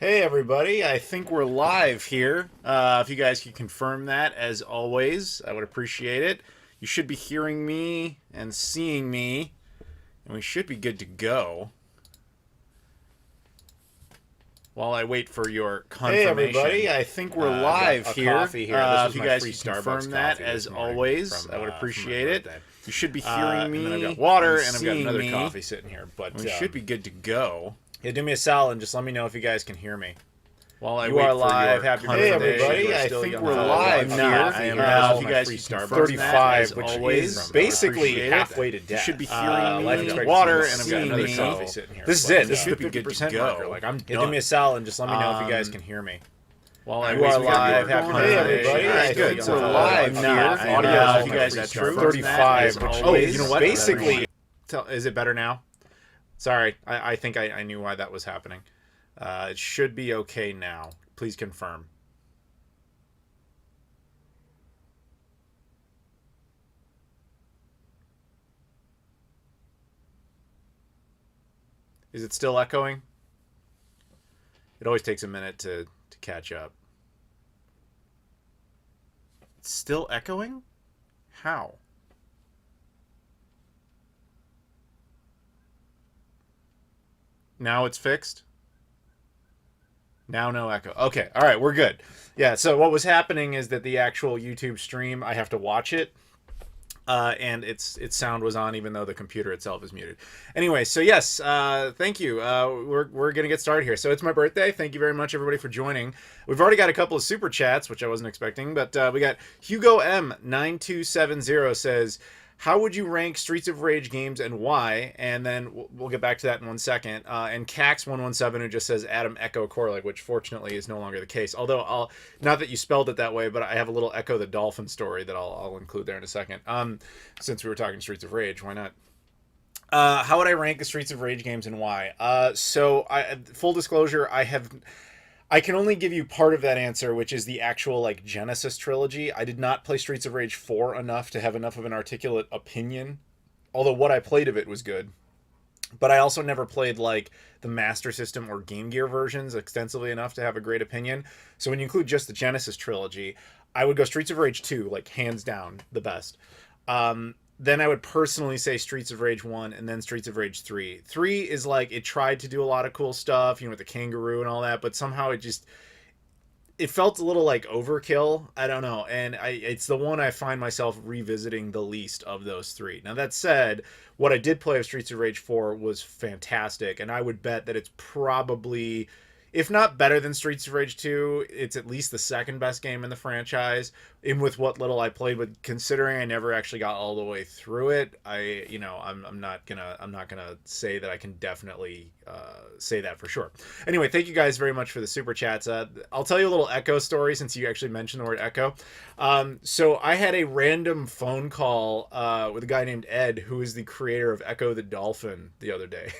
Hey everybody, I think we're live here. If you guys could confirm that, as always, I would appreciate it. You should be hearing me and seeing me, and we should be good to go. While I wait for your confirmation. Hey everybody, I think we're live here. Coffee here. If you guys could confirm that, as always, I would appreciate it. You should be hearing me. And then I've got water, and and I've got another me. coffee sitting here. But We should be good to go. Yeah, do me a solid and just let me know if you guys can hear me. While I You wait are for live. your Happy confirmation. birthday. Hey everybody, We're I still think young. we're I'm live not. here. I am now If you guys free could Starbucks confirm 35, that, which as always, is I would basically appreciate it. halfway to death. You should be hearing Life me. expectancy Water, is and I've got another seeing coffee me. sitting here. This is But it. This is should the be good to 50% go. marker. Like I'm Done. do me a solid and just let me know if you guys can hear me. While I You wait are for your live. Happy confirmation. birthday. Everybody, All I right, think good. we're I'm live now. here. Audio If you guys that's could confirm that, 35. as Which, always, you know what? Basically, Is it better now? Sorry, I think I knew why that was happening. It should be okay now. Please confirm. Is it still echoing? It always takes a minute to catch up. It's still echoing? How? Now it's fixed? Now no echo. Okay, all right, we're good. Yeah, so what was happening is that the actual YouTube stream, I have to watch it. And its sound was on even though the computer itself is muted. Anyway, so yes, thank you. We're gonna get started here. So it's my birthday. Thank you very much, everybody, for joining. We've already got a couple of super chats, which I wasn't expecting, but we got Hugo M9270 says, "How would you rank Streets of Rage games and why?" And then we'll get back to that in 1 second. And Cax117 who just says Adam Echo Koralik, which fortunately is no longer the case. Although not that you spelled it that way, but I have a little Echo the Dolphin story that I'll include there in a second. Since we were talking Streets of Rage, why not? How would I rank the Streets of Rage games and why? Full disclosure, I can only give you part of that answer, which is the actual like Genesis trilogy. I did not play Streets of Rage 4 enough to have enough of an articulate opinion, although what I played of it was good. But I also never played like the Master System or Game Gear versions extensively enough to have a great opinion. So when you include just the Genesis trilogy, I would go Streets of Rage 2, like hands down the best. Then I would personally say Streets of Rage 1 and then Streets of Rage 3. 3 is like, it tried to do a lot of cool stuff, with the kangaroo and all that, but somehow it felt a little like overkill. I don't know. And it's the one I find myself revisiting the least of those three. Now, that said, what I did play of Streets of Rage 4 was fantastic, and I would bet that it's probably, if not better than Streets of Rage 2, it's at least the second best game in the franchise. And with what little I played, but considering I never actually got all the way through it, I'm not gonna say that I can definitely say that for sure. Anyway, thank you guys very much for the super chats. I'll tell you a little Echo story since you actually mentioned the word Echo. So I had a random phone call with a guy named Ed, who is the creator of Echo the Dolphin, the other day.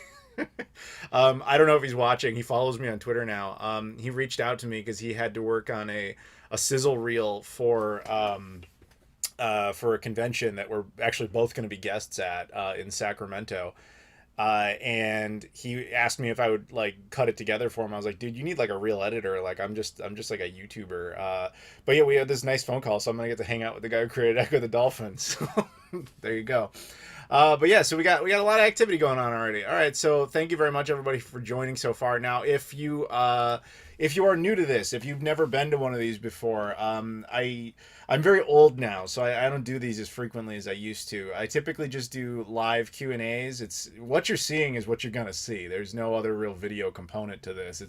I don't know if he's watching. He follows me on Twitter now. He reached out to me because he had to work on a sizzle reel for a convention that we're actually both going to be guests at in Sacramento. And he asked me if I would like cut it together for him. I was like, dude, you need like a real editor. Like I'm just like a YouTuber. But yeah, we had this nice phone call, so I'm gonna get to hang out with the guy who created Echo the Dolphin. So there you go. But yeah, so we got a lot of activity going on already. All right, so thank you very much, everybody, for joining so far. Now, if you are new to this, if you've never been to one of these before, I'm very old now, so I don't do these as frequently as I used to. I typically just do live Q&As. It's what you're seeing is what you're gonna see. There's no other real video component to this.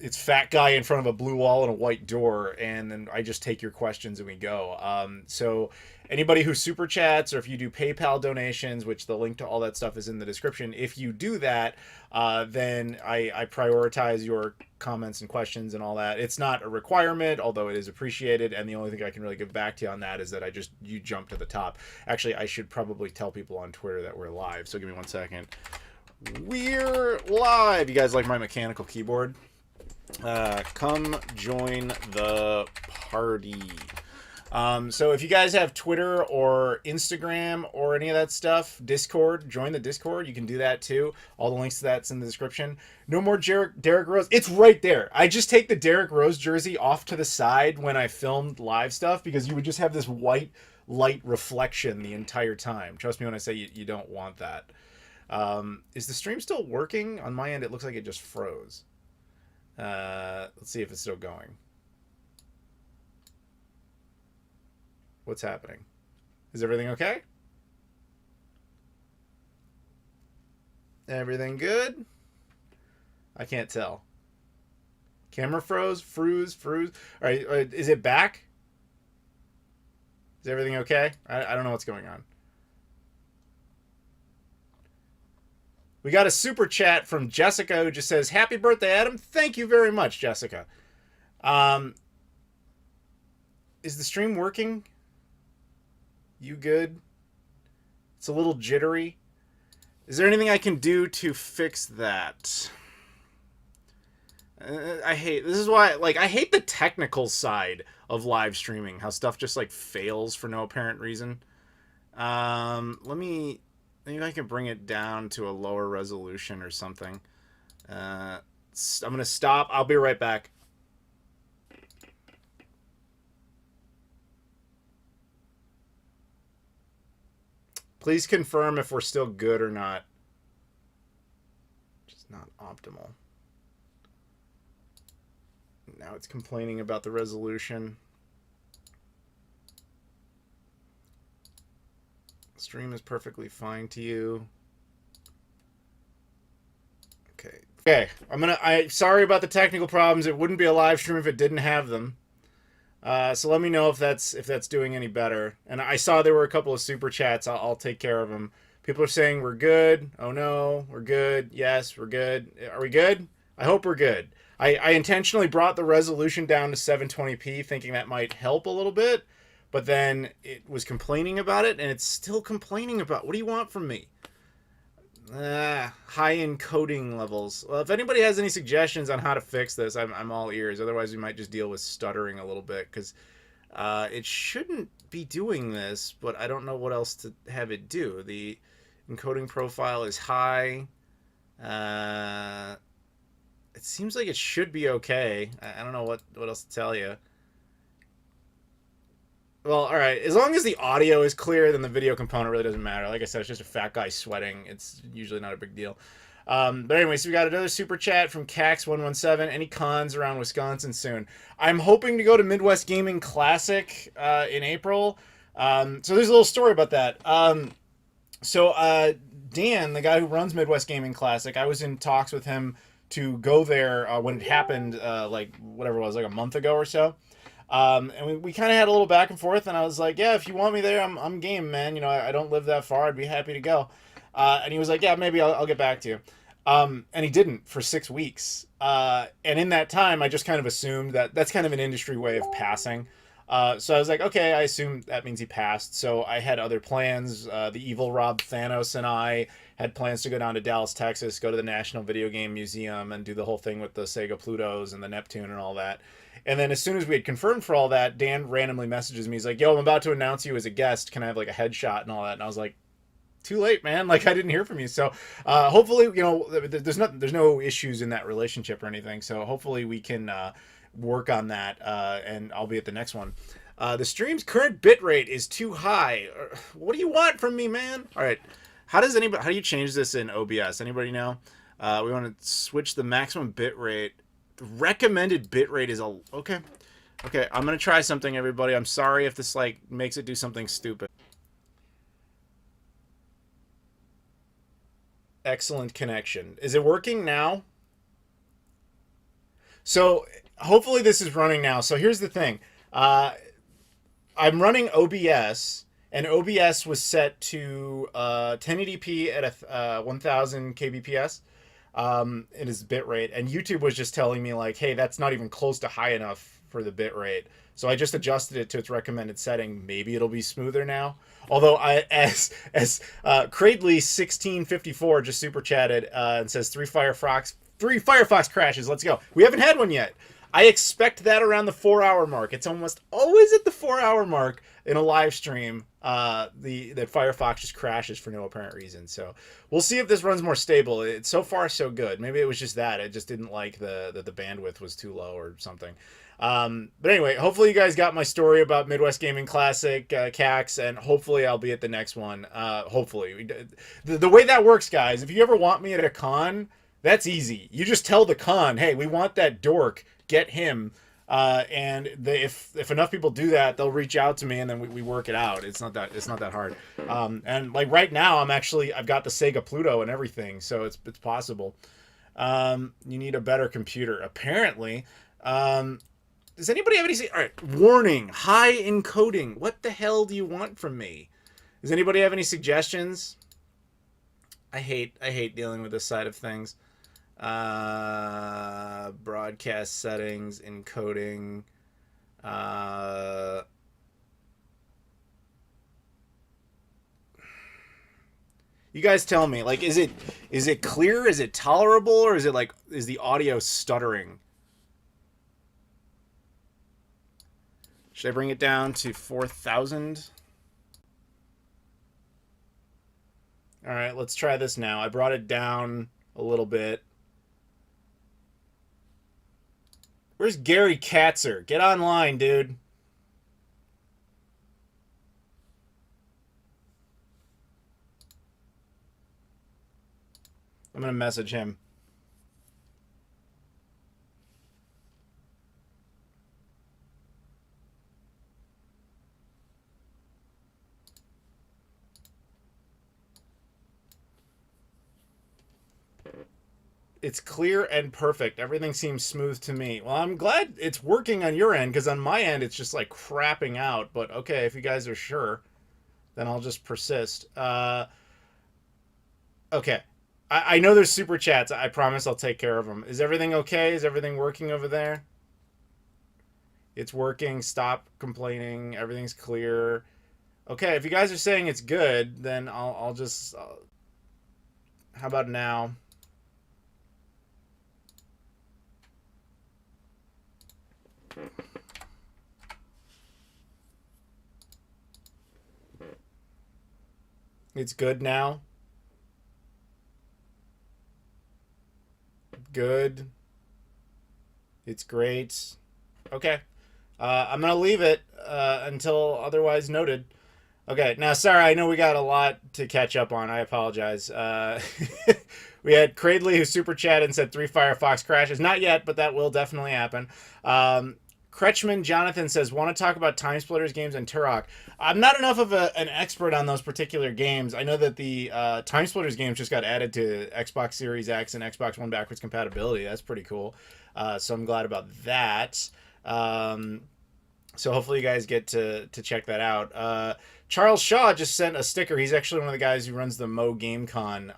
It's fat guy in front of a blue wall and a white door, and then I just take your questions and we go. So anybody who super chats, or if you do PayPal donations, which the link to all that stuff is in the description, if you do that, then I prioritize your comments and questions and all that. It's not a requirement, although it is appreciated, and the only thing I can really give back to you on that is that you jump to the top. Actually, I should probably tell people on Twitter that we're live, so give me 1 second. We're live! You guys like my mechanical keyboard? Come join the party. So if you guys have Twitter or Instagram or any of that stuff, Discord, join the Discord. You can do that too. All the links to that's in the description. No more Derrick Rose. It's right there. I just take the Derrick Rose jersey off to the side when I filmed live stuff because you would just have this white light reflection the entire time. Trust me when I say you don't want that. Is the stream still working? On my end, it looks like it just froze. Let's see if it's still going. What's happening? Is everything okay? Everything good? I can't tell. Camera froze. All right, is it back? Is everything okay? I don't know what's going on. We got a super chat from Jessica who just says, "Happy birthday, Adam." Thank you very much, Jessica. Is the stream working? You good? It's a little jittery. Is there anything I can do to fix that? I hate the technical side of live streaming, how stuff just like fails for no apparent reason. Maybe I can bring it down to a lower resolution or something. I'm gonna stop. I'll be right back. Please confirm if we're still good or not. Just not optimal. Now it's complaining about the resolution. Stream is perfectly fine to you. Okay. I'm sorry about the technical problems. It wouldn't be a live stream if it didn't have them. So let me know if that's doing any better. And I saw there were a couple of super chats. I'll take care of them. People are saying we're good. Oh no, we're good. Yes, we're good. Are we good? I hope we're good. I intentionally brought the resolution down to 720p thinking that might help a little bit, but then it was complaining about it, and it's still complaining about, what do you want from me? High encoding levels. Well, if anybody has any suggestions on how to fix this, I'm all ears. Otherwise, we might just deal with stuttering a little bit, because it shouldn't be doing this, but I don't know what else to have it do. The encoding profile is high. It seems like it should be okay. I don't know what else to tell you. Well, all right. As long as the audio is clear, then the video component really doesn't matter. Like I said, it's just a fat guy sweating. It's usually not a big deal. But anyway, so we got another super chat from Cax117. Any cons around Wisconsin soon? I'm hoping to go to Midwest Gaming Classic in April. So there's a little story about that. Dan, the guy who runs Midwest Gaming Classic, I was in talks with him to go there when it happened, like whatever it was, like a month ago or so. And we kind of had a little back and forth, and I was like, yeah, if you want me there, I'm game, man. You know, I don't live that far. I'd be happy to go. And he was like, yeah, maybe I'll get back to you. And he didn't for 6 weeks. And in that time, I just kind of assumed that that's kind of an industry way of passing. So I was like, okay, I assume that means he passed. So I had other plans. The evil Rob Thanos and I had plans to go down to Dallas, Texas, go to the National Video Game Museum and do the whole thing with the Sega Plutos and the Neptune and all that. And then as soon as we had confirmed for all that, Dan randomly messages me. He's like, yo, I'm about to announce you as a guest. Can I have like a headshot and all that? And I was like, too late, man. Like, I didn't hear from you. So hopefully, you know, there's no issues in that relationship or anything. So hopefully we can work on that, and I'll be at the next one. The stream's current bitrate is too high. What do you want from me, man? All right. How do you change this in OBS? Anybody know? We want to switch the maximum bitrate. The recommended bitrate is okay. Okay, I'm gonna try something, everybody. I'm sorry if this like makes it do something stupid. Excellent connection. Is it working now? So hopefully this is running now. So here's the thing. I'm running OBS, and OBS was set to 1080p at 1000 kbps. In his bit rate, and YouTube was just telling me like, hey, that's not even close to high enough for the bit rate. So I just adjusted it to its recommended setting. Maybe it'll be smoother now. Although as Cradley 1654 just super chatted and says three Firefox crashes. Let's go. We haven't had one yet. I expect that around the 4 hour mark. It's almost always at the 4 hour mark in a live stream. The Firefox just crashes for no apparent reason. So we'll see if this runs more stable. It's so far so good. Maybe it was just that it just didn't like the bandwidth was too low or something. But anyway, hopefully you guys got my story about Midwest Gaming Classic, CAX, and hopefully I'll be at the next one. Hopefully, the way that works, guys. If you ever want me at a con, that's easy. You just tell the con, hey, we want that dork. Get him. And if enough people do that, they'll reach out to me, and then we work it out. It's not that hard. And like right now, I've got the Sega Pluto and everything, so it's possible. You need a better computer, apparently. Does anybody have any? All right, warning: high encoding. What the hell do you want from me? Does anybody have any suggestions? I hate dealing with this side of things. Broadcast settings, encoding. You guys tell me. Like, is it clear? Is it tolerable, or is the audio stuttering? Should I bring it down to 4,000? All right, let's try this now. I brought it down a little bit. Where's Gary Katzer? Get online, dude. I'm going to message him. It's clear and perfect. Everything seems smooth to me. Well, I'm glad it's working on your end, because on my end, it's just like crapping out. But okay, if you guys are sure, then I'll just persist. Okay. I know there's super chats. I promise I'll take care of them. Is everything okay? Is everything working over there? It's working. Stop complaining. Everything's clear. Okay, if you guys are saying it's good, then I'll just... how about now? It's good now. Good. It's great. Okay. I'm going to leave it until otherwise noted. Okay. Now, sorry, I know we got a lot to catch up on. I apologize. We had Cradley who super chatted and said 3 Firefox crashes. Not yet, but that will definitely happen. Kretschmann Jonathan says, want to talk about Time Splitters games and Turok. I'm not enough of an expert on those particular games. I know that the Time Splitters games just got added to Xbox Series X and Xbox One backwards compatibility. That's pretty cool. So I'm glad about that. So hopefully you guys get to check that out. Charles Shaw just sent a sticker. He's actually one of the guys who runs the Mo GameCon,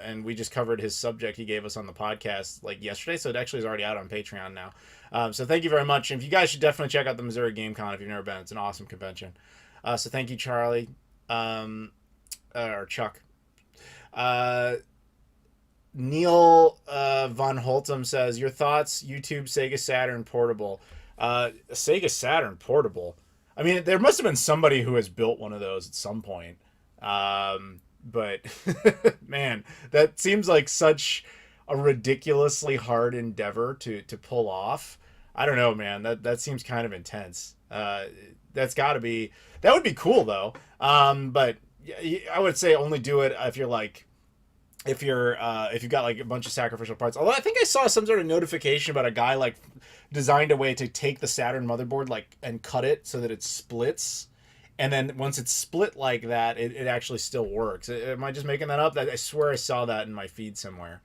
and we just covered his subject he gave us on the podcast like yesterday, so it actually is already out on Patreon now. So thank you very much. And if you guys should definitely check out the Missouri GameCon if you've never been. It's an awesome convention. So thank you, Charlie. Or Chuck. Neil Von Holtum says, your thoughts, YouTube, Sega Saturn portable. Sega Saturn portable. I mean, there must have been somebody who has built one of those at some point. But man, that seems like such a ridiculously hard endeavor to pull off. I don't know, man. That seems kind of intense. That's got to be... That would be cool, though. But I would say only do it if you're like... if you've got like a bunch of sacrificial parts. Although I think I saw some sort of notification about a guy like designed a way to take the Saturn motherboard like and cut it so that it splits, and then once it's split like that, it actually still works. Am I just making that up? I swear I saw that in my feed somewhere.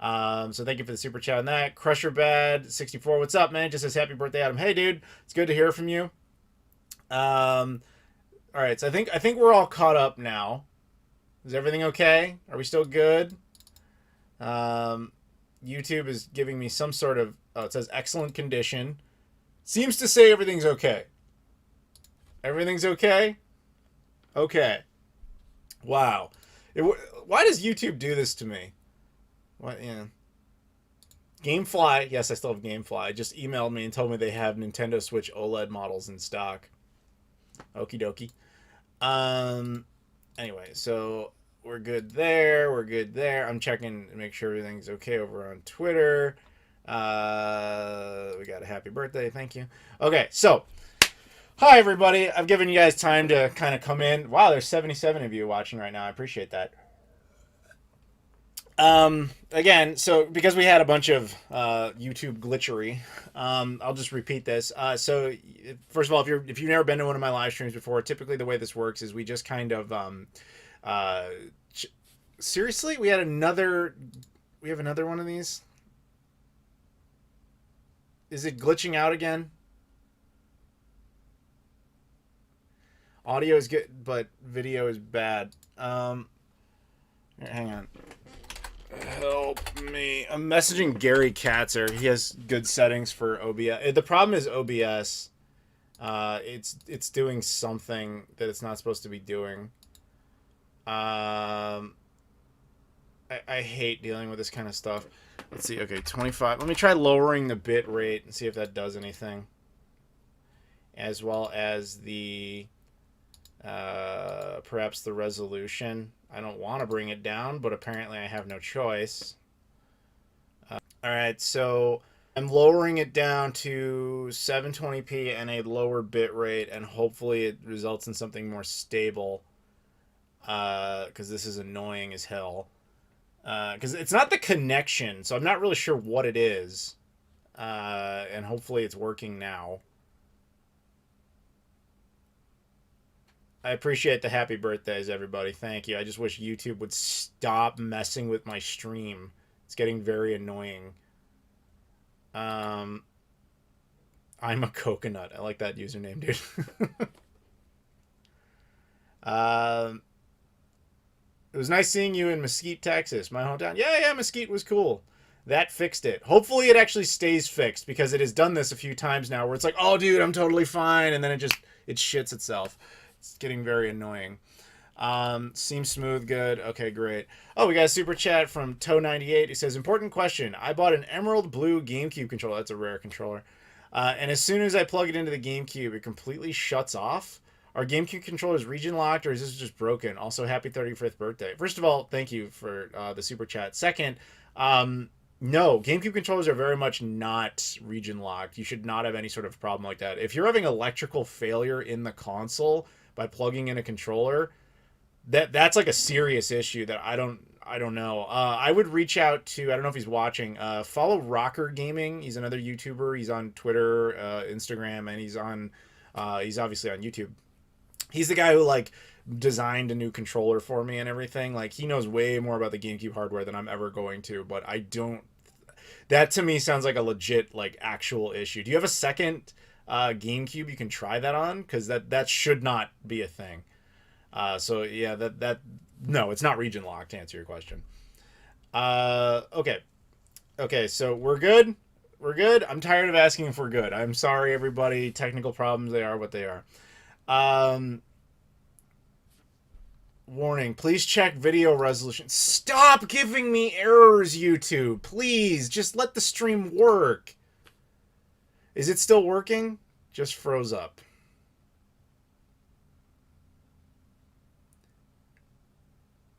So thank you for the super chat on that. Crusher Bad 64, what's up, man? Just says happy birthday, Adam. Hey, dude, it's good to hear from you. All right, so I think we're all caught up now. Is everything okay? Are we still good? YouTube is giving me some sort of... Oh, it says excellent condition. Seems to say everything's okay. Everything's okay? Okay. Wow. Why does YouTube do this to me? What? Yeah. Gamefly, yes, I still have Gamefly. Just emailed me and told me they have Nintendo Switch OLED models in stock. Okie dokie. Um. Anyway, so we're good there. We're good there. I'm checking to make sure everything's okay over on Twitter. We got a happy birthday. Thank you. Okay, so hi everybody. I've given you guys time to kind of come in. Wow, there's 77 of you watching right now. I appreciate that. Again, so because we had a bunch of YouTube glitchery, I'll just repeat this. So first of all, if you've never been to one of my live streams before, typically the way this works is we just kind of uh, seriously, we have another one of these. Is it glitching out again? Audio is good, but video is bad. Hang on. Help me. I'm messaging Gary Katzer. He has good settings for OBS. The problem is OBS. It's doing something that it's not supposed to be doing. I hate dealing with this kind of stuff. Let's see. Okay, 25. Let me try lowering the bit rate and see if that does anything. As well as the perhaps the resolution. I don't want to bring it down, but apparently I have no choice. All right, so I'm lowering it down to 720p and a lower bit rate, and hopefully it results in something more stable. Because this is annoying as hell. Because it's not the connection, so I'm not really sure what it is. And hopefully it's working now. I appreciate the happy birthdays, everybody. Thank you. I just wish YouTube would stop messing with my stream. It's getting very annoying. I'm a coconut. I like that username, dude. It was nice seeing you in Mesquite, Texas, my hometown. Yeah, Mesquite was cool. That fixed it. Hopefully it actually stays fixed, because it has done this a few times now where it's like, oh, dude, I'm totally fine, and then it shits itself. It's getting very annoying. Seems smooth, good. Okay, great. Oh, we got a super chat from Toe98. He says, important question. I bought an emerald blue GameCube controller. That's a rare controller. And as soon as I plug it into the GameCube, it completely shuts off. Are GameCube controllers region locked, or is this just broken? Also, happy 35th birthday. First of all, thank you for the super chat. Second, no, GameCube controllers are very much not region locked. You should not have any sort of problem like that. If you're having electrical failure in the console by plugging in a controller, that's like a serious issue that I don't know. I would reach out to, I don't know if he's watching, follow Rocker Gaming. He's another YouTuber. He's on Twitter, Instagram, and he's obviously on YouTube. He's the guy who like designed a new controller for me and everything. Like, he knows way more about the GameCube hardware than I'm ever going to, but I don't. That to me sounds like a legit, like, actual issue. Do you have a second GameCube you can try that on? Because that should not be a thing. So yeah, no, it's not region locked, to answer your question. Okay, so we're good. We're good. I'm tired of asking if we're good. I'm sorry, everybody. Technical problems, they are what they are. Warning, please check video resolution. Stop giving me errors, YouTube. Please, just let the stream work. Is it still working? Just froze up.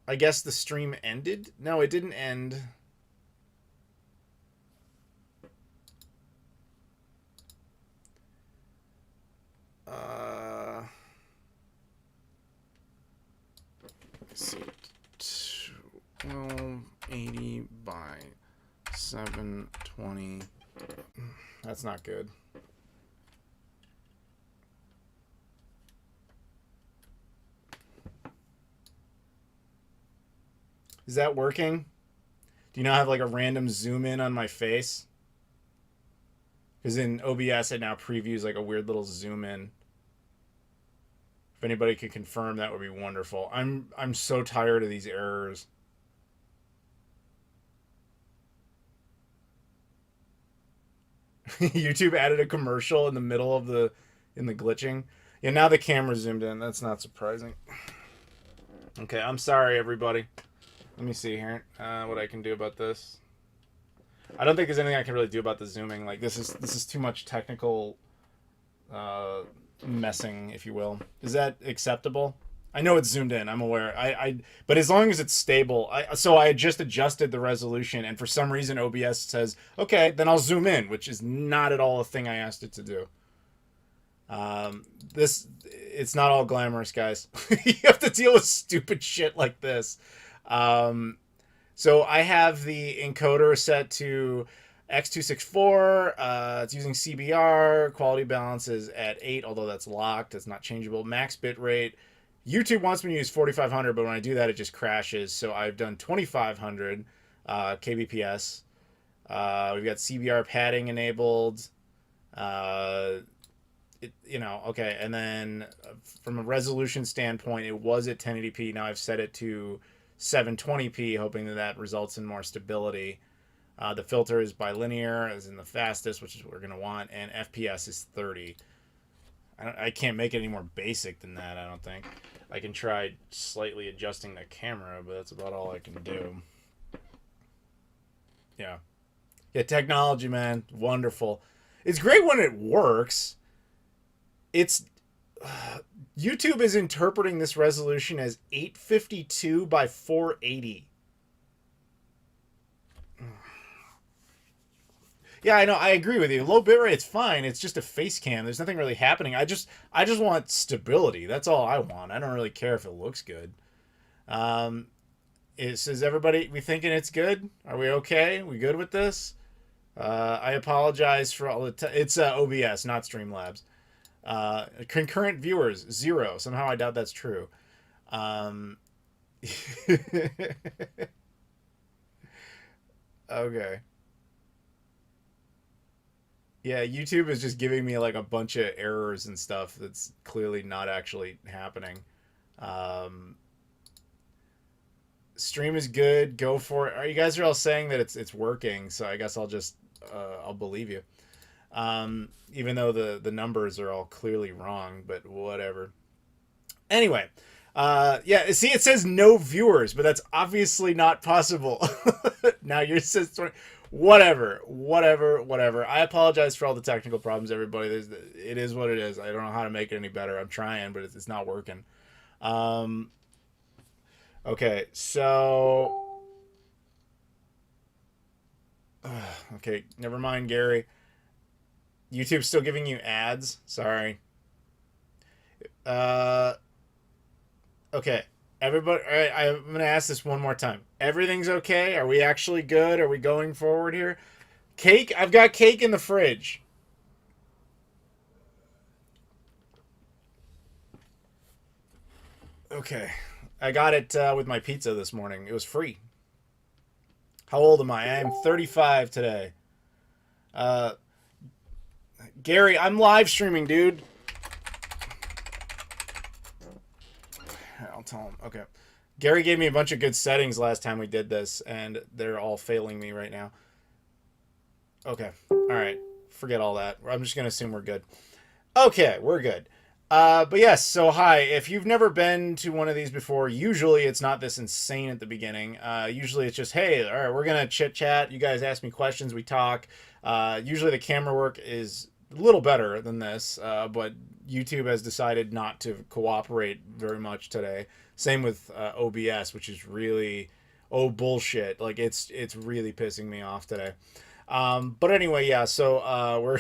I guess the stream ended? No, it didn't end. Let's see. 1280 by 720. That's not good. Is that working? Do you now have like a random zoom in on my face? Because in OBS it now previews like a weird little zoom in. If anybody could confirm, that would be wonderful. I'm so tired of these errors. YouTube added a commercial in the middle of the glitching. Yeah, now the camera zoomed in. That's not surprising. Okay, I'm sorry, everybody. Let me see here what I can do about this. I don't think there's anything I can really do about the zooming. Like this is too much technical messing, if you will. Is that acceptable? I know it's zoomed in. I'm aware. But as long as it's stable. I just adjusted the resolution, and for some reason OBS says, okay, then I'll zoom in, which is not at all a thing I asked it to do. It's not all glamorous, guys. You have to deal with stupid shit like this. So I have the encoder set to X264. It's using CBR. Quality balance is at 8, although that's locked. It's not changeable. Max bit rate. YouTube wants me to use 4500, but when I do that, it just crashes. So I've done 2500 kbps. We've got CBR padding enabled. Okay. And then from a resolution standpoint, it was at 1080p. Now I've set it to 720p, hoping that results in more stability. The filter is bilinear, as in the fastest, which is what we're going to want, and FPS is 30. I can't make it any more basic than that, I don't think. I can try slightly adjusting the camera, but that's about all I can do. Yeah. Yeah, technology, man. Wonderful. It's great when it works. It's... YouTube is interpreting this resolution as 852 by 480. Yeah, I know. I agree with you. Low bitrate, it's fine. It's just a face cam. There's nothing really happening. I just want stability. That's all I want. I don't really care if it looks good. Is everybody we thinking it's good? Are we okay? We good with this? I apologize for all the it's OBS, not Streamlabs. Concurrent viewers 0. Somehow I doubt that's true. Okay. Yeah, YouTube is just giving me like a bunch of errors and stuff that's clearly not actually happening. Um, Stream is good. Go for it. You guys are all saying that it's working, so I guess I'll just I'll believe you. Even though the numbers are all clearly wrong, but whatever. Anyway, yeah. See, it says no viewers, but that's obviously not possible. Now your sister. Whatever. I apologize for all the technical problems, everybody. It is what it is. I don't know how to make it any better. I'm trying, but it's not working. Okay, so... okay, never mind, Gary. YouTube's still giving you ads? Sorry. Okay. Everybody, all right, I'm going to ask this one more time. Everything's okay? Are we actually good? Are we going forward here? Cake? I've got cake in the fridge. Okay. I got it with my pizza this morning. It was free. How old am I? I am 35 today. Gary, I'm live streaming, dude. I'll tell him. Okay. Gary gave me a bunch of good settings last time we did this, and they're all failing me right now. Okay. All right. Forget all that. I'm just going to assume we're good. Okay, we're good. But yes, so hi. If you've never been to one of these before, usually it's not this insane at the beginning. Usually it's just, hey, all right, we're going to chit-chat. You guys ask me questions. We talk. Usually the camera work is a little better than this, but YouTube has decided not to cooperate very much today. Same with OBS, which is really bullshit. Like it's really pissing me off today. But anyway, yeah. So we're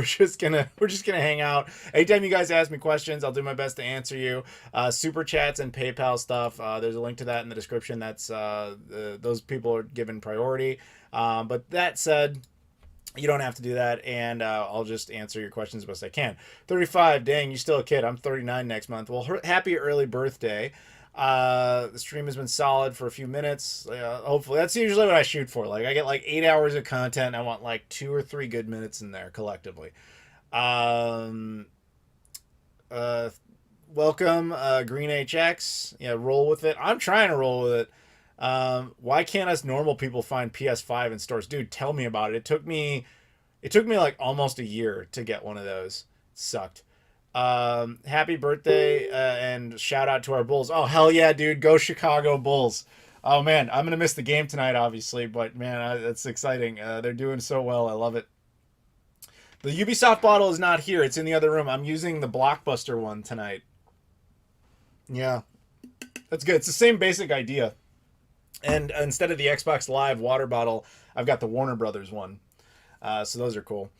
just gonna hang out. Anytime you guys ask me questions, I'll do my best to answer you. Super chats and PayPal stuff. There's a link to that in the description. That's those people are given priority. But that said, you don't have to do that, and I'll just answer your questions as best I can. 35, dang, you're still a kid. I'm 39 next month. Well, happy early birthday. The stream has been solid for a few minutes. Hopefully, that's usually what I shoot for. Like, I get like 8 hours of content. I want like 2 or 3 good minutes in there collectively. Welcome, Green HX. Yeah, roll with it. I'm trying to roll with it. Why can't us normal people find PS5 in stores? Dude, tell me about it. It took me like almost a year to get one of those. It sucked. Happy birthday, and shout out to our Bulls. Oh, hell yeah, dude. Go Chicago Bulls. Oh man, I'm gonna miss the game tonight, obviously, but man, that's exciting. They're doing so well. I love it. The Ubisoft bottle is not here. It's in the other room. I'm using the Blockbuster one tonight. Yeah, that's good. It's the same basic idea. And instead of the Xbox Live water bottle, I've got the Warner Brothers one. So those are cool.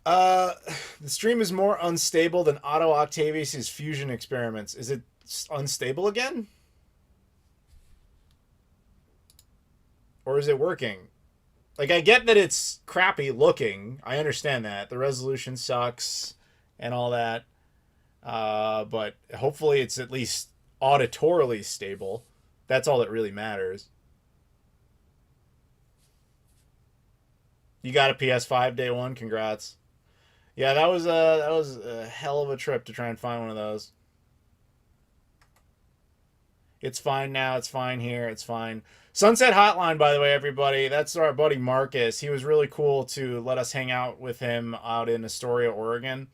Uh, the stream is more unstable than Otto Octavius' fusion experiments. Is it unstable again? Or is it working? Like, I get that it's crappy looking. I understand that. The resolution sucks and all that. But hopefully it's at least auditorily stable. That's all that really matters. You got a PS5 day one? Congrats. Yeah, that was a hell of a trip to try and find one of those. It's fine now. It's fine here. It's fine. Sunset Hotline, by the way, everybody. That's our buddy Marcus. He was really cool to let us hang out with him out in Astoria, Oregon.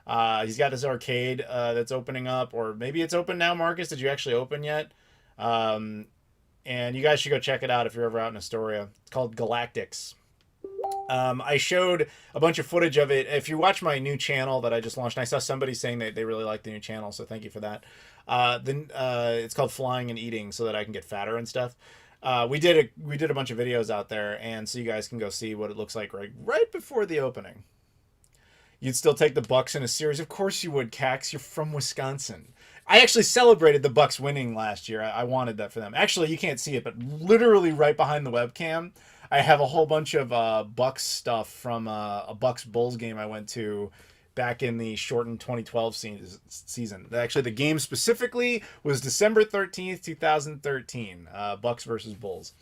He's got this arcade that's opening up, or maybe it's open now. Marcus, did you actually open yet? Um, and you guys should go check it out if you're ever out in Astoria. It's called Galactics. I showed a bunch of footage of it. If you watch my new channel that I just launched, and I saw somebody saying that they really like the new channel, so thank you for that. Then it's called Flying and Eating, so that I can get fatter and stuff. We did a bunch of videos out there, and so you guys can go see what it looks like right before the opening. You'd still take the Bucks in a series, of course you would, Cax. You're from Wisconsin. I actually celebrated the Bucks winning last year. I wanted that for them. Actually, you can't see it, but literally right behind the webcam, I have a whole bunch of Bucks stuff from a Bucks Bulls game I went to back in the shortened 2012 season. Actually, the game specifically was December 13th, 2013. Bucks versus Bulls.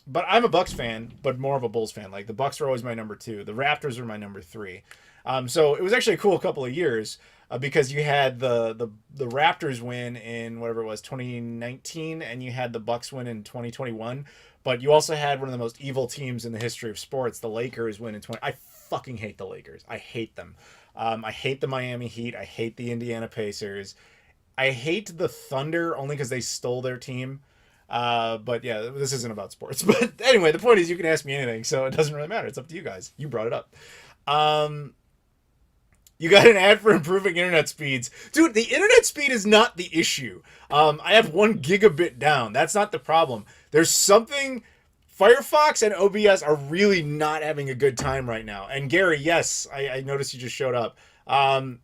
But I'm a Bucks fan, but more of a Bulls fan. Like, the Bucks are always my number two. The Raptors are my number three. So it was actually a cool couple of years because you had the Raptors win in whatever it was 2019, and you had the Bucks win in 2021. But you also had one of the most evil teams in the history of sports, the Lakers, win in 20. I fucking hate the Lakers. I hate them. I hate the Miami Heat. I hate the Indiana Pacers. I hate the Thunder only because they stole their team. But yeah, this isn't about sports. But anyway, the point is you can ask me anything, so it doesn't really matter. It's up to you guys. You brought it up. You got an ad for improving internet speeds. Dude, the internet speed is not the issue. I have 1 gigabit down. That's not the problem. There's something... Firefox and OBS are really not having a good time right now. And Gary, yes, I noticed you just showed up. I'm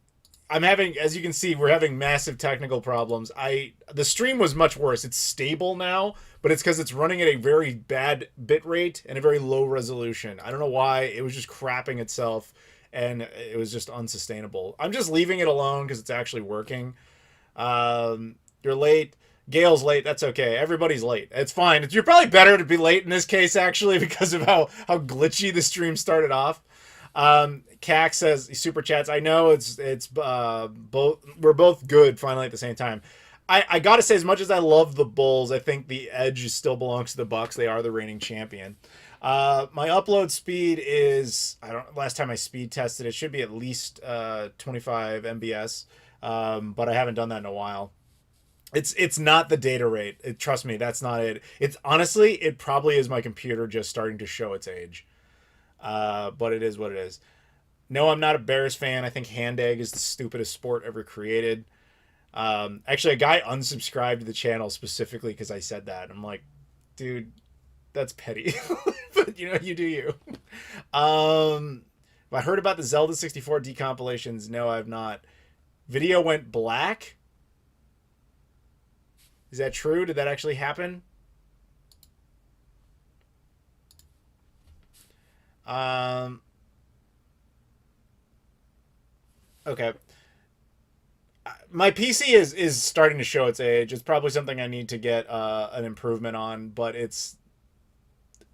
having, as you can see, we're having massive technical problems. The stream was much worse. It's stable now, but it's because it's running at a very bad bit rate and a very low resolution. I don't know why. It was just crapping itself, and it was just unsustainable. I'm just leaving it alone because it's actually working. You're late. Gail's late. That's okay. Everybody's late. It's fine. You're probably better to be late in this case, actually, because of how glitchy the stream started off. Cax says super chats. I know it's both. We're both good finally at the same time. I gotta say, as much as I love the Bulls, I think the edge still belongs to the Bucks. They are the reigning champion. My upload speed is, last time I speed tested, it should be at least 25 MBS. But I haven't done that in a while. It's not the data rate. Trust me, that's not it. It's honestly, it probably is my computer just starting to show its age. But it is what it is. No, I'm not a Bears fan. I think hand egg is the stupidest sport ever created. Actually, a guy unsubscribed to the channel specifically because I said that. I'm like, dude, that's petty. But you do you. I heard about the Zelda 64 decompilations. No, I've not. Video went black. Is that true? Did that actually happen? Okay. My PC is starting to show its age. It's probably something I need to get an improvement on, but it's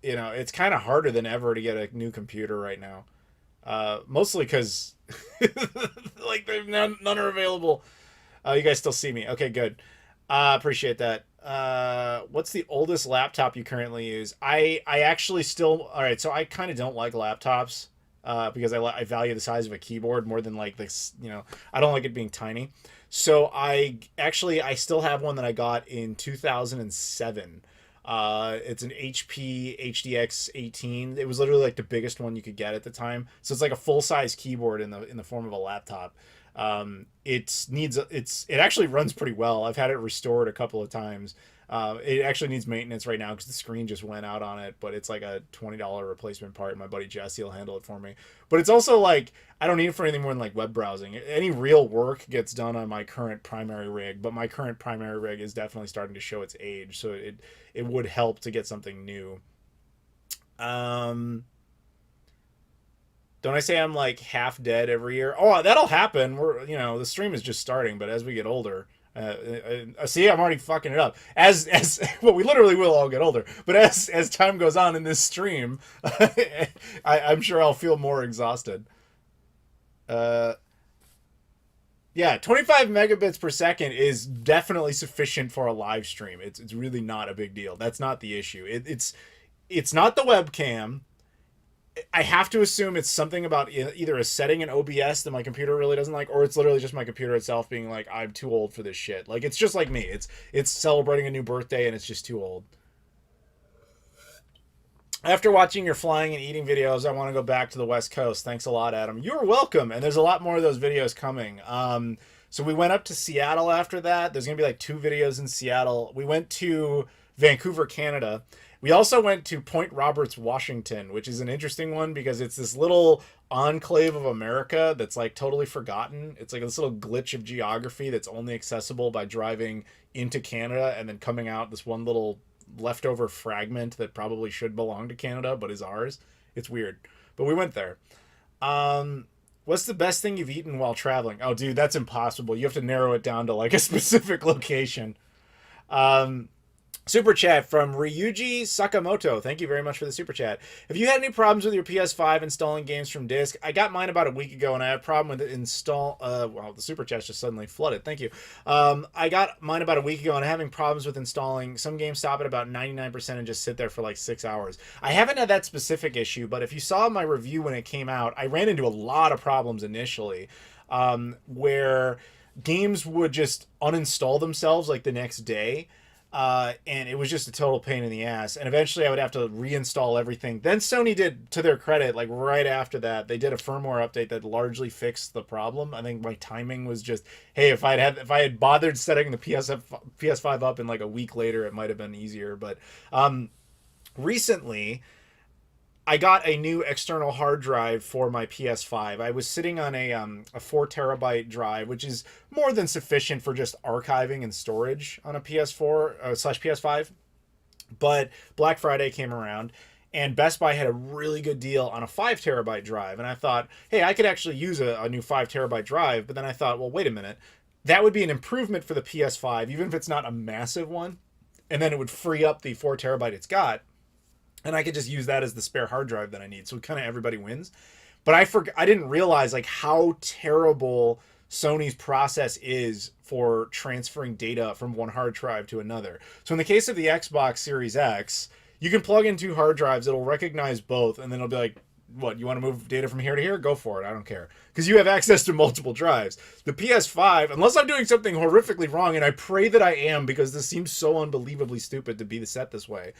kind of harder than ever to get a new computer right now. Mostly because like none are available. You guys still see me? Okay, good. Appreciate that. What's the oldest laptop you currently use? I actually still... Alright, so I kind of don't like laptops because I value the size of a keyboard more than like this, I don't like it being tiny. So I still have one that I got in 2007. It's an HP HDX 18. It was literally like the biggest one you could get at the time. So it's like a full size keyboard in the form of a laptop. It actually runs pretty well. I've had it restored a couple of times. It actually needs maintenance right now because the screen just went out on it, but it's like a $20 replacement part. My buddy Jesse will handle it for me. But it's also like, I don't need it for anything more than like web browsing. Any real work gets done on my current primary rig, but my current primary rig is definitely starting to show its age, so it would help to get something new. Don't I say I'm like half dead every year? Oh, that'll happen. The stream is just starting, but as we get older, see, I'm already fucking it up. As well, we literally will all get older, but as time goes on in this stream, I'm sure I'll feel more exhausted. Yeah, 25 megabits per second is definitely sufficient for a live stream. It's really not a big deal. That's not the issue. It's not the webcam. I have to assume it's something about either a setting in OBS that my computer really doesn't like, or it's literally just my computer itself being like, I'm too old for this shit. Like, it's just like me. It's celebrating a new birthday and it's just too old. After watching your flying and eating videos, I want to go back to the West Coast. Thanks a lot, Adam. You're welcome. And there's a lot more of those videos coming. So we went up to Seattle after that. There's going to be like 2 videos in Seattle. We went to Vancouver, Canada. We also went to Point Roberts, Washington, which is an interesting one because it's this little enclave of America that's like totally forgotten. It's like this little glitch of geography that's only accessible by driving into Canada and then coming out this one little leftover fragment that probably should belong to Canada but is ours. It's weird. But we went there. What's the best thing you've eaten while traveling? Oh, dude, that's impossible. You have to narrow it down to like a specific location. Super chat from Ryuji Sakamoto. Thank you very much for the super chat. Have you had any problems with your PS5 installing games from disk? I got mine about a week ago and I had a problem with it well, the super chat just suddenly flooded. Thank you. I got mine about a week ago and I'm having problems with installing. Some games stop at about 99% and just sit there for like 6 hours. I haven't had that specific issue, but if you saw my review when it came out, I ran into a lot of problems initially, where games would just uninstall themselves like the next day. And it was just a total pain in the ass. And eventually I would have to reinstall everything. Then Sony did, to their credit, like right after that, they did a firmware update that largely fixed the problem. I think my timing was just, hey, if I had bothered setting the PS5 up in like a week later, it might have been easier. But recently I got a new external hard drive for my PS5. I was sitting on a 4 terabyte drive, which is more than sufficient for just archiving and storage on a PS4 slash PS5. But Black Friday came around and Best Buy had a really good deal on a 5 terabyte drive. And I thought, hey, I could actually use a new 5 terabyte drive. But then I thought, well, wait a minute. That would be an improvement for the PS5, even if it's not a massive one. And then it would free up the 4 terabyte it's got. And I could just use that as the spare hard drive that I need. So kind of everybody wins. But I didn't realize like how terrible Sony's process is for transferring data from one hard drive to another. So in the case of the Xbox Series X, you can plug in 2 hard drives. It'll recognize both. And then it'll be like, what, you want to move data from here to here? Go for it. I don't care. Because you have access to multiple drives. The PS5, unless I'm doing something horrifically wrong, and I pray that I am because this seems so unbelievably stupid to be set this way.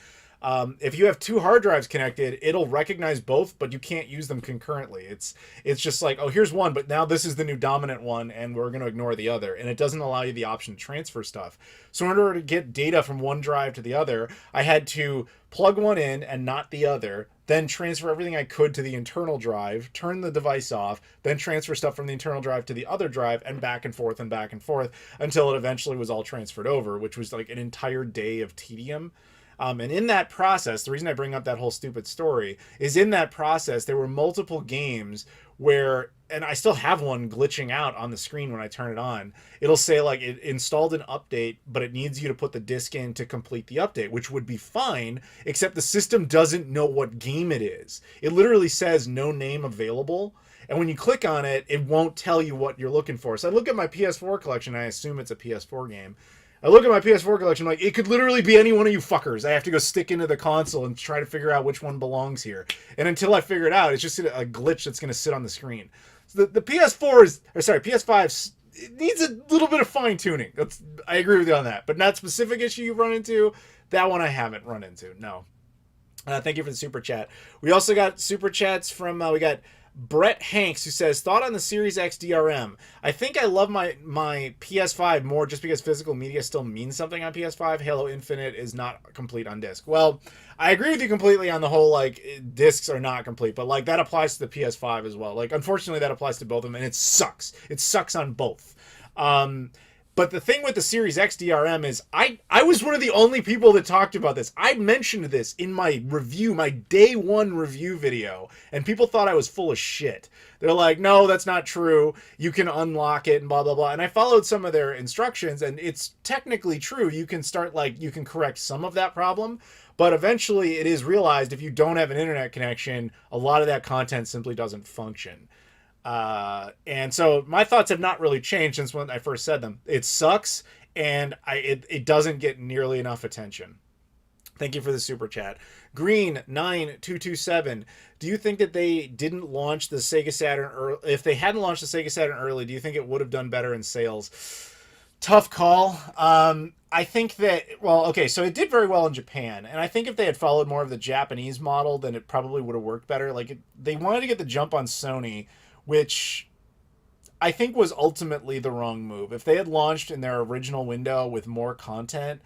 If you have 2 hard drives connected, it'll recognize both, but you can't use them concurrently. It's just like, oh, here's one, but now this is the new dominant one, and we're going to ignore the other. And it doesn't allow you the option to transfer stuff. So in order to get data from one drive to the other, I had to plug one in and not the other, then transfer everything I could to the internal drive, turn the device off, then transfer stuff from the internal drive to the other drive, and back and forth until it eventually was all transferred over, which was like an entire day of tedium. And in that process, the reason I bring up that whole stupid story is in that process, there were multiple games where, and I still have one glitching out on the screen when I turn it on. It'll say like it installed an update, but it needs you to put the disk in to complete the update, which would be fine, except the system doesn't know what game it is. It literally says no name available. And when you click on it, it won't tell you what you're looking for. So I look at my PS4 collection, and I assume it's a PS4 game. I look at my PS4 collection, like, it could literally be any one of you fuckers. I have to go stick into the console and try to figure out which one belongs here. And until I figure it out, it's just a glitch that's going to sit on the screen. So the PS4 PS5 it needs a little bit of fine tuning. I agree with you on that, but not specific issue you've run into. That one I haven't run into. No. Thank you for the super chat. We also got super chats from we got Brett Hanks, who says, thought on the Series X DRM. I think I love my PS5 more just because physical media still means something on PS5. Halo Infinite is not complete on disc. Well, I agree with you completely on the whole, like, discs are not complete, but, like, that applies to the PS5 as well. Like, unfortunately, that applies to both of them, and it sucks. It sucks on both. But the thing with the Series X DRM is I was one of the only people that talked about this. I mentioned this in my review, my day one review video, and people thought I was full of shit. They're like, no, that's not true. You can unlock it and blah, blah, blah. And I followed some of their instructions, and it's technically true. You can you can correct some of that problem, but eventually it is realized if you don't have an internet connection, a lot of that content simply doesn't function. And so my thoughts have not really changed since when I first said them. It sucks, and it doesn't get nearly enough attention. Thank you for the super chat. Green9227. Do you think that they didn't launch the Sega Saturn early? If they hadn't launched the Sega Saturn early, do you think it would have done better in sales? Tough call. I think that, well, okay, so it did very well in Japan, and I think if they had followed more of the Japanese model, then it probably would have worked better. Like, they wanted to get the jump on Sony, which I think was ultimately the wrong move. If they had launched in their original window with more content,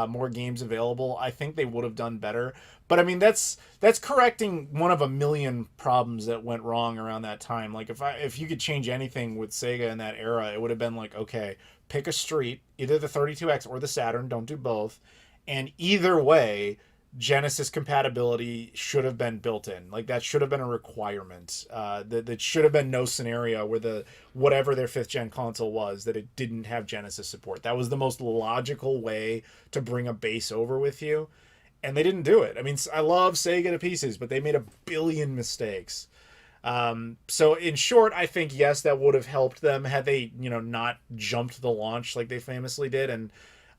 more games available, I think they would have done better. But I mean, that's correcting one of a million problems that went wrong around that time. Like, if you could change anything with Sega in that era, it would have been like, okay, pick a street, either the 32X or the Saturn, don't do both, and either way, Genesis compatibility should have been built in. Like, that should have been a requirement. That should have been no scenario where whatever their 5th gen console was, that it didn't have Genesis support. That was the most logical way to bring a base over with you, and they didn't do it. I mean, I love Sega to pieces, but they made a billion mistakes. So in short, I think yes, that would have helped them had they, not jumped the launch like they famously did, and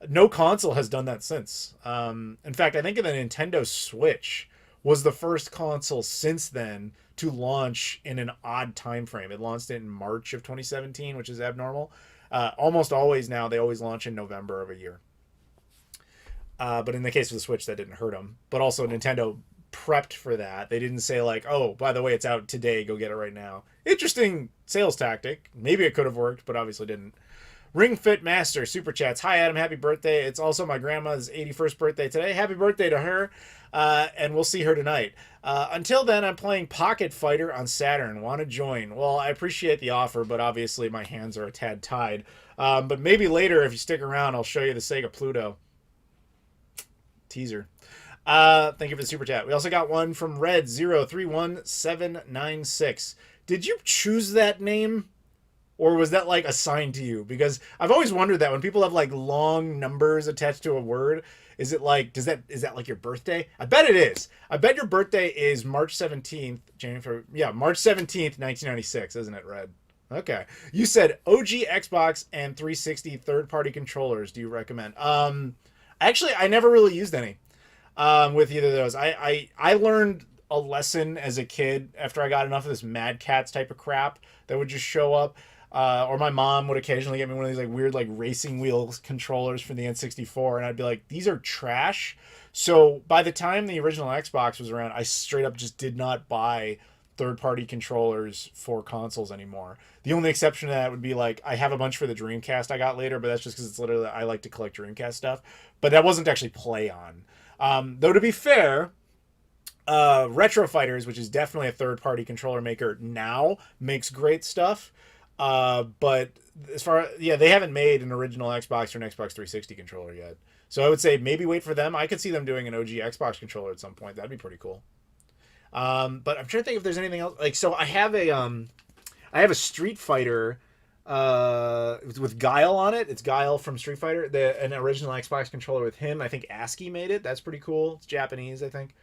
no console has done that since. In fact, I think the Nintendo Switch was the first console since then to launch in an odd time frame. It launched in March of 2017, which is abnormal. Almost always now, they always launch in November of a year. But in the case of the Switch, that didn't hurt them. But also, Nintendo prepped for that. They didn't say, like, oh, by the way, it's out today, go get it right now. Interesting sales tactic. Maybe it could have worked, but obviously didn't. Ring Fit Master super chats. Hi Adam, happy birthday. It's also my grandma's 81st birthday today. Happy birthday to her. And we'll see her tonight. Until then, I'm playing Pocket Fighter on Saturn. Want to join? Well, I appreciate the offer, but obviously my hands are a tad tied. But maybe later, if you stick around, I'll show you the Sega Pluto. Teaser. Thank you for the super chat. We also got one from Red031796. Did you choose that name? Or was that, like, assigned to you? Because I've always wondered that when people have, like, long numbers attached to a word, is it like, is that like your birthday? I bet it is. I bet your birthday is March 17th, March 17th, 1996, isn't it, Red? Okay. You said OG Xbox and 360 third-party controllers. Do you recommend? Actually, I never really used any with either of those. I learned a lesson as a kid after I got enough of this Mad Catz type of crap that would just show up. Or my mom would occasionally get me one of these like weird like racing wheels controllers for the N64, and I'd be like, these are trash. So by the time the original Xbox was around, I straight up just did not buy third-party controllers for consoles anymore. The only exception to that would be like I have a bunch for the Dreamcast I got later, but that's just because it's literally I like to collect Dreamcast stuff. But that wasn't actually play on. Though to be fair, Retro Fighters, which is definitely a third-party controller maker now, makes great stuff. But as far they haven't made an original Xbox or an Xbox 360 controller yet. So I would say maybe wait for them. I could see them doing an OG Xbox controller at some point. That'd be pretty cool. But I'm trying to think if there's anything else. Like, so I have a Street Fighter with Guile on it. It's Guile from Street Fighter. An original Xbox controller with him. I think ASCII made it. That's pretty cool. It's Japanese, I think.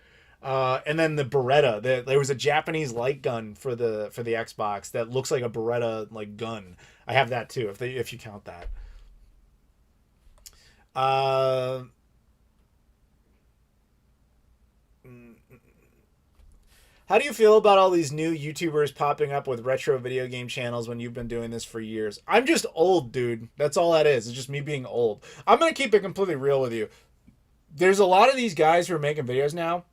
And then the Beretta. There was a Japanese light gun for the Xbox that looks like a Beretta like gun. I have that too, if you count that. How do you feel about all these new YouTubers popping up with retro video game channels when you've been doing this for years? I'm just old, dude. That's all that is. It's just me being old. I'm going to keep it completely real with you. There's a lot of these guys who are making videos now,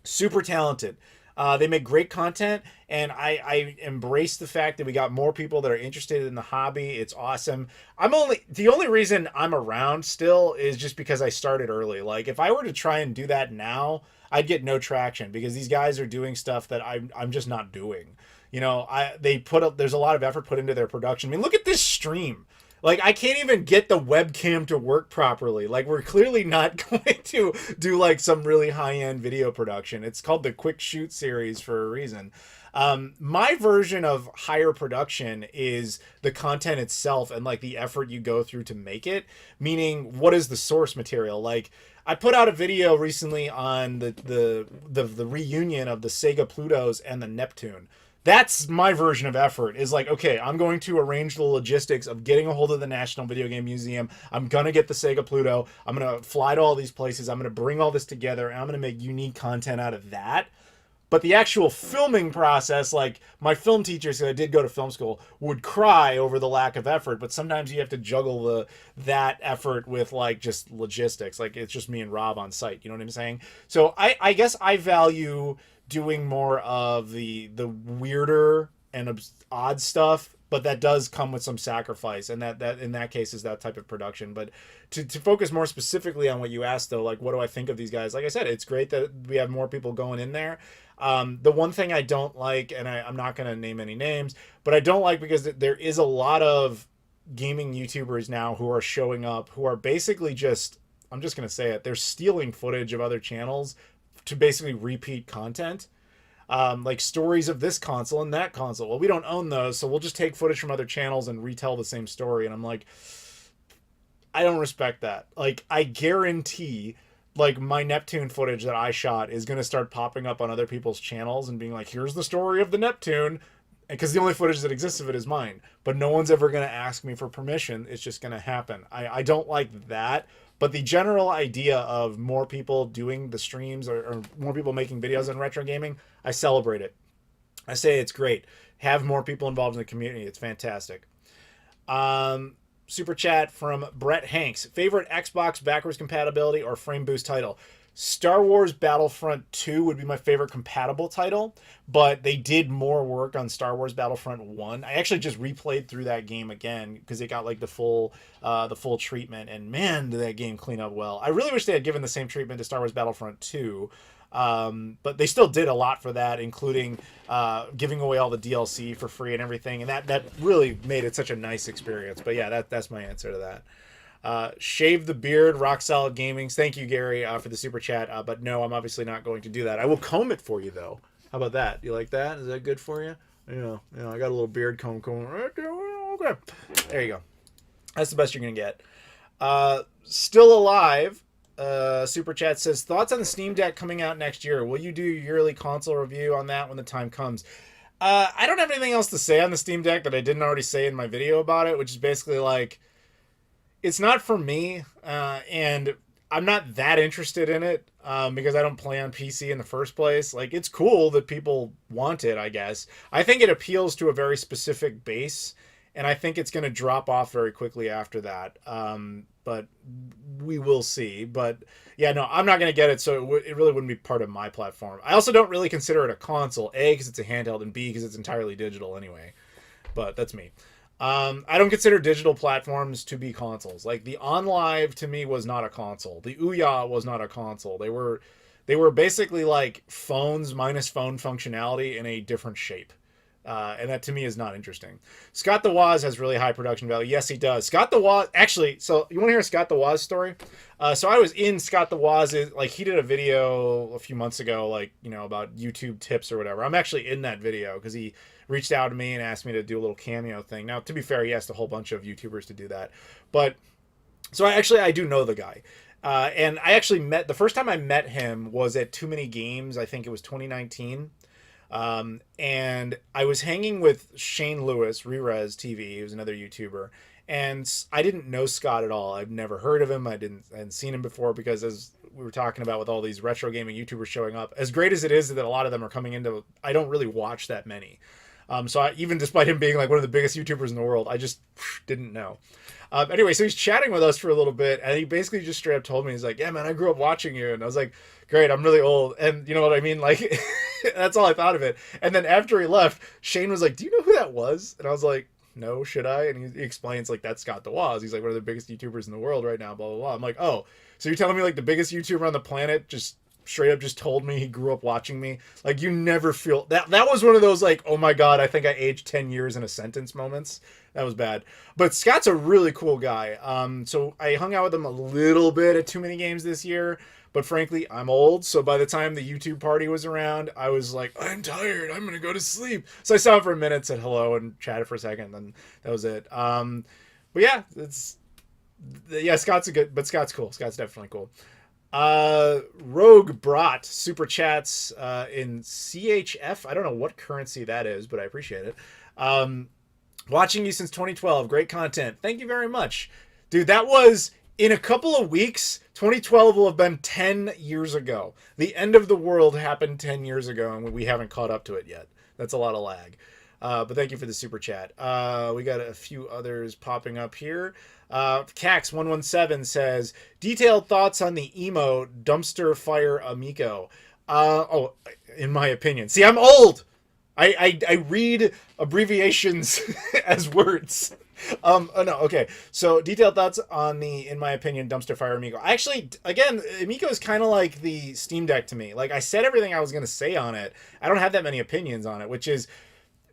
super talented. They make great content, and I embrace the fact that we got more people that are interested in the hobby. It's awesome. The only reason I'm around still is just because I started early. Like if I were to try and do that now, I'd get no traction because these guys are doing stuff that I'm just not doing. You know, there's a lot of effort put into their production. I mean, look at this stream. Like I can't even get the webcam to work properly. Like we're clearly not going to do like some really high-end video production. It's called the Quick Shoot series for a reason. My version of higher production is the content itself and like the effort you go through to make it. Meaning, what is the source material? Like I put out a video recently on the reunion of the Sega Plutos and the Neptune. That's my version of effort is like, okay, I'm going to arrange the logistics of getting a hold of the National Video Game Museum. I'm going to get the Sega Pluto. I'm going to fly to all these places. I'm going to bring all this together and I'm going to make unique content out of that. But the actual filming process, like my film teachers, because I did go to film school, would cry over the lack of effort. But sometimes you have to juggle that effort with like just logistics. Like it's just me and Rob on site. You know what I'm saying? So I guess I value doing more of the weirder and odd stuff, but that does come with some sacrifice, and that in that case is that type of production. But to focus more specifically on what you asked though, like what do I think of these guys? Like I said, it's great that we have more people going in there. The one thing I don't like, and I'm not going to name any names, but I don't like because there is a lot of gaming YouTubers now who are showing up who are basically just, I'm just going to say it, they're stealing footage of other channels to basically repeat content. Like stories of this console and that console. Well, we don't own those, so we'll just take footage from other channels and retell the same story. And I'm like, I don't respect that. Like, I guarantee, like, my Neptune footage that I shot is going to start popping up on other people's channels and being like, here's the story of the Neptune. Because the only footage that exists of it is mine. But no one's ever going to ask me for permission. It's just going to happen. I don't like that. But the general idea of more people doing the streams or more people making videos on retro gaming, I celebrate it. I say it's great. Have more people involved in the community. It's fantastic. Super chat from Brett Hanks. Favorite Xbox backwards compatibility or frame boost title? Star Wars Battlefront 2 would be my favorite compatible title, but they did more work on Star Wars Battlefront 1. I actually just replayed through that game again because it got like the full treatment, and man, did that game clean up well. I really wish they had given the same treatment to Star Wars Battlefront 2. But they still did a lot for that, including giving away all the DLC for free and everything, and that really made it such a nice experience. But yeah, that's my answer to that. Shave the beard, rock solid gaming. Thank you, Gary, for the super chat. But no, I'm obviously not going to do that. I will comb it for you, though. How about that? You like that? Is that good for you? Yeah, I got a little beard comb going right there. Okay, there you go. That's the best you're gonna get. Still alive. Super chat says, thoughts on the Steam Deck coming out next year? Will you do your yearly console review on that when the time comes? I don't have anything else to say on the Steam Deck that I didn't already say in my video about it, which is basically like, it's not for me, and I'm not that interested in it because I don't play on PC in the first place. Like, it's cool that people want it, I guess. I think it appeals to a very specific base, and I think it's going to drop off very quickly after that. But we will see. But yeah, no, I'm not going to get it, so it really wouldn't be part of my platform. I also don't really consider it a console, A, because it's a handheld, and B, because it's entirely digital anyway. But that's me. I don't consider digital platforms to be consoles. Like the OnLive to me was not a console. The Ouya was not a console. They were basically like phones minus phone functionality in a different shape. And that to me is not interesting. Scott the Woz has really high production value. Yes, he does. Scott the Woz, actually, so you want to hear Scott the Woz story? So I was in Scott the Woz, like he did a video a few months ago, like, about YouTube tips or whatever. I'm actually in that video because he reached out to me and asked me to do a little cameo thing. Now, to be fair, he asked a whole bunch of YouTubers to do that. But, so I do know the guy. And I actually the first time I met him was at Too Many Games. I think it was 2019. And I was hanging with Shane Lewis, Rerez TV, who's another YouTuber, and I didn't know Scott at all. I'd never heard of him. I hadn't seen him before because, as we were talking about with all these retro gaming YouTubers showing up, as great as it is that a lot of them are coming into, I don't really watch that many. So even despite him being like one of the biggest YouTubers in the world, I just didn't know. Anyway, so he's chatting with us for a little bit, and he basically just straight up told me, he's like, yeah, man, I grew up watching you. And I was like, great, I'm really old. And you know what I mean? Like, that's all I thought of it. And then after he left, Shane was like, do you know who that was? And I was like, no, should I? And he explains, like, that's Scott DeWaz. He's like one of the biggest YouTubers in the world right now, blah, blah, blah. I'm like, oh, so you're telling me like the biggest YouTuber on the planet just straight up just told me he grew up watching me? Like, you never feel that was one of those like, oh my god, I think I aged 10 years in a sentence moments. That was bad. But Scott's a really cool guy. So I hung out with him a little bit at Too Many Games this year, but frankly, I'm old, so by the time the YouTube party was around, I was like, I'm tired, I'm gonna go to sleep. So I saw him for a minute, said hello, and chatted for a second, and then that was it. But yeah, Scott's cool. Scott's definitely cool. Rogue Brat super chats in CHF. I don't know what currency that is, but I appreciate it. Watching you since 2012. Great content. Thank you very much. Dude, that was in a couple of weeks. 2012 will have been 10 years ago. The end of the world happened 10 years ago, and we haven't caught up to it yet. That's a lot of lag. But thank you for the super chat. We got a few others popping up here. Cax117 says, detailed thoughts on the emo dumpster fire Amico. In my opinion. See, I'm old! I read abbreviations as words. No, okay. So, detailed thoughts on the, in my opinion, dumpster fire Amico. Actually, again, Amico is kind of like the Steam Deck to me. Like, I said everything I was going to say on it. I don't have that many opinions on it, which is,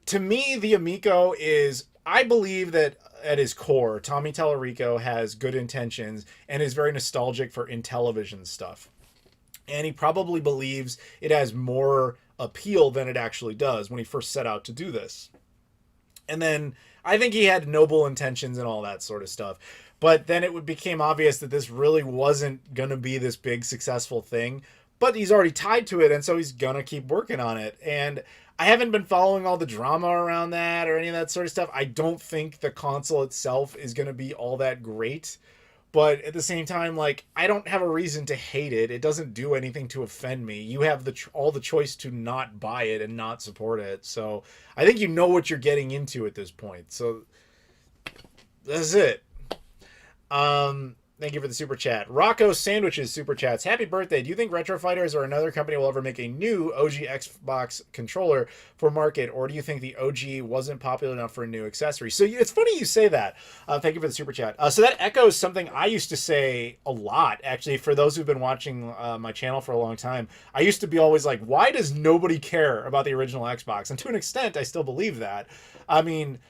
to me, the Amico is, I believe that at his core, Tommy Tallarico has good intentions and is very nostalgic for Intellivision stuff. And he probably believes it has more appeal than it actually does when he first set out to do this. And then I think he had noble intentions and all that sort of stuff. But then it became obvious that this really wasn't going to be this big successful thing. But he's already tied to it, and so he's going to keep working on it. And I haven't been following all the drama around that or any of that sort of stuff. I don't think the console itself is going to be all that great. But at the same time, like, I don't have a reason to hate it. It doesn't do anything to offend me. You have all the choice to not buy it and not support it. So I think you know what you're getting into at this point. So that's it. Thank you for the super chat. Rocco Sandwiches super chats. Happy birthday. Do you think Retro Fighters or another company will ever make a new OG Xbox controller for market, or do you think the OG wasn't popular enough for a new accessory? So it's funny you say that. Thank you for the super chat. So that echoes something I used to say a lot, actually, for those who've been watching my channel for a long time. I used to be always like, why does nobody care about the original Xbox? And to an extent, I still believe that. I mean,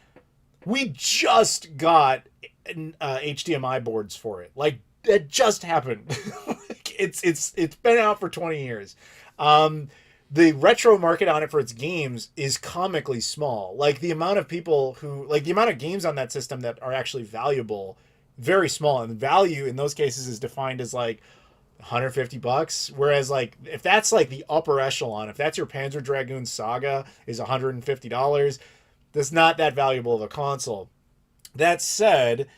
we just got HDMI boards for it. Like, it just happened. it's been out for 20 years. The retro market on it for its games is comically small. Like, the amount of people who, like, the amount of games on that system that are actually valuable, very small. And the value in those cases is defined as like $150. Whereas, like, if that's like the upper echelon, if that's your Panzer Dragoon Saga is $150, that's not that valuable of a console. That said,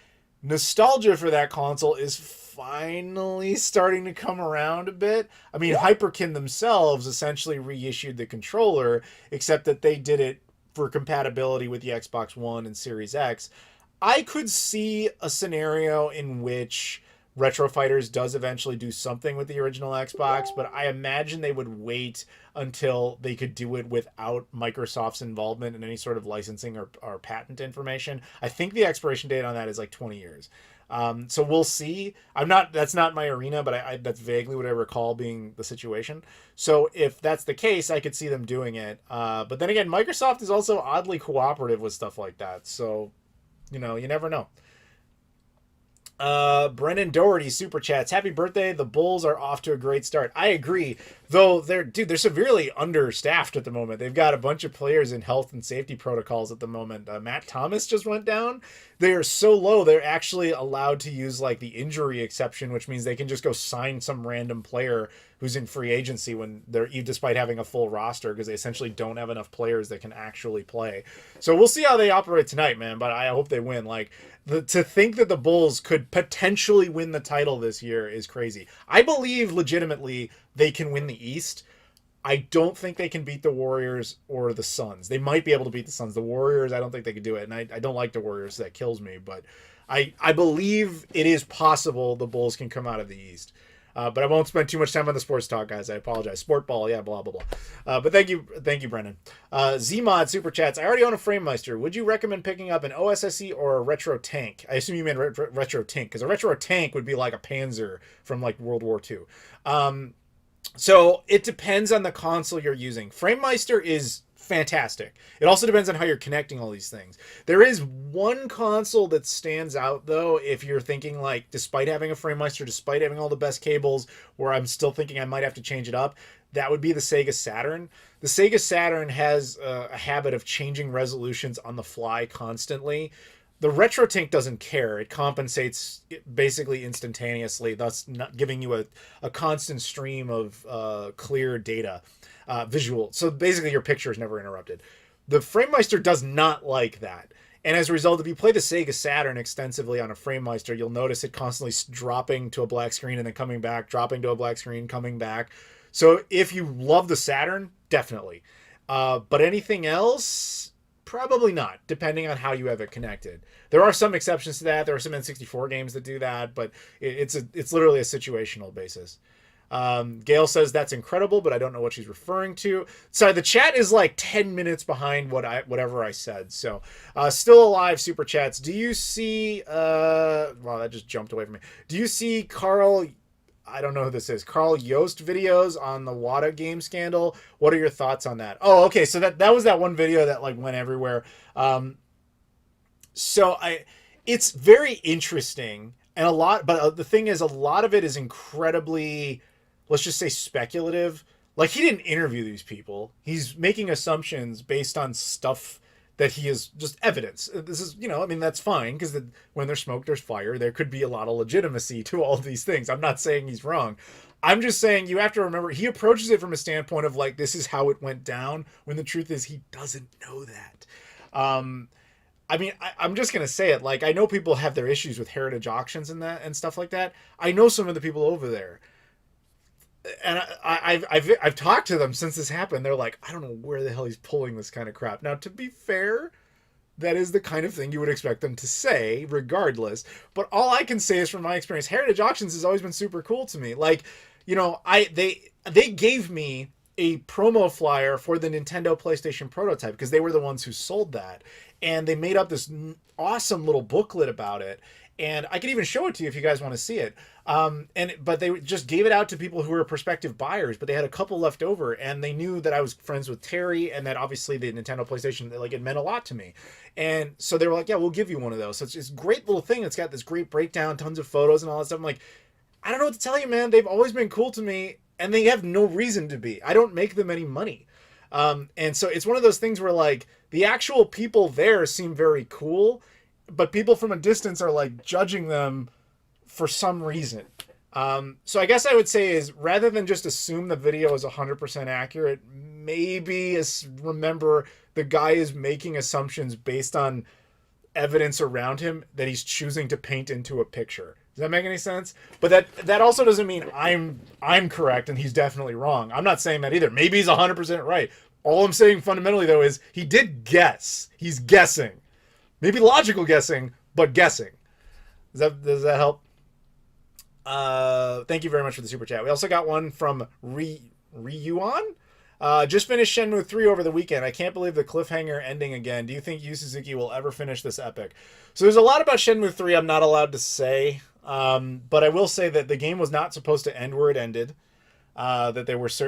nostalgia for that console is finally starting to come around a bit. I mean, Hyperkin themselves essentially reissued the controller, except that they did it for compatibility with the Xbox One and Series X. I could see a scenario in which Retro Fighters does eventually do something with the original Xbox, but I imagine they would wait until they could do it without Microsoft's involvement in any sort of licensing or patent information. I think the expiration date on that is like 20 years. So we'll see. That's not my arena, but that's vaguely what I recall being the situation. So if that's the case, I could see them doing it. But then again, Microsoft is also oddly cooperative with stuff like that. So, you never know. Brennan Doherty super chats. Happy birthday. The Bulls are off to a great start. I agree. Though they're severely understaffed at the moment. They've got a bunch of players in health and safety protocols at the moment. Matt Thomas just went down. They are so low, they're actually allowed to use like the injury exception, which means they can just go sign some random player who's in free agency when despite having a full roster, because they essentially don't have enough players that can actually play. So we'll see how they operate tonight, man. But I hope they win. Like, To think that the Bulls could potentially win the title this year is crazy. I believe legitimately they can win the East. I don't think they can beat the Warriors or the Suns. They might be able to beat the Suns. The Warriors, I don't think they could do it. And I don't like the Warriors. That kills me. But I believe it is possible the Bulls can come out of the East. But I won't spend too much time on the sports talk, guys. I apologize. Sport ball, yeah, blah, blah, blah. But thank you, Brendan. Zmod Super Chats. I already own a Framemeister. Would you recommend picking up an OSSE or a retro tank? I assume you meant retro tank, because a retro tank would be like a Panzer from like World War II. So it depends on the console you're using. Framemeister is fantastic. It also depends on how you're connecting all these things. There is one console that stands out though, if you're thinking like, despite having a Framemeister, despite having all the best cables, where I'm still thinking I might have to change it up, that would be the Sega Saturn. The Sega Saturn has a habit of changing resolutions on the fly constantly. The RetroTink doesn't care. It compensates basically instantaneously, thus not giving you a constant stream of clear data, visual. So basically your picture is never interrupted. The Framemeister does not like that. And as a result, if you play the Sega Saturn extensively on a Framemeister, you'll notice it constantly dropping to a black screen and then coming back, dropping to a black screen, coming back. So if you love the Saturn, definitely. But anything else, probably not, depending on how you have it connected. There are some exceptions to that. There are some N64 games that do that, but it's literally a situational basis. Gail says that's incredible, but I don't know what she's referring to. Sorry, the chat is like 10 minutes behind whatever I said. So, still alive super chats. Do you see? Wow, that just jumped away from me. Do you see Carl? I don't know who this is. Carl Yost videos on the WADA game scandal. What are your thoughts on that? Oh, okay. So that was that one video that like went everywhere. It's very interesting and but the thing is, a lot of it is incredibly, let's just say, speculative. Like, he didn't interview these people. He's making assumptions based on stuff that he is just evidence. This is, I mean, that's fine, because when there's smoke, there's fire. There could be a lot of legitimacy to all of these things. I'm not saying he's wrong. I'm just saying you have to remember, he approaches it from a standpoint of like, this is how it went down, when the truth is he doesn't know that. I mean, I'm just going to say it. Like, I know people have their issues with heritage auctions and stuff like that. I know some of the people over there. And I've talked to them since this happened. They're like, I don't know where the hell he's pulling this kind of crap. Now, to be fair, that is the kind of thing you would expect them to say, regardless. But all I can say is, from my experience, heritage auctions has always been super cool to me. Like, they gave me a promo flyer for the Nintendo PlayStation prototype, because they were the ones who sold that. And they made up this awesome little booklet about it. And I can even show it to you if you guys want to see it. But they just gave it out to people who were prospective buyers, but they had a couple left over, and they knew that I was friends with Terry, and that obviously the Nintendo PlayStation, like, it meant a lot to me. And so they were like, yeah, we'll give you one of those. So it's this great little thing. It's got this great breakdown, tons of photos and all that stuff. I'm like, I don't know what to tell you, man. They've always been cool to me, and they have no reason to be. I don't make them any money. And so it's one of those things where, like, the actual people there seem very cool, but people from a distance are like judging them for some reason. So I guess I would say is, rather than just assume the video is 100% accurate, maybe remember the guy is making assumptions based on evidence around him that he's choosing to paint into a picture. Does that make any sense? But that also doesn't mean I'm correct and he's definitely wrong. I'm not saying that either. Maybe he's 100% right. All I'm saying fundamentally, though, is he did guess. He's guessing. Maybe logical guessing, but guessing. Does that help? Thank you very much for the super chat. We also got one from Ryuan. Just finished Shenmue 3 over the weekend. I can't believe the cliffhanger ending again. Do you think Yu Suzuki will ever finish this epic? So there's a lot about Shenmue 3 I'm not allowed to say. But I will say that the game was not supposed to end where it ended. That there was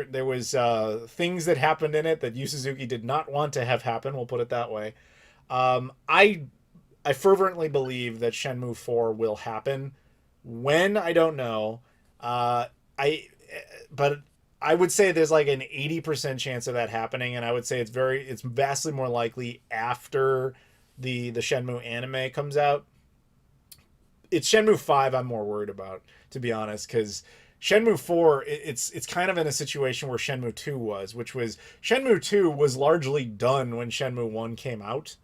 things that happened in it that Yu Suzuki did not want to have happen. We'll put it that way. I fervently believe that Shenmue 4 will happen. When, I don't know. But I would say there's like an 80% chance of that happening, and I would say it's vastly more likely after the Shenmue anime comes out. It's Shenmue 5 I'm more worried about, to be honest, because Shenmue 4, it's kind of in a situation where Shenmue 2 was, which was, Shenmue 2 was largely done when Shenmue 1 came out.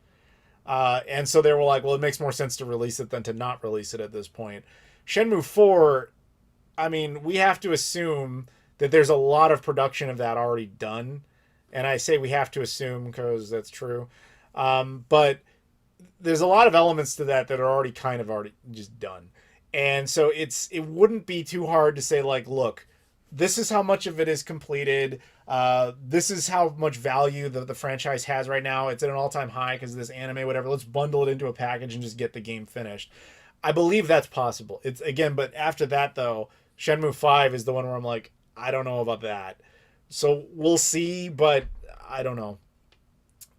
And so they were like, well, it makes more sense to release it than to not release it at this point. Shenmue 4, I mean, we have to assume that there's a lot of production of that already done. And I say we have to assume because that's true. But there's a lot of elements to that are already already just done. And so it wouldn't be too hard to say, like, look, this is how much of it is completed. This is how much value the franchise has right now. It's at an all-time high because of this anime, whatever. Let's bundle it into a package and just get the game finished. I believe that's possible. It's again, but after that though, Shenmue 5 is the one where I'm like, I don't know about that. So we'll see, but I don't know.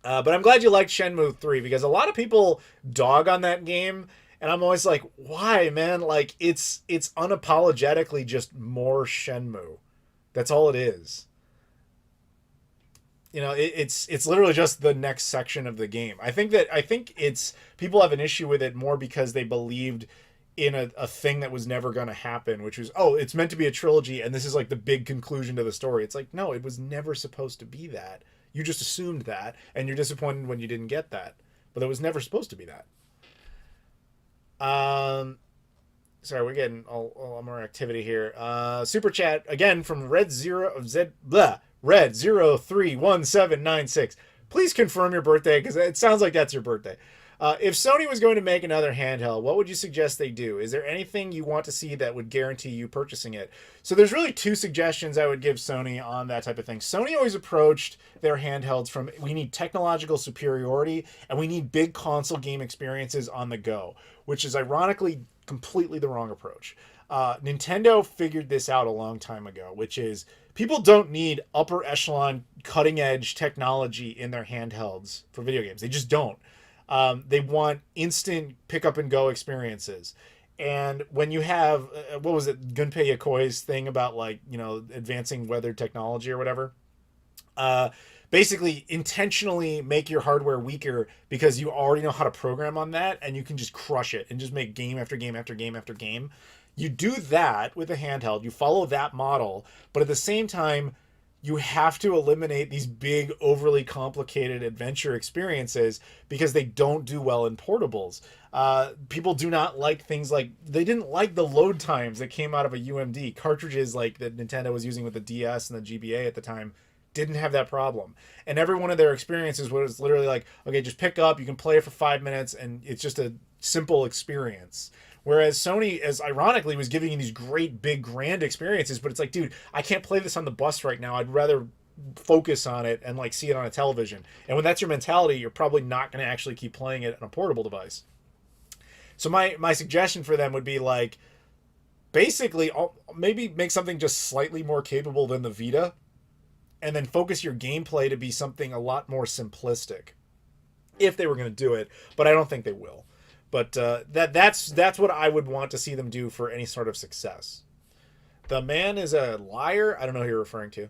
But I'm glad you liked Shenmue 3 because a lot of people dog on that game, and I'm always like, why, man? Like it's unapologetically just more Shenmue. That's all it is. You know, it's literally just the next section of the game. I think it's people have an issue with it more because they believed in a thing that was never going to happen, which was, oh, it's meant to be a trilogy and this is like the big conclusion to the story. It's like, no, it was never supposed to be that. You just assumed that, and you're disappointed when you didn't get that. But it was never supposed to be that. Sorry, we're getting all more activity here. Super chat again from Red031796. Please confirm your birthday because it sounds like that's your birthday. If Sony was going to make another handheld, what would you suggest they do? Is there anything you want to see that would guarantee you purchasing it? So there's really two suggestions I would give Sony on that type of thing. Sony always approached their handhelds from, we need technological superiority and we need big console game experiences on the go, which is ironically completely the wrong approach. Nintendo figured this out a long time ago, which is people don't need upper echelon cutting edge technology in their handhelds for video games. They just don't. They want instant pick up and go experiences. And when you have, what was it, Gunpei Yokoi's thing about, like, you know, advancing weather technology or whatever, basically intentionally make your hardware weaker because you already know how to program on that and you can just crush it and just make game after game after game after game. You do that with a handheld, you follow that model, but at the same time, you have to eliminate these big, overly complicated adventure experiences because they don't do well in portables. People do not like things like, they didn't like the load times that came out of a UMD. Cartridges like that Nintendo was using with the DS and the GBA at the time didn't have that problem. And every one of their experiences was literally like, okay, just pick up, you can play it for 5 minutes, and it's just a simple experience. Whereas Sony, as ironically, was giving you these great, big, grand experiences, but it's like, dude, I can't play this on the bus right now. I'd rather focus on it and like see it on a television. And when that's your mentality, you're probably not going to actually keep playing it on a portable device. So my suggestion for them would be like, basically, maybe make something just slightly more capable than the Vita, and then focus your gameplay to be something a lot more simplistic, if they were going to do it. But I don't think they will. But that's what I would want to see them do for any sort of success. The man is a liar. I don't know who you're referring to.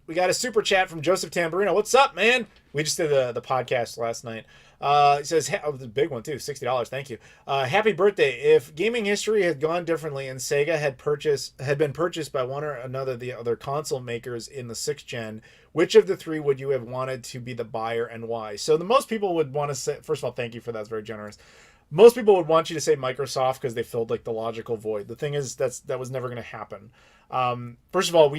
We got a super chat from Joseph Tamburino. What's up, man? We just did the podcast last night. He says, the big one too, $60. Thank you. Happy birthday. If gaming history had gone differently and Sega had been purchased by one or another of the other console makers in the 6th gen, which of the three would you have wanted to be the buyer and why? So the most people would want to say, first of all, thank you for that. That's very generous. Most people would want you to say Microsoft because they filled like the logical void. The thing is, that was never going to happen. First of all,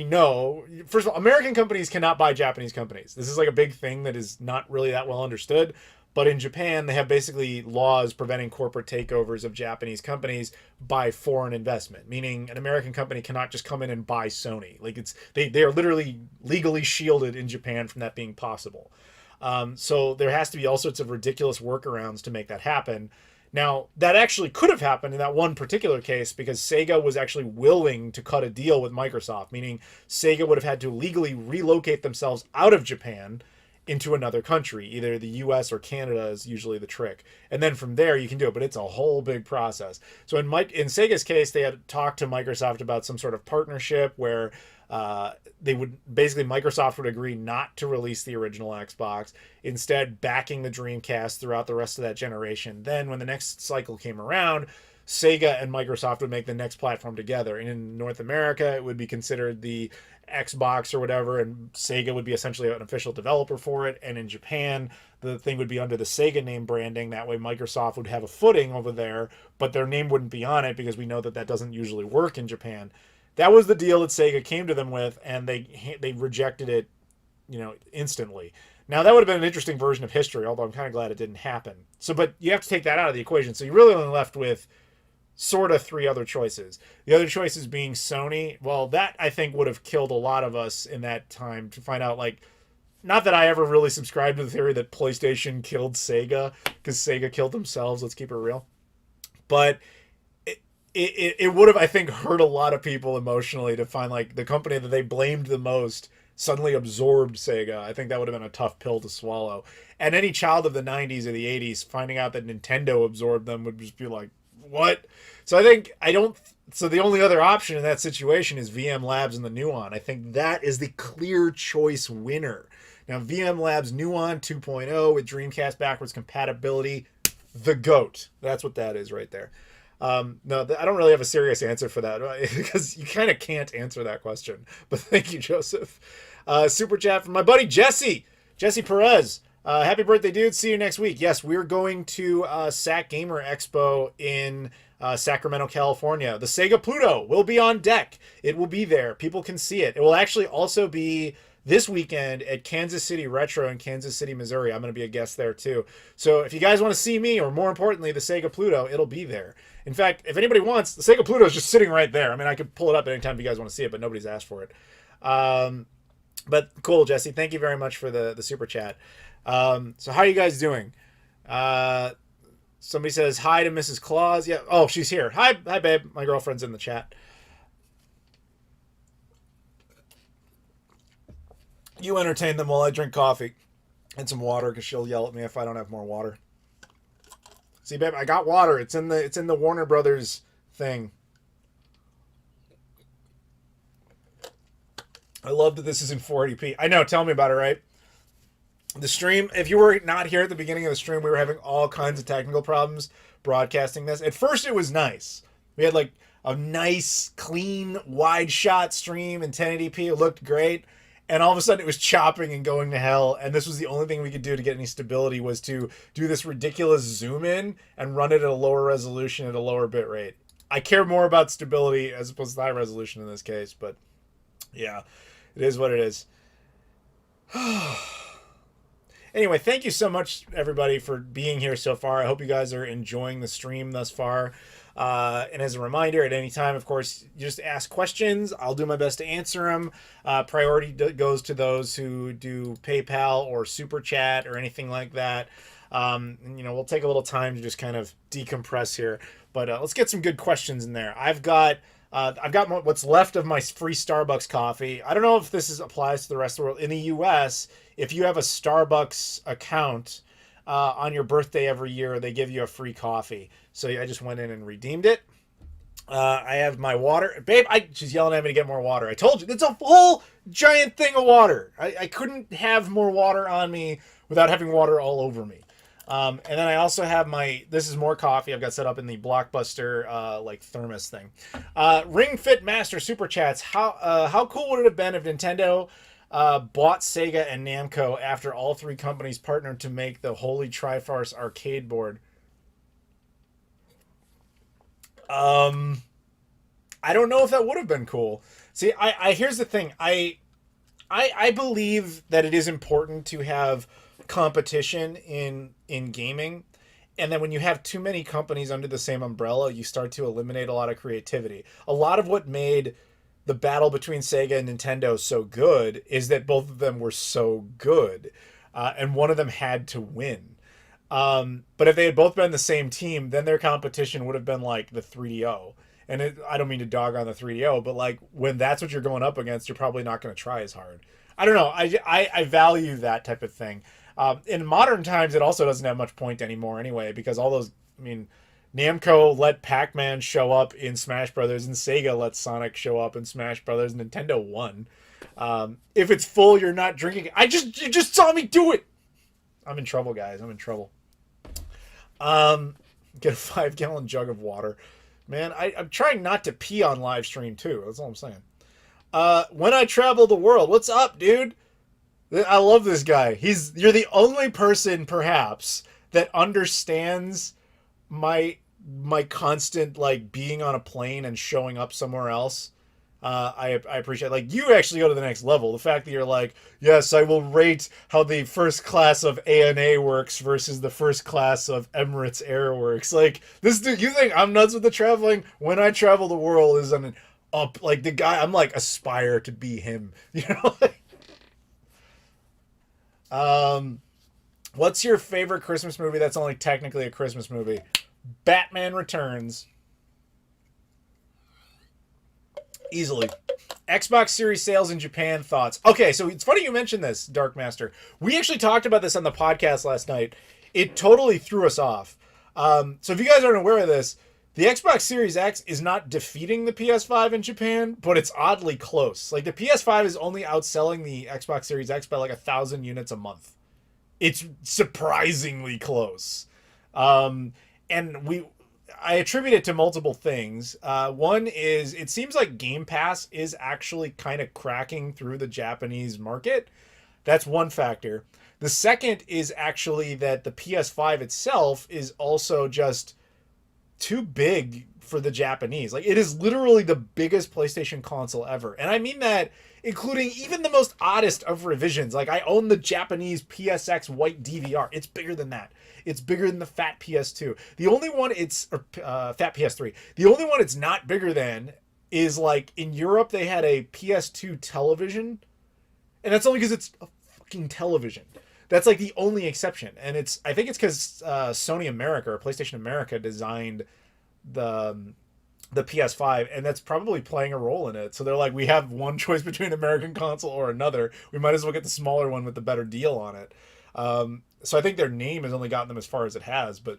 American companies cannot buy Japanese companies. This is like a big thing that is not really that well understood. But in Japan, they have basically laws preventing corporate takeovers of Japanese companies by foreign investment, meaning an American company cannot just come in and buy Sony. Like they are literally legally shielded in Japan from that being possible. So there has to be all sorts of ridiculous workarounds to make that happen. Now, that actually could have happened in that one particular case because Sega was actually willing to cut a deal with Microsoft, meaning Sega would have had to legally relocate themselves out of Japan into another country, either the US or Canada is usually the trick. And then from there you can do it, but it's a whole big process. So in Sega's case, they had talked to Microsoft about some sort of partnership where Microsoft would agree not to release the original Xbox, instead backing the Dreamcast throughout the rest of that generation. Then when the next cycle came around, Sega and Microsoft would make the next platform together. And in North America, it would be considered the Xbox or whatever, and Sega would be essentially an official developer for it. And in Japan, the thing would be under the Sega name branding. That way, Microsoft would have a footing over there, but their name wouldn't be on it because we know that that doesn't usually work in Japan. That was the deal that Sega came to them with, and they rejected it, instantly. Now, that would have been an interesting version of history, although I'm kind of glad it didn't happen. So, but you have to take that out of the equation. So you're really only left with sort of three other choices. The other choices being Sony. Well, that I think would have killed a lot of us in that time to find out, like, not that I ever really subscribed to the theory that PlayStation killed Sega, because Sega killed themselves, let's keep it real. But it would have, I think, hurt a lot of people emotionally to find, like, the company that they blamed the most suddenly absorbed Sega. I think that would have been a tough pill to swallow. And any child of the 90s or the 80s finding out that Nintendo absorbed them would just be like, what? So so the only other option in that situation is VM Labs and the Nuon. I think that is the clear choice winner. Now, VM Labs Nuon 2.0 with Dreamcast backwards compatibility, the GOAT. That's what that is right there. No, I don't really have a serious answer for that because you kind of can't answer that question. But thank you, Joseph. Super chat from my buddy Jesse Perez. Happy birthday, dude. See you next week. Yes, we're going to SAC Gamer Expo in Sacramento, California. The Sega Pluto will be on deck. It will be there. People can see it. It will actually also be this weekend at Kansas City Retro in Kansas City, Missouri. I'm going to be a guest there too. So if you guys want to see me, or more importantly, the Sega Pluto, it'll be there. In fact, if anybody wants, the Sega Pluto is just sitting right there. I mean, I could pull it up anytime if you guys want to see it, but nobody's asked for it. But cool, Jesse. Thank you very much for the super chat. So how are you guys doing? Somebody says hi to Mrs. Claus. Yeah. Oh, she's here. Hi, babe. My girlfriend's in the chat. You entertain them while I drink coffee and some water, because she'll yell at me if I don't have more water. See, babe, I got water. It's in the Warner Brothers thing. I love that this is in 480p. I know. Tell me about it, right? The stream, if you were not here at the beginning of the stream, we were having all kinds of technical problems broadcasting this. At first, it was nice. We had like a nice, clean, wide shot stream in 1080p. It looked great. And all of a sudden it was chopping and going to hell. And this was the only thing we could do to get any stability, was to do this ridiculous zoom in and run it at a lower resolution at a lower bit rate. I care more about stability as opposed to high resolution in this case. But yeah, it is what it is. Anyway, thank you so much, everybody, for being here so far. I hope you guys are enjoying the stream thus far. And as a reminder, at any time, of course, you just ask questions. I'll do my best to answer them. Priority goes to those who do PayPal or Super Chat or anything like that. We'll take a little time to just kind of decompress here. But let's get some good questions in there. I've got what's left of my free Starbucks coffee. I don't know if this applies to the rest of the world. In the U.S., if you have a Starbucks account on your birthday every year, they give you a free coffee. So I just went in and redeemed it. I have my water. Babe, she's yelling at me to get more water. I told you, it's a whole giant thing of water. I couldn't have more water on me without having water all over me. And then I also have this is more coffee I've got set up in the Blockbuster like thermos thing. Ring Fit Master Super Chats. How cool would it have been if Nintendo bought Sega and Namco after all three companies partnered to make the Holy Trifarce arcade board? I don't know if that would have been cool. See, here's the thing. I believe that it is important to have competition in gaming, and then when you have too many companies under the same umbrella, you start to eliminate a lot of creativity. A lot of what made the battle between Sega and Nintendo so good is that both of them were so good, and one of them had to win. But if they had both been the same team, then their competition would have been like the 3DO. And I don't mean to dog on the 3DO, but like when that's what you're going up against, you're probably not going to try as hard. I don't know. I value that type of thing. In modern times, it also doesn't have much point anymore anyway, because all those, Namco let Pac-Man show up in Smash Brothers, and Sega let Sonic show up in Smash Brothers. Nintendo won. If it's full, you're not drinking. You just saw me do it. I'm in trouble, guys. I'm in trouble. Get a 5-gallon jug of water. Man, I'm trying not to pee on live stream too. That's all I'm saying. When I travel the world, what's up, dude? I love this guy. You're the only person, perhaps, that understands my my constant like being on a plane and showing up somewhere else. I appreciate like you actually go to the next level. The fact that you're like, yes, I will rate how the first class of ANA works versus the first class of Emirates Air works. Like this dude, you think I'm nuts with the traveling? When I travel the world is an up like the guy. I'm like aspire to be him. You know. What's your favorite Christmas movie that's only technically a Christmas movie? Batman Returns. Easily. Xbox Series sales in Japan thoughts. Okay, so it's funny you mentioned this, Dark Master. We actually talked about this on the podcast last night. It totally threw us off. So if you guys aren't aware of this, the Xbox Series X is not defeating the PS5 in Japan, but it's oddly close. Like the PS5 is only outselling the Xbox Series X by like 1,000 units a month. It's surprisingly close. And I attribute it to multiple things. One is it seems like Game Pass is actually kind of cracking through the Japanese market. That's one factor. The second is actually that the PS5 itself is also just too big for the Japanese. Like it is literally the biggest PlayStation console ever. And I mean that including even the most oddest of revisions. Like I own the Japanese PSX white DVR. It's bigger than that. It's bigger than the fat PS2. The only one fat PS3. The only one it's not bigger than is like in Europe they had a PS2 television, and that's only because it's a fucking television. That's like the only exception, and I think it's because Sony America or PlayStation America designed the PS5, and that's probably playing a role in it. So they're like, we have one choice between American console or another. We might as well get the smaller one with the better deal on it. So I think their name has only gotten them as far as it has, but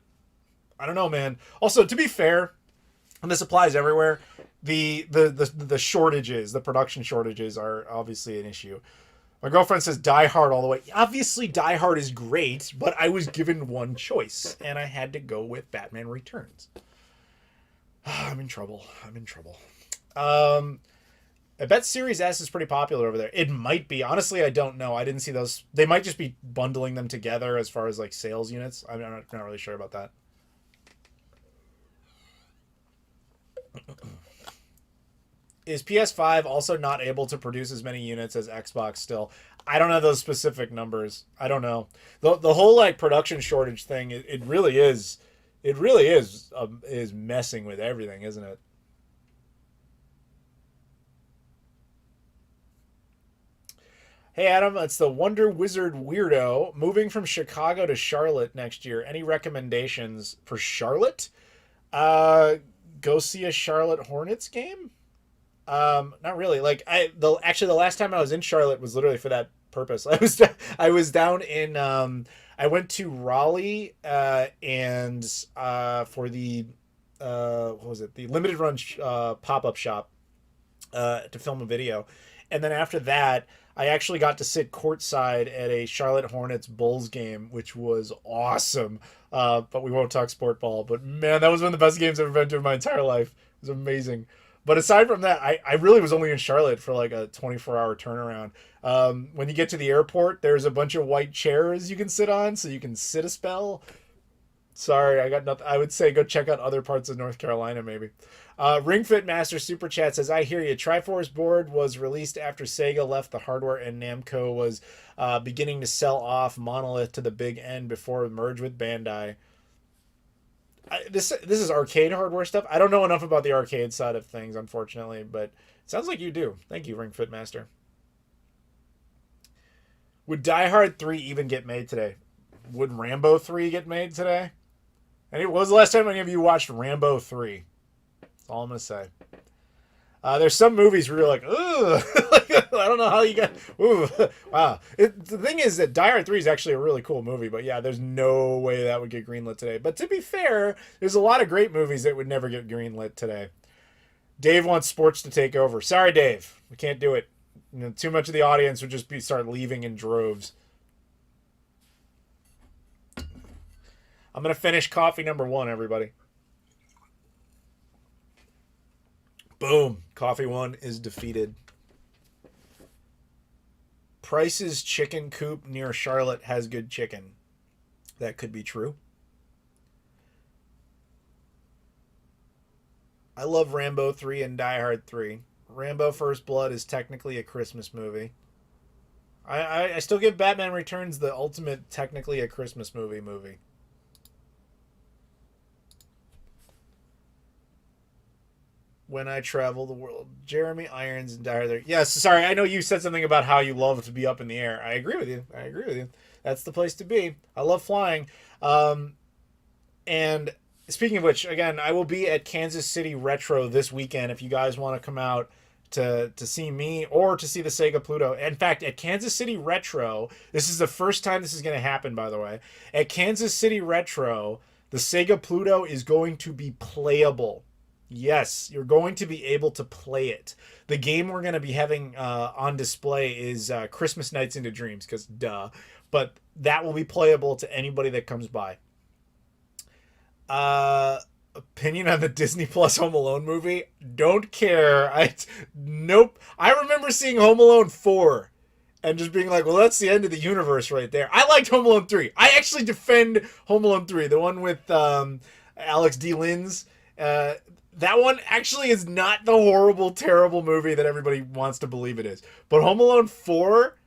I don't know, man. Also, to be fair, and this applies everywhere, the shortages, the production shortages are obviously an issue. My girlfriend says Die Hard all the way. Obviously, Die Hard is great, but I was given one choice, and I had to go with Batman Returns. I'm in trouble. I bet Series S is pretty popular over there. It might be. Honestly, I don't know. I didn't see those. They might just be bundling them together as far as like sales units. I'm not really sure about that. Is PS5 also not able to produce as many units as Xbox still? I don't know those specific numbers. I don't know. The whole like production shortage thing, it really is messing with everything, isn't it? Hey Adam, it's the Wonder Wizard Weirdo moving from Chicago to Charlotte next year. Any recommendations for Charlotte? Go see a Charlotte Hornets game? Not really. Like the last time I was in Charlotte was literally for that purpose. I was down in I went to Raleigh and for the what was it? The limited run pop-up shop to film a video. And then after that, I actually got to sit courtside at a Charlotte Hornets Bulls game, which was awesome. But we won't talk sport ball. But man, that was one of the best games I've ever been to in my entire life. It was amazing. But aside from that, I really was only in Charlotte for like a 24-hour turnaround. When you get to the airport, there's a bunch of white chairs you can sit on, so you can sit a spell. Sorry, I got nothing. I would say go check out other parts of North Carolina, maybe. Ring Fit Master Super Chat says, I hear you. Triforce board was released after Sega left the hardware and Namco was beginning to sell off Monolith to the big end before it merged with Bandai. This is arcade hardware stuff. I don't know enough about the arcade side of things, unfortunately, but it sounds like you do. Thank you, Ring Fit Master. Would Die Hard 3 even get made today? Would Rambo 3 get made today? And when was the last time any of you watched Rambo 3? That's all I'm going to say. There's some movies where you're like, ugh, I don't know how you got, ooh, wow. The thing is that Die Hard 3 is actually a really cool movie, but yeah, there's no way that would get greenlit today. But to be fair, there's a lot of great movies that would never get greenlit today. Dave wants sports to take over. Sorry, Dave. We can't do it. You know, too much of the audience would just start leaving in droves. I'm going to finish coffee number 1, everybody. Boom. Coffee One is defeated. Price's chicken coop near Charlotte has good chicken. That could be true. I love Rambo 3 and Die Hard 3. Rambo First Blood is technically a Christmas movie. I still give Batman Returns the ultimate, technically a Christmas movie. When I Travel the World. Jeremy Irons and Die Hard 3. Yes, sorry, I know you said something about how you love to be up in the air. I agree with you. That's the place to be. I love flying. And speaking of which, again, I will be at Kansas City Retro this weekend if you guys want to come out to see me or to see the Sega Pluto. In fact, at Kansas City Retro, this is the first time this is going to happen, by the way. At Kansas City Retro, the Sega Pluto is going to be playable. Yes, you're going to be able to play it. The game we're going to be having on display is Christmas Nights into Dreams, because duh. But that will be playable to anybody that comes by. Opinion on the Disney Plus Home Alone movie? Don't care. Nope. I remember seeing Home Alone 4 and just being like, well, that's the end of the universe right there. I liked Home Alone 3. I actually defend Home Alone 3, the one with Alex D. Linz. That one actually is not the horrible, terrible movie that everybody wants to believe it is. But Home Alone 4,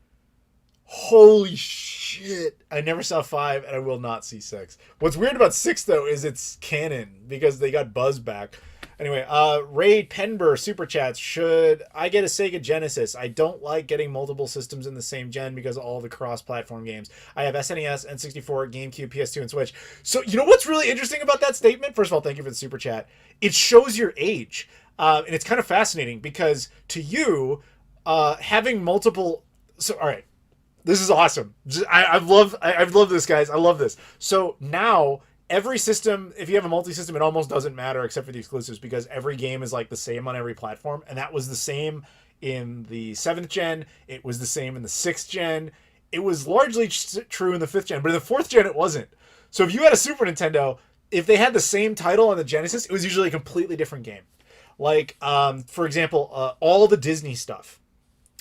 holy shit. I never saw 5, and I will not see 6. What's weird about 6, though, is it's canon, because they got Buzz back. Anyway, Ray Penber super chats. Should I get a Sega Genesis? I don't like getting multiple systems in the same gen because of all the cross-platform games. I have SNES, N64, GameCube, PS2, and Switch. So, you know what's really interesting about that statement? First of all, thank you for the super chat. It shows your age. And it's kind of fascinating because to you, having multiple... So, all right. This is awesome. I've loved this, guys. I love this. So now... every system, if you have a multi-system, it almost doesn't matter except for the exclusives because every game is like the same on every platform. And that was the same in the 7th gen. It was the same in the 6th gen. It was largely true in the 5th gen, but in the 4th gen, it wasn't. So if you had a Super Nintendo, if they had the same title on the Genesis, it was usually a completely different game. Like, for example, all the Disney stuff,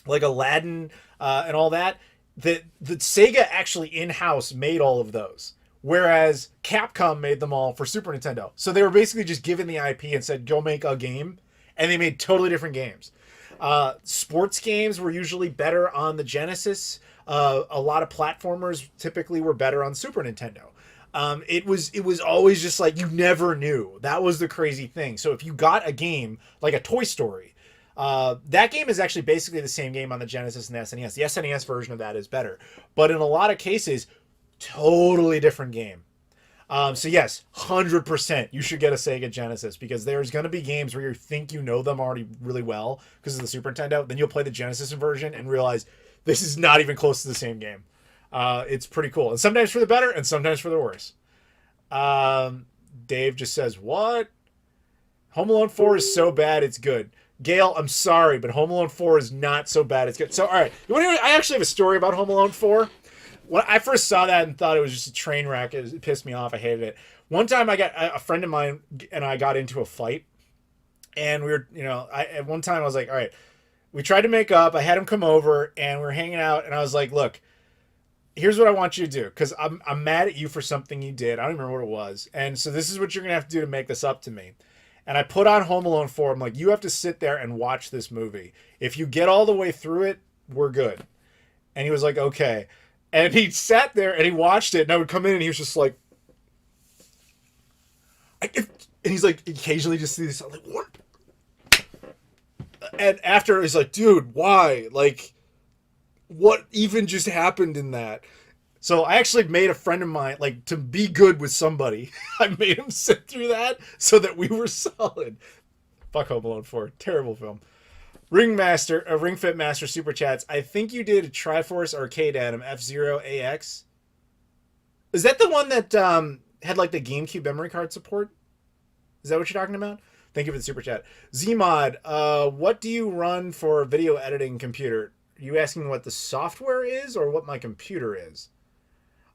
like Aladdin and all that, the Sega actually in-house made all of those. Whereas Capcom made them all for Super Nintendo. So they were basically just given the IP and said, go make a game. And they made totally different games. Sports games were usually better on the Genesis. A lot of platformers typically were better on Super Nintendo. It was always just like, you never knew. That was the crazy thing. So if you got a game like a Toy Story, that game is actually basically the same game on the Genesis and the SNES. The SNES version of that is better. But in a lot of cases, totally different game. So yes, 100% you should get a Sega Genesis because there's going to be games where you think you know them already really well because of the Super Nintendo. Then you'll play the Genesis version and realize this is not even close to the same game. It's pretty cool. And sometimes for the better and sometimes for the worse. Dave just says, what? Home Alone 4 is so bad it's good. Gail, I'm sorry, but Home Alone 4 is not so bad it's good. So, all right. I actually have a story about Home Alone 4. When I first saw that and thought it was just a train wreck, it pissed me off. I hated it. One time a friend of mine and I got into a fight. And we were, at one time I was like, all right, we tried to make up. I had him come over and we were hanging out. And I was like, look, here's what I want you to do. Because I'm mad at you for something you did. I don't even remember what it was. And so this is what you're going to have to do to make this up to me. And I put on Home Alone 4. I'm like, you have to sit there and watch this movie. If you get all the way through it, we're good. And he was like, okay. And he sat there and he watched it, and I would come in and he was just like, and he's like, occasionally just see this, I'm like, what? And after he's like, dude, why? Like, what even just happened in that? So I actually made a friend of mine, like, to be good with somebody, I made him sit through that so that we were solid. Fuck Home Alone 4, terrible film. Ring Fit Master Super Chats. I think you did a Triforce Arcade, Adam. F-Zero AX. Is that the one that had like the GameCube memory card support? Is that what you're talking about? Thank you for the Super Chat. Zmod, what do you run for a video editing computer? Are you asking what the software is or what my computer is?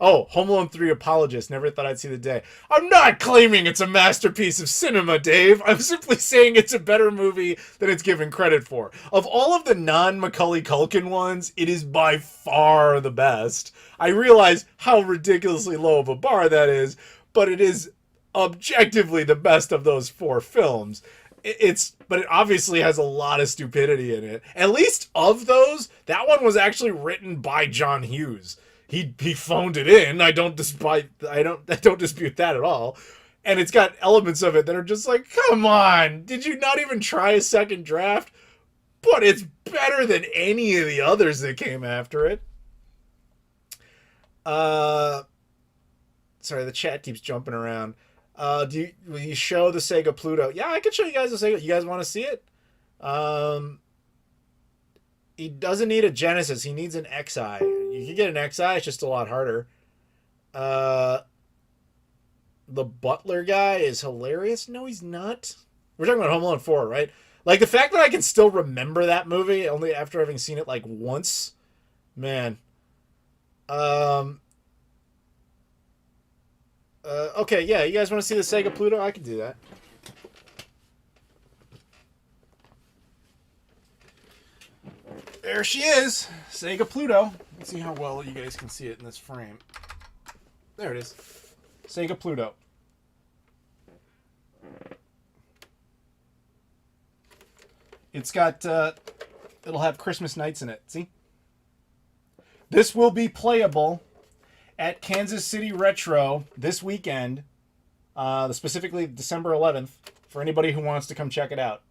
Oh, Home Alone 3 apologist. Never thought I'd see the day. I'm not claiming it's a masterpiece of cinema, Dave. I'm simply saying it's a better movie than it's given credit for. Of all of the non-Macaulay Culkin ones, it is by far the best. I realize how ridiculously low of a bar that is, but it is objectively the best of those 4 films. But it obviously has a lot of stupidity in it. At least of those, that one was actually written by John Hughes. He phoned it in. I don't dispute that at all. And it's got elements of it that are just like, come on, did you not even try a second draft? But it's better than any of the others that came after it. Sorry, the chat keeps jumping around. Will you show the Sega Pluto? Yeah, I could show you guys the Sega. You guys want to see it? He doesn't need a Genesis. He needs an XI. You can get an XI. It's just a lot harder. The Butler guy is hilarious. No, he's not. We're talking about Home Alone 4, right? Like, the fact that I can still remember that movie only after having seen it, like, once. Man. Okay, yeah, you guys want to see the Sega Pluto? I can do that. There she is, Sega Pluto. Let's see how well you guys can see it in this frame. There it is, Sega Pluto. It's got, it'll have Christmas nights in it, see? This will be playable at Kansas City Retro this weekend, specifically December 11th, for anybody who wants to come check it out.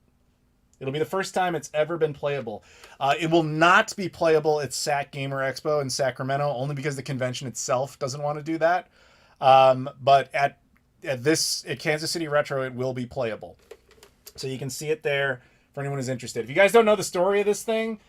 It'll be the first time it's ever been playable. It will not be playable at SAC Gamer Expo in Sacramento, only because the convention itself doesn't want to do that. But at Kansas City Retro, it will be playable. So you can see it there for anyone who's interested. If you guys don't know the story of this thing,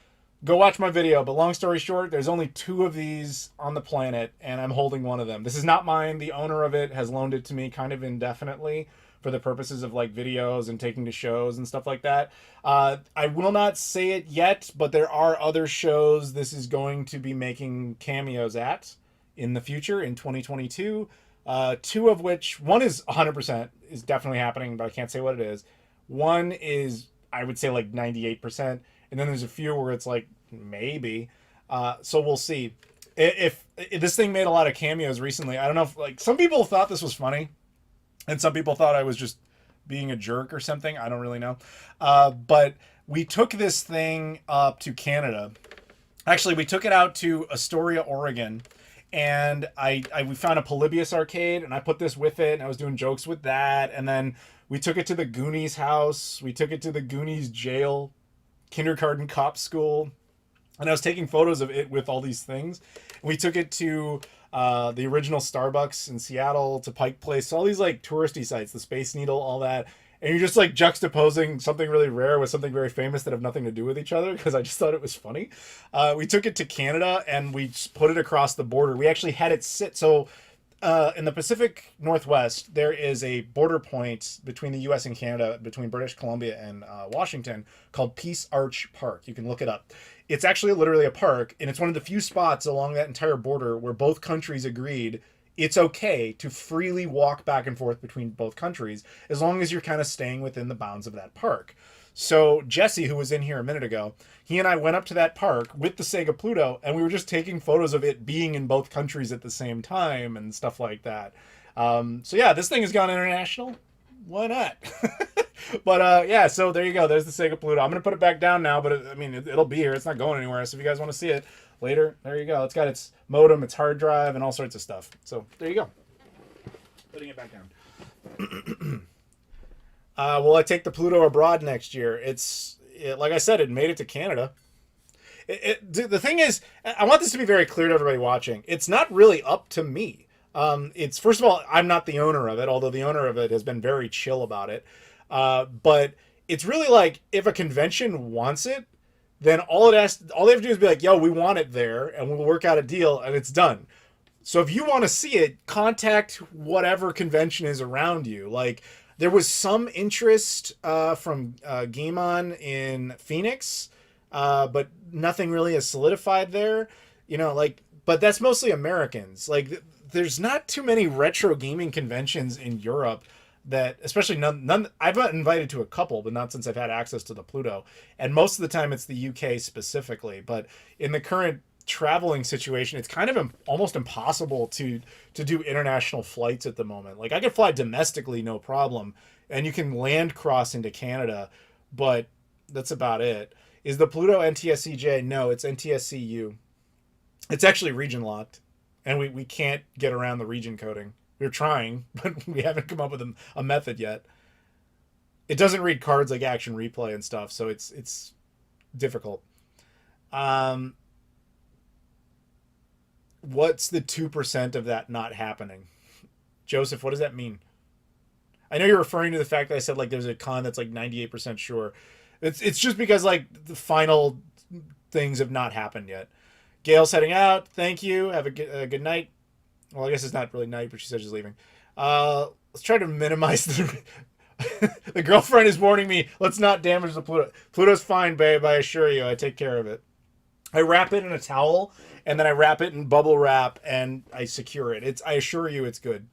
go watch my video. But long story short, there's only 2 of these on the planet, and I'm holding one of them. This is not mine. The owner of it has loaned it to me kind of indefinitely for the purposes of like videos and taking to shows and stuff like that. I will not say it yet, but there are other shows this is going to be making cameos at in the future in 2022. 2 of which, one is 100% is definitely happening, but I can't say what it is. One is, I would say, like 98%. And then there's a few where it's like, maybe. So we'll see. If this thing made a lot of cameos recently, I don't know if, like, some people thought this was funny. And some people thought I was just being a jerk or something. I don't really know. But we took this thing up to Canada. Actually, we took it out to Astoria, Oregon. And we found a Polybius arcade, and I put this with it, and I was doing jokes with that. And then we took it to the Goonies house. We took it to the Goonies jail, kindergarten cop school. And I was taking photos of it with all these things. And we took it to the original Starbucks in Seattle, to Pike Place, all these like touristy sites, the Space Needle, all that. And you're just like juxtaposing something really rare with something very famous that have nothing to do with each other, because I just thought it was funny. We took it to Canada and we put it across the border. We actually had it sit. So in the Pacific Northwest, there is a border point between the U.S. and Canada, between British Columbia and Washington, called Peace Arch Park. You can look it up. It's actually literally a park, and it's one of the few spots along that entire border where both countries agreed it's okay to freely walk back and forth between both countries as long as you're kind of staying within the bounds of that park. So Jesse, who was in here a minute ago, he and I went up to that park with the Sega Pluto, and we were just taking photos of it being in both countries at the same time and stuff like that. So yeah, this thing has gone international. Why not? But yeah, so there you go. There's the Sega Pluto. I'm going to put it back down now, but it'll be here. It's not going anywhere. So if you guys want to see it later, there you go. It's got its modem, its hard drive, and all sorts of stuff. So there you go. Putting it back down. Will I take the Pluto abroad next year? Like I said, it made it to Canada. The thing is, I want this to be very clear to everybody watching. It's not really up to me. It's, first of all, I'm not the owner of it, although the owner of it has been very chill about it. But it's really like, if a convention wants it, then all they have to do is be like, yo, we want it there, and we'll work out a deal, and it's done. So if you want to see it, contact whatever convention is around you. Like, there was some interest from Game On in Phoenix, but nothing really has solidified there. You know, like, but that's mostly Americans. Like, there's not too many retro gaming conventions in Europe that, especially none. I've been invited to a couple, but not since I've had access to the Pluto. And most of the time, it's the UK specifically. But in the current traveling situation, it's kind of almost impossible to do international flights at the moment. Like, I could fly domestically, no problem, and you can land cross into Canada, but that's about it. Is the Pluto NTSCJ? No, it's NTSCU. It's actually region locked, and we can't get around the region coding. We're trying, but we haven't come up with a method yet. It doesn't read cards like Action Replay and stuff, so it's difficult. What's the 2% of that not happening? Joseph, what does that mean? I know you're referring to the fact that I said, like, there's a con that's like 98% sure. It's just because, like, the final things have not happened yet. Gail's heading out. Thank you. Have a good night. Well, I guess it's not really night, but she said she's leaving. Let's try to minimize the... The girlfriend is warning me, let's not damage the Pluto. Pluto's fine, babe. I assure you. I take care of it. I wrap it in a towel, and then I wrap it in bubble wrap, and I secure it. I assure you it's good.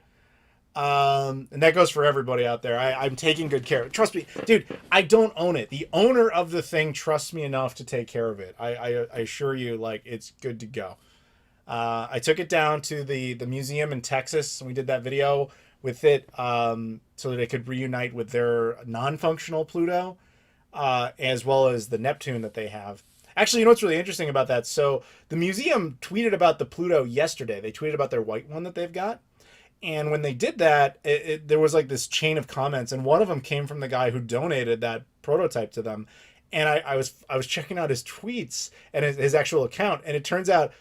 And that goes for everybody out there. I'm taking good care of it. Trust me, dude, I don't own it. The owner of the thing trusts me enough to take care of it. I assure you, like, it's good to go. I took it down to the museum in Texas, and we did that video with it so that it could reunite with their non-functional Pluto, as well as the Neptune that they have. Actually, you know what's really interesting about that? So the museum tweeted about the Pluto yesterday. They tweeted about their white one that they've got. And when they did that, there was like this chain of comments, and one of them came from the guy who donated that prototype to them. And I was checking out his tweets and his actual account, and it turns out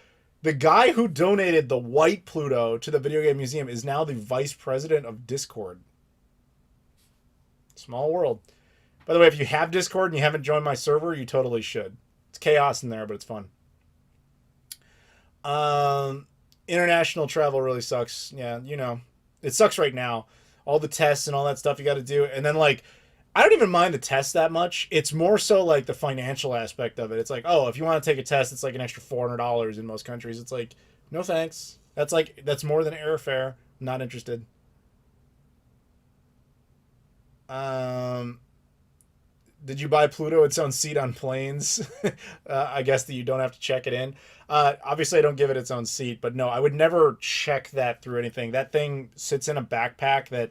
the guy who donated the white Pluto to the Video Game Museum is now the vice president of Discord. Small world. By the way, if you have Discord and you haven't joined my server, you totally should. It's chaos in there, but it's fun. International travel really sucks. Yeah, you know, it sucks right now. All the tests and all that stuff you got to do. And then, like, I don't even mind the test that much. It's more so like the financial aspect of it. It's like, oh, if you want to take a test, it's like an extra $400 in most countries. It's like, no thanks. That's more than airfare. Not interested. Did you buy Pluto its own seat on planes? I guess that you don't have to check it in. Obviously, I don't give it its own seat, but no, I would never check that through anything. That thing sits in a backpack that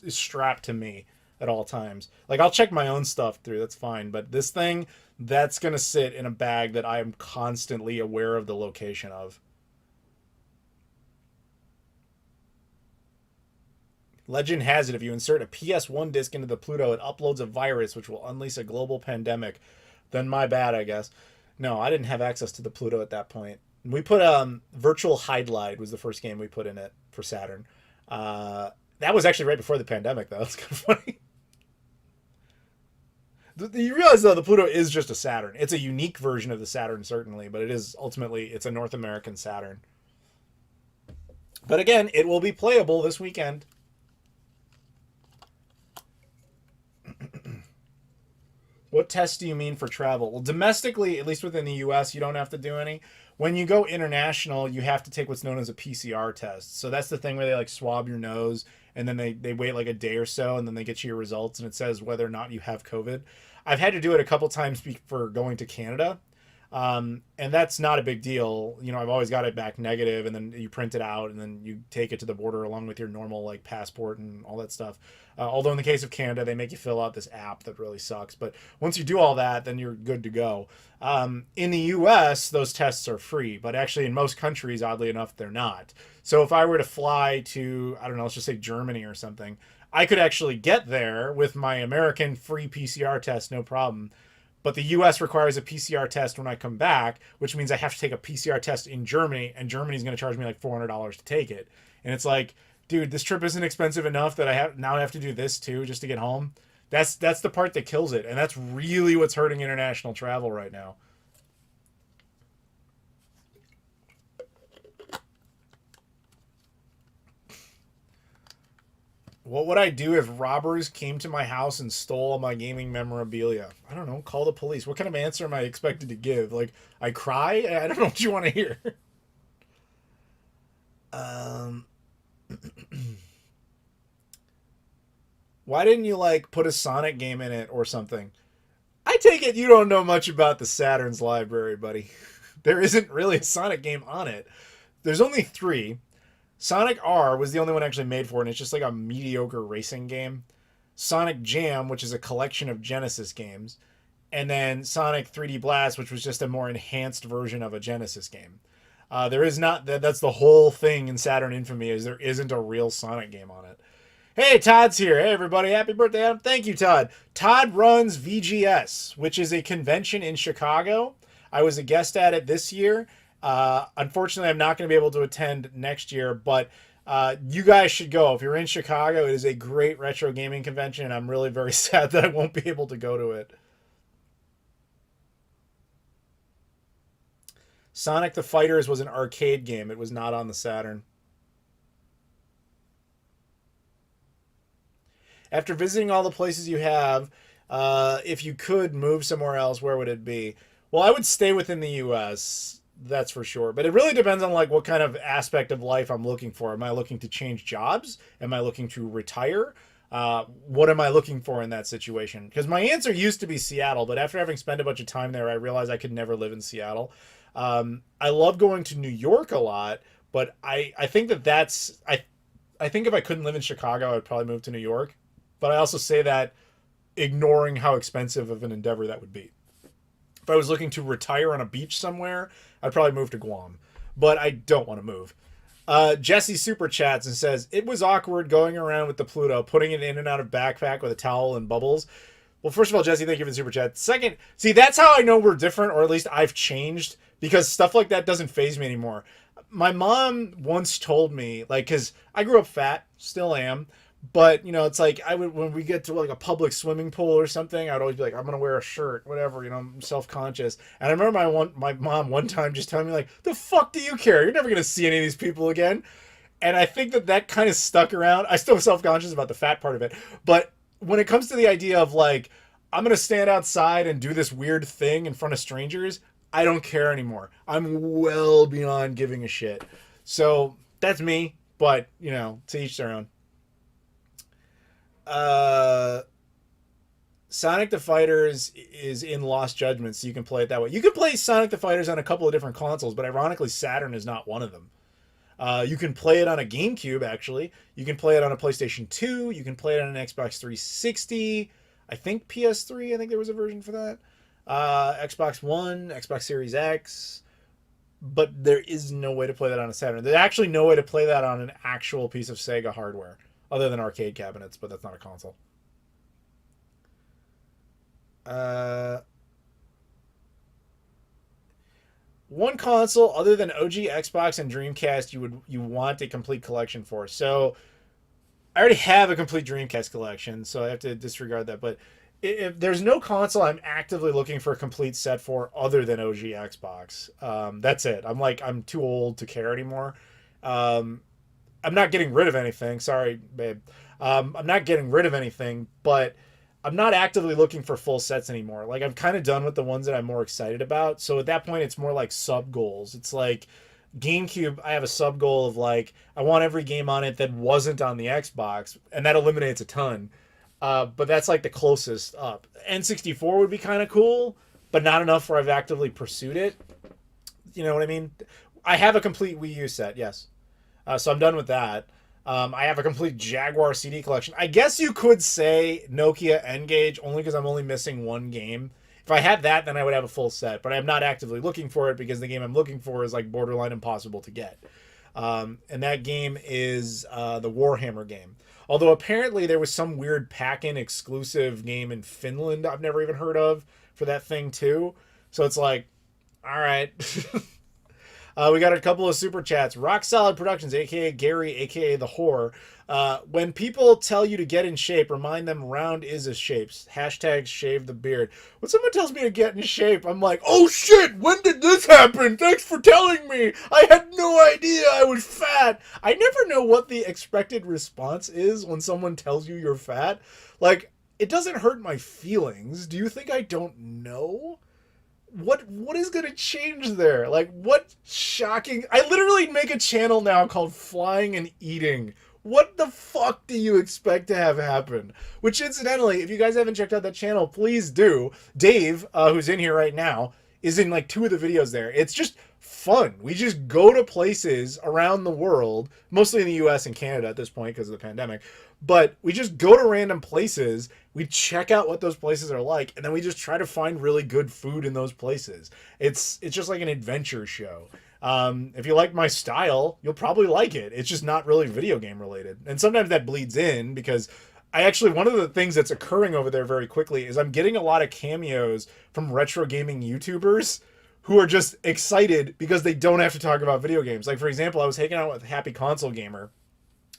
is strapped to me at all times. Like, I'll check my own stuff through, that's fine, but this thing, that's going to sit in a bag that I am constantly aware of the location of. Legend has it, if you insert a PS1 disc into the Pluto, it uploads a virus which will unleash a global pandemic. Then my bad, I guess. No, I didn't have access to the Pluto at that point. We put Virtual Hydlide was the first game we put in it for Saturn. That was actually right before the pandemic, though. It's kind of funny. You realize, though, the Pluto is just a Saturn. It's a unique version of the Saturn, certainly, but it is ultimately, it's a North American Saturn. But again, it will be playable this weekend. What tests do you mean for travel? Well, domestically, at least within the US, you don't have to do any. When you go international, you have to take what's known as a PCR test. So that's the thing where they like swab your nose and then they wait like a day or so and then they get you your results and it says whether or not you have COVID. I've had to do it a couple times for going to Canada. And that's not a big deal. You know, I've always got it back negative, and then you print it out and then you take it to the border along with your normal like passport and all that stuff. Although in the case of Canada, they make you fill out this app that really sucks. But once you do all that, then you're good to go. In the US, those tests are free, but actually in most countries, oddly enough, they're not. So if I were to fly to, I don't know, let's just say Germany or something, I could actually get there with my American free PCR test, no problem. But the US requires a PCR test when I come back, which means I have to take a PCR test in Germany, and Germany's going to charge me like $400 to take it. And it's like, dude, this trip isn't expensive enough that I have to do this too just to get home. That's the part that kills it, and that's really what's hurting international travel right now. What would I do if robbers came to my house and stole all my gaming memorabilia? I don't know. Call the police. What kind of answer am I expected to give? Like, I cry? I don't know what you want to hear. Um, why didn't you like put a Sonic game in it or something? I take it you don't know much about the Saturn's library, buddy. There isn't really a Sonic game on it. There's only 3. Sonic R was the only one actually made for it, and it's just like a mediocre racing game. Sonic Jam, which is a collection of Genesis games, and then Sonic 3D Blast, which was just a more enhanced version of a Genesis game. There is not that's the whole thing in Saturn Infamy is there isn't a real Sonic game on it. Hey, Todd's here. Hey, everybody. Happy birthday, Adam. Thank you, Todd. Todd runs VGS, which is a convention in Chicago. I was a guest at it this year. Unfortunately, I'm not going to be able to attend next year, but you guys should go. If you're in Chicago, it is a great retro gaming convention, and I'm really very sad that I won't be able to go to it. Sonic the Fighters was an arcade game. It was not on the Saturn. After visiting all the places you have, if you could move somewhere else, where would it be? Well, I would stay within the U.S., that's for sure. But it really depends on like what kind of aspect of life I'm looking for. Am I looking to change jobs? Am I looking to retire? What am I looking for in that situation? Because my answer used to be Seattle, but after having spent a bunch of time there, I realized I could never live in Seattle. I love going to New York a lot, but I think that's I think if I couldn't live in Chicago, I would probably move to New York. But I also say that ignoring how expensive of an endeavor that would be. If I was looking to retire on a beach somewhere, I'd probably move to Guam. But I don't want to move. Jesse super chats and says, it was awkward going around with the Pluto, putting it in and out of backpack with a towel and bubbles. Well, first of all, Jesse, thank you for the super chat. Second, see, that's how I know we're different, or at least I've changed, because stuff like that doesn't faze me anymore. My mom once told me, like, because I grew up fat, still am, but, you know, it's like I would, when we get to like a public swimming pool or something, I'd always be like, I'm going to wear a shirt, whatever, you know, I'm self-conscious. And I remember my mom one time just telling me like, the fuck do you care? You're never going to see any of these people again. And I think that kind of stuck around. I still self-conscious about the fat part of it. But when it comes to the idea of like, I'm going to stand outside and do this weird thing in front of strangers, I don't care anymore. I'm well beyond giving a shit. So that's me, but, you know, to each their own. Sonic the Fighters is in Lost Judgment, so you can play it that way. You can play Sonic the Fighters on a couple of different consoles, but ironically Saturn is not one of them. You can play it on a GameCube, actually. You can play it on a PlayStation 2. You can play it on an Xbox 360. I think PS3, I think there was a version for that. Xbox One, Xbox Series X. But there is no way to play that on a Saturn. There's actually no way to play that on an actual piece of Sega hardware. Other than arcade cabinets, but that's not a console. One console other than OG Xbox and Dreamcast you want a complete collection for. So I already have a complete Dreamcast collection, so I have to disregard that. But if there's no console I'm actively looking for a complete set for other than OG Xbox, that's it. I'm too old to care anymore. I'm not getting rid of anything. Sorry, babe. I'm not getting rid of anything, but I'm not actively looking for full sets anymore. Like, I'm kind of done with the ones that I'm more excited about. So at that point, it's more like sub goals. It's like GameCube, I have a sub goal of like, I want every game on it that wasn't on the Xbox, and that eliminates a ton. But that's like the closest up. N64 would be kind of cool, but not enough where I've actively pursued it. You know what I mean? I have a complete Wii U set, yes. So I'm done with that. I have a complete Jaguar CD collection. I guess you could say Nokia N-Gage, only because I'm only missing one game. If I had that, then I would have a full set. But I'm not actively looking for it because the game I'm looking for is like borderline impossible to get. And that game is the Warhammer game. Although apparently there was some weird pack-in exclusive game in Finland I've never even heard of for that thing too. So it's like, all right. We got a couple of super chats. Rock Solid Productions, a.k.a. Gary, a.k.a. The Whore. When people tell you to get in shape, remind them round is a shape. Hashtag shave the beard. When someone tells me to get in shape, I'm like, oh shit, when did this happen? Thanks for telling me. I had no idea I was fat. I never know what the expected response is when someone tells you you're fat. Like, it doesn't hurt my feelings. Do you think I don't know? what is going to change there? Like, what shocking... I literally make a channel now called Flying and Eating. What the fuck do you expect to have happen? Which, incidentally, if you guys haven't checked out that channel, please do. Dave, who's in here right now, is in like 2 of the videos there. It's just fun. We just go to places around the world, mostly in the US and Canada at this point because of the pandemic, but we just go to random places, we check out what those places are like, and then we just try to find really good food in those places. It's just like an adventure show. If you like my style, you'll probably like it. It's just not really video game related. And sometimes that bleeds in because one of the things that's occurring over there very quickly is I'm getting a lot of cameos from retro gaming YouTubers who are just excited because they don't have to talk about video games. Like, for example, I was hanging out with Happy Console Gamer.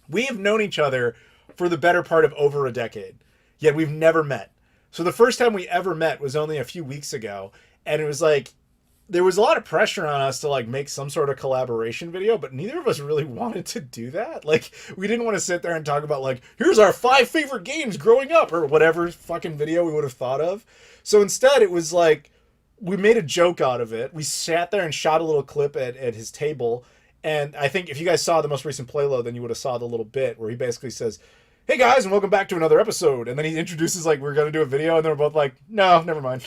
We have known each other for the better part of over a decade, yet we've never met. So the first time we ever met was only a few weeks ago, and it was like, there was a lot of pressure on us to like make some sort of collaboration video, but neither of us really wanted to do that. Like, we didn't want to sit there and talk about like, here's our 5 favorite games growing up or whatever fucking video we would have thought of. So instead it was like, we made a joke out of it. We sat there and shot a little clip at his table. And I think if you guys saw the most recent playload, then you would have saw the little bit where he basically says, hey guys, and welcome back to another episode. And then he introduces like, we're going to do a video. And then we're both like, no, never mind.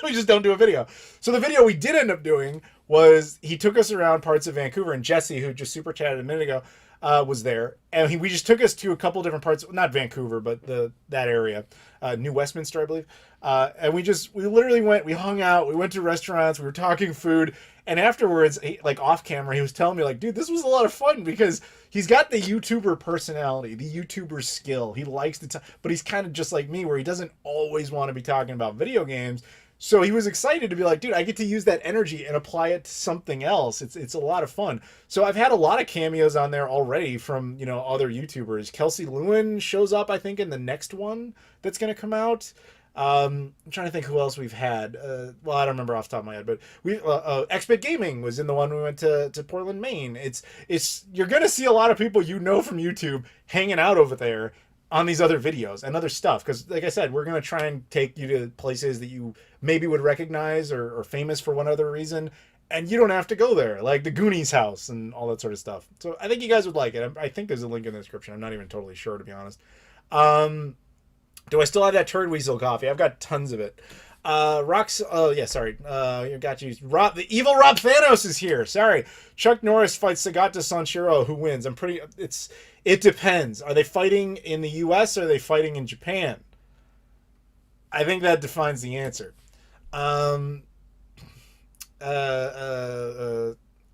We just don't do a video. So the video we did end up doing was he took us around parts of Vancouver, and Jesse, who just super chatted a minute ago, was there. And we just took us to a couple different parts, not Vancouver, but that area, New Westminster, I believe. And we literally went, we hung out, we went to restaurants, we were talking food. And afterwards, like off camera, he was telling me like, dude, this was a lot of fun because he's got the YouTuber personality, the YouTuber skill. He likes to but he's kind of just like me where he doesn't always want to be talking about video games. So he was excited to be like, dude, I get to use that energy and apply it to something else. It's a lot of fun. So I've had a lot of cameos on there already from, other YouTubers. Kelsey Lewin shows up, I think, in the next one that's going to come out. I'm trying to think who else we've had. Well, I don't remember off the top of my head, but X-Bit Gaming was in the one we went to Portland, Maine. You're going to see a lot of people from YouTube hanging out over there on these other videos and other stuff. Because like I said, we're going to try and take you to places that you maybe would recognize or famous for one other reason. And you don't have to go there, like the Goonies house and all that sort of stuff. So I think you guys would like it. I think there's a link in the description. I'm not even totally sure, to be honest. Do I still have that turd weasel coffee? I've got tons of it. Rocks. Oh yeah, sorry. Got you. The evil Rob Thanos is here. Sorry. Chuck Norris fights Sagata Sanshiro. Who wins? It depends. Are they fighting in the U.S. or are they fighting in Japan? I think that defines the answer. I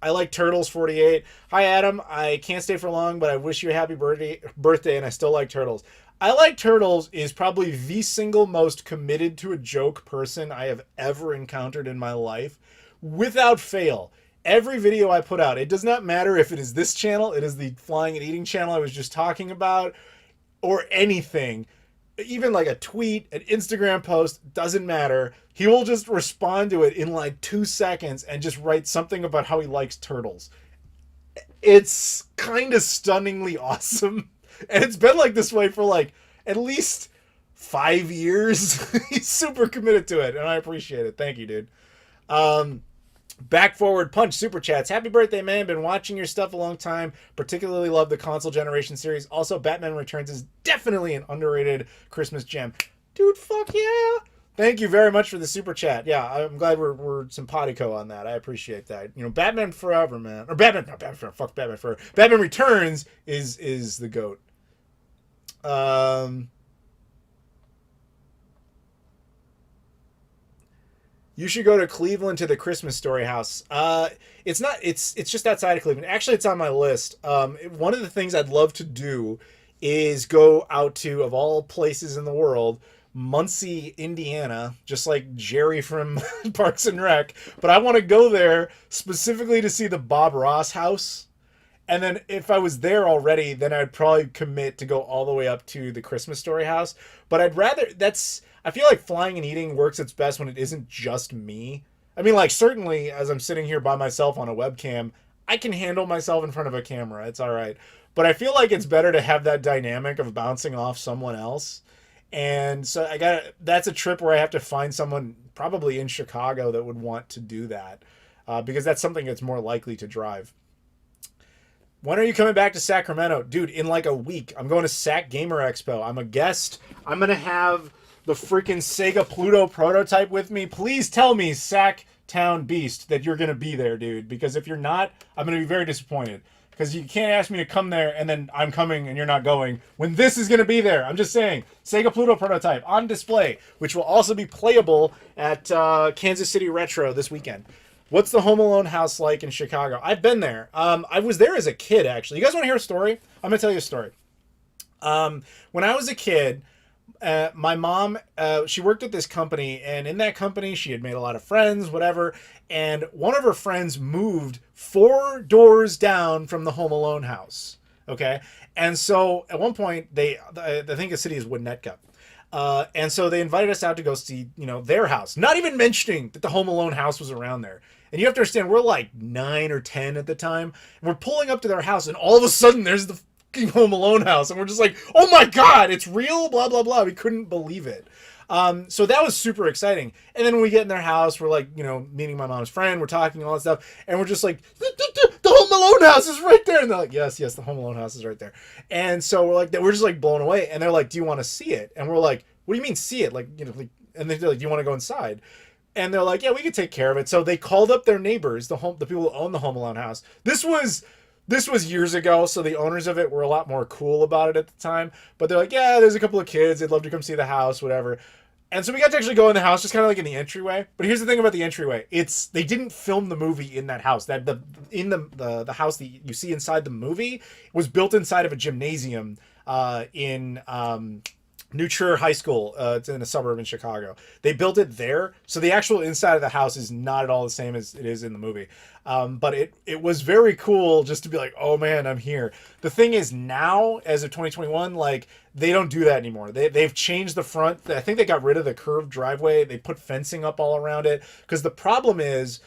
like Turtles 48. Hi Adam. I can't stay for long, but I wish you a happy birthday, and I still like Turtles. I Like Turtles is probably the single most committed to a joke person I have ever encountered in my life. Without fail. Every video I put out, it does not matter if it is this channel, it is the Flying and Eating channel I was just talking about, or anything. Even like a tweet, an Instagram post, doesn't matter. He will just respond to it in like 2 seconds and just write something about how he likes turtles. It's kind of stunningly awesome. And it's been like this way for like at least 5 years. He's super committed to it, and I appreciate it. Thank you, dude. Back Forward Punch super chats. Happy birthday, man. Been watching your stuff a long time. Particularly love the console generation series. Also, Batman Returns is definitely an underrated Christmas gem. Dude, fuck yeah. Thank you very much for the super chat. Yeah, I'm glad we're simpatico on that. I appreciate that. Batman Forever, man. Or Batman, not Batman Forever. Fuck Batman Forever. Batman Returns is the GOAT. You should go to Cleveland to the Christmas Story house. It's just outside of Cleveland. Actually, it's on my list. One of the things I'd love to do is go out to, of all places in the world, Muncie, Indiana, just like Jerry from Parks and Rec. But I want to go there specifically to see the Bob Ross house. And then if I was there already, then I'd probably commit to go all the way up to the Christmas Story house. But I feel like Flying and Eating works its best when it isn't just me. I mean, like, certainly as I'm sitting here by myself on a webcam, I can handle myself in front of a camera. It's all right. But I feel like it's better to have that dynamic of bouncing off someone else. And so that's a trip where I have to find someone probably in Chicago that would want to do that, because that's something that's more likely to drive. When are you coming back to Sacramento? Dude, in like a week. I'm going to Sac Gamer Expo. I'm a guest. I'm going to have the freaking Sega Pluto prototype with me. Please tell me, Sac Town Beast, that you're going to be there, dude. Because if you're not, I'm going to be very disappointed. Because you can't ask me to come there and then I'm coming and you're not going when this is going to be there. I'm just saying. Sega Pluto prototype on display, which will also be playable at Kansas City Retro this weekend. What's the Home Alone house like in Chicago? I've been there. I was there as a kid, actually. You guys want to hear a story? I'm going to tell you a story. When I was a kid, my mom, she worked at this company, and in that company, she had made a lot of friends, whatever, and one of her friends moved 4 doors down from the Home Alone house, okay? And so, at one point, I think the city is Winnetka. And so they invited us out to go see, their house. Not even mentioning that the Home Alone house was around there. And you have to understand, we're like 9 or 10 at the time. And we're pulling up to their house, and all of a sudden, there's the fucking Home Alone house. And we're just like, oh my God, it's real, blah, blah, blah. We couldn't believe it. So that was super exciting. And then when we get in their house, we're like, meeting my mom's friend, we're talking, all that stuff. And we're just like, the Home Alone house is right there. And they're like, yes, the Home Alone house is right there. And so we're just like blown away. And they're like, do you want to see it? And we're like, what do you mean see it? And they're like, do you want to go inside? And they're like, yeah, we could take care of it. So they called up their neighbors, the people who own the Home Alone house. This was years ago, so the owners of it were a lot more cool about it at the time. But they're like, yeah, there's a couple of kids. They'd love to come see the house, whatever. And so we got to actually go in the house, just kind of like in the entryway. But here's the thing about the entryway: they didn't film the movie in that house. That the house that you see inside the movie was built inside of a gymnasium in New Trier High School. It's in a suburb in Chicago. They built it there, so the actual inside of the house is not at all the same as it is in the movie. But it was very cool just to be like, oh man, I'm here. The thing is, now, as of 2021, like, they don't do that anymore. They've changed the front. I think they got rid of the curved driveway. They put fencing up all around it. Because the problem is,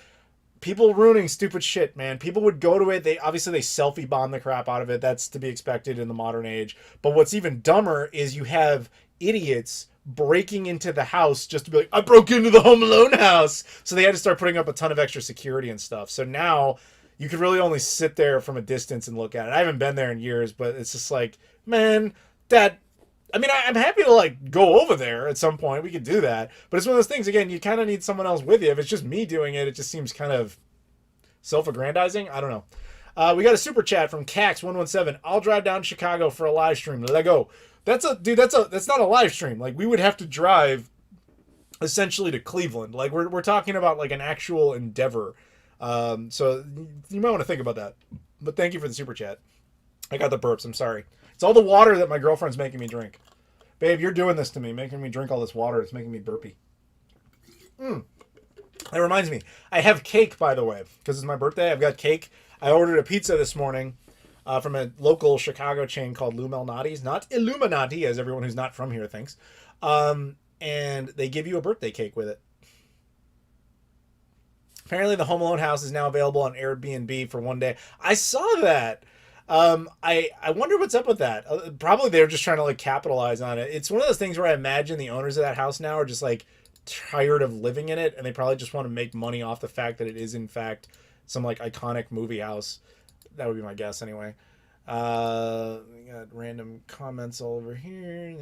people ruining stupid shit, man. People would go to it. They selfie bomb the crap out of it. That's to be expected in the modern age. But what's even dumber is you have idiots breaking into the house just to be like, I broke into the Home Alone house. So they had to start putting up a ton of extra security and stuff. So now you could really only sit there from a distance and look at it. I haven't been there in years, but it's just like, man, I'm happy to like go over there at some point. We could do that. But it's one of those things, again, you kind of need someone else with you. If it's just me doing it, it just seems kind of self-aggrandizing. I don't know. We got a super chat from Cax117. I'll drive down to Chicago for a live stream. Let go. That's not a live stream. Like, we would have to drive essentially to Cleveland. Like, we're talking about like an actual endeavor. So you might want to think about that. But thank you for the super chat. I got the burps. I'm sorry. It's all the water that my girlfriend's making me drink. Babe, you're doing this to me, making me drink all this water. It's making me burpy. That reminds me. I have cake, by the way, because it's my birthday. I've got cake. I ordered a pizza this morning from a local Chicago chain called Lou Malnati's. Not Illuminati, as everyone who's not from here thinks. And they give you a birthday cake with it. Apparently, the Home Alone house is now available on Airbnb for one day. I saw that. I wonder what's up with that. Probably they're just trying to like capitalize on it. It's one of those things where I imagine the owners of that house now are just like tired of living in it, and they probably just want to make money off the fact that it is in fact some like iconic movie house. That would be my guess anyway. We got random comments all over here.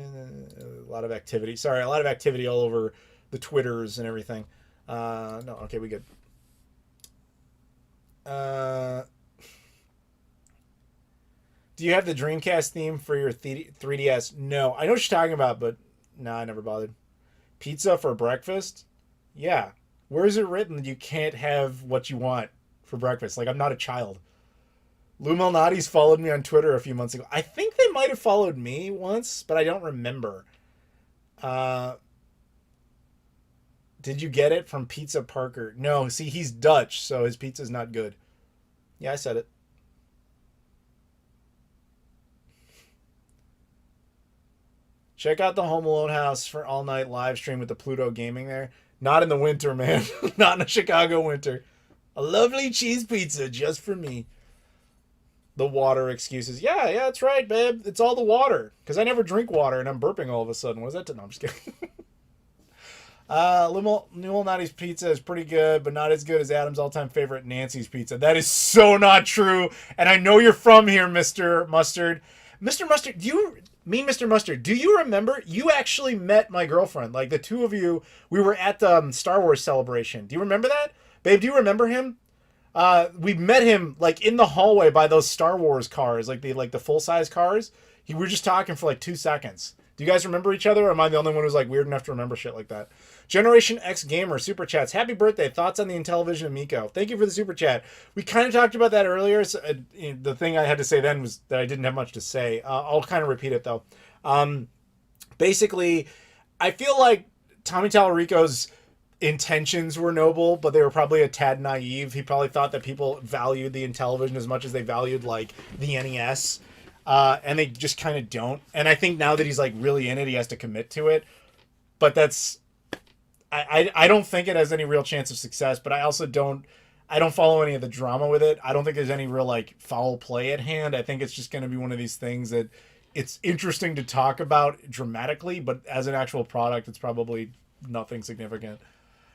A lot of activity. Sorry, a lot of activity all over the Twitters and everything. No, okay, we good. Do you have the Dreamcast theme for your 3DS? No. I know what you're talking about, but no, I never bothered. Pizza for breakfast? Yeah. Where is it written that you can't have what you want for breakfast? Like, I'm not a child. Lou Malnati's followed me on Twitter a few months ago. I think they might have followed me once, but I don't remember. Did you get it from Pizza Parker? No, see, he's Dutch, so his pizza's not good. Yeah, I said it. Check out the Home Alone house for all-night live stream with the Pluto gaming there. Not in the winter, man. Not in a Chicago winter. A lovely cheese pizza just for me. The water excuses. Yeah, that's right, babe. It's all the water. Because I never drink water and I'm burping all of a sudden. What is that? No, I'm just kidding. Newell Nutty's pizza is pretty good, but not as good as Adam's all-time favorite, Nancy's pizza. That is so not true. And I know you're from here, Mr. Mustard. Mr. Mustard, Mr. Mustard, do you remember? You actually met my girlfriend. Like, the two of you, we were at the Star Wars celebration. Do you remember that? Babe, do you remember him? We met him, like, in the hallway by those Star Wars cars, like the full-size cars. We were just talking for, like, 2 seconds. Do you guys remember each other, or am I the only one who's, like, weird enough to remember shit like that? Generation X Gamer, Super Chats. Happy birthday. Thoughts on the Intellivision Amico. Thank you for the Super Chat. We kind of talked about that earlier. So, the thing I had to say then was that I didn't have much to say. I'll kind of repeat it, though. Basically, I feel like Tommy Tallarico's intentions were noble, but they were probably a tad naive. He probably thought that people valued the Intellivision as much as they valued, like, the NES. And they just kind of don't. And I think now that he's, like, really in it, he has to commit to it. But that's... I don't think it has any real chance of success, but I also don't follow any of the drama with it. I don't think there's any real, like, foul play at hand. I think it's just going to be one of these things that it's interesting to talk about dramatically, but as an actual product, it's probably nothing significant.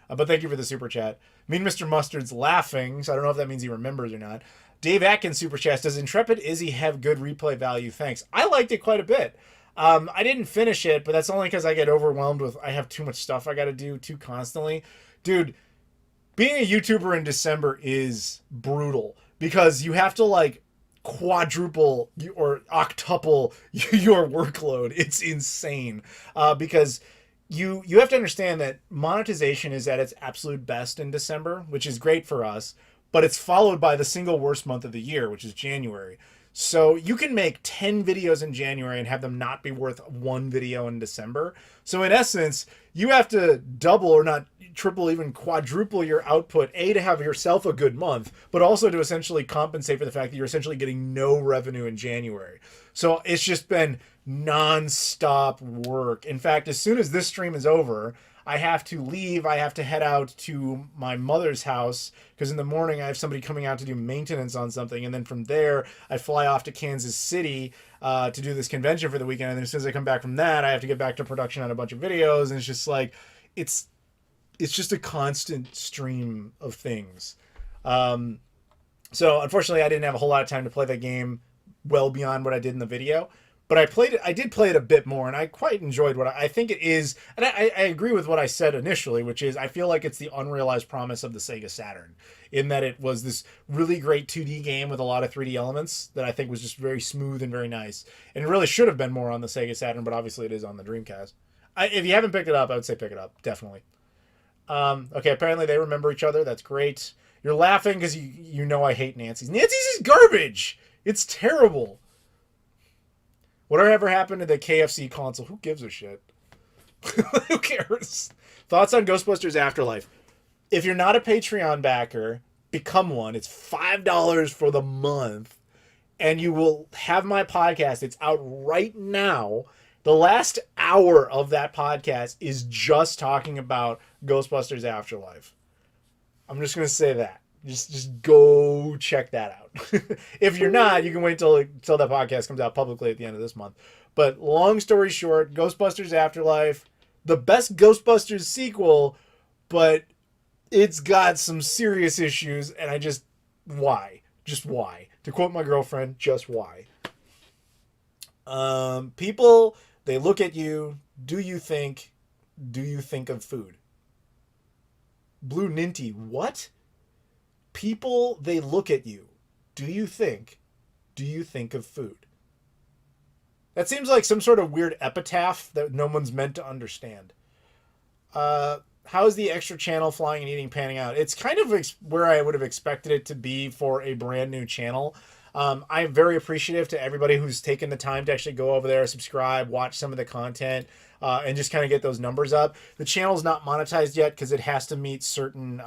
But thank you for the Super Chat. Mean Mr. Mustard's laughing, so I don't know if that means he remembers or not. Dave Atkins Super Chat. Does Intrepid Izzy have good replay value? Thanks. I liked it quite a bit. I didn't finish it, but that's only because I get overwhelmed with, I have too much stuff I got to do too constantly. Dude, being a YouTuber in December is brutal because you have to, like, quadruple or octuple your workload. It's insane because you have to understand that monetization is at its absolute best in December, which is great for us, but it's followed by the single worst month of the year, which is January. So you can make 10 videos in January and have them not be worth one video in December. So in essence, you have to double or not triple, even quadruple your output, A, to have yourself a good month, but also to essentially compensate for the fact that you're essentially getting no revenue in January. So it's just been non-stop work. In fact, as soon as this stream is over, I have to leave. I have to head out to my mother's house because in the morning I have somebody coming out to do maintenance on something. And then from there, I fly off to Kansas City to do this convention for the weekend. And then as soon as I come back from that, I have to get back to production on a bunch of videos. And it's just like, it's just a constant stream of things. So unfortunately, I didn't have a whole lot of time to play that game well beyond what I did in the video. But I did play it a bit more, and I quite enjoyed what I think it is. And I agree with what I said initially, which is I feel like it's the unrealized promise of the Sega Saturn, in that it was this really great 2D game with a lot of 3D elements that I think was just very smooth and very nice. And it really should have been more on the Sega Saturn, but obviously it is on the Dreamcast. If you haven't picked it up, I would say pick it up, definitely. Okay, apparently they remember each other. That's great. You're laughing because you know I hate Nancy's. Nancy's is garbage! It's terrible. Whatever happened to the KFC console? Who gives a shit? Who cares? Thoughts on Ghostbusters Afterlife? If you're not a Patreon backer, become one. It's $5 for the month. And you will have my podcast. It's out right now. The last hour of that podcast is just talking about Ghostbusters Afterlife. I'm just going to say that. Just go check that out. If you're not, you can wait till that podcast comes out publicly at the end of this month. But long story short, Ghostbusters Afterlife, the best Ghostbusters sequel, but it's got some serious issues, and why? Just why? To quote my girlfriend, just why? People, they look at you. Do you think of food? Blue Ninty, what? People, they look at you. Do you think of food? That seems like some sort of weird epitaph that no one's meant to understand. How is the extra channel flying and eating panning out? It's kind of where I would have expected it to be for a brand new channel. I'm very appreciative to everybody who's taken the time to actually go over there, subscribe, watch some of the content, and just kind of get those numbers up. The channel's not monetized yet because it has to meet certain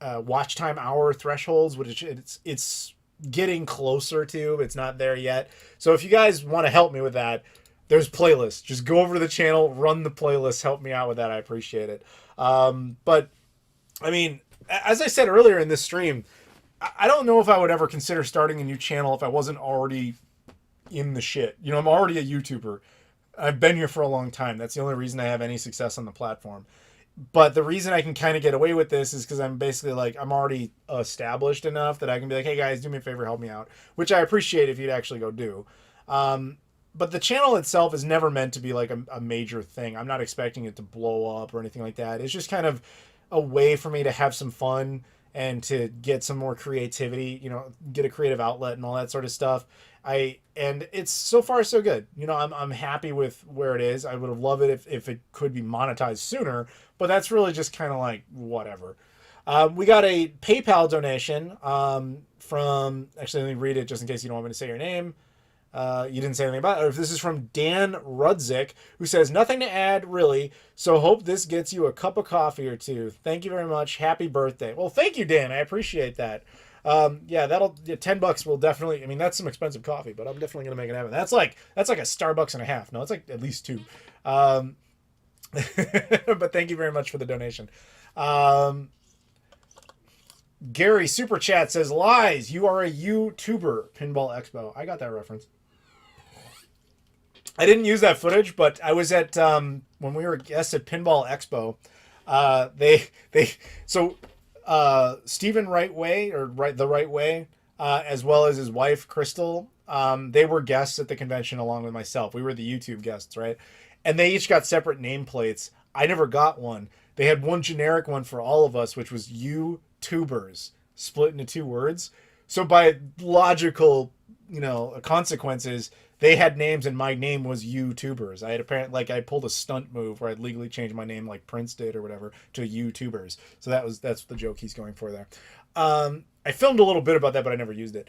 watch time hour thresholds, which it's getting closer to. It's not there yet. So if you guys want to help me with that, there's playlists. Just go over to the channel, run the playlist, help me out with that. I appreciate it. But I mean, as I said earlier in this stream, I don't know if I would ever consider starting a new channel if I wasn't already in the shit. You know, I'm already a YouTuber. I've been here for a long time. That's the only reason I have any success on the platform. But the reason I can kind of get away with this is because I'm basically like, I'm already established enough that I can be like, hey guys, do me a favor, help me out, which I appreciate if you'd actually go do. But the channel itself is never meant to be like a major thing. I'm not expecting it to blow up or anything like that. It's just kind of a way for me to have some fun and to get some more creativity, you know, get a creative outlet and all that sort of stuff. And it's so far so good. You know, I'm happy with where it is. I would have loved it if it could be monetized sooner, but that's really just kind of like whatever. We got a PayPal donation from, actually let me read it just in case you don't want me to say your name. You didn't say anything about it. This is from Dan Rudzik, who says, nothing to add, really, so hope this gets you a cup of coffee or two. Thank you very much. Happy birthday. Well, thank you, Dan. I appreciate that. Yeah, $10 will definitely, I mean, that's some expensive coffee, but I'm definitely going to make it happen. That's like a Starbucks and a half. No, it's like at least two. But thank you very much for the donation. Gary Super Chat says, lies, you are a YouTuber, Pinball Expo. I got that reference. I didn't use that footage, but I was at when we were guests at Pinball Expo. Stephen the Right Way, as well as his wife Crystal, they were guests at the convention along with myself. We were the YouTube guests, right? And they each got separate nameplates. I never got one. They had one generic one for all of us, which was YouTubers, split into two words. So by logical, you know, consequences, they had names and my name was YouTubers. I had I pulled a stunt move where I'd legally changed my name like Prince did or whatever to YouTubers. So that's the joke he's going for there. I filmed a little bit about that, but I never used it.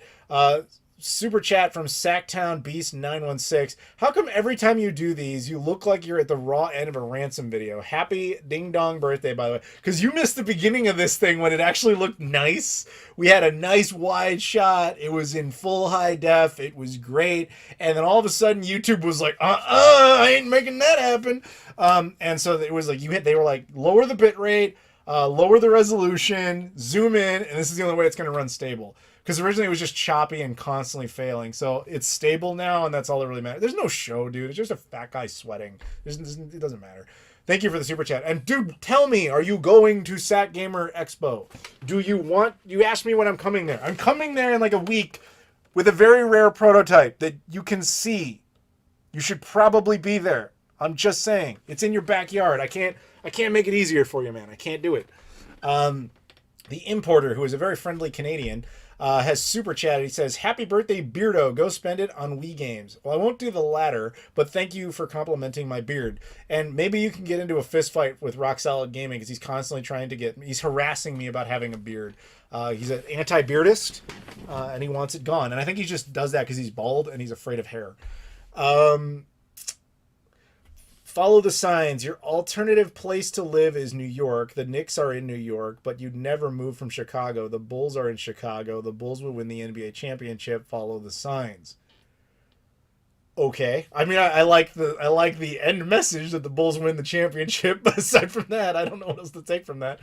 Super chat from Sacktown Beast 916. How come every time you do these, you look like you're at the raw end of a ransom video? Happy ding dong birthday, by the way. Because you missed the beginning of this thing when it actually looked nice. We had a nice wide shot. It was in full high def. It was great. And then all of a sudden, YouTube was like, I ain't making that happen. And so it was like they were like, lower the bit rate, lower the resolution, zoom in, and this is the only way it's going to run stable. Because originally it was just choppy and constantly failing. So it's stable now, and that's all that really matters. There's no show, dude. It's just a fat guy sweating. It doesn't matter. Thank you for the super chat. And dude, tell me, are you going to Sat Gamer Expo? You asked me when I'm coming there. I'm coming there in like a week with a very rare prototype that you can see. You should probably be there. I'm just saying. It's in your backyard. I can't make it easier for you, man. I can't do it. The importer, who is a very friendly Canadian, has super chatted. He says, happy birthday, Beardo. Go spend it on Wii games. Well, I won't do the latter, but thank you for complimenting my beard. And maybe you can get into a fist fight with Rock Solid Gaming because he's constantly he's harassing me about having a beard. He's an anti-beardist, and he wants it gone. And I think he just does that because he's bald and he's afraid of hair. Follow the signs. Your alternative place to live is New York. The Knicks are in New York, but you'd never move from Chicago. The Bulls are in Chicago. The Bulls will win the NBA championship. Follow the signs. Okay. I mean, I like the end message that the Bulls win the championship, but aside from that, I don't know what else to take from that.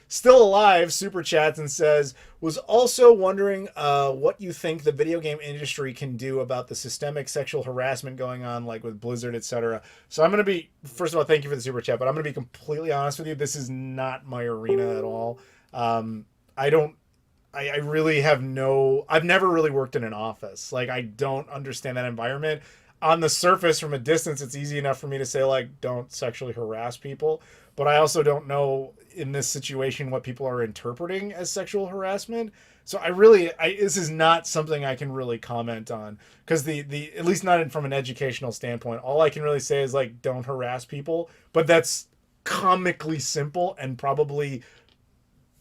Still Alive super chats and says, was also wondering what you think the video game industry can do about the systemic sexual harassment going on, like with Blizzard, etc. So I'm going to be, first of all, thank you for the super chat, but I'm going to be completely honest with you. This is not my arena at all. I really have I've never really worked in an office. Like, I don't understand that environment. On the surface, from a distance, it's easy enough for me to say, like, don't sexually harass people. But I also don't know in this situation what people are interpreting as sexual harassment. So this is not something I can really comment on, because at least not from an educational standpoint. All I can really say is, like, don't harass people. But that's comically simple and probably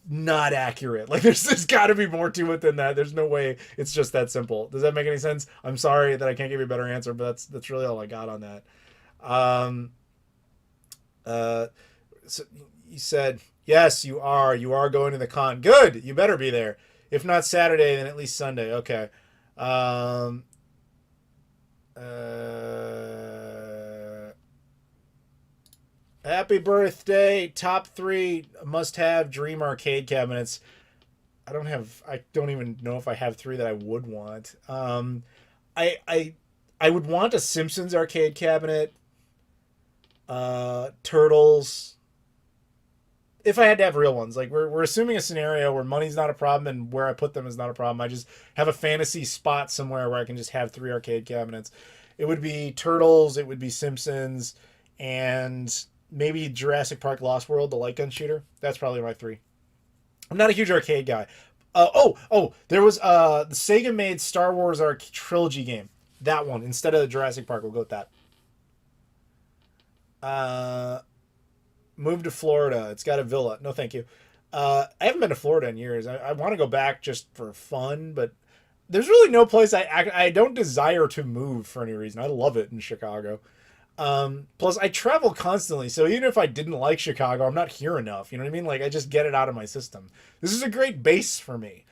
not accurate. Like, there's got to be more to it than that. There's no way it's just that simple. Does that make any sense? I'm sorry that I can't give you a better answer, but that's really all I got on that. So you said, yes, you are going to the con. Good. You better be there. If not Saturday, then at least Sunday. Okay. Happy birthday. Top 3 must-have dream arcade cabinets. I don't even know if I have three that I would want. I I I would want a Simpsons arcade cabinet, Turtles. If I had to have real ones, like we're assuming a scenario where money's not a problem and where I put them is not a problem. I just have a fantasy spot somewhere where I can just have three arcade cabinets. It would be Turtles, it would be Simpsons, and maybe Jurassic Park Lost World, the light gun shooter. That's probably my three. I'm not a huge arcade guy. There was the Sega made Star Wars trilogy game. That one instead of the Jurassic Park. We'll go with that. Move to Florida. It's got a villa. No, thank you. I haven't been to Florida in years. I want to go back just for fun, but there's really no place I don't desire to move for any reason. I love it in Chicago. Plus, I travel constantly, so even if I didn't like Chicago, I'm not here enough. You know what I mean? Like, I just get it out of my system. This is a great base for me.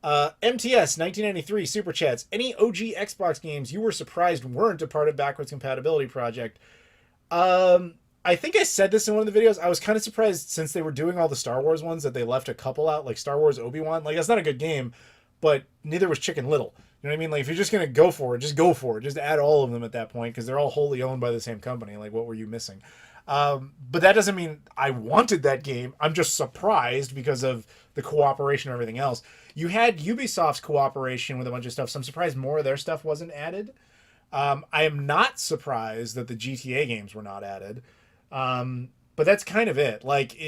MTS 1993 Super Chats. Any OG Xbox games you were surprised weren't a part of backwards compatibility project? I think I said this in one of the videos. I was kind of surprised since they were doing all the Star Wars ones that they left a couple out, like Star Wars Obi-Wan. Like, that's not a good game, but neither was Chicken Little. You know what I mean? Like, if you're just going to go for it, just go for it. Just add all of them at that point because they're all wholly owned by the same company. Like, what were you missing? But that doesn't mean I wanted that game. I'm just surprised because of the cooperation and everything else. You had Ubisoft's cooperation with a bunch of stuff, so I'm surprised more of their stuff wasn't added. I am not surprised that the GTA games were not added. But that's kind of it. Like,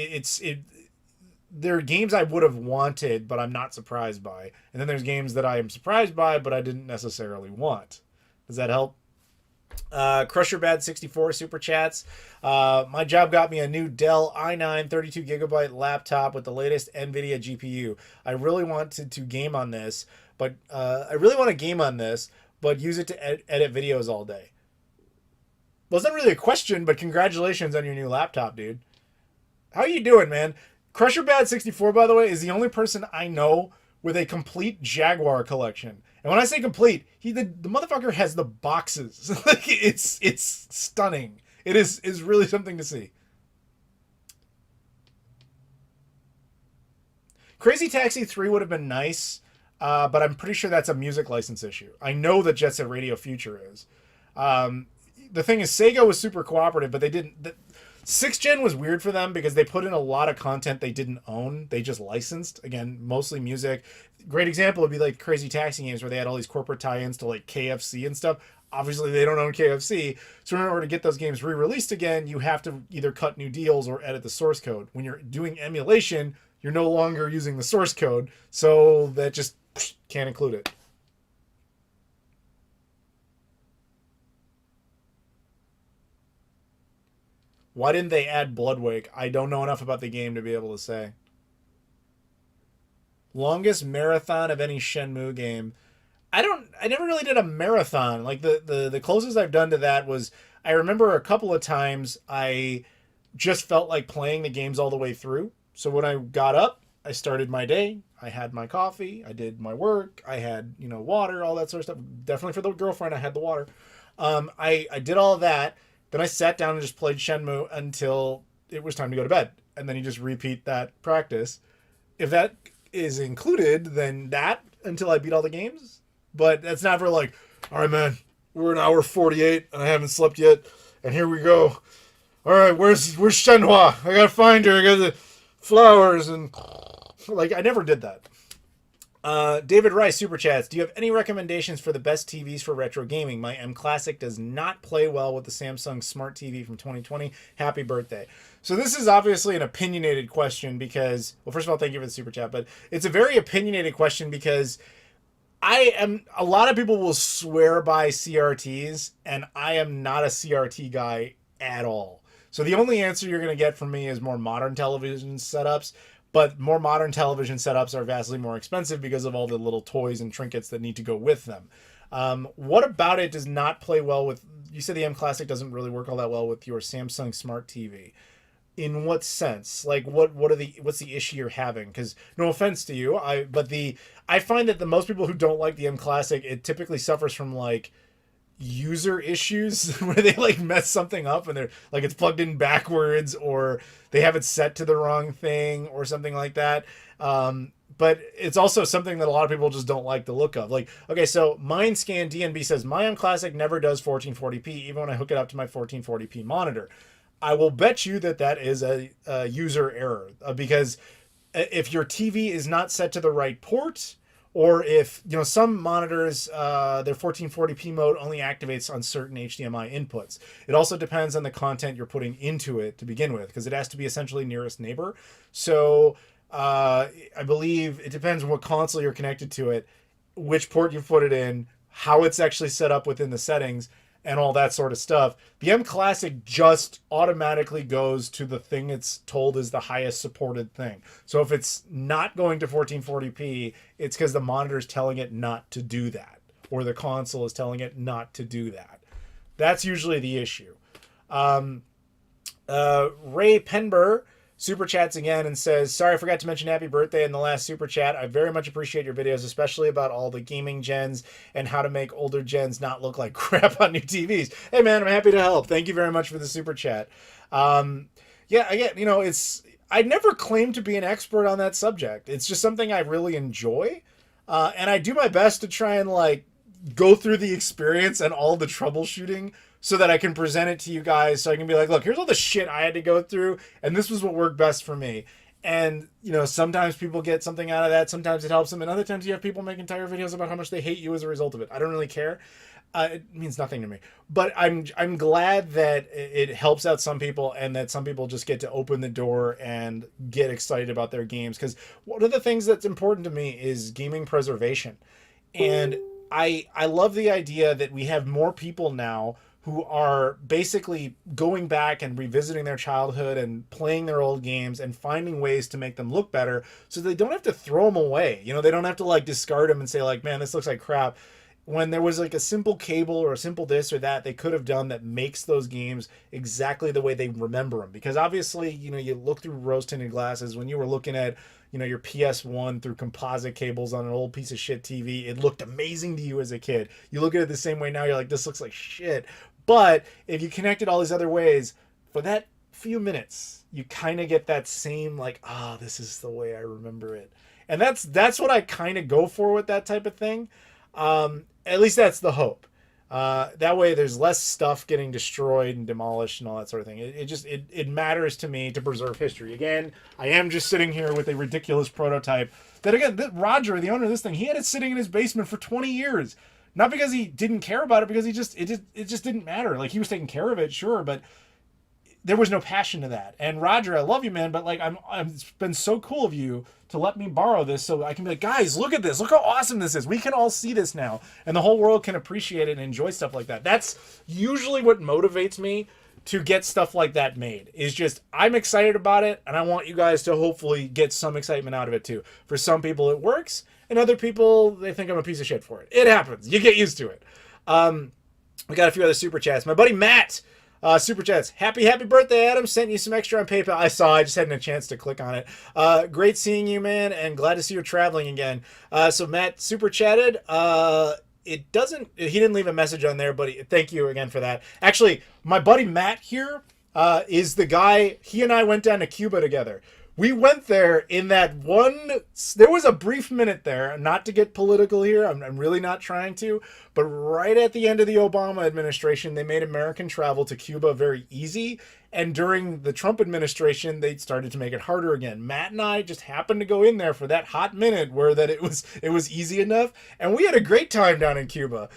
there are games I would have wanted, but I'm not surprised by. And then there's games that I am surprised by, but I didn't necessarily want. Does that help? Crusher Bad 64 Super Chats. My job got me a new Dell i9 32GB laptop with the latest NVIDIA GPU. I really wanted to game on this, but use it to edit videos all day. Well, it's not really a question, but congratulations on your new laptop, dude. How you doing, man? Crusher Bad 64, by the way, is the only person I know with a complete Jaguar collection. And when I say complete, the motherfucker has the boxes. Like, it's stunning. It is really something to see. Crazy Taxi 3 would have been nice, but I'm pretty sure that's a music license issue. I know that Jet Set Radio Future is. The thing is, Sega was super cooperative, but they didn't. 6th Gen was weird for them because they put in a lot of content they didn't own. They just licensed. Again, mostly music. Great example would be like Crazy Taxi games where they had all these corporate tie-ins to like KFC and stuff. Obviously, they don't own KFC. So in order to get those games re-released again, you have to either cut new deals or edit the source code. When you're doing emulation, you're no longer using the source code. So that just can't include it. Why didn't they add Bloodwake? I don't know enough about the game to be able to say. Longest marathon of any Shenmue game. I never really did a marathon. Like the closest I've done to that was I remember a couple of times I just felt like playing the games all the way through. So when I got up, I started my day. I had my coffee. I did my work. I had, water, all that sort of stuff. Definitely for the girlfriend, I had the water. I did all of that. Then I sat down and just played Shenmue until it was time to go to bed. And then you just repeat that practice. If that is included, then that until I beat all the games. But that's never like, all right, man, we're an hour 48 and I haven't slept yet. And here we go. All right, where's Shenhua? I gotta find her. I got the flowers and like I never did that. David Rice Super Chats. Do you have any recommendations for the best TVs for retro gaming? My M Classic does not play well with the Samsung Smart TV from 2020. Happy birthday. So this is obviously an opinionated question because, well, first of all, thank you for the Super Chat, but it's a very opinionated question because a lot of people will swear by CRTs and I am not a CRT guy at all. So the only answer you're going to get from me is more modern television setups. But more modern television setups are vastly more expensive because of all the little toys and trinkets that need to go with them. What about it does not play well with... You said the M Classic doesn't really work all that well with your Samsung Smart TV. In what sense? Like, what's the issue you're having? Because no offense to you, I find that the most people who don't like the M Classic, it typically suffers from like user issues where they like mess something up and they're like it's plugged in backwards or they have it set to the wrong thing or something like that. But it's also something that a lot of people just don't like the look of. Like, okay, so Mindscan DNB says my Classic never does 1440p even when I hook it up to my 1440p monitor. I will bet you that that is a user error because if your TV is not set to the right port, or if, you know, some monitors, their 1440p mode only activates on certain HDMI inputs. It also depends on the content you're putting into it to begin with, because it has to be essentially nearest neighbor. So I believe it depends on what console you're connected to it, which port you put it in, how it's actually set up within the settings, and all that sort of stuff. The M Classic just automatically goes to the thing it's told is the highest supported thing. So if it's not going to 1440p, it's because the monitor is telling it not to do that, or the console is telling it not to do that. That's usually the issue. Ray Penber super chats again and says, sorry, I forgot to mention happy birthday in the last super chat. I very much appreciate your videos, especially about all the gaming gens and how to make older gens not look like crap on new TVs. Hey man, I'm happy to help. Thank you very much for the super chat. Yeah, again, you know, I never claimed to be an expert on that subject. It's just something I really enjoy. And I do my best to try and like go through the experience and all the troubleshooting so that I can present it to you guys, so I can be like, look, here's all the shit I had to go through, and this was what worked best for me. And, you know, sometimes people get something out of that, sometimes it helps them, and other times you have people make entire videos about how much they hate you as a result of it. I don't really care. It means nothing to me. But I'm glad that it helps out some people, and that some people just get to open the door and get excited about their games. Because one of the things that's important to me is gaming preservation. And I love the idea that we have more people now who are basically going back and revisiting their childhood and playing their old games and finding ways to make them look better so they don't have to throw them away. You know, they don't have to like discard them and say like, man, this looks like crap. When there was like a simple cable or a simple this or that they could have done that makes those games exactly the way they remember them. Because obviously, you know, you look through rose-tinted glasses when you were looking at, you know, your PS1 through composite cables on an old piece of shit TV, it looked amazing to you as a kid. You look at it the same way now, you're like, this looks like shit. But if you connect it all these other ways, for that few minutes, you kind of get that same like, this is the way I remember it. And that's what I kind of go for with that type of thing. At least that's the hope. That way there's less stuff getting destroyed and demolished and all that sort of thing. It matters to me to preserve history. Again, I am just sitting here with a ridiculous prototype that, again, Roger, the owner of this thing, he had it sitting in his basement for 20 years. Not because he didn't care about it, because it just didn't matter. Like, he was taking care of it, sure, but there was no passion to that. And Roger, I love you, man, but like it's been so cool of you to let me borrow this so I can be like, guys, look at this. Look how awesome this is. We can all see this now. And the whole world can appreciate it and enjoy stuff like that. That's usually what motivates me to get stuff like that made. Is just, I'm excited about it, and I want you guys to hopefully get some excitement out of it too. For some people it works, and other people, they think I'm a piece of shit for it. It happens. You get used to it. We got a few other super chats. My buddy Matt, super chats. Happy birthday, Adam. Sent you some extra on PayPal. I just hadn't a chance to click on it. Great seeing you, man, and glad to see you're traveling again. So Matt super chatted. He didn't leave a message on there, but thank you again for that. Actually, my buddy Matt here is the guy, he and I went down to Cuba together. We went there in that there was a brief minute there, not to get political here, I'm really not trying to, but right at the end of the Obama administration, they made American travel to Cuba very easy, and during the Trump administration, they started to make it harder again. Matt and I just happened to go in there for that hot minute where that it was easy enough, and we had a great time down in Cuba.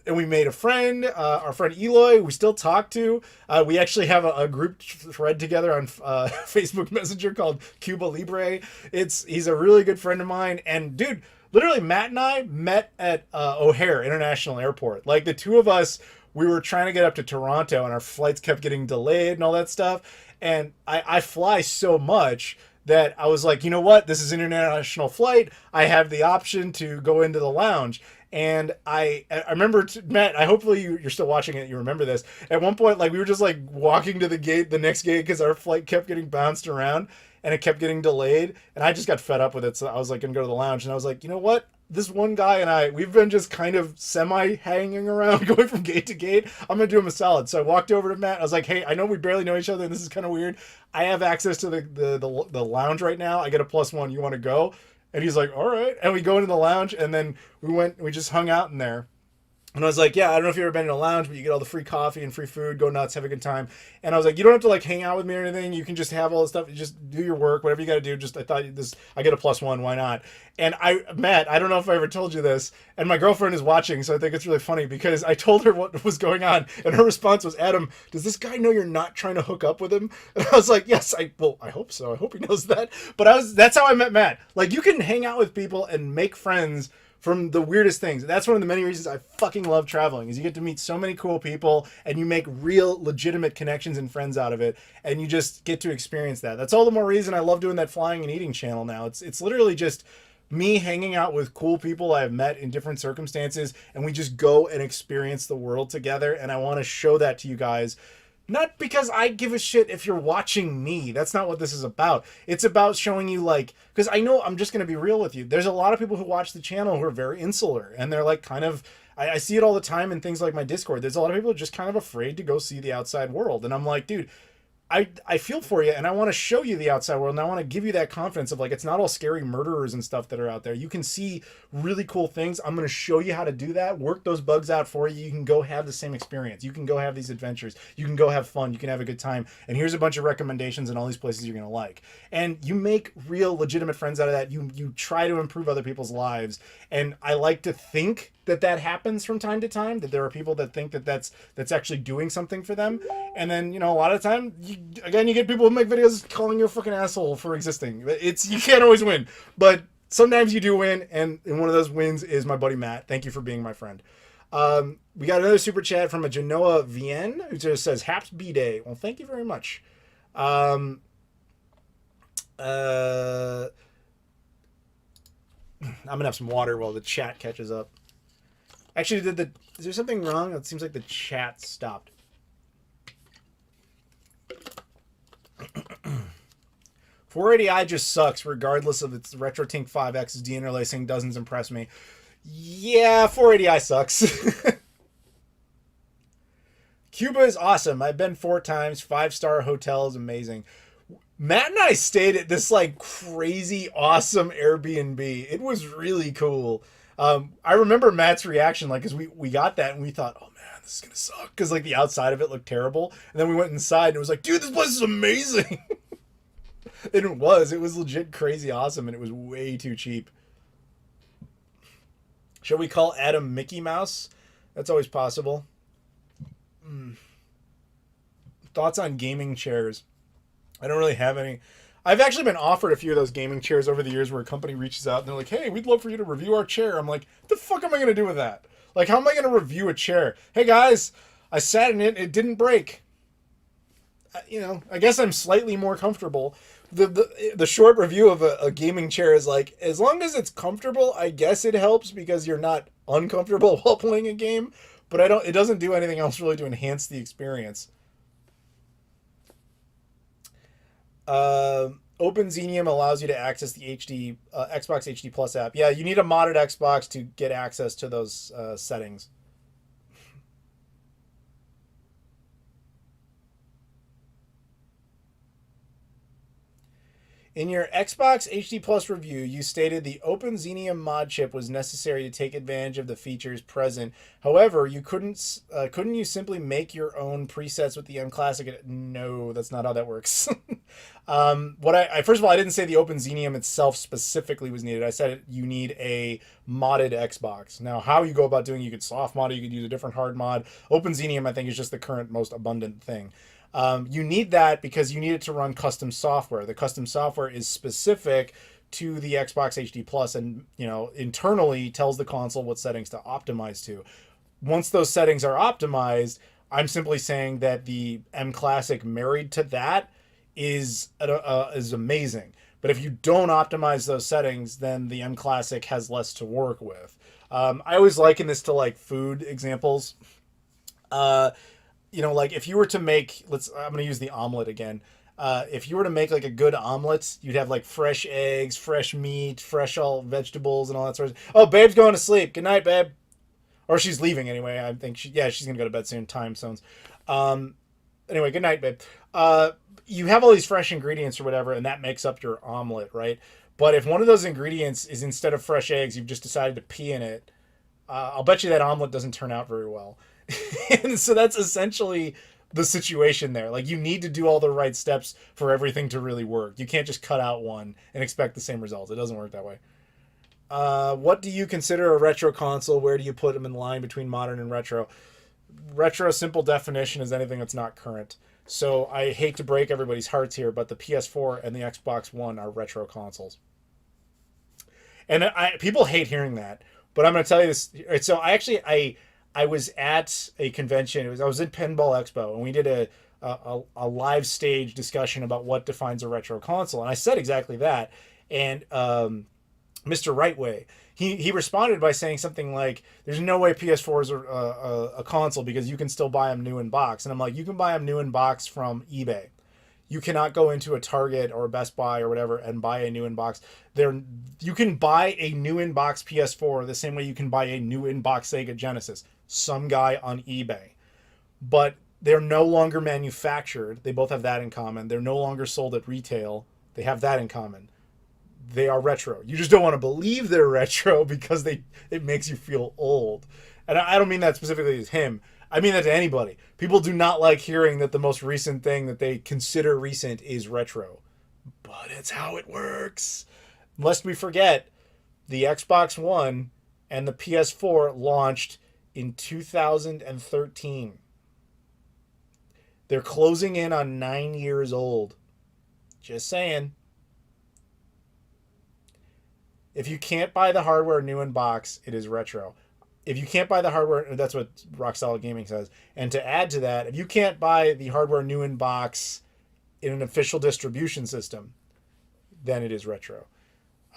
And we made a friend, our friend Eloy, we still talk to. We actually have a group thread together on Facebook Messenger called Cuba Libre. He's a really good friend of mine. And dude, literally Matt and I met at O'Hare International Airport. Like, the two of us, we were trying to get up to Toronto and our flights kept getting delayed and all that stuff. And I fly so much that I was like, you know what? This is an international flight. I have the option to go into the lounge. And I remember, Matt, hopefully you're still watching it, you remember this. At one point, like, we were just like walking to the next gate because our flight kept getting bounced around and it kept getting delayed. And I just got fed up with it. So I was like, gonna go to the lounge. And I was like, you know what? this one guy and we've been just kind of semi hanging around, going from gate to gate. I'm gonna do him a solid. So I walked over to Matt. I was like, "Hey, I know we barely know each other, and this is kind of weird. I have access to the lounge right now. I get a +1. You want to go?" And he's like, "All right." And we go into the lounge, and then we just hung out in there. And I was like, yeah, I don't know if you've ever been in a lounge, but you get all the free coffee and free food, go nuts, have a good time. And I was like, you don't have to like hang out with me or anything. You can just have all this stuff. You just do your work, whatever you got to do. Just, I thought I get a +1. Why not? And Matt, I don't know if I ever told you this, and my girlfriend is watching, so I think it's really funny because I told her what was going on, and her response was, Adam, does this guy know you're not trying to hook up with him? And I was like, yes, I hope so. I hope he knows that. But that's how I met Matt. Like, you can hang out with people and make friends from the weirdest things. That's one of the many reasons I fucking love traveling, is you get to meet so many cool people and you make real legitimate connections and friends out of it, and you just get to experience that. That's all the more reason I love doing that flying and eating channel now. It's literally just me hanging out with cool people I've met in different circumstances, and we just go and experience the world together, and I want to show that to you guys. Not because I give a shit if you're watching me. That's not what this is about. It's about showing you, like, because I know, I'm just going to be real with you. There's a lot of people who watch the channel who are very insular, and they're like kind of, I see it all the time in things like my Discord. There's a lot of people who are just kind of afraid to go see the outside world. And I'm like, dude, I feel for you, and I want to show you the outside world, and I want to give you that confidence of, like, it's not all scary murderers and stuff that are out there. You can see really cool things. I'm going to show you how to do that, work those bugs out for you. You can go have the same experience. You can go have these adventures. You can go have fun. You can have a good time. And here's a bunch of recommendations in all these places you're going to like. And you make real legitimate friends out of that. You try to improve other people's lives. And I like to think that happens from time to time, that there are people that think that's actually doing something for them. And then, a lot of the time, you get people who make videos calling you a fucking asshole for existing. You can't always win, but sometimes you do win, and one of those wins is my buddy Matt. Thank you for being my friend. We got another super chat from a Genoa Vien, who just says, Haps B-Day. Well, thank you very much. I'm gonna have some water while the chat catches up. Actually, is there something wrong? It seems like the chat stopped. .480i just sucks, regardless of its RetroTink 5X's deinterlacing doesn't impress me. Yeah, .480i sucks. Cuba is awesome. I've been 4 times. 5-star hotel is amazing. Matt and I stayed at this like crazy awesome Airbnb. It was really cool. I remember Matt's reaction, like, because we got that and we thought, oh man, this is gonna suck, because like the outside of it looked terrible, and then we went inside and it was like, dude, this place is amazing. And it was legit crazy awesome, and it was way too cheap. Shall we call Adam Mickey Mouse? That's always possible. Thoughts on gaming chairs? I don't really have any. I've actually been offered a few of those gaming chairs over the years where a company reaches out and they're like, hey, we'd love for you to review our chair. I'm like, what the fuck am I going to do with that? Like, how am I going to review a chair? Hey, guys, I sat in it. It didn't break. I guess I'm slightly more comfortable. The short review of a gaming chair is like, as long as it's comfortable, I guess it helps because you're not uncomfortable while playing a game. But it doesn't do anything else really to enhance the experience. OpenXenium allows you to access the Xbox HD Plus app. Yeah, you need a modded Xbox to get access to those settings. In your Xbox HD Plus review, you stated the OpenXenium mod chip was necessary to take advantage of the features present. However, couldn't you simply make your own presets with the M Classic? No, that's not how that works. First of all, I didn't say the OpenXenium itself specifically was needed. I said you need a modded Xbox. Now, how you go about doing it, you could soft mod it, you could use a different hard mod. OpenXenium, I think, is just the current most abundant thing. You need that because you need it to run custom software. The custom software is specific to the Xbox HD Plus, and internally tells the console what settings to optimize to. Once those settings are optimized, I'm simply saying that the M Classic married to that is amazing. But if you don't optimize those settings, then the M Classic has less to work with. I always liken this to like food examples. Like if you were to make, I'm going to use the omelet again. If you were to make like a good omelet, you'd have like fresh eggs, fresh meat, fresh all vegetables, and all that sort of. Oh, babe's going to sleep. Good night, babe. Or she's leaving anyway. I think she's gonna go to bed soon. Time zones. Anyway, good night, babe. You have all these fresh ingredients or whatever, and that makes up your omelet, right? But if one of those ingredients is instead of fresh eggs, you've just decided to pee in it, I'll bet you that omelet doesn't turn out very well. And so that's essentially the situation there. Like, you need to do all the right steps for everything to really work. You can't just cut out one and expect the same results. It doesn't work that way. What do you consider a retro console? Where do you put them in line between modern and retro? Retro, simple definition, is anything that's not current. So I hate to break everybody's hearts here, but the PS4 and the Xbox One are retro consoles. And people hate hearing that, but I'm going to tell you this. So I was at a convention. I was in Pinball Expo, and we did a live stage discussion about what defines a retro console. And I said exactly that. And Mr. Rightway, he responded by saying something like, "There's no way PS4 is a console because you can still buy them new in box." And I'm like, "You can buy them new in box from eBay. You cannot go into a Target or a Best Buy or whatever and buy a new in box. You can buy a new in box PS4 the same way you can buy a new in box Sega Genesis. Some guy on eBay, but they're no longer manufactured. They both have that in common. They're no longer sold at retail. They have that in common. They are retro. You just don't want to believe they're retro because it makes you feel old." And I don't mean that specifically as him. I mean that to anybody. People do not like hearing that the most recent thing that they consider recent is retro. But it's how it works. Lest we forget, the Xbox One and the PS4 launched in 2013. They're closing in on 9 years old. Just saying. If you can't buy the hardware new in box, it is retro. If you can't buy the hardware, that's what Rock Solid Gaming says. And to add to that, if you can't buy the hardware new in box in an official distribution system, then it is retro.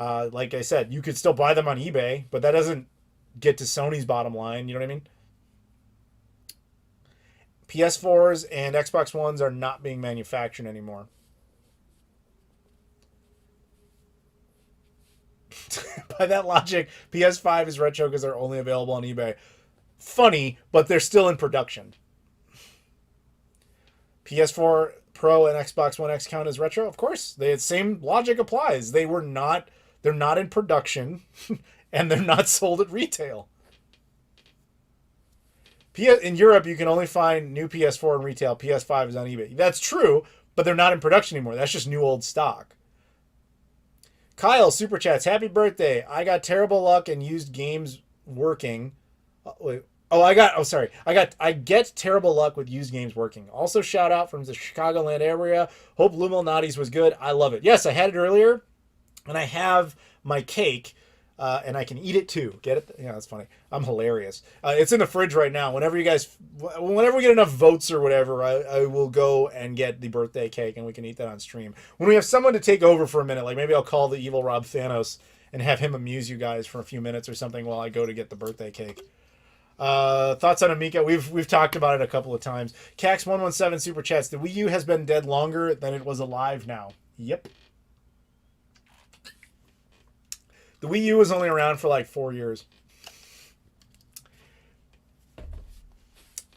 Like I said, you could still buy them on eBay, but that doesn't get to Sony's bottom line. You know what I mean? PS4s and Xbox Ones are not being manufactured anymore. By that logic, PS5 is retro because they're only available on eBay. Funny, but they're still in production. PS4 Pro and Xbox One X count as retro? Of course. The same logic applies. They're not in production and they're not sold at retail. In Europe, you can only find new PS4 in retail. PS5 is on eBay. That's true, but they're not in production anymore. That's just new old stock. Kyle super chats, happy birthday. I got terrible luck and used games working. I get terrible luck with used games working. Also shout out from the Chicagoland area. Hope Luminati's was good. I love it. Yes, I had it earlier, and I have my cake, and I can eat it too. Get it? Yeah, that's funny. I'm hilarious. It's in the fridge right now. Whenever we get enough votes or whatever, I will go and get the birthday cake, and we can eat that on stream. When we have someone to take over for a minute, like maybe I'll call the evil Rob Thanos and have him amuse you guys for a few minutes or something while I go to get the birthday cake. Thoughts on Amiga? We've talked about it a couple of times. Cax117 super chats. The Wii U has been dead longer than it was alive now. Yep. The Wii U was only around for like 4 years.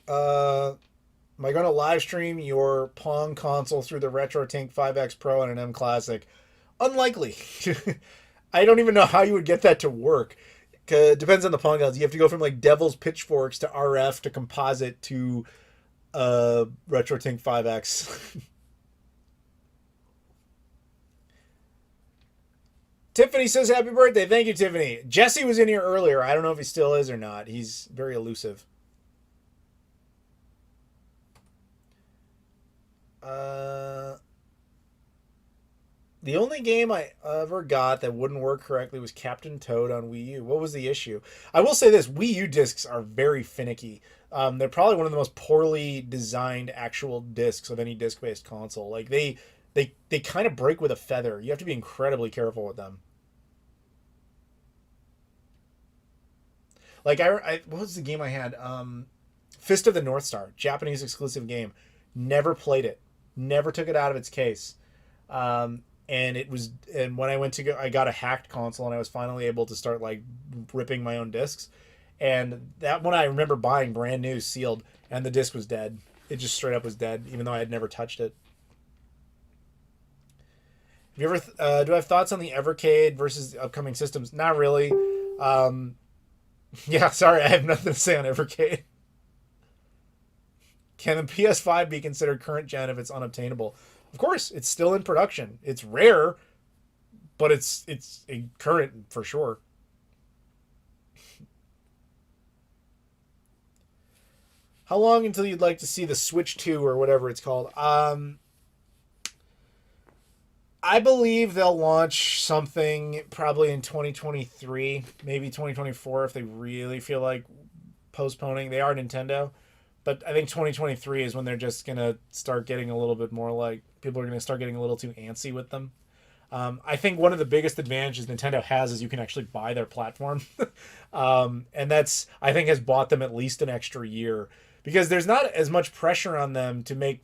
Am I going to live stream your Pong console through the RetroTink 5X Pro and an M Classic? Unlikely. I don't even know how you would get that to work. It depends on the Pong guns. You have to go from like Devil's Pitchforks to RF to composite to RetroTink 5X. Tiffany says happy birthday. Thank you, Tiffany. Jesse was in here earlier. I don't know if he still is or not. He's very elusive. The only game I ever got that wouldn't work correctly was Captain Toad on Wii U. What was the issue? I will say this. Wii U discs are very finicky. They're probably one of the most poorly designed actual discs of any disc-based console. Like, they kind of break with a feather. You have to be incredibly careful with them. Like, what was the game I had? Fist of the North Star. Japanese exclusive game. Never played it. never took it out of its case. And when I went to go, I got a hacked console, and I was finally able to start like ripping my own discs. And that one I remember buying brand new, sealed, and the disc was dead. It just straight up was dead, even though I had never touched it. Have you ever? Do I have thoughts on the Evercade versus upcoming systems? Not really. Yeah, sorry, I have nothing to say on Evercade. Can the PS5 be considered current gen if it's unobtainable? Of course, it's still in production. It's rare, but it's current for sure. How long until you'd like to see the Switch 2 or whatever it's called? I believe they'll launch something probably in 2023, maybe 2024 if they really feel like postponing. They are Nintendo. But I think 2023 is when they're just going to start getting a little bit more like, people are going to start getting a little too antsy with them. I think one of the biggest advantages Nintendo has is you can actually buy their platform. And that's, I think, has bought them at least an extra year. Because there's not as much pressure on them to make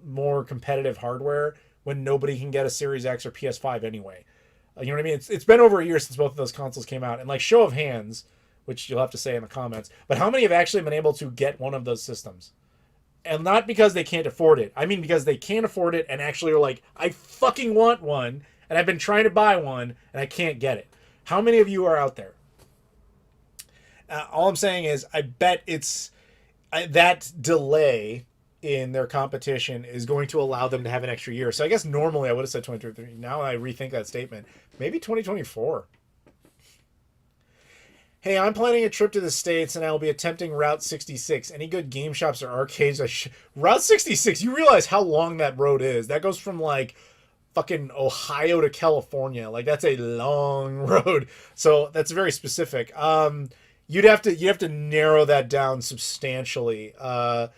more competitive hardware when nobody can get a Series X or PS5 anyway. You know what I mean? It's been over a year since both of those consoles came out. And like, show of hands, which you'll have to say in the comments, but how many have actually been able to get one of those systems? And not because they can't afford it. I mean, because they can't afford it and actually are like, I fucking want one, and I've been trying to buy one, and I can't get it. How many of you are out there? All I'm saying is, I bet that delay in their competition is going to allow them to have an extra year. So I guess normally I would have said 2023. Now I rethink that statement. Maybe 2024. Hey, I'm planning a trip to the States, and I will be attempting Route 66. Any good game shops or arcades? Route 66, you realize how long that road is. That goes from, like, fucking Ohio to California. Like, that's a long road. So that's very specific. You'd have to narrow that down substantially to,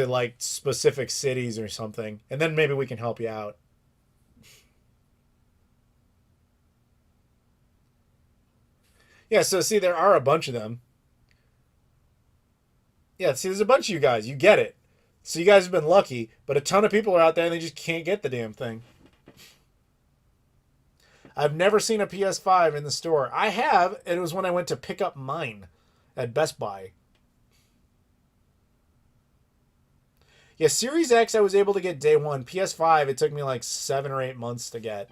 like, specific cities or something. And then maybe we can help you out. Yeah, so see, there are a bunch of them. Yeah, see, there's a bunch of you guys. You get it. So you guys have been lucky, but a ton of people are out there and they just can't get the damn thing. I've never seen a PS5 in the store. I have, and it was when I went to pick up mine at Best Buy. Yeah, Series X I was able to get day one. PS5, it took me like 7 or 8 months to get.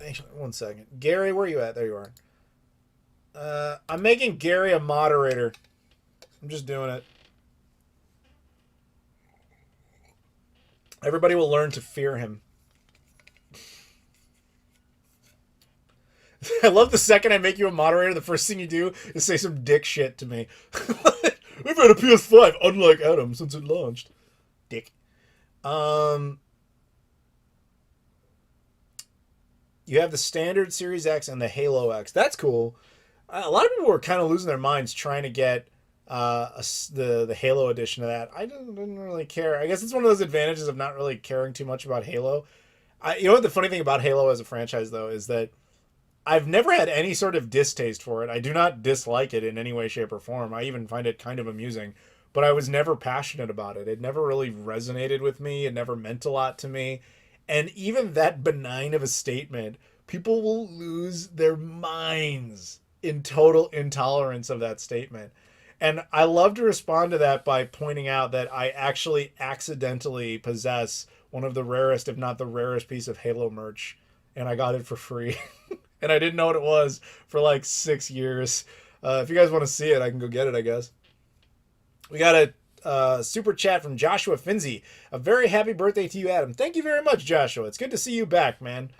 Actually, one second. Gary, where are you at? There you are. I'm making Gary a moderator. I'm just doing it. Everybody will learn to fear him. I love the second I make you a moderator, the first thing you do is say some dick shit to me. We've had a PS5, unlike Adam, since it launched. Dick. You have the standard Series X and the Halo X. That's cool. A lot of people were kind of losing their minds trying to get the Halo edition of that. I didn't really care. I guess it's one of those advantages of not really caring too much about Halo. You know what the funny thing about Halo as a franchise, though, is that I've never had any sort of distaste for it. I do not dislike it in any way, shape, or form. I even find it kind of amusing. But I was never passionate about it. It never really resonated with me. It never meant a lot to me. And even that benign of a statement, people will lose their minds in total intolerance of that statement. And I love to respond to that by pointing out that I actually accidentally possess one of the rarest, if not the rarest piece of Halo merch. And I got it for free. And I didn't know what it was for like 6 years. If you guys want to see it, I can go get it, I guess. We got a super chat from Joshua Finzi. A very happy birthday to you, Adam. Thank you very much, Joshua. It's good to see you back, man.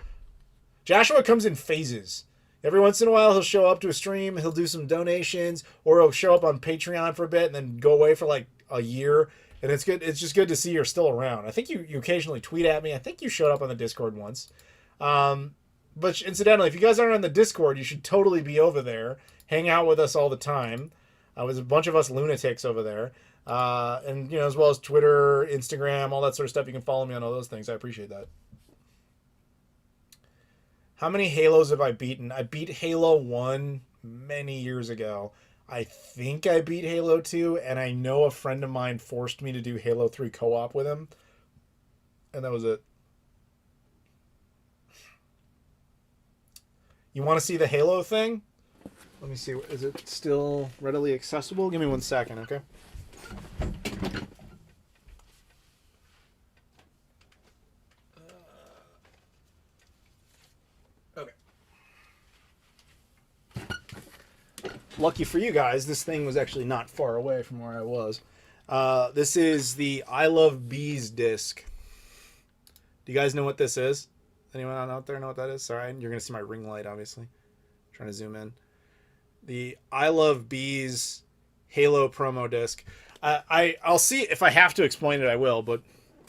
Joshua comes in phases. Every once in a while, he'll show up to a stream, he'll do some donations, or he'll show up on Patreon for a bit and then go away for like a year. And it's good. It's just good to see you're still around. I think you occasionally tweet at me. I think you showed up on the Discord once. But incidentally, if you guys aren't on the Discord, you should totally be over there. Hang out with us all the time. There's a bunch of us lunatics over there. And, you know, as well as Twitter, Instagram, all that sort of stuff. You can follow me on all those things. I appreciate that. How many Halos have I beaten? I beat Halo 1 many years ago. I think I beat Halo 2, and I know a friend of mine forced me to do Halo 3 co-op with him. And that was it. You want to see the Halo thing? Let me see. Is it still readily accessible? Give me 1 second, okay? Okay. Lucky for you guys, this thing was actually not far away from where I was. This is the I Love Bees disc. Do you guys know what this is? Anyone out there know what that is? Sorry, you're going to see my ring light, obviously. I'm trying to zoom in. The I Love Bees Halo promo disc. I'll see if I have to explain it, I will, but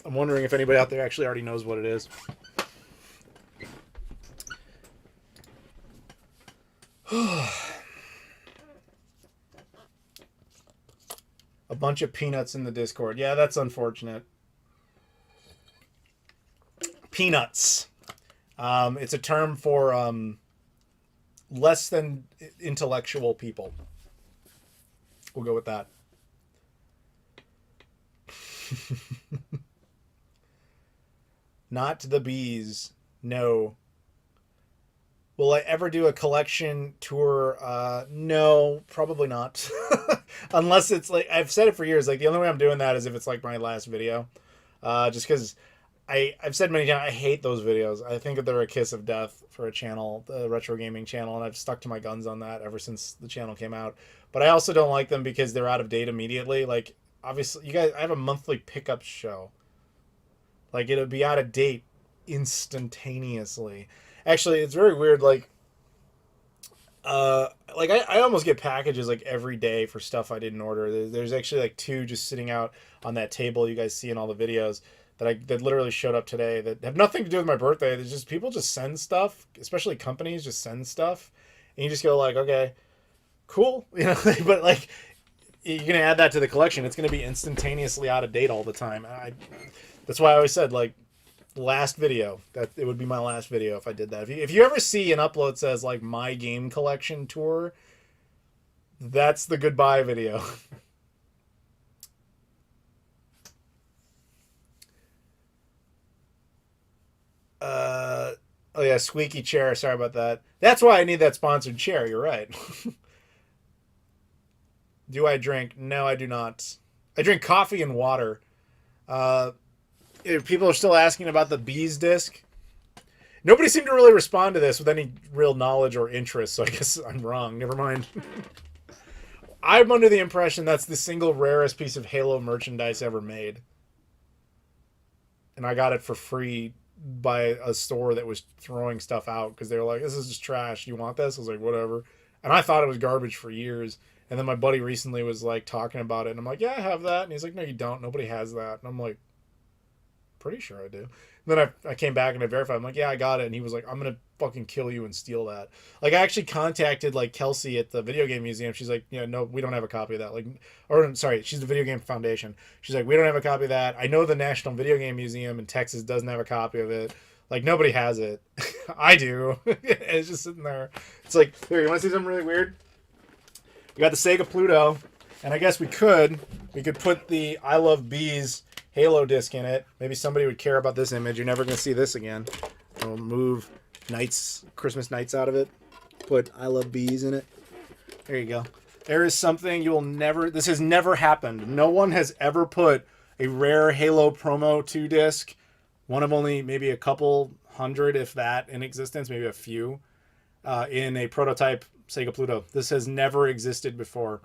I'm wondering if anybody out there actually already knows what it is. A bunch of peanuts in the Discord. Yeah, that's unfortunate. Peanuts. It's a term for less than intellectual people. We'll go with that. Not the bees. No. Will I ever do a collection tour? No, probably not. Unless it's like, I've said it for years, like the only way I'm doing that is if it's like my last video. Just because I've said many times, I hate those videos. I think that they're a kiss of death for a channel, the retro gaming channel, and I've stuck to my guns on that ever since the channel came out. But I also don't like them because they're out of date immediately. Like, obviously, you guys, I have a monthly pickup show. Like, it'll be out of date instantaneously. Actually, it's very weird, like I almost get packages like every day for stuff I didn't order. There's actually like 2 just sitting out on that table you guys see in all the videos that literally showed up today that have nothing to do with my birthday. There's just people just send stuff, especially companies just send stuff, and you just go like, okay, cool, you know. But like, you're gonna add that to the collection, it's gonna be instantaneously out of date all the time. That's why I always said, like, last video, that it would be my last video if I did that. If you ever see an upload that says like my game collection tour, that's the goodbye video. Oh yeah, squeaky chair, sorry about that. That's why I need that sponsored chair, you're right. Do I drink? No, I do not. I drink coffee and water. People are still asking about the bees disc. Nobody seemed to really respond to this with any real knowledge or interest, so I guess I'm wrong. Never mind. I'm under the impression that's the single rarest piece of Halo merchandise ever made. And I got it for free by a store that was throwing stuff out because they were like, this is just trash. You want this? I was like, whatever. And I thought it was garbage for years. And then my buddy recently was like talking about it. And I'm like, yeah, I have that. And he's like, no, you don't. Nobody has that. And I'm like, pretty sure I do. And then I came back and I verified. I'm like, yeah, I got it. And he was like, I'm gonna fucking kill you and steal that. Like, I actually contacted like Kelsey at the video game museum. She's like, yeah, no, we don't have a copy of that. Like, or sorry, she's the Video Game Foundation. She's like, we don't have a copy of that. I know the National Video Game Museum in Texas doesn't have a copy of it. Like, nobody has it. I do. It's just sitting there. It's like, here, you want to see something really weird? We got the Sega Pluto, and I guess we could put the I Love Bees Halo disc in it. Maybe somebody would care about this image. You're never going to see this again. I'll move Christmas nights out of it. Put I Love Bees in it. There you go. There is something you will never... This has never happened. No one has ever put a rare Halo Promo 2 disc, one of only maybe a couple hundred, if that, in existence, maybe a few, in a prototype Sega Pluto. This has never existed before.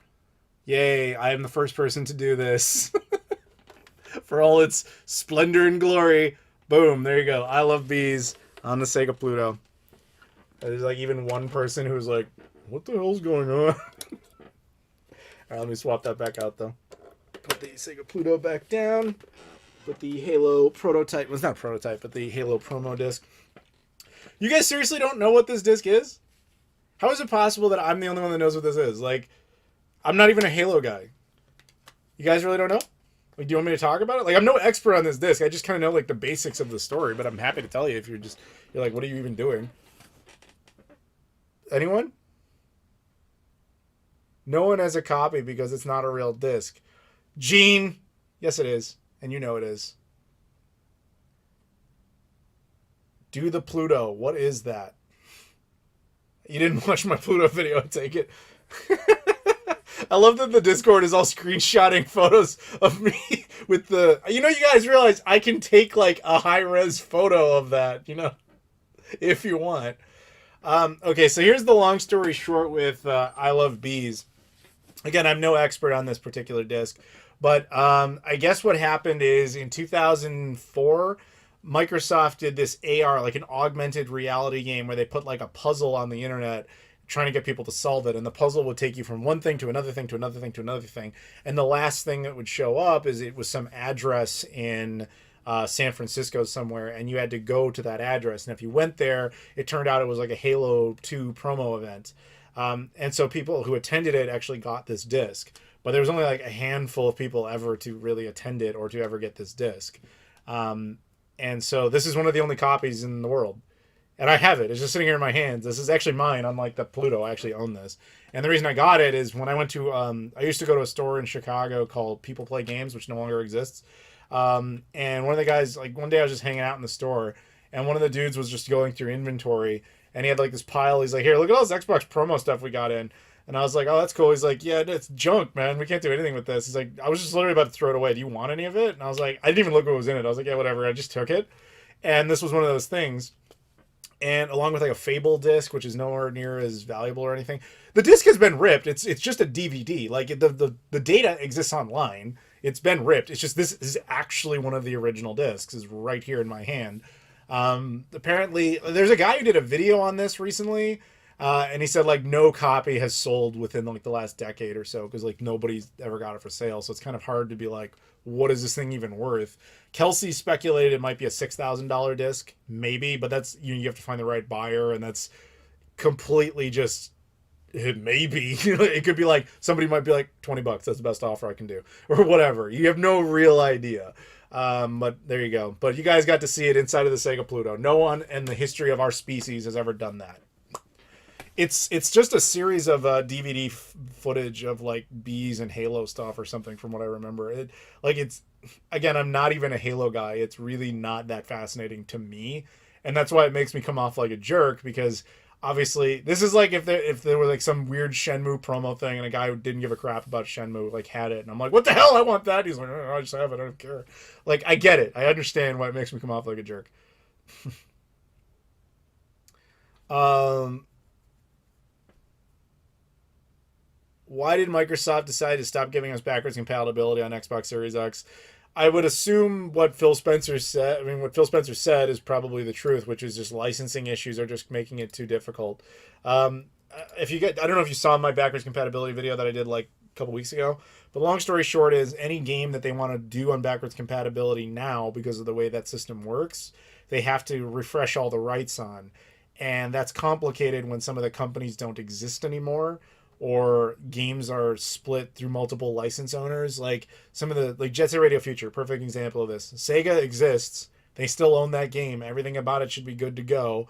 Yay, I am the first person to do this. For all its splendor and glory. Boom, there you go. I Love Bees on the Sega Pluto. There's like even one person who's like, what the hell's going on? Alright, let me swap that back out though. Put the Sega Pluto back down. Put the Halo prototype, well, it's not prototype, but the Halo promo disc. You guys seriously don't know what this disc is? How is it possible that I'm the only one that knows what this is? Like, I'm not even a Halo guy. You guys really don't know? Like, do you want me to talk about it? Like, I'm no expert on this disc. I just kind of know, like, the basics of the story, but I'm happy to tell you if you're like, what are you even doing? Anyone? No one has a copy because it's not a real disc. Gene. Yes, it is. And you know it is. Do the Pluto. What is that? You didn't watch my Pluto video, I take it. I love that the Discord is all screenshotting photos of me with the... You know, you guys realize I can take like a high-res photo of that, you know, if you want. Okay, so here's the long story short with I Love Bees. Again, I'm no expert on this particular disc, but I guess what happened is in 2004, Microsoft did this AR, like an augmented reality game where they put like a puzzle on the internet trying to get people to solve it. And the puzzle would take you from one thing to another thing to another thing to another thing. And the last thing that would show up is it was some address in San Francisco somewhere, and you had to go to that address. And if you went there, it turned out it was like a Halo 2 promo event. And so people who attended it actually got this disc. But there was only like a handful of people ever to really attend it or to ever get this disc. And so this is one of the only copies in the world. And I have it. It's just sitting here in my hands. This is actually mine, unlike the Pluto. I actually own this. And the reason I got it is when I went to... I used to go to a store in Chicago called People Play Games, which no longer exists. And one of the guys... Like, one day I was just hanging out in the store, and one of the dudes was just going through inventory, and he had, like, this pile. He's like, here, look at all this Xbox promo stuff we got in. And I was like, oh, that's cool. He's like, yeah, it's junk, man. We can't do anything with this. He's like, I was just literally about to throw it away. Do you want any of it? And I was like, I didn't even look what was in it. I was like, yeah, whatever. I just took it. And this was one of those things. And along with like a Fable disc, which is nowhere near as valuable or anything. The disc has been ripped. It's just a DVD. Like the data exists online. It's been ripped. It's just this is actually one of the original discs. Is right here in my hand. Apparently, there's a guy who did a video on this recently. And he said like no copy has sold within like the last decade or so because like nobody's ever got it for sale. So it's kind of hard to be like, what is this thing even worth? Kelsey speculated it might be a $6,000 disc, maybe, but that's you have to find the right buyer, and that's completely just maybe. It could be like somebody might be like $20. That's the best offer I can do, or whatever. You have no real idea. But there you go. But you guys got to see it inside of the Sega Pluto. No one in the history of our species has ever done that. It's just a series of DVD footage of like bees and Halo stuff or something from what I remember. Again, I'm not even a Halo guy. It's really not that fascinating to me, and that's why it makes me come off like a jerk because obviously this is like if there were like some weird Shenmue promo thing and a guy who didn't give a crap about Shenmue like had it and I'm like, what the hell? I want that. He's like, oh, I just have it. I don't care. Like I get it. I understand why it makes me come off like a jerk. Why did Microsoft decide to stop giving us backwards compatibility on Xbox Series X? I would assume what Phil Spencer said. I mean, what Phil Spencer said is probably the truth, which is just licensing issues are just making it too difficult. I don't know if you saw my backwards compatibility video that I did like a couple weeks ago, but long story short is any game that they want to do on backwards compatibility now, because of the way that system works, they have to refresh all the rights on, and that's complicated when some of the companies don't exist anymore. Or games are split through multiple license owners. Like some of the, like Jet Set Radio Future, perfect example of this. Sega exists. They still own that game. Everything about it should be good to go,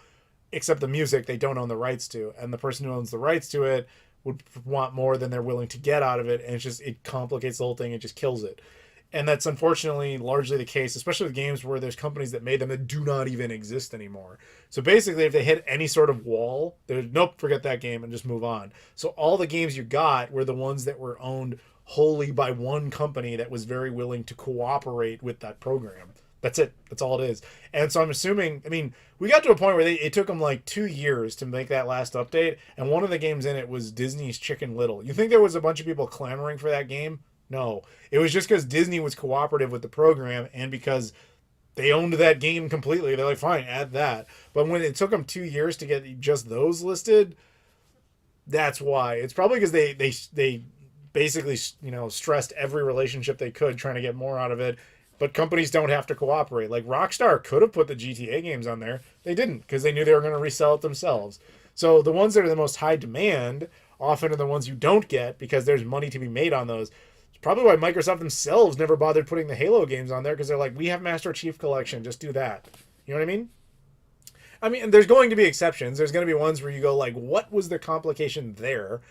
except the music they don't own the rights to. And the person who owns the rights to it would want more than they're willing to get out of it. And it complicates the whole thing. It just kills it. And that's unfortunately largely the case, especially with games where there's companies that made them that do not even exist anymore. So basically, if they hit any sort of wall, there's nope, forget that game and just move on. So all the games you got were the ones that were owned wholly by one company that was very willing to cooperate with that program. That's it. That's all it is. And so I'm assuming, I mean, we got to a point where it took them like 2 years to make that last update. And one of the games in it was Disney's Chicken Little. You think there was a bunch of people clamoring for that game? No, it was just because Disney was cooperative with the program and because they owned that game completely. They're like, fine, add that. But when it took them 2 years to get just those listed, that's why. It's probably because they basically, stressed every relationship they could trying to get more out of it. But companies don't have to cooperate. Like Rockstar could have put the GTA games on there. They didn't because they knew they were going to resell it themselves. So the ones that are the most high demand often are the ones you don't get because there's money to be made on those. Probably why Microsoft themselves never bothered putting the Halo games on there because they're like, we have Master Chief Collection, just do that. You know what I mean? I mean, there's going to be exceptions. There's going to be ones where you go like, what was the complication there?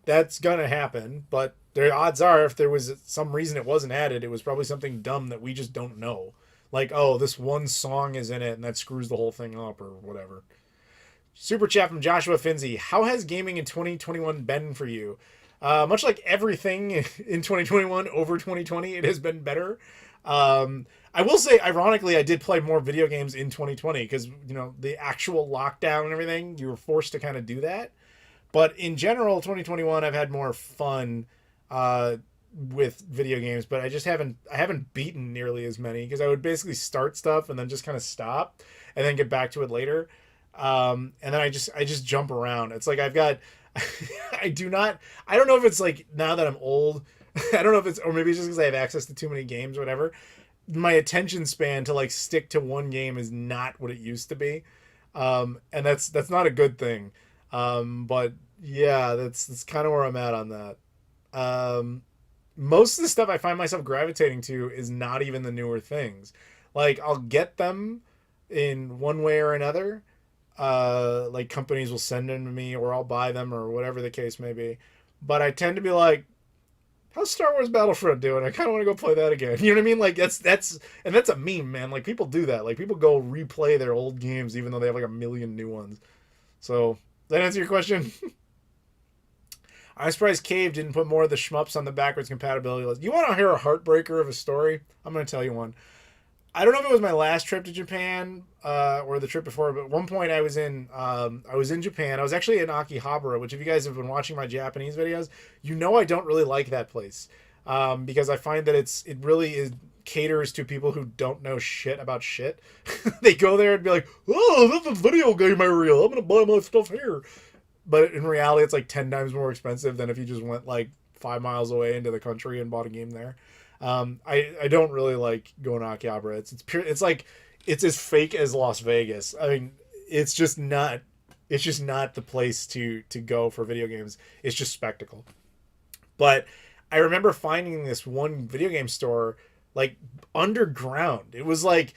That's going to happen. But the odds are, if there was some reason it wasn't added, it was probably something dumb that we just don't know. Like, oh, this one song is in it and that screws the whole thing up or whatever. Super chat from Joshua Finzi. How has gaming in 2021 been for you? Much like everything in 2021 over 2020, it has been better. I will say, ironically, I did play more video games in 2020 because, you know, the actual lockdown and everything, you were forced to kind of do that. But in general, 2021, I've had more fun with video games, but I haven't beaten nearly as many because I would basically start stuff and then just kind of stop and then get back to it later. And then I just jump around. It's like I've got, I don't know if it's like now that I'm old, I don't know if it's, or maybe it's just because I have access to too many games or whatever. My attention span to like stick to one game is not what it used to be. And that's not a good thing. But yeah, that's kind of where I'm at on that. Most of the stuff I find myself gravitating to is not even the newer things. Like I'll get them in one way or another. Like companies will send them to me or I'll buy them or whatever the case may be. But I tend to be like, how's Star Wars Battlefront doing? I kind of want to go play that again. You know what I mean? Like that's a meme, man. Like people do that. Like people go replay their old games even though they have like a million new ones. So, does that answer your question? I'm surprised Cave didn't put more of the shmups on the backwards compatibility list. You want to hear a heartbreaker of a story? I'm going to tell you one. I don't know if it was my last trip to Japan or the trip before, but at one point I was in Japan. I was actually in Akihabara, which if you guys have been watching my Japanese videos, you know I don't really like that place because I find that it really is caters to people who don't know shit about shit. They go there and be like, oh, that's a video game area. I'm going to buy my stuff here. But in reality, it's like 10 times more expensive than if you just went like 5 miles away into the country and bought a game there. I don't really like going to Akihabara. It's as fake as Las Vegas. I mean, it's just not the place to go for video games. It's just spectacle. But I remember finding this one video game store like underground. It was like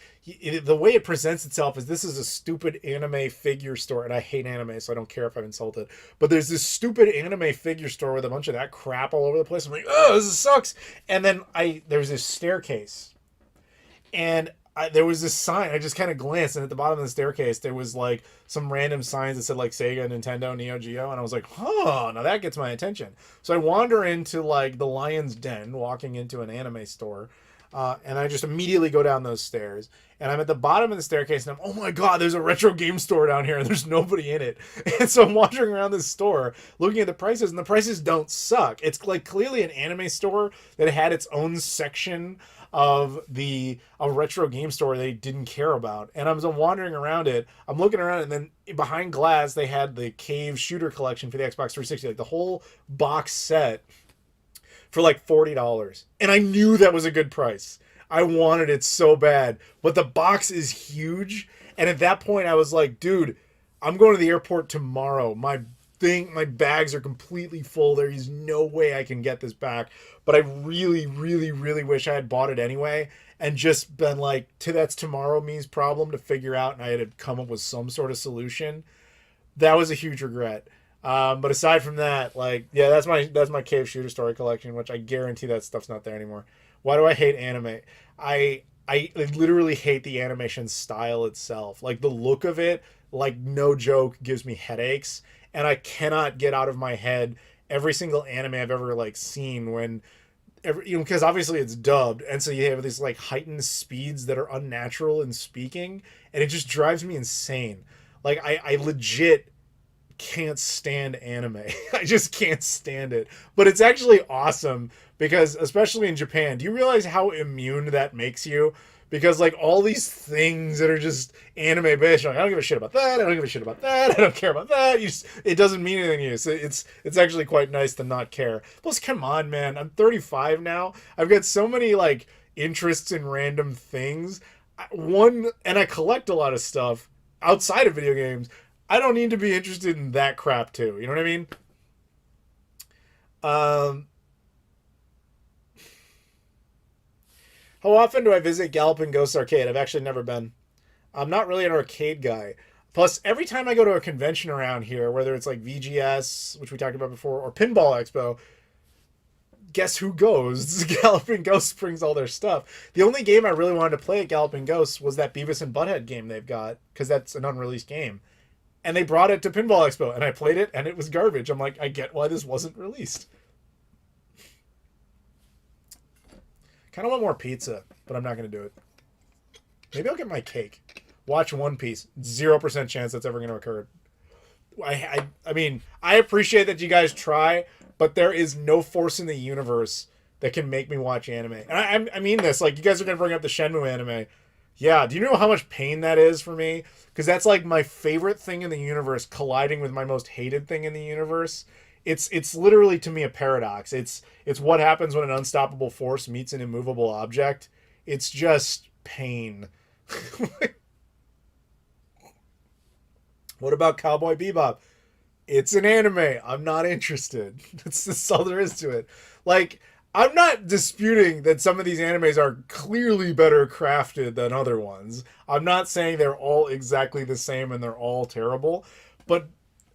the way it presents itself is this is a stupid anime figure store, and I hate anime, so I don't care if I'm insulted. But there's this stupid anime figure store with a bunch of that crap all over the place. I'm like, oh, this sucks. And then there's this staircase, and there was this sign. I just kind of glanced, and at the bottom of the staircase there was like some random signs that said like Sega, Nintendo, Neo Geo, and I was like, huh, now that gets my attention. So I wander into like the Lion's Den, walking into an anime store. And I just immediately go down those stairs. And I'm at the bottom of the staircase, and I'm, oh my god, there's a retro game store down here, and there's nobody in it. And so I'm wandering around this store, looking at the prices, and the prices don't suck. It's like clearly an anime store that had its own section of a retro game store they didn't care about. And I'm wandering around it, I'm looking around, and then behind glass, they had the Cave shooter collection for the Xbox 360, like the whole box set for like $40. And I knew that was a good price. I wanted it so bad. But the box is huge. And at that point I was like, dude, I'm going to the airport tomorrow. My bags are completely full. There is no way I can get this back. But I really, really, really wish I had bought it anyway and just been like, that's tomorrow me's problem to figure out, and I had to come up with some sort of solution. That was a huge regret. But aside from that, like, yeah, that's my Cave Shooter Story collection, which I guarantee that stuff's not there anymore. Why do I hate anime? I literally hate the animation style itself. Like the look of it, like no joke, gives me headaches, and I cannot get out of my head every single anime I've ever like seen when because obviously it's dubbed, and so you have these like heightened speeds that are unnatural in speaking, and it just drives me insane. Like I legit can't stand anime. I just can't stand it. But it's actually awesome because, especially in Japan, do you realize how immune that makes you? Because like all these things that are just anime based, like, I don't give a shit about that. I don't give a shit about that. I don't care about that. It doesn't mean anything to you. So it's actually quite nice to not care. Plus, come on, man. I'm 35 now. I've got so many like interests in random things. And I collect a lot of stuff outside of video games. I don't need to be interested in that crap too. You know what I mean? How often do I visit Galloping Ghost Arcade? I've actually never been. I'm not really an arcade guy. Plus, every time I go to a convention around here, whether it's like VGS, which we talked about before, or Pinball Expo, guess who goes? Galloping Ghosts brings all their stuff. The only game I really wanted to play at Galloping Ghosts was that Beavis and Butthead game they've got, because that's an unreleased game. And they brought it to Pinball Expo, and I played it, and it was garbage. I'm like, I get why this wasn't released. Kind of want more pizza, but I'm not going to do it. Maybe I'll get my cake. Watch One Piece. 0% chance that's ever going to occur. I mean, I appreciate that you guys try, but there is no force in the universe that can make me watch anime. And I mean this, like, you guys are going to bring up the Shenmue anime. Yeah, do you know how much pain that is for me? Because that's like my favorite thing in the universe colliding with my most hated thing in the universe. It's literally, to me, a paradox. It's what happens when an unstoppable force meets an immovable object. It's just pain. What about Cowboy Bebop? It's an anime. I'm not interested. That's all there is to it. Like, I'm not disputing that some of these animes are clearly better crafted than other ones. I'm not saying they're all exactly the same and they're all terrible, but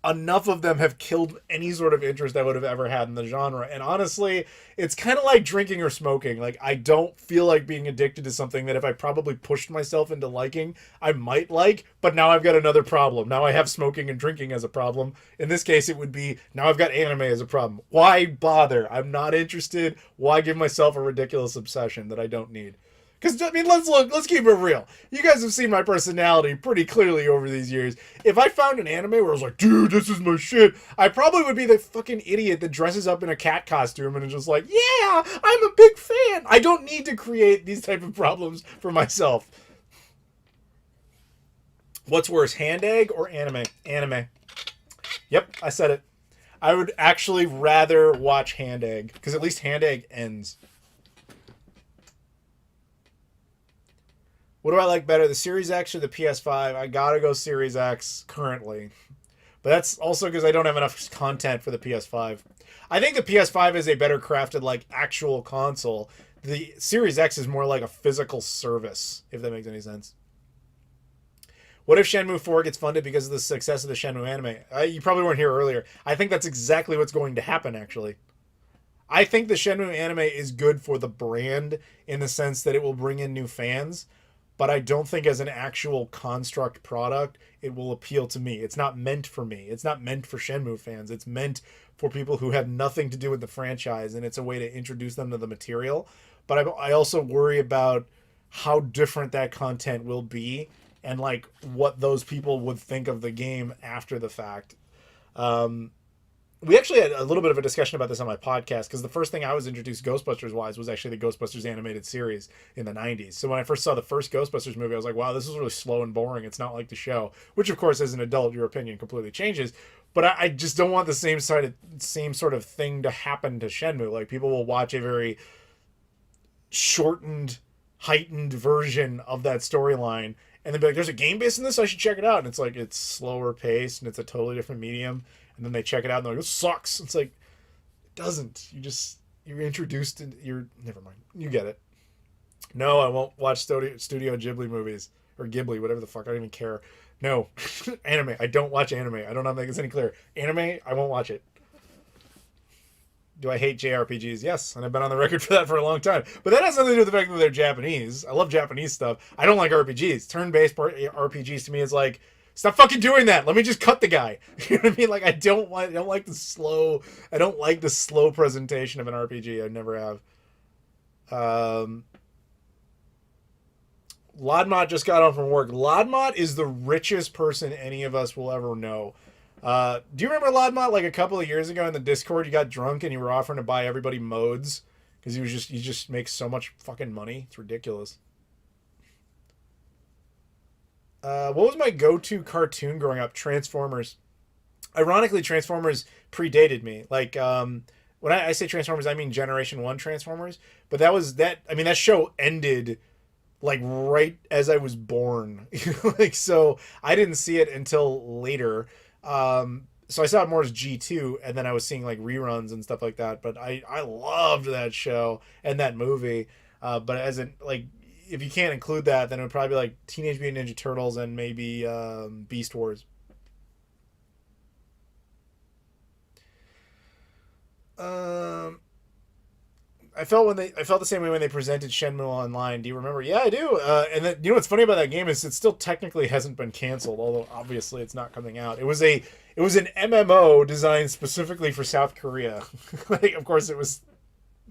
enough of them have killed any sort of interest I would have ever had in the genre. And honestly, it's kind of like drinking or smoking. Like, I don't feel like being addicted to something that if I probably pushed myself into liking, I might like, but now I've got another problem. Now I have smoking and drinking as a problem. In this case, it would be, now I've got anime as a problem. Why bother? I'm not interested. Why give myself a ridiculous obsession that I don't need? Because, I mean, let's keep it real. You guys have seen my personality pretty clearly over these years. If I found an anime where I was like, dude, this is my shit, I probably would be the fucking idiot that dresses up in a cat costume and is just like, yeah, I'm a big fan. I don't need to create these type of problems for myself. What's worse, Hand Egg or anime? Anime. Yep, I said it. I would actually rather watch Hand Egg, because at least Hand Egg ends. What do I like better, the Series X or the PS5? I gotta go Series X currently. But that's also because I don't have enough content for the PS5. I think the PS5 is a better crafted, like, actual console. The Series X is more like a physical service, if that makes any sense. What if Shenmue 4 gets funded because of the success of the Shenmue anime? You probably weren't here earlier. I think that's exactly what's going to happen, actually. I think the Shenmue anime is good for the brand in the sense that it will bring in new fans. But I don't think as an actual construct product, it will appeal to me. It's not meant for me. It's not meant for Shenmue fans. It's meant for people who have nothing to do with the franchise, and it's a way to introduce them to the material. But I also worry about how different that content will be and, like, what those people would think of the game after the fact. We actually had a little bit of a discussion about this on my podcast, because the first thing I was introduced Ghostbusters-wise was actually the Ghostbusters animated series in the 90s. So when I first saw the first Ghostbusters movie, I was like, wow, this is really slow and boring. It's not like the show. Which, of course, as an adult, your opinion completely changes. But I just don't want the same sort of thing to happen to Shenmue. Like, people will watch a very shortened, heightened version of that storyline, and they'll be like, there's a game based in this? I should check it out. And it's like, it's slower paced, and it's a totally different medium. And then they check it out and they're like, this sucks. It's like, it doesn't. You're introduced and never mind. You get it. No, I won't watch Studio Ghibli movies. Or Ghibli, whatever the fuck. I don't even care. No. Anime. I don't watch anime. I don't know if that gets any clearer. Anime, I won't watch it. Do I hate JRPGs? Yes. And I've been on the record for that for a long time. But that has nothing to do with the fact that they're Japanese. I love Japanese stuff. I don't like RPGs. Turn-based RPGs to me is like, stop fucking doing that. Let me just cut the guy. You know what I mean? Like, I don't like the slow presentation of an RPG. I never have. Lodmot just got home from work. Lodmot is the richest person any of us will ever know. Do you remember Lodmot? Like, a couple of years ago in the Discord, you got drunk and you were offering to buy everybody modes because he just makes so much fucking money. It's ridiculous. What was my go-to cartoon growing up? Transformers. Ironically, Transformers predated me. Like, when I say Transformers, I mean Generation 1 Transformers. But that show ended, like, right as I was born. Like, so I didn't see it until later. So I saw it more as G2, and then I was seeing, like, reruns and stuff like that. But I loved that show and that movie. But as in, like, if you can't include that, then it would probably be like Teenage Mutant Ninja Turtles and maybe Beast Wars. I felt the same way when they presented Shenmue Online. Do you remember? Yeah, I do. And then, you know what's funny about that game is it still technically hasn't been canceled, although obviously it's not coming out. It was an MMO designed specifically for South Korea. Like, of course, it was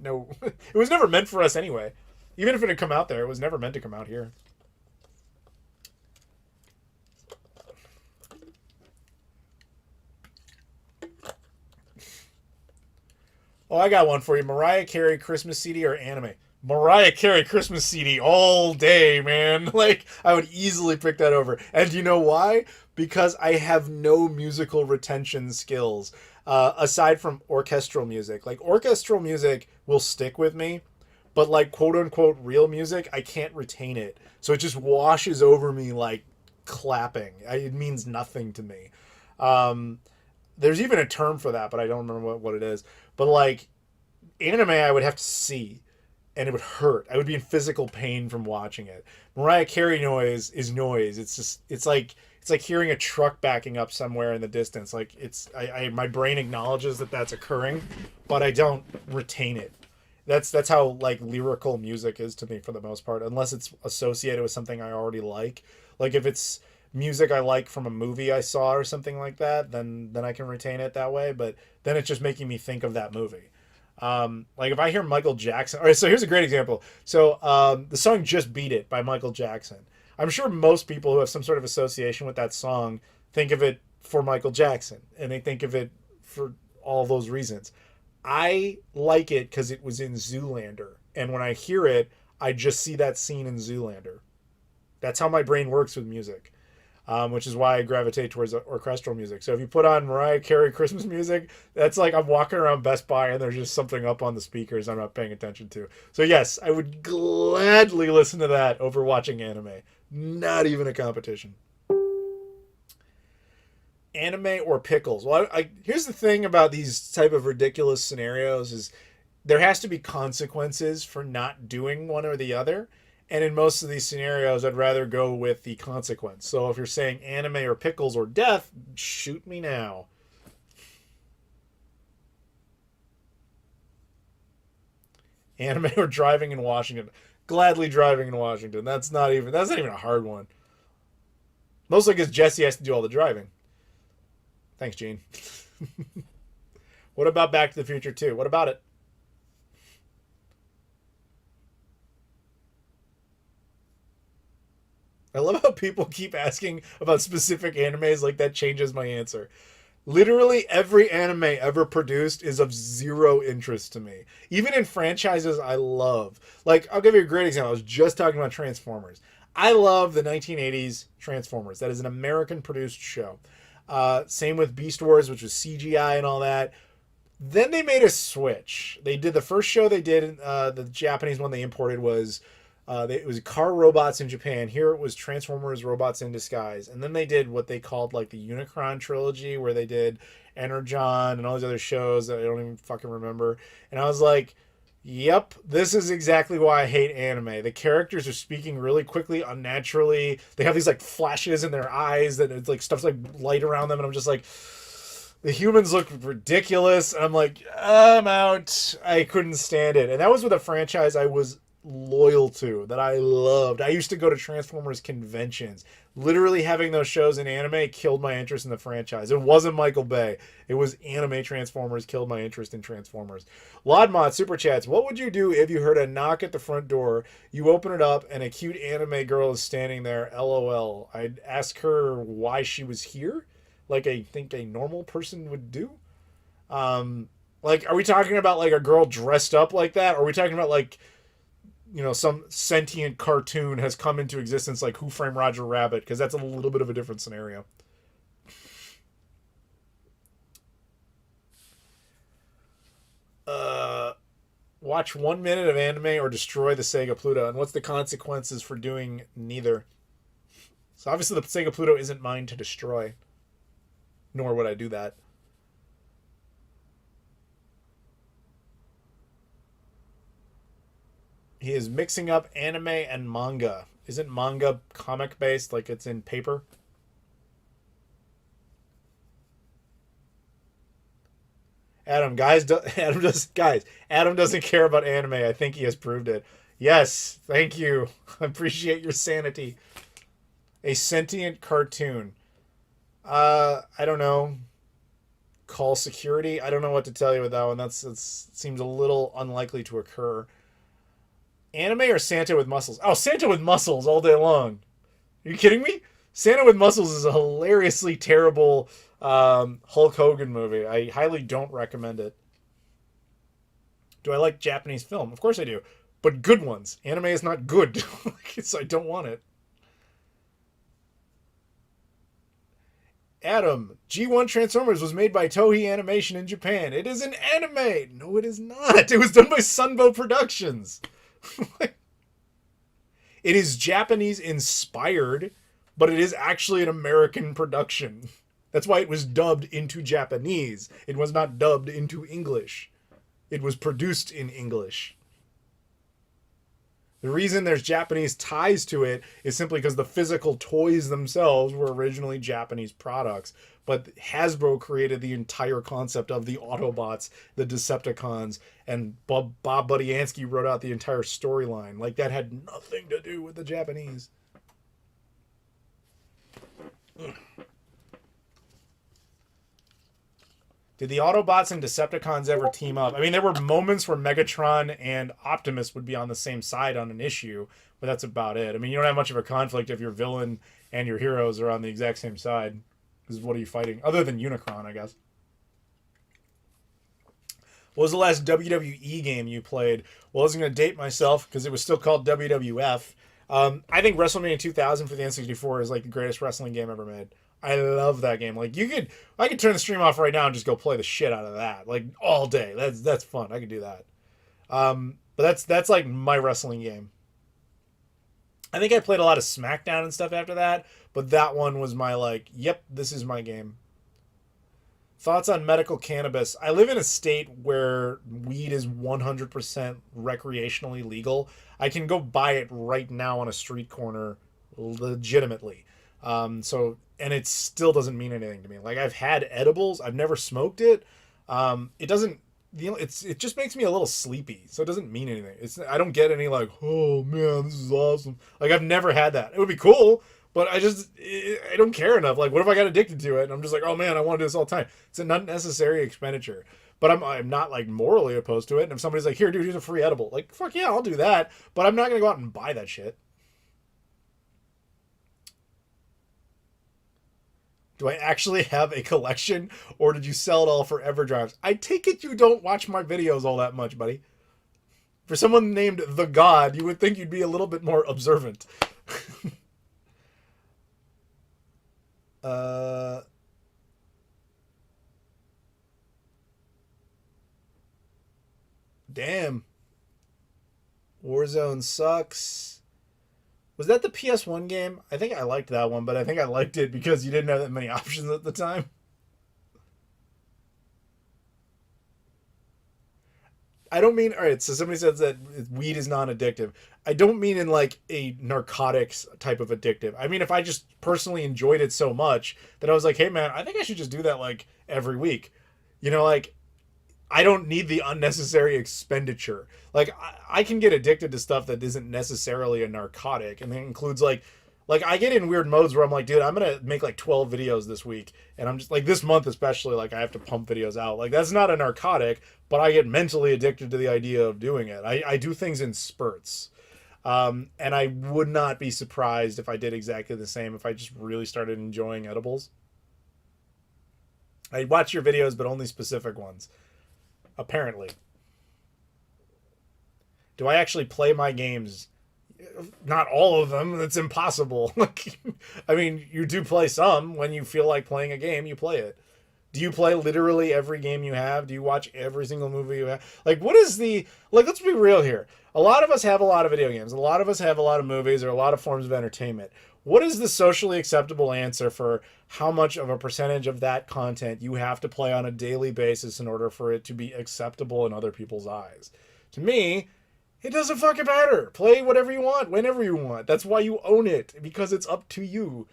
never meant for us anyway. Even if it had come out there, it was never meant to come out here. Oh, I got one for you. Mariah Carey Christmas CD or anime? Mariah Carey Christmas CD all day, man. Like, I would easily pick that over. And you know why? Because I have no musical retention skills aside from orchestral music. Like, orchestral music will stick with me, but like quote unquote real music, I can't retain it. So it just washes over me like clapping. It means nothing to me. There's even a term for that, but I don't remember what it is. But like anime, I would have to see, and it would hurt. I would be in physical pain from watching it. Mariah Carey noise is noise. It's like hearing a truck backing up somewhere in the distance. Like my brain acknowledges that that's occurring, but I don't retain it. That's how like lyrical music is to me for the most part, unless it's associated with something I already like. Like if it's music I like from a movie I saw or something like that, then I can retain it that way. But then it's just making me think of that movie. Like if I hear Michael Jackson. All right, so here's a great example. So the song "Just Beat It" by Michael Jackson. I'm sure most people who have some sort of association with that song think of it for Michael Jackson, and they think of it for all those reasons. I like it because it was in Zoolander, and when I hear it, I just see that scene in Zoolander. That's how my brain works with music, which is why I gravitate towards orchestral music. So if you put on Mariah Carey Christmas music, that's like I'm walking around Best Buy and there's just something up on the speakers I'm not paying attention to. So yes, I would gladly listen to that over watching anime. Not even a competition. Anime or pickles? Well, here's the thing about these type of ridiculous scenarios is there has to be consequences for not doing one or the other. And in most of these scenarios, I'd rather go with the consequence. So if you're saying anime or pickles or death, shoot me now. Anime or driving in Washington? Gladly driving in Washington. That's not even a hard one. Mostly because Jesse has to do all the driving. Thanks, Gene. What about Back to the Future 2? What about it? I love how people keep asking about specific animes like that changes my answer. Literally every anime ever produced is of zero interest to me. Even in franchises I love. Like, I'll give you a great example. I was just talking about Transformers. I love the 1980s Transformers. That is an American-produced show. Same with Beast Wars, which was CGI and all that. Then they made a switch. They did the first show they did, the Japanese one they imported was... it was car robots in Japan. Here it was Transformers Robots in Disguise. And then they did what they called like the Unicron trilogy, where they did Energon and all these other shows that I don't even fucking remember. And I was like, yep, this is exactly why I hate anime. The characters are speaking really quickly, unnaturally. They have these like flashes in their eyes that it's like stuff's like light around them. And I'm just like, the humans look ridiculous. And I'm like, I'm out. I couldn't stand it. And that was with a franchise I was loyal to, that I loved. I used to go to Transformers conventions. Literally having those shows in anime killed my interest in the franchise. It wasn't Michael Bay. It was anime Transformers killed my interest in Transformers. Lodmod Super Chats, what would you do if you heard a knock at the front door, you open it up, and a cute anime girl is standing there, LOL? I'd ask her why she was here, like I think a normal person would do. Like, are we talking about like a girl dressed up like that? Or are we talking about like, you know, some sentient cartoon has come into existence like Who Framed Roger Rabbit? Because that's a little bit of a different scenario. Watch 1 minute of anime or destroy the Sega Pluto. And what's the consequences for doing neither? So obviously the Sega Pluto isn't mine to destroy. Nor would I do that. He is mixing up anime and manga. Isn't manga comic based, like it's in paper? Adam doesn't care about anime. I think he has proved it. Yes, thank you. I appreciate your sanity. A sentient cartoon. I don't know. Call security. I don't know what to tell you with that one. That seems a little unlikely to occur. Anime or Santa with muscles? Oh, Santa with muscles all day long. Are you kidding me? Santa with muscles is a hilariously terrible Hulk Hogan movie. I highly don't recommend it. Do I like Japanese film? Of course I do. But good ones. Anime is not good. So I don't want it. Adam, G1 Transformers was made by Toei Animation in Japan. It is an anime. No, it is not. It was done by Sunbow Productions. It is Japanese inspired, but it is actually an American production. That's why it was dubbed into Japanese. It was not dubbed into English. It was produced in English. The reason there's Japanese ties to it is simply because the physical toys themselves were originally Japanese products. But Hasbro created the entire concept of the Autobots, the Decepticons, and Bob Budiansky wrote out the entire storyline. Like, that had nothing to do with the Japanese. Did the Autobots and Decepticons ever team up? I mean, there were moments where Megatron and Optimus would be on the same side on an issue, but that's about it. I mean, you don't have much of a conflict if your villain and your heroes are on the exact same side. Because what are you fighting? Other than Unicron, I guess. What was the last WWE game you played? Well, I wasn't going to date myself because it was still called WWF. I think WrestleMania 2000 for the N64 is like the greatest wrestling game ever made. I love that game. Like, I could turn the stream off right now and just go play the shit out of that, like, all day. That's fun. I could do that. But that's like my wrestling game. I think I played a lot of SmackDown and stuff after that, but that one was my, like, yep, this is my game. Thoughts on medical cannabis? I live in a state where weed is 100% recreationally legal. I can go buy it right now on a street corner legitimately. And it still doesn't mean anything to me. Like, I've had edibles. I've never smoked it. It doesn't, it just makes me a little sleepy. So it doesn't mean anything. I don't get any like, oh man, this is awesome. Like, I've never had that. It would be cool, but I don't care enough. Like, what if I got addicted to it? And I'm just like, oh man, I want to do this all the time. It's an unnecessary expenditure. But I'm not like morally opposed to it. And if somebody's like, here, dude, here's a free edible. Like, fuck yeah, I'll do that. But I'm not going to go out and buy that shit. Do I actually have a collection, or did you sell it all for EverDrives? I take it you don't watch my videos all that much, buddy. For someone named The God, you would think you'd be a little bit more observant. Damn. Warzone sucks. Was that the PS1 game? I think I liked that one, but I think I liked it because you didn't have that many options at the time. I don't mean, all right, so somebody says that weed is non-addictive. I don't mean in like a narcotics type of addictive. I mean, if I just personally enjoyed it so much that I was like, hey man, I think I should just do that like every week. You know, like, I don't need the unnecessary expenditure. Like, I can get addicted to stuff that isn't necessarily a narcotic. And it includes, like I get in weird modes where I'm like, dude, I'm going to make, like, 12 videos this week. And I'm just, like, this month especially, like, I have to pump videos out. Like, that's not a narcotic, but I get mentally addicted to the idea of doing it. I do things in spurts. And I would not be surprised if I did exactly the same if I just really started enjoying edibles. I watch your videos, but only specific ones. Apparently. Do I actually play my games? Not all of them. That's impossible. Like, I mean, you do play some. When you feel like playing a game, you play it. Do you play literally every game you have? Do you watch every single movie you have? Like, what is the... Like, let's be real here. A lot of us have a lot of video games. A lot of us have a lot of movies or a lot of forms of entertainment. What is the socially acceptable answer for how much of a percentage of that content you have to play on a daily basis in order for it to be acceptable in other people's eyes? To me, It doesn't fucking matter. Play whatever you want, whenever you want. That's why you own it, because it's up to you.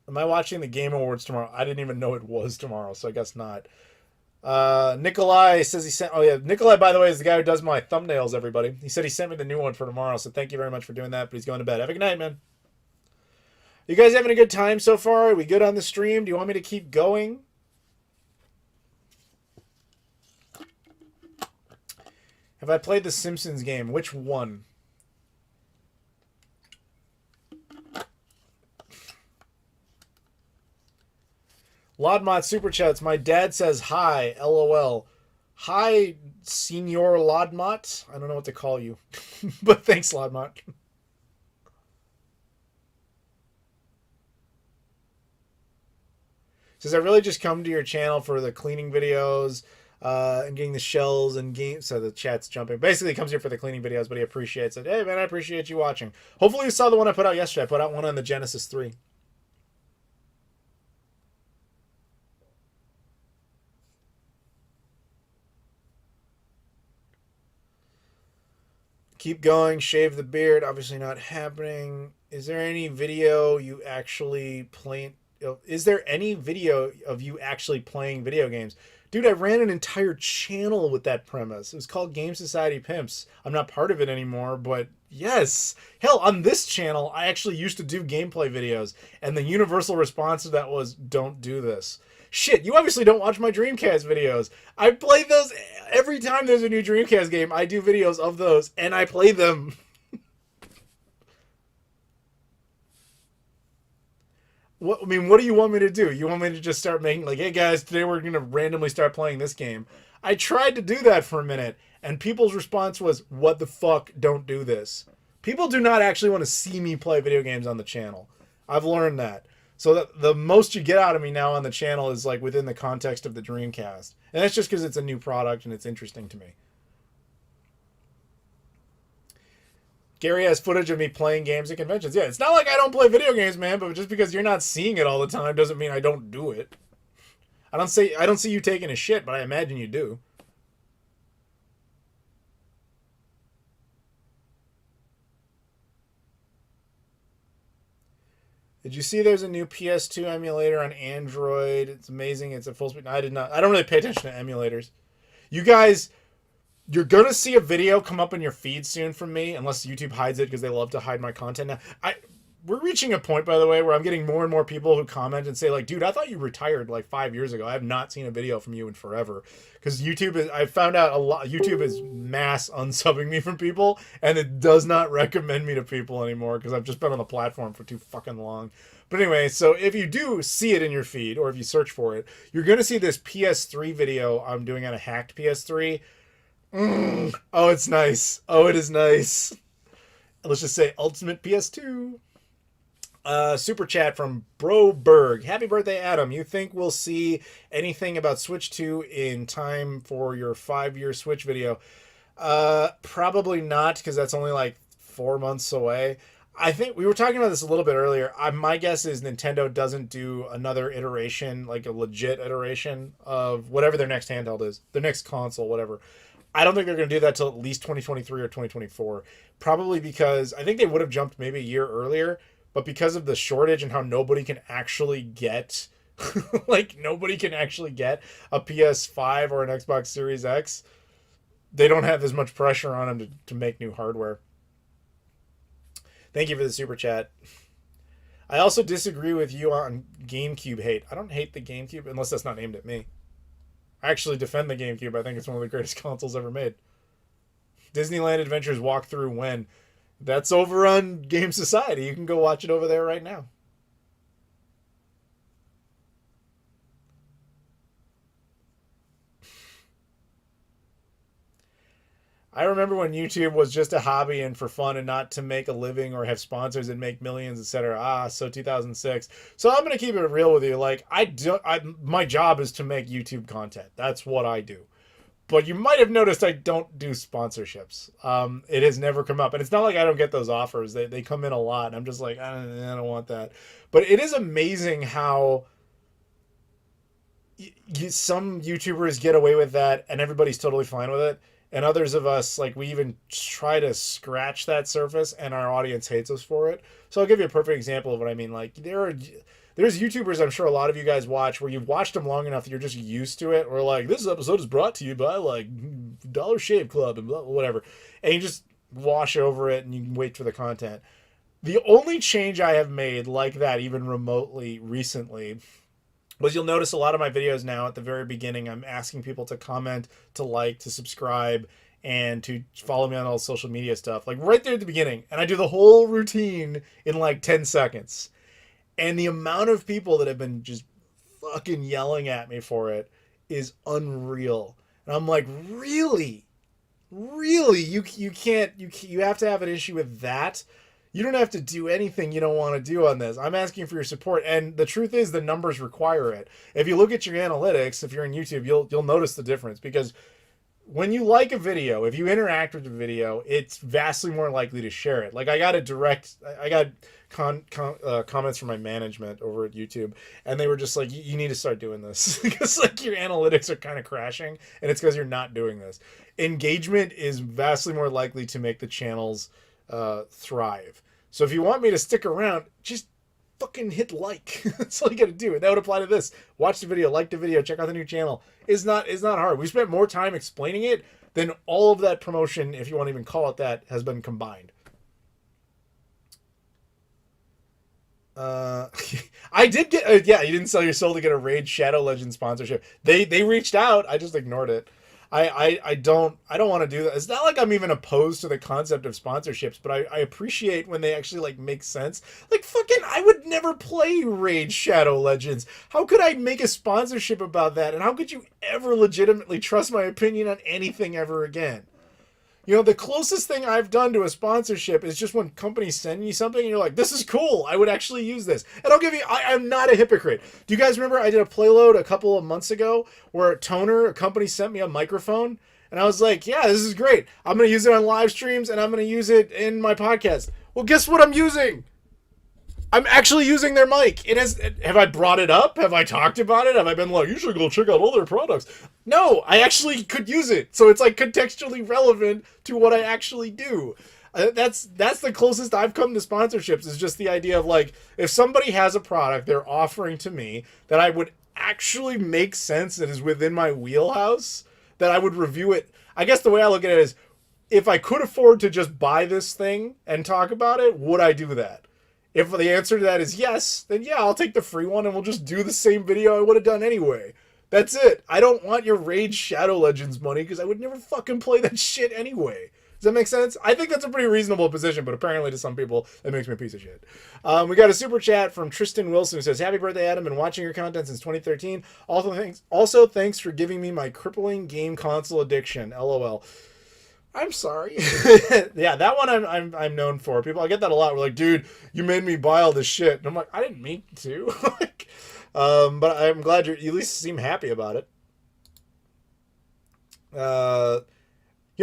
Am I watching the Game Awards tomorrow? I didn't even know it was tomorrow, so I guess not. Nikolai says he sent... Oh, yeah. Nikolai, by the way, is the guy who does my thumbnails, everybody. He said he sent me the new one for tomorrow, so thank you very much for doing that, but he's going to bed. Have a good night, man. You guys having a good time so far? Are we good on the stream? Do you want me to keep going? Have I played the Simpsons game? Which one? Lodmot Super Chats. My dad says hi, LOL. Hi, Senor Lodmot. I don't know what to call you. But thanks, Lodmot. Says, I really just come to your channel for the cleaning videos and getting the shells and games. So the chat's jumping. Basically, he comes here for the cleaning videos, but he appreciates it. Hey, man, I appreciate you watching. Hopefully you saw the one I put out yesterday. I put out one on the Genesis 3. Keep going, shave the beard. Obviously not happening. Is there any video you actually play? Is there any video of you actually playing video games? Dude, I ran an entire channel with that premise. It was called Game Society Pimps. I'm not part of it anymore, but yes. Hell, on this channel, I actually used to do gameplay videos, and the universal response to that was, don't do this. Shit, you obviously don't watch my Dreamcast videos. I play those every time there's a new Dreamcast game. I do videos of those, and I play them. What do you want me to do? You want me to just start making, like, hey guys, today we're going to randomly start playing this game? I tried to do that for a minute, and people's response was, what the fuck, don't do this. People do not actually want to see me play video games on the channel. I've learned that. So the most you get out of me now on the channel is like within the context of the Dreamcast. And that's just because it's a new product and it's interesting to me. Gary has footage of me playing games at conventions. Yeah, it's not like I don't play video games, man, but just because you're not seeing it all the time doesn't mean I don't do it. I don't see you taking a shit, but I imagine you do. Did you see there's a new PS2 emulator on Android? It's amazing. It's a full speed. I did not. I don't really pay attention to emulators. You guys, you're going to see a video come up in your feed soon from me, unless YouTube hides it because they love to hide my content now. We're reaching a point, by the way, where I'm getting more and more people who comment and say, like, dude, I thought you retired like 5 years ago. I have not seen a video from you in forever. Because I found out YouTube is mass unsubbing me from people, and it does not recommend me to people anymore because I've just been on the platform for too fucking long. But anyway, so if you do see it in your feed, or if you search for it, you're going to see this PS3 video I'm doing on a hacked PS3. Oh, it's nice. Oh, it is nice. Let's just say Ultimate PS2. Super chat from Broberg. Happy birthday, Adam. You think we'll see anything about Switch 2 in time for your 5-year Switch video? Probably not, because that's only like 4 months away. I think we were talking about this a little bit earlier. My guess is Nintendo doesn't do another iteration, like a legit iteration of whatever their next handheld is, their next console, whatever. I don't think they're going to do that till at least 2023 or 2024. Probably because I think they would have jumped maybe a year earlier, but because of the shortage and how nobody can actually get, nobody can actually get a PS5 or an Xbox Series X, they don't have as much pressure on them to make new hardware. Thank you for the super chat. I also disagree with you on GameCube hate. I don't hate the GameCube unless that's not aimed at me. I actually defend the GameCube. I think it's one of the greatest consoles ever made. Disneyland Adventures walkthrough when? That's over on Game Society. You can go watch it over there right now. I remember when YouTube was just a hobby and for fun and not to make a living or have sponsors and make millions, etc. So 2006. So I'm going to keep it real with you. Like, my job is to make YouTube content. That's what I do. But you might have noticed I don't do sponsorships. It has never come up. And it's not like I don't get those offers. They come in a lot. And I'm just like, I don't want that. But it is amazing how some YouTubers get away with that and everybody's totally fine with it. And others of us, like, we even try to scratch that surface and our audience hates us for it. So I'll give you a perfect example of what I mean. Like, there's YouTubers I'm sure a lot of you guys watch where you've watched them long enough that you're just used to it. Or like, this episode is brought to you by like Dollar Shave Club and blah, whatever. And you just wash over it and you can wait for the content. The only change I have made like that, even remotely recently, was you'll notice a lot of my videos now at the very beginning, I'm asking people to comment, to like, to subscribe, and to follow me on all social media stuff. Like right there at the beginning. And I do the whole routine in like 10 seconds. And the amount of people that have been just fucking yelling at me for it is unreal. And I'm like, really? Really? You can't, you have to have an issue with that? You don't have to do anything you don't want to do on this. I'm asking for your support. And the truth is the numbers require it. If you look at your analytics, if you're in YouTube, you'll notice the difference, because when you like a video, if you interact with the video, it's vastly more likely to share it. Like I got comments from my management over at YouTube, and they were just like, you need to start doing this because like your analytics are kind of crashing, and it's because you're not doing this. Engagement is vastly more likely to make the channels thrive. So if you want me to stick around, just fucking hit like. That's all you gotta do. And that would apply to this. Watch the video, like the video, check out the new channel. It's not hard. We spent more time explaining it than all of that promotion, if you want to even call it that, has been combined. I did get yeah, you didn't sell your soul to get a Raid Shadow Legends sponsorship. They reached out, I just ignored it. I don't want to do that. It's not like I'm even opposed to the concept of sponsorships, but I appreciate when they actually like make sense. Like fucking, I would never play Raid Shadow Legends. How could I make a sponsorship about that? And how could you ever legitimately trust my opinion on anything ever again? You know, the closest thing I've done to a sponsorship is just when companies send you something and you're like, this is cool, I would actually use this. And I'll give you, I'm not a hypocrite. Do you guys remember I did a playload a couple of months ago where Toner, a company, sent me a microphone? And I was like, yeah, this is great. I'm going to use it on live streams and I'm going to use it in my podcast. Well, guess what I'm using? I'm actually using their mic. Have I brought it up? Have I talked about it? Have I been like, you should go check out all their products? No, I actually could use it. So it's like contextually relevant to what I actually do. That's the closest I've come to sponsorships, is just the idea of like, if somebody has a product they're offering to me that I would actually make sense, that is within my wheelhouse, that I would review it. I guess the way I look at it is, if I could afford to just buy this thing and talk about it, would I do that? If the answer to that is yes, then yeah, I'll take the free one and we'll just do the same video I would have done anyway. That's it. I don't want your Raid Shadow Legends money because I would never fucking play that shit anyway. Does that make sense? I think that's a pretty reasonable position, but apparently to some people, that makes me a piece of shit. We got a super chat from Tristan Wilson who says, happy birthday, Adam. Been watching your content since 2013. Also, thanks for giving me my crippling game console addiction. LOL. I'm sorry. Yeah, that one I'm known for. People, I get that a lot. We're like, dude, you made me buy all this shit. And I'm like, I didn't mean to. But I'm glad you at least seem happy about it. You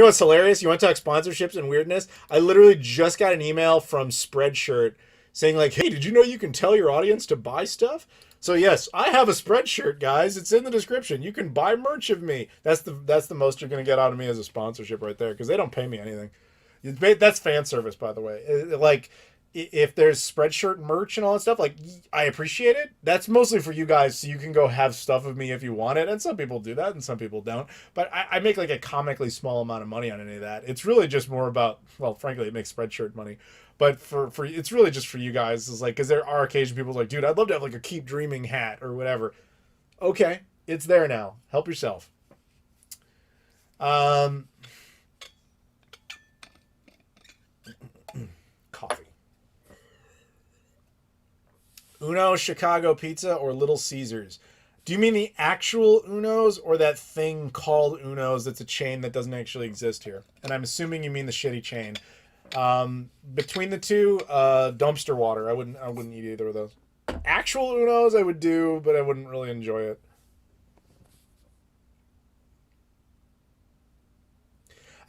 know what's hilarious? You want to talk sponsorships and weirdness? I literally just got an email from Spreadshirt saying like, hey, did you know you can tell your audience to buy stuff? So yes, I have a Spreadshirt, guys. It's in the description. You can buy merch of me. That's the most you're going to get out of me as a sponsorship right there, because they don't pay me anything. That's fan service, by the way. Like, if there's Spreadshirt merch and all that stuff, like, I appreciate it. That's mostly for you guys, so you can go have stuff of me if you want it. And some people do that, and some people don't. But I make like a comically small amount of money on any of that. It's really just more about, well, frankly, it makes Spreadshirt money. But for it's really just for you guys. It's like, because there are occasional people like, dude, I'd love to have like a Keep Dreaming hat or whatever. Okay, it's there now. Help yourself. Coffee. Uno, Chicago Pizza, or Little Caesars? Do you mean the actual Uno's or that thing called Uno's that's a chain that doesn't actually exist here? And I'm assuming you mean the shitty chain. Between the two, dumpster water. I wouldn't eat either of those. Actual Uno's I would do, but I wouldn't really enjoy it.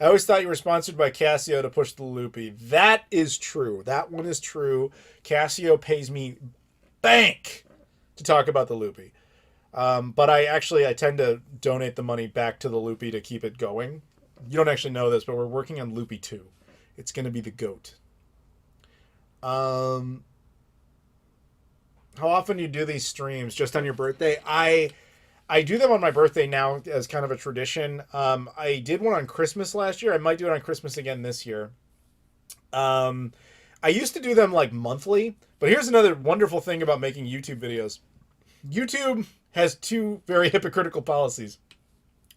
I always thought you were sponsored by Casio to push the loopy. That is true. That one is true. Casio pays me bank to talk about the loopy. But I tend to donate the money back to the Loopy to keep it going. You don't actually know this, but we're working on Loopy 2. It's going to be the GOAT. How often do you do these streams? Just on your birthday? I do them on my birthday now as kind of a tradition. I did one on Christmas last year. I might do it on Christmas again this year. I used to do them like monthly, but here's another wonderful thing about making YouTube videos. YouTube has two very hypocritical policies.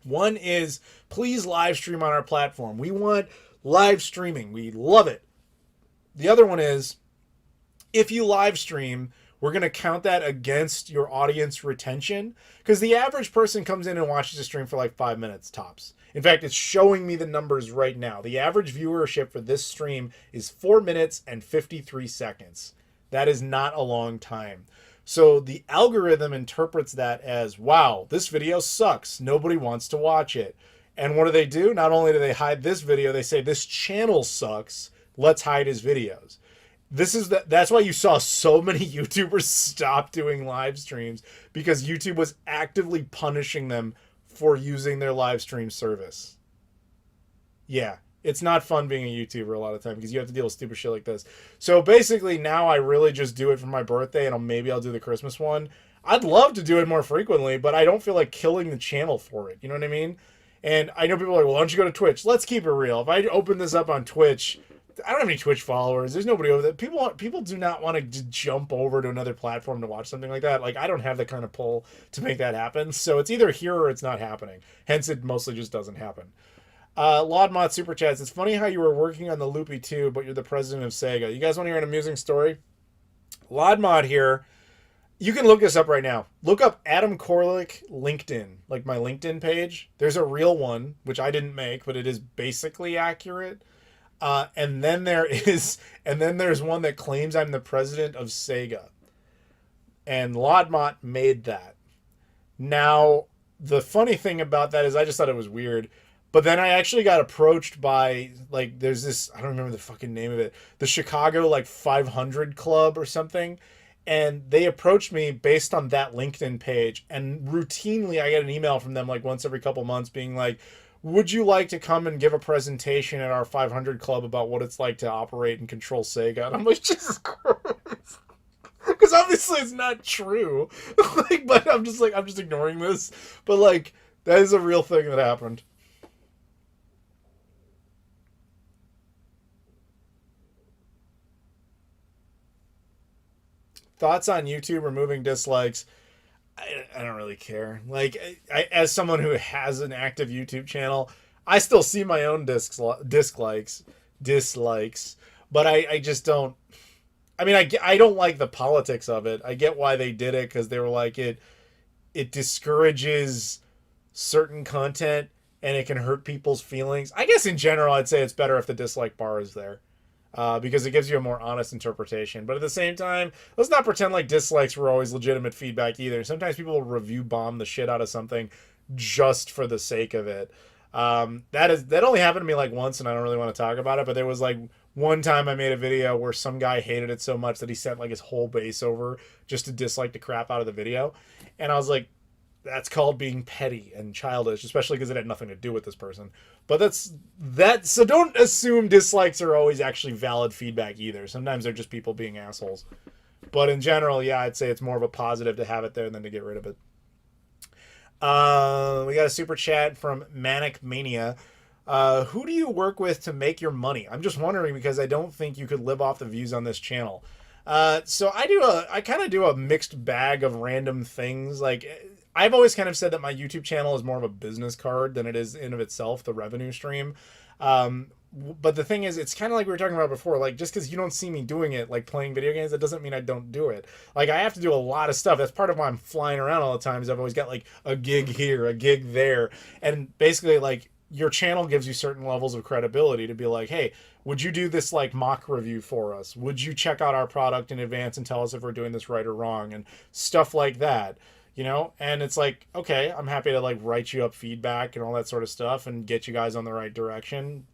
One is, please live stream on our platform. We want live streaming. We love it. The other one is, if you live stream, we're going to count that against your audience retention, because the average person comes in and watches a stream for like 5 minutes tops. In fact, it's showing me the numbers right now. The average viewership for this stream is 4 minutes and 53 seconds. That is not a long time. So the algorithm interprets that as, wow, this video sucks. Nobody wants to watch it. And what do? Not only do they hide this video, they say this channel sucks. Let's hide his videos. That's why you saw so many YouTubers stop doing live streams, because YouTube was actively punishing them for using their live stream service. Yeah, it's not fun being a YouTuber a lot of time because you have to deal with stupid shit like this. So basically now I really just do it for my birthday, and maybe I'll do the Christmas one. I'd love to do it more frequently, but I don't feel like killing the channel for it. You know what I mean? And I know people are like, well, why don't you go to Twitch? Let's keep it real. If I open this up on Twitch, I don't have any Twitch followers. There's nobody over there. People do not want to just jump over to another platform to watch something like that. Like, I don't have the kind of pull to make that happen. So it's either here or it's not happening. Hence, it mostly just doesn't happen. Laudmont Super Chats. It's funny how you were working on the Loopy 2, but you're the president of Sega. You guys want to hear an amusing story? Laudmont here. You can look this up right now. Look up Adam Koralik LinkedIn, like my LinkedIn page. There's a real one, which I didn't make, but it is basically accurate. And then there's one that claims I'm the president of Sega. And Laudmont made that. Now, the funny thing about that is I just thought it was weird. But then I actually got approached by, like, there's this, I don't remember the fucking name of it, the Chicago, like, 500 Club or something. And they approached me based on that LinkedIn page. And routinely I get an email from them, like, once every couple months being like, would you like to come and give a presentation at our 500 Club about what it's like to operate and control Sega? And I'm like, Jesus Christ. Because obviously it's not true. Like, but I'm just ignoring this. But, like, that is a real thing that happened. Thoughts on YouTube removing dislikes? I don't really care. Like, as someone who has an active YouTube channel, I still see my own dislikes, but I just don't. I mean, I don't like the politics of it. I get why they did it, because they were like, it discourages certain content and it can hurt people's feelings. I guess in general, I'd say it's better if the dislike bar is there. Because it gives you a more honest interpretation. But at the same time, let's not pretend like dislikes were always legitimate feedback either. Sometimes people will review bomb the shit out of something just for the sake of it. That only happened to me like once, and I don't really want to talk about it, but there was like one time I made a video where some guy hated it so much that he sent like his whole base over just to dislike the crap out of the video. And I was like, that's called being petty and childish, especially because it had nothing to do with this person. But so don't assume dislikes are always actually valid feedback either. Sometimes they're just people being assholes. But in general, yeah, I'd say it's more of a positive to have it there than to get rid of it. We got a super chat from Manic Mania. Who do you work with to make your money? I'm just wondering, because I don't think you could live off the views on this channel. So I kind of do a mixed bag of random things. Like, I've always kind of said that my YouTube channel is more of a business card than it is in of itself the revenue stream. But the thing is, it's kind of like we were talking about before. Like, just because you don't see me doing it, like playing video games, that doesn't mean I don't do it. Like, I have to do a lot of stuff. That's part of why I'm flying around all the time, is I've always got like a gig here, a gig there. And basically, like, your channel gives you certain levels of credibility to be like, hey, would you do this like mock review for us? Would you check out our product in advance and tell us if we're doing this right or wrong? And stuff like that. You know, and it's like, okay, I'm happy to like write you up feedback and all that sort of stuff and get you guys on the right direction.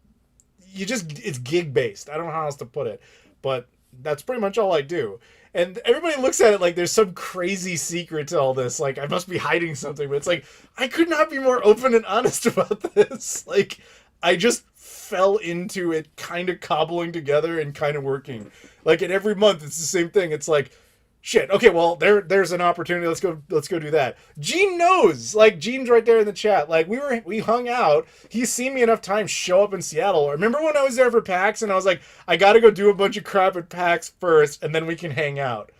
It's gig based. I don't know how else to put it, but that's pretty much all I do. And everybody looks at it like there's some crazy secret to all this. Like, I must be hiding something. But it's like, I could not be more open and honest about this. Like, I just fell into it kind of cobbling together and kind of working. Like, and every month it's the same thing. It's like, shit, okay, well, there's an opportunity. Let's go do that. Gene knows. Like, Gene's right there in the chat. Like, we hung out. He's seen me enough times show up in Seattle. Remember when I was there for PAX and I was like, I gotta go do a bunch of crap at PAX first and then we can hang out.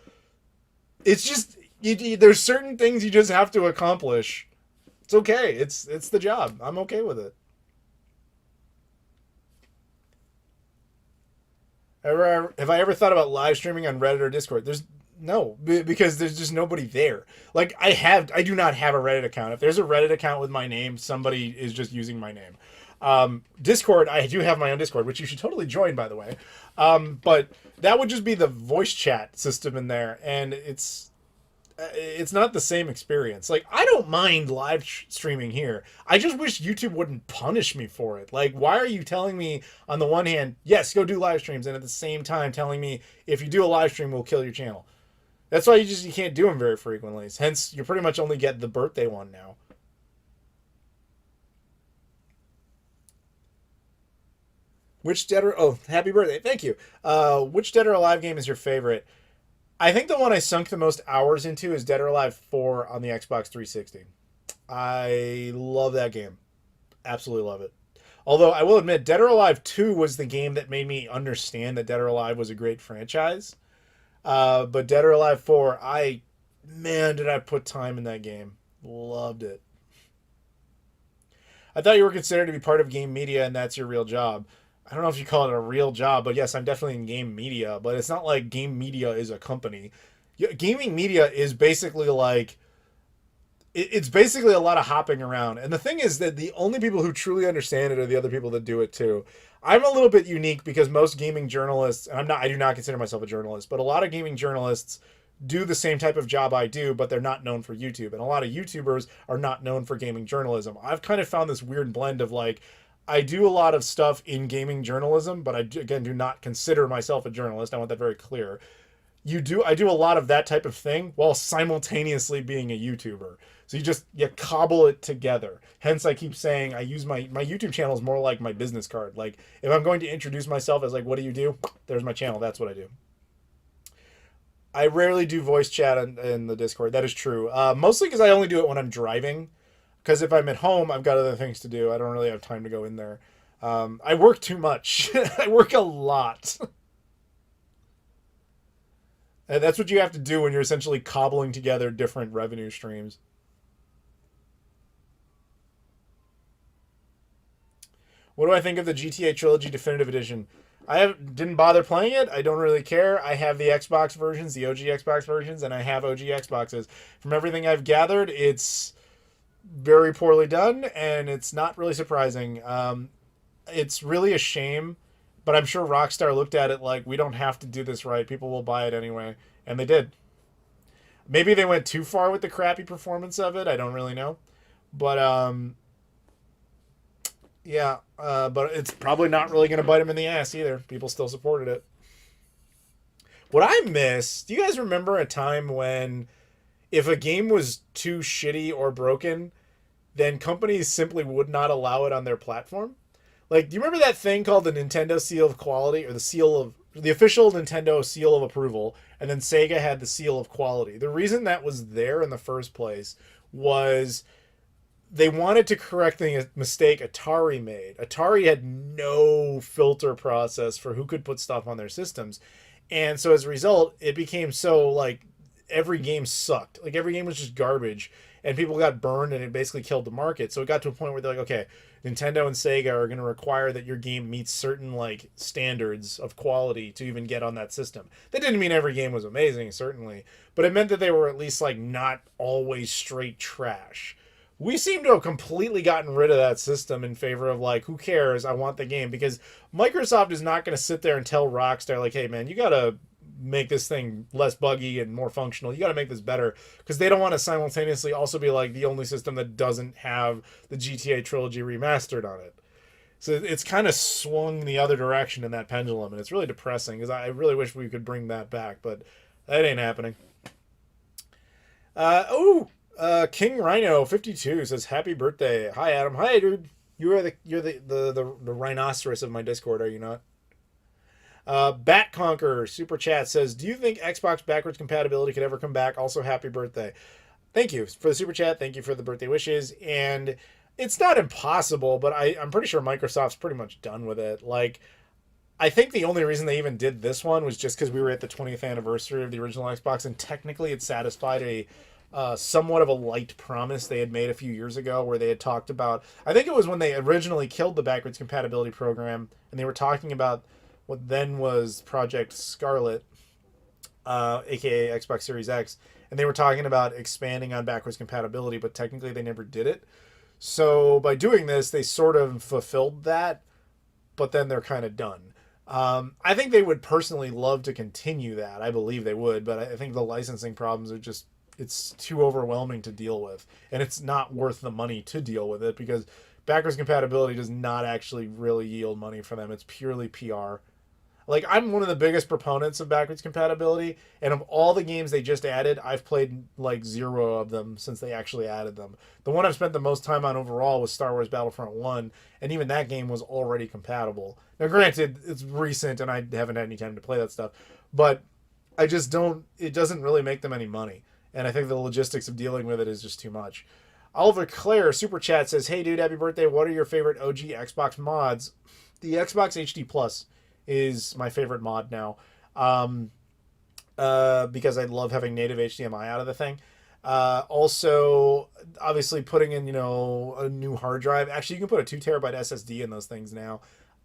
It's just, there's certain things you just have to accomplish. It's okay. It's the job. I'm okay with it. Have I ever thought about live streaming on Reddit or Discord? No, because there's just nobody there. Like, I do not have a Reddit account. If there's a Reddit account with my name, somebody is just using my name. Discord, I do have my own Discord, which you should totally join, by the way. But that would just be the voice chat system in there, and it's not the same experience. Like, I don't mind live streaming here. I just wish YouTube wouldn't punish me for it. Like, why are you telling me on the one hand, yes, go do live streams, and at the same time telling me if you do a live stream, we'll kill your channel? That's why you can't do them very frequently. Hence, you pretty much only get the birthday one now. Which Dead or... Oh, happy birthday. Thank you. Which Dead or Alive game is your favorite? I think the one I sunk the most hours into is Dead or Alive 4 on the Xbox 360. I love that game. Absolutely love it. Although, I will admit, Dead or Alive 2 was the game that made me understand that Dead or Alive was a great franchise. But Dead or Alive 4, man, did I put time in that game. Loved it. I thought you were considered to be part of game media and that's your real job. I don't know if you call it a real job, but yes, I'm definitely in game media, but it's not like game media is a company. Gaming media is basically like, it's basically a lot of hopping around. And the thing is that the only people who truly understand it are the other people that do it too. I'm a little bit unique because most gaming journalists, and I do not consider myself a journalist, but a lot of gaming journalists do the same type of job I do, but they're not known for YouTube. And a lot of YouTubers are not known for gaming journalism. I've kind of found this weird blend of like, I do a lot of stuff in gaming journalism, but I, again, do not consider myself a journalist. I want that very clear. I do a lot of that type of thing while simultaneously being a YouTuber. So you cobble it together. Hence, I keep saying I use my YouTube channel is more like my business card. Like, if I'm going to introduce myself as like, what do you do? There's my channel. That's what I do. I rarely do voice chat in the Discord. That is true. Mostly because I only do it when I'm driving. Because if I'm at home, I've got other things to do. I don't really have time to go in there. I work too much. I work a lot. And that's what you have to do when you're essentially cobbling together different revenue streams. What do I think of the GTA Trilogy Definitive Edition? Didn't bother playing it. I don't really care. I have the Xbox versions, the OG Xbox versions, and I have OG Xboxes. From everything I've gathered, it's very poorly done, and it's not really surprising. It's really a shame, but I'm sure Rockstar looked at it like, we don't have to do this right. People will buy it anyway, and they did. Maybe they went too far with the crappy performance of it. I don't really know. But, yeah, but it's probably not really going to bite them in the ass either. People still supported it. What I miss, do you guys remember a time when if a game was too shitty or broken, then companies simply would not allow it on their platform? Like, do you remember that thing called the Nintendo Seal of Quality, or the official Nintendo Seal of Approval, and then Sega had the Seal of Quality? The reason that was there in the first place was they wanted to correct the mistake Atari made. Atari had no filter process for who could put stuff on their systems. And so as a result, it became so, like, every game sucked. Like, every game was just garbage, and people got burned, and it basically killed the market. So it got to a point where they're like, okay, Nintendo and Sega are going to require that your game meets certain, like, standards of quality to even get on that system. That didn't mean every game was amazing, certainly, but it meant that they were at least, like, not always straight trash. We seem to have completely gotten rid of that system in favor of, like, who cares? I want the game. Because Microsoft is not going to sit there and tell Rockstar, like, hey, man, you got to make this thing less buggy and more functional. You got to make this better. Because they don't want to simultaneously also be, like, the only system that doesn't have the GTA Trilogy remastered on it. So it's kind of swung the other direction in that pendulum. And it's really depressing because I really wish we could bring that back. But That ain't happening. King Rhino 52 says happy birthday. Hi Adam. Hi dude. You're the rhinoceros of my Discord, are you not? Bat Conqueror Super Chat says, do you think Xbox backwards compatibility could ever come back? Also, happy birthday. Thank you for the Super Chat. Thank you for the birthday wishes. And it's not impossible, but I'm pretty sure Microsoft's pretty much done with it. Like, I think the only reason they even did this one was just because we were at the 20th anniversary of the original Xbox, and technically it satisfied a somewhat of a light promise they had made a few years ago where they had talked about, I think it was when they originally killed the backwards compatibility program, and they were talking about what then was Project Scarlet, aka Xbox Series X, and they were talking about expanding on backwards compatibility, but technically they never did it. So by doing this, they sort of fulfilled that, but then they're kind of done. I think they would personally love to continue that. I believe they would, but I think the licensing problems are just, it's too overwhelming to deal with. And it's not worth the money to deal with it because backwards compatibility does not actually really yield money for them. It's purely PR. Like, I'm one of the biggest proponents of backwards compatibility, and of all the games they just added, I've played like 0 of them since they actually added them. The one I've spent the most time on overall was Star Wars Battlefront 1, and even that game was already compatible. Now, granted, it's recent, and I haven't had any time to play that stuff, but I just don't, it doesn't really make them any money, and I think the logistics of dealing with it is just too much. Oliver Clare, Super Chat, says, hey dude, happy birthday, what are your favorite OG Xbox mods? The Xbox HD Plus is my favorite mod now, because I love having native HDMI out of the thing. Also, obviously putting in, a new hard drive. Actually, you can put a 2 terabyte SSD in those things now.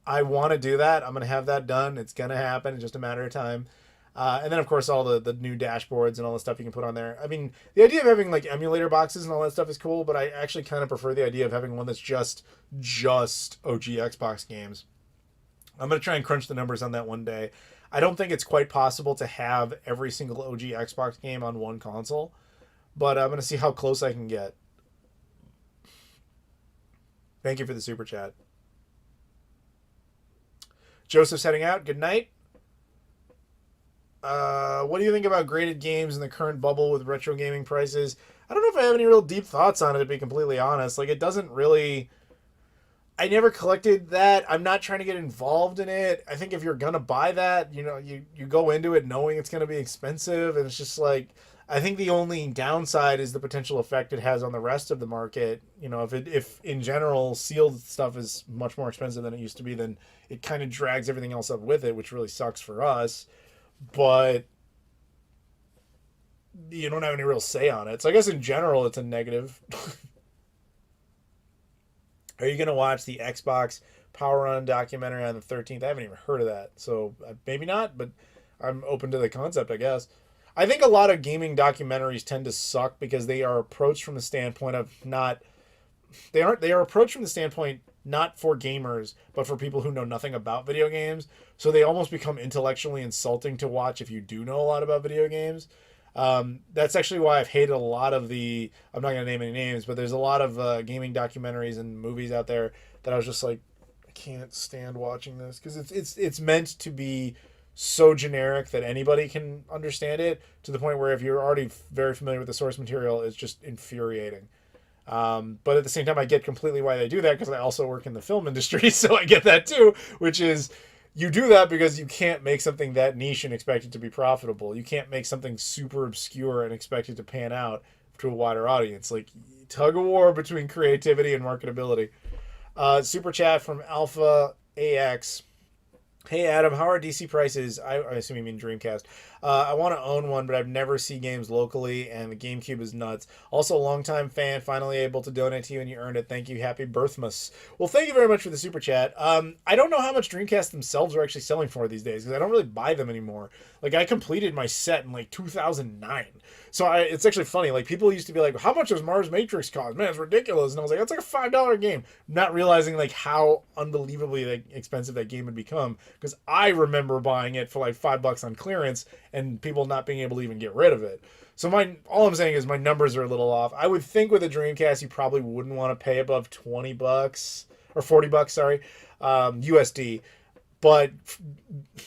I want to do that. I'm going to have that done. It's going to happen in just a matter of time. And then, of course, all the new dashboards and all the stuff you can put on there. I mean, the idea of having, like, emulator boxes and all that stuff is cool, but I actually kind of prefer the idea of having one that's just OG Xbox games. I'm going to try and crunch the numbers on that one day. I don't think it's quite possible to have every single OG Xbox game on one console, but I'm going to see how close I can get. Thank you for the Super Chat. Joseph's heading out. Good night. What do you think about graded games in the current bubble with retro gaming prices? I don't know if I have any real deep thoughts on it, to be completely honest. Like, it doesn't really... I never collected that. I'm not trying to get involved in it. I think if you're going to buy that, you go into it knowing it's going to be expensive. And it's just like, I think the only downside is the potential effect it has on the rest of the market. If in general sealed stuff is much more expensive than it used to be, then it kind of drags everything else up with it, which really sucks for us. But you don't have any real say on it. So I guess in general, it's a negative. Are you going to watch the Xbox Power Run documentary on the 13th? I haven't even heard of that. So maybe not, but I'm open to the concept, I guess. I think a lot of gaming documentaries tend to suck because they are approached from the standpoint of they are approached from the standpoint not for gamers, but for people who know nothing about video games. So they almost become intellectually insulting to watch if you do know a lot about video games. That's actually why I've hated a lot of I'm not going to name any names, but there's a lot of gaming documentaries and movies out there that I was just like, I can't stand watching this because it's meant to be so generic that anybody can understand it, to the point where if you're already very familiar with the source material, it's just infuriating. But at the same time, I get completely why they do that because I also work in the film industry, so I get that too, which is, you do that because you can't make something that niche and expect it to be profitable. You can't make something super obscure and expect it to pan out to a wider audience. Like, tug of war between creativity and marketability. Super chat from Alpha AX. Hey Adam, how are DC prices? I assume you mean Dreamcast. I want to own one, but I've never seen games locally, and the GameCube is nuts. Also, longtime fan, finally able to donate to you, and you earned it. Thank you. Happy Birthmas. Well, thank you very much for the super chat. I don't know how much Dreamcast themselves are actually selling for these days, because I don't really buy them anymore. Like, I completed my set in, like, 2009. So it's actually funny. Like, people used to be like, how much does Mars Matrix cost? Man, it's ridiculous. And I was like, that's like a $5 game. Not realizing, like, how unbelievably expensive that game had become. Because I remember buying it for, like, $5 on clearance and people not being able to even get rid of it. So all I'm saying is my numbers are a little off. I would think with a Dreamcast, you probably wouldn't want to pay above $20 or $40, sorry, USD. But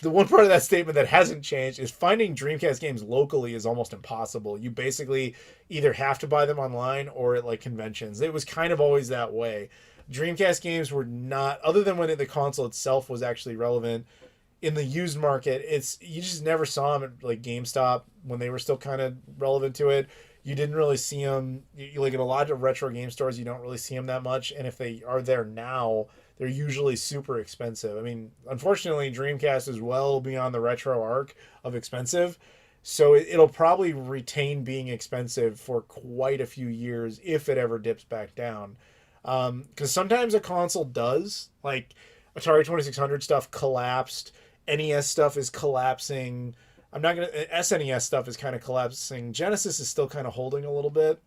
the one part of that statement that hasn't changed is finding Dreamcast games locally is almost impossible. You basically either have to buy them online or at like conventions. It was kind of always that way. Dreamcast games were not, other than when the console itself was actually relevant in the used market. It's you just never saw them at like GameStop when they were still kind of relevant to it. You didn't really see them like in a lot of retro game stores. You don't really see them that much, and if they are there now, they're usually super expensive. I mean, unfortunately, Dreamcast is well beyond the retro arc of expensive, so it'll probably retain being expensive for quite a few years if it ever dips back down. Because sometimes a console does, like Atari 2600 stuff collapsed, NES stuff is collapsing. I'm not gonna SNES stuff is kind of collapsing. Genesis is still kind of holding a little bit.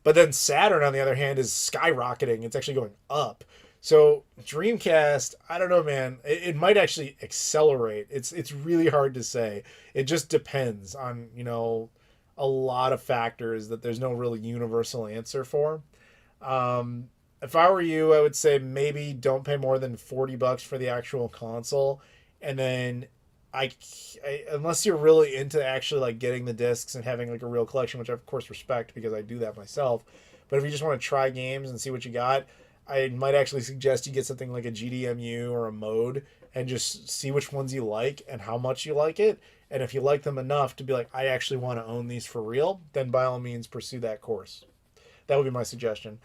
But then Saturn, on the other hand, is skyrocketing. It's actually going up. So Dreamcast, I don't know, man. It might actually accelerate. It's really hard to say. It just depends on, a lot of factors that there's no really universal answer for. If I were you, I would say maybe don't pay more than $40 for the actual console, and then I unless you're really into actually like getting the discs and having like a real collection, which I of course respect because I do that myself. But if you just want to try games and see what you got, I might actually suggest you get something like a GDMU or a Mode and just see which ones you like and how much you like it. And if you like them enough to be like, I actually want to own these for real, then by all means pursue that course. That would be my suggestion.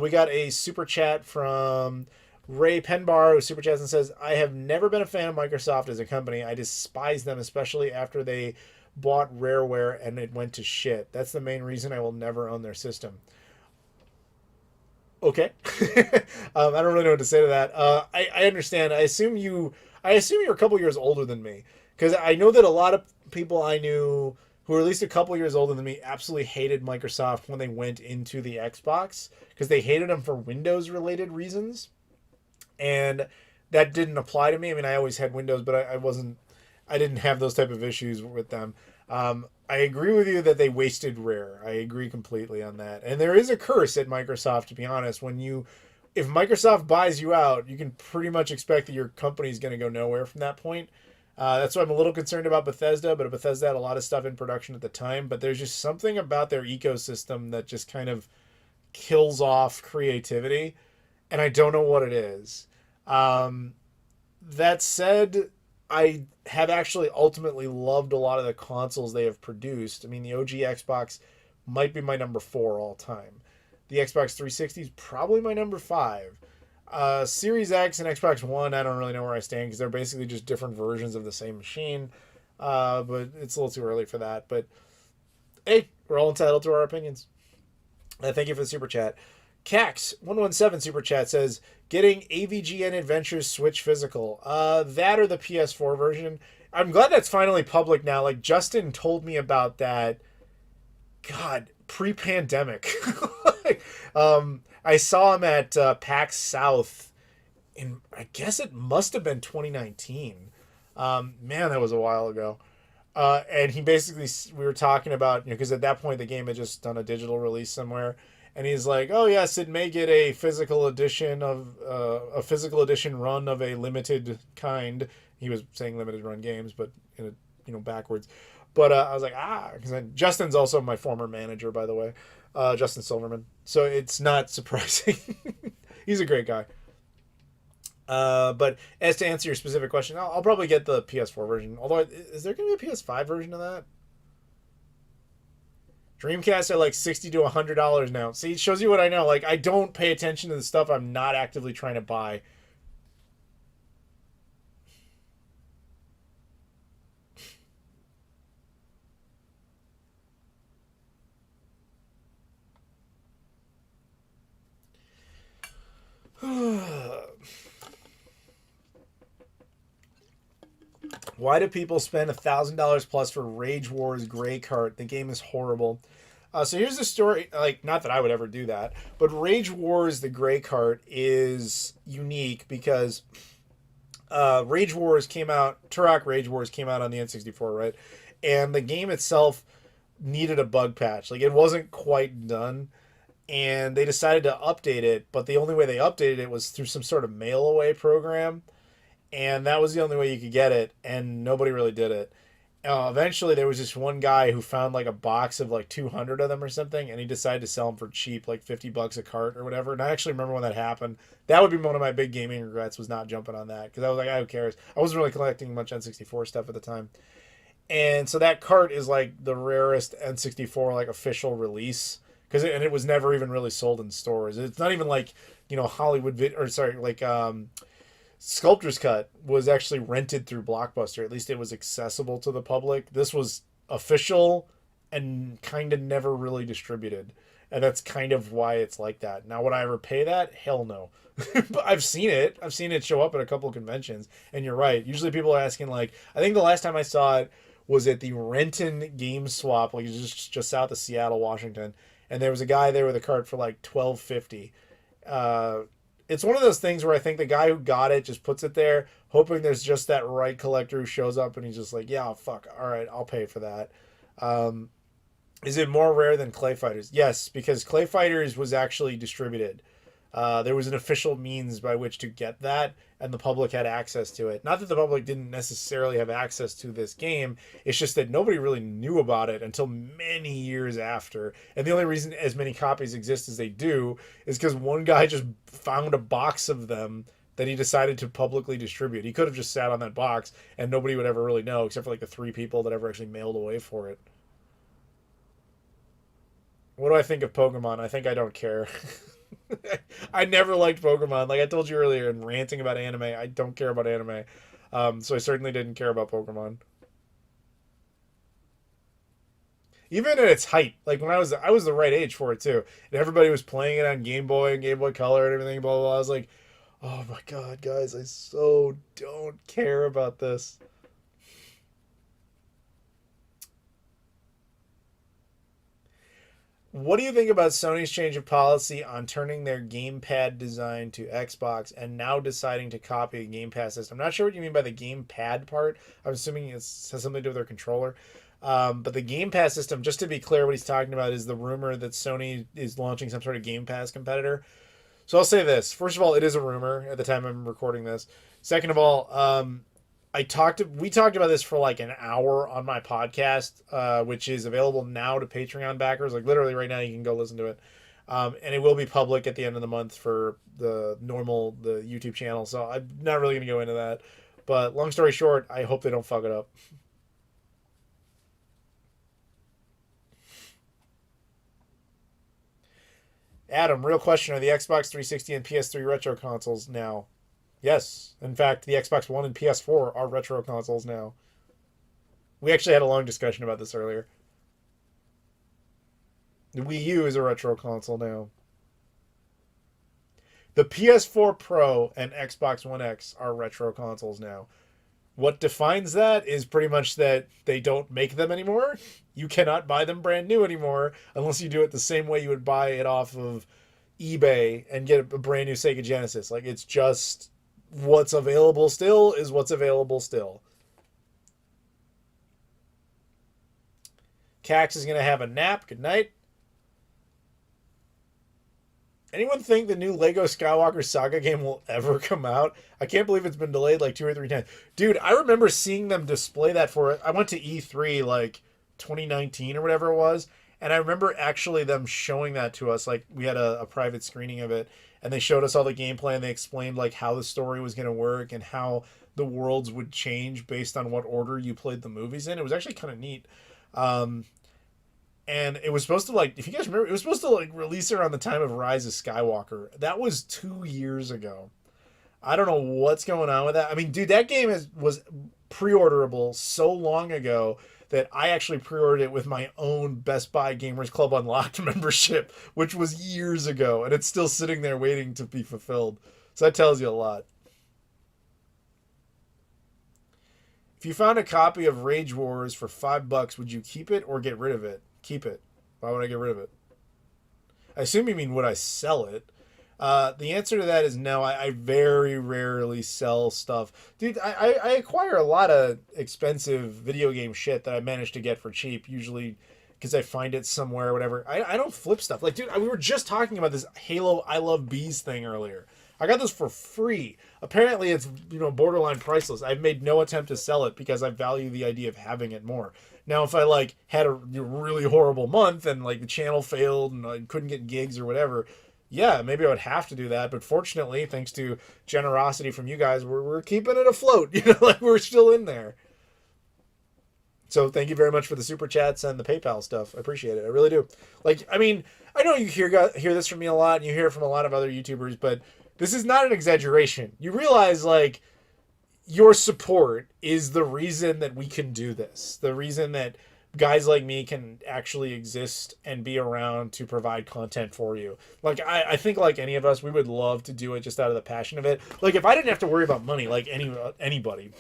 We got a super chat from Ray Penbar, who super chats and says, I have never been a fan of Microsoft as a company. I despise them, especially after they bought Rareware and it went to shit. That's the main reason I will never own their system. Okay. I don't really know what to say to that. I understand. I assume you're a couple years older than me, because I know that a lot of people I knew who are at least a couple years older than me absolutely hated Microsoft when they went into the Xbox, because they hated them for Windows related reasons. And that didn't apply to me. I mean, I always had Windows, but I didn't have those type of issues with them. I agree with you that they wasted Rare. I agree completely on that. And there is a curse at Microsoft, to be honest. If Microsoft buys you out, you can pretty much expect that your company is going to go nowhere from that point. That's why I'm a little concerned about Bethesda, but Bethesda had a lot of stuff in production at the time. But there's just something about their ecosystem that just kind of kills off creativity. And I don't know what it is. That said, I have actually ultimately loved a lot of the consoles they have produced. I mean, the OG Xbox might be my number 4 all time. The Xbox 360 is probably my number 5. Series X and Xbox One, I don't really know where I stand because they're basically just different versions of the same machine. But it's a little too early for that. But hey, we're all entitled to our opinions. Thank you for the super chat. Cax117 super chat says, getting AVGN Adventures Switch physical. That or the PS4 version. I'm glad that's finally public now. Like, Justin told me about that, God, pre-pandemic. I saw him at PAX South in, I guess it must have been 2019. Man, that was a while ago. And he basically, we were talking about, because at that point the game had just done a digital release somewhere. And he's like, oh yes, it may get a physical edition run of a limited kind. He was saying limited run games, but in a, backwards. But I was like, because Justin's also my former manager, by the way, Justin Silverman. So it's not surprising. He's a great guy. But as to answer your specific question, I'll probably get the PS4 version. Although, is there going to be a PS5 version of that? Dreamcast are like $60 to $100 now. See, it shows you what I know. Like, I don't pay attention to the stuff I'm not actively trying to buy. Why do people spend $1,000 plus for Rage Wars Grey Cart? The game is horrible. So here's the story. Like, not that I would ever do that, but Rage Wars the Grey Cart is unique because Rage Wars came out. Turok Rage Wars came out on the N64, right? And the game itself needed a bug patch. Like, it wasn't quite done, and they decided to update it. But the only way they updated it was through some sort of mail away program. and that was the only way you could get it, and nobody really did it. Eventually, there was this one guy who found like a box of like 200 of them or something, and he decided to sell them for cheap, like $50 a cart or whatever. And I actually remember when that happened. That would be one of my big gaming regrets, was not jumping on that, because I was like, who cares? I wasn't really collecting much N64 stuff at the time, and so that cart is like the rarest N64 like official release, and it was never even really sold in stores. It's not even like Hollywood Sculptor's Cut was actually rented through Blockbuster. At least it was accessible to the public. This was official and kind of never really distributed. And that's kind of why it's like that. Now, would I ever pay that? Hell no. But I've seen it. I've seen it show up at a couple of conventions. And you're right. Usually people are asking, like, I think the last time I saw it was at the Renton Game Swap, like just south of Seattle, Washington. And there was a guy there with a cart for like $12.50. It's one of those things where I think the guy who got it just puts it there, hoping there's just that right collector who shows up and he's just like, yeah, fuck, all right, I'll pay for that. Is it more rare than Clay Fighters? Yes, because Clay Fighters was actually distributed. There was an official means by which to get that, and the public had access to it. Not that the public didn't necessarily have access to this game, it's just that nobody really knew about it until many years after. And the only reason as many copies exist as they do is because one guy just found a box of them that he decided to publicly distribute. He could have just sat on that box and nobody would ever really know, except for like the 3 people that ever actually mailed away for it. What do I think of Pokemon? I think I don't care. I never liked Pokemon. Like I told you earlier in ranting about anime, I don't care about anime. So I certainly didn't care about Pokemon. Even at its height, like when I was the right age for it too. And everybody was playing it on Game Boy and Game Boy Color and everything, blah, blah, blah. I was like, oh my God, guys, I so don't care about this. What do you think about Sony's change of policy on turning their gamepad design to Xbox and now deciding to copy a Game Pass system? I'm not sure what you mean by the gamepad part. I'm assuming it has something to do with their controller. But the Game Pass system, just to be clear, what he's talking about is the rumor that Sony is launching some sort of Game Pass competitor. So I'll say this. First of all, it is a rumor at the time I'm recording this. Second of all, we talked about this for like an hour on my podcast, which is available now to Patreon backers. Like literally right now, you can go listen to it. And it will be public at the end of the month for the YouTube channel. So I'm not really going to go into that. But long story short, I hope they don't fuck it up. Adam, real question. Are the Xbox 360 and PS3 retro consoles now? Yes. In fact, the Xbox One and PS4 are retro consoles now. We actually had a long discussion about this earlier. The Wii U is a retro console now. The PS4 Pro and Xbox One X are retro consoles now. What defines that is pretty much that they don't make them anymore. You cannot buy them brand new anymore unless you do it the same way you would buy it off of eBay and get a brand new Sega Genesis. Like, it's just what's available still is what's available still. Cax is going to have a nap. Good night. Anyone think the new Lego Skywalker Saga game will ever come out? I can't believe it's been delayed like 2 or 3 times. Dude, I remember seeing them display that for it. I went to E3 like 2019 or whatever it was, and I remember actually them showing that to us. Like, we had a private screening of it, and they showed us all the gameplay, and they explained like how the story was going to work and how the worlds would change based on what order you played the movies in. It was actually kind of neat. And it was supposed to, like, if you guys remember, it was supposed to, like, release around the time of Rise of Skywalker. That was 2 years ago. I don't know what's going on with that. I mean, dude, that game was pre-orderable so long ago that I actually pre-ordered it with my own Best Buy Gamers Club Unlocked membership, which was years ago. And it's still sitting there waiting to be fulfilled. So that tells you a lot. If you found a copy of Rage Wars for $5, would you keep it or get rid of it? Keep it. Why would I get rid of it? I assume you mean would I sell it? The answer to that is no. I very rarely sell stuff. Dude, I acquire a lot of expensive video game shit that I manage to get for cheap, usually because I find it somewhere or whatever. I don't flip stuff. Like, dude, we were just talking about this Halo I Love Bees thing earlier. I got this for free. Apparently, it's borderline priceless. I've made no attempt to sell it because I value the idea of having it more. Now, if I like had a really horrible month and like the channel failed and I couldn't get gigs or whatever, yeah, maybe I would have to do that. But fortunately, thanks to generosity from you guys, we're keeping it afloat. Like we're still in there. So thank you very much for the super chats and the PayPal stuff. I appreciate it. I really do. Like, I mean, I know you hear this from me a lot, and you hear it from a lot of other YouTubers, but this is not an exaggeration. You realize, like, your support is the reason that we can do this. The reason that guys like me can actually exist and be around to provide content for you. Like, I think like any of us, we would love to do it just out of the passion of it. Like, if I didn't have to worry about money, like anybody,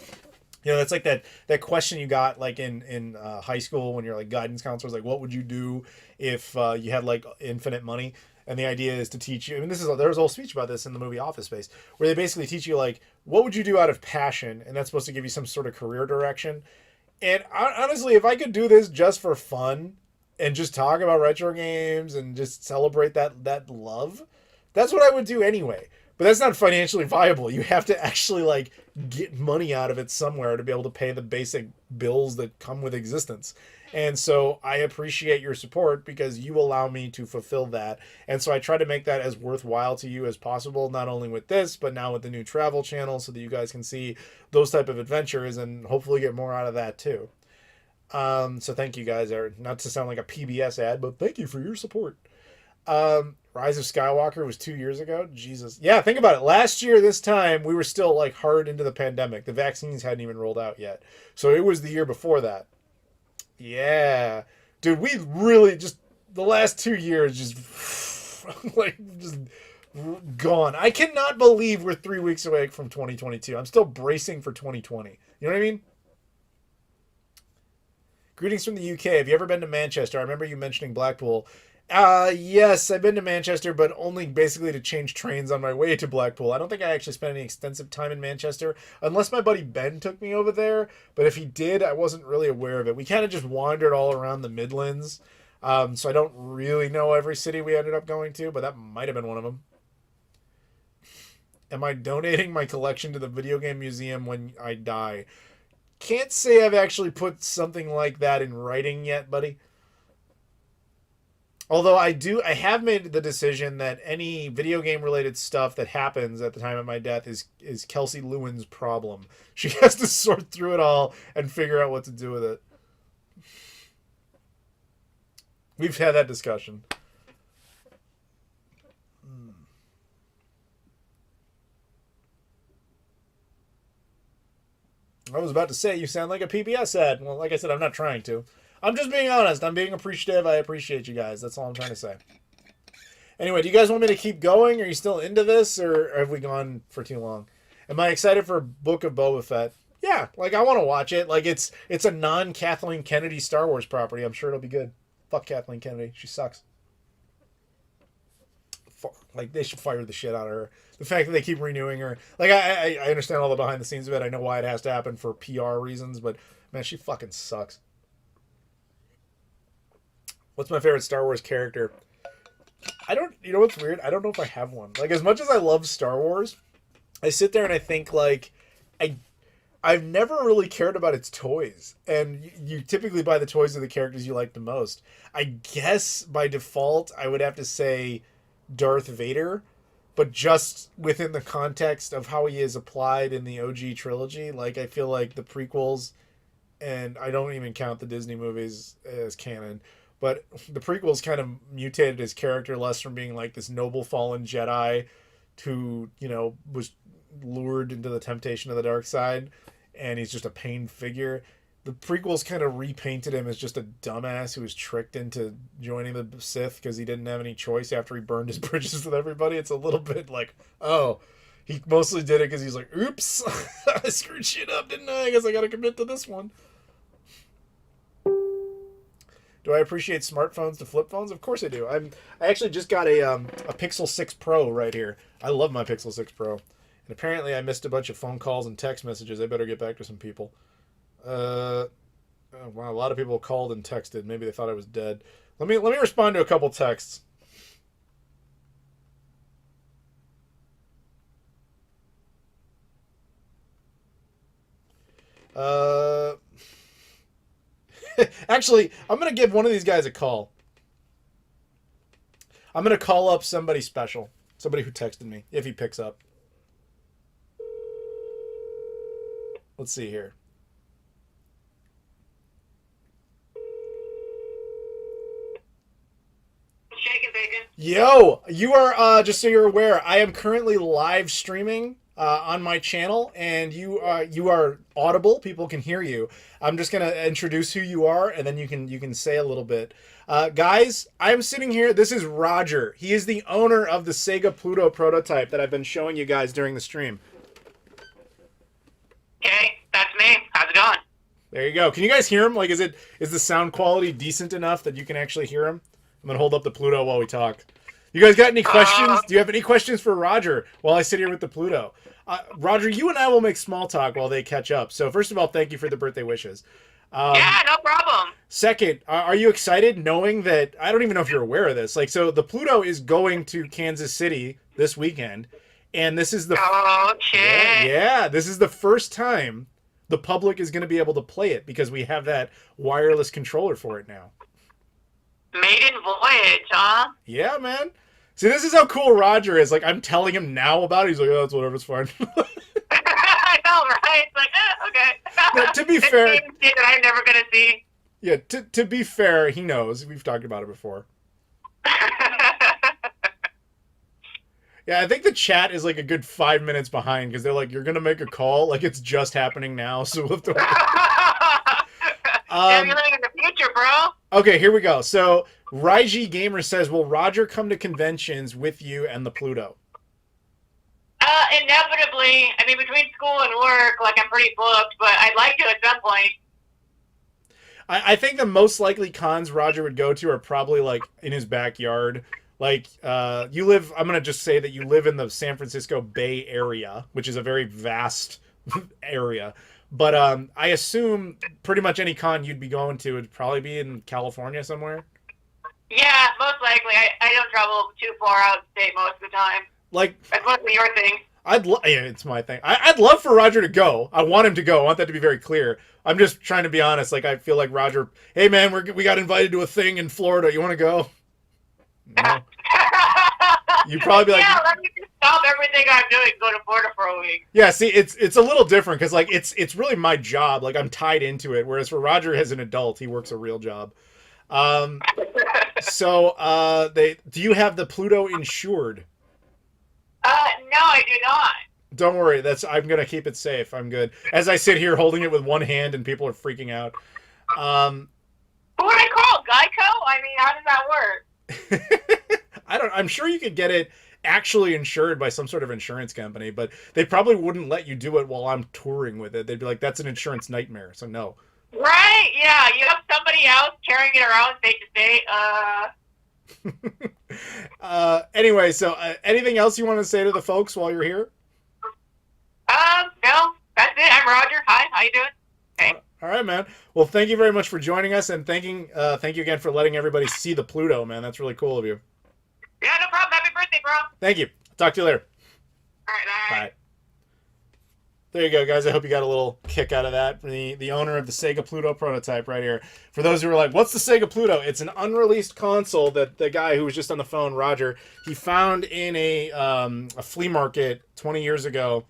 it's like that question you got like in high school when you're like guidance counselors, like, what would you do if you had like infinite money? And the idea is to teach you. I mean, there's a whole speech about this in the movie Office Space, where they basically teach you like, what would you do out of passion? And that's supposed to give you some sort of career direction. And honestly, if I could do this just for fun and just talk about retro games and just celebrate that love, that's what I would do anyway. But that's not financially viable. You have to actually like get money out of it somewhere to be able to pay the basic bills that come with existence. And so I appreciate your support because you allow me to fulfill that. And so I try to make that as worthwhile to you as possible, not only with this, but now with the new travel channel so that you guys can see those type of adventures and hopefully get more out of that too. So thank you guys. Not to sound like a PBS ad, but thank you for your support. Rise of Skywalker was 2 years ago. Jesus. Yeah, think about it. Last year, this time, we were still like hard into the pandemic. The vaccines hadn't even rolled out yet. So it was the year before that. Yeah. Dude, we really just, the last 2 years just, like, just gone. I cannot believe we're 3 weeks away from 2022. I'm still bracing for 2020. You know what I mean? Greetings from the UK. Have you ever been to Manchester? I remember you mentioning Blackpool. Yes, I've been to Manchester, but only basically to change trains on my way to Blackpool. I don't think I actually spent any extensive time in Manchester, unless my buddy Ben took me over there. But if he did, I wasn't really aware of it. We kind of just wandered all around the Midlands. So I don't really know every city we ended up going to, but that might have been one of them. Am I donating my collection to the video game museum when I die? Can't say I've actually put something like that in writing yet, buddy. Although I have made the decision that any video game related stuff that happens at the time of my death is Kelsey Lewin's problem. She has to sort through it all and figure out what to do with it. We've had that discussion. I was about to say you sound like a PBS ad. Well, like I said, I'm not trying to. I'm just being honest. I'm being appreciative. I appreciate you guys. That's all I'm trying to say. Anyway, do you guys want me to keep going? Are you still into this, or have we gone for too long? Am I excited for Book of Boba Fett? Yeah, like I want to watch it. Like it's a non-Kathleen Kennedy Star Wars property. I'm sure it'll be good. Fuck Kathleen Kennedy. She sucks. Like they should fire the shit out of her. The fact that they keep renewing her. Like I understand all the behind the scenes of it. I know why it has to happen for PR reasons, but man, she fucking sucks. What's my favorite Star Wars character? You know what's weird? I don't know if I have one. Like, as much as I love Star Wars, I sit there and I think, like, I've never really cared about its toys. And you typically buy the toys of the characters you like the most. I guess, by default, I would have to say Darth Vader, but just within the context of how he is applied in the OG trilogy. Like, I feel like the prequels, and I don't even count the Disney movies as canon, but the prequels kind of mutated his character less from being like this noble fallen Jedi who, was lured into the temptation of the dark side, and he's just a pained figure. The prequels kind of repainted him as just a dumbass who was tricked into joining the Sith because he didn't have any choice after he burned his bridges with everybody. It's a little bit like, oh, he mostly did it because he's like, oops, I screwed shit up, didn't I? I guess I got to commit to this one. Do I appreciate smartphones to flip phones? Of course I do. I actually just got a Pixel 6 Pro right here. I love my Pixel 6 Pro. And apparently I missed a bunch of phone calls and text messages. I better get back to some people. Wow, a lot of people called and texted. Maybe they thought I was dead. Let me respond to a couple texts. Uh, actually, I'm gonna give one of these guys a call. I'm gonna call up somebody special, somebody who texted me, if he picks up. Let's see here. Shake and bacon. Yo, you are just so you're aware, I am currently live streaming on my channel, and you are audible. People can hear you. I'm just gonna introduce who you are, and then you can say a little bit. Guys, I'm sitting here. This is Roger. He is the owner of the Sega Pluto prototype that I've been showing you guys during the stream. Okay, that's me. How's it going? There you go. Can you guys hear him? Like, is the sound quality decent enough that you can actually hear him? I'm gonna hold up the Pluto while we talk. You guys got any questions? Do you have any questions for Roger while I sit here with the Pluto? Roger, you and I will make small talk while they catch up. So first of all, thank you for the birthday wishes. Yeah, no problem. Second, are you excited knowing that, I don't even know if you're aware of this, like, so the Pluto is going to Kansas City this weekend, and this is the Oh, shit. yeah, this is the first time the public is going to be able to play it because we have that wireless controller for it now. Maiden voyage, huh? Yeah, man. See, this is how cool Roger is. Like, I'm telling him now about it. He's like, oh, it's whatever, it's fine. I know, right? It's like, okay. Now, to be It's fair, shit that I'm never gonna see. yeah, to be fair, he knows. We've talked about it before. Yeah, I think the chat is like a good 5 minutes behind because they're like, you're going to make a call? Like, it's just happening now, so we'll have to You're living in the future, bro. Okay, here we go. So, Raiji Gamer says, will Roger come to conventions with you and the Pluto? Inevitably, I mean, between school and work, like, I'm pretty booked, but I'd like to at some point. I think the most likely cons Roger would go to are probably, like, in his backyard. Like, you live, I'm going to just say that you live in the San Francisco Bay Area, which is a very vast area. But I assume pretty much any con you'd be going to would probably be in California somewhere. Yeah, most likely. I don't travel too far out of state most of the time. Like, That's mostly your thing. yeah, it's my thing. I'd love for Roger to go. I want him to go. I want that to be very clear. I'm just trying to be honest. Like, I feel like Roger, hey man, we got invited to a thing in Florida. You want to go? No. You'd probably be like, yeah, let me just stop everything I'm doing and go to Florida for a week. yeah, see, it's a little different because, like, it's really my job. Like, I'm tied into it. Whereas for Roger as an adult, he works a real job. So, do you have the Pluto insured? No, I do not. Don't worry, I'm gonna keep it safe. I'm good. As I sit here holding it with one hand and people are freaking out. Who would I call? Geico? I mean, how does that work? I'm sure you could get it actually insured by some sort of insurance company, but they probably wouldn't let you do it while I'm touring with it. They'd be like, that's an insurance nightmare, so no. Right? Yeah, you have somebody else carrying it around state to state. Anyway, so anything else you want to say to the folks while you're here? No, that's it. I'm Roger. Hi, how you doing? Hey. All right, man. Well, thank you very much for joining us, and thank you again for letting everybody see the Pluto, man. That's really cool of you. Yeah, no problem. Happy birthday, bro. Thank you. Talk to you later. All right, bye. Bye. There you go, guys. I hope you got a little kick out of that. The owner of the Sega Pluto prototype right here. For those who are like, what's the Sega Pluto? It's an unreleased console that the guy who was just on the phone, Roger, he found in a flea market 20 years ago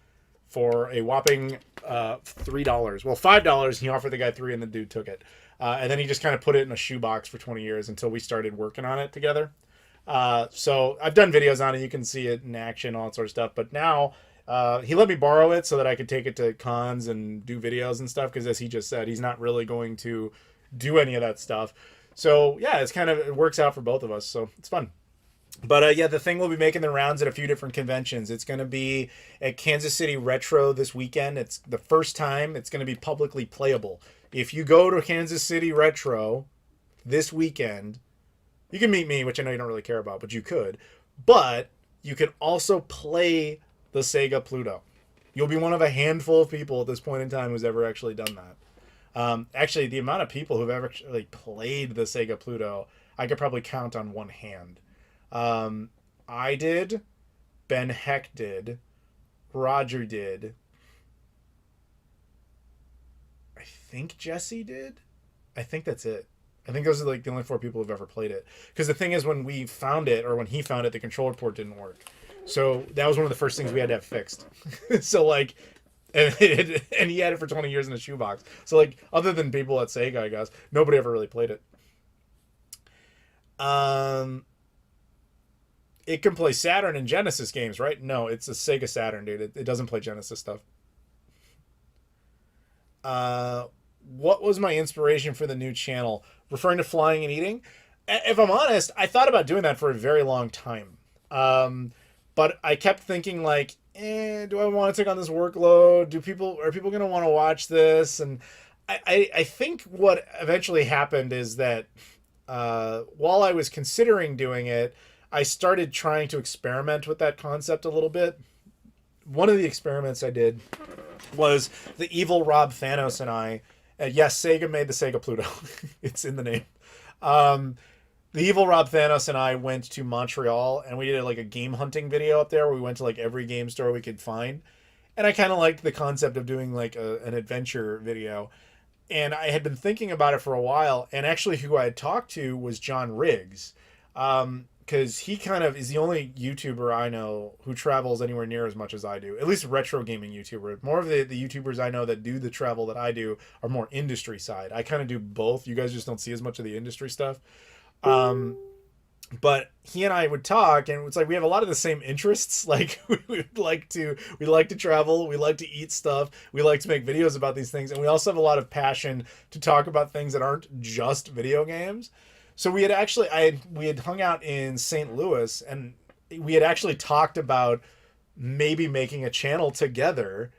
for a whopping $3. Well, $5. He offered the guy $3 and the dude took it. And then he just kind of put it in a shoebox for 20 years until we started working on it together. So I've done videos on it. You can see it in action, all that sort of stuff. But now he let me borrow it so that I could take it to cons and do videos and stuff. Because as he just said, he's not really going to do any of that stuff. So yeah, it works out for both of us. So it's fun. But yeah, the thing will be making the rounds at a few different conventions. It's going to be at Kansas City Retro this weekend. It's the first time it's going to be publicly playable. If you go to Kansas City Retro this weekend, you can meet me, which I know you don't really care about, but you could. But you can also play the Sega Pluto. You'll be one of a handful of people at this point in time who's ever actually done that. Actually, the amount of people who've ever actually played the Sega Pluto, I could probably count on one hand. I did, Ben Heck did, Roger did, think Jesse did. I think that's it. I think those are like the only 4 people who've ever played it. Because the thing is, when we found it, or when he found it, the controller port didn't work. So that was one of the first things we had to have fixed. So like, and he had it for 20 years in a shoebox. So like, other than people at Sega, I guess, nobody ever really played it. It can play Saturn and Genesis games, right? No, it's a Sega Saturn, dude. It doesn't play Genesis stuff. What was my inspiration for the new channel? Referring to flying and eating? If I'm honest, I thought about doing that for a very long time. But I kept thinking like, do I want to take on this workload? Are people going to want to watch this? And I think what eventually happened is that while I was considering doing it, I started trying to experiment with that concept a little bit. One of the experiments I did was the evil Rob Thanos and I. Yes, Sega made the Sega Pluto. It's in the name. The evil Rob Thanos and I went to Montreal, and we did like a game hunting video up there where we went to like every game store we could find. And I kind of liked the concept of doing like an adventure video. And I had been thinking about it for a while. And actually who I had talked to was John Riggs. Because he kind of is the only YouTuber I know who travels anywhere near as much as I do. At least retro gaming YouTuber. More of the YouTubers I know that do the travel that I do are more industry side. I kind of do both. You guys just don't see as much of the industry stuff. But he and I would talk, and it's like we have a lot of the same interests. Like we like to travel, we like to eat stuff, we like to make videos about these things, and we also have a lot of passion to talk about things that aren't just video games. So we had hung out in St. Louis, and we had actually talked about maybe making a channel together.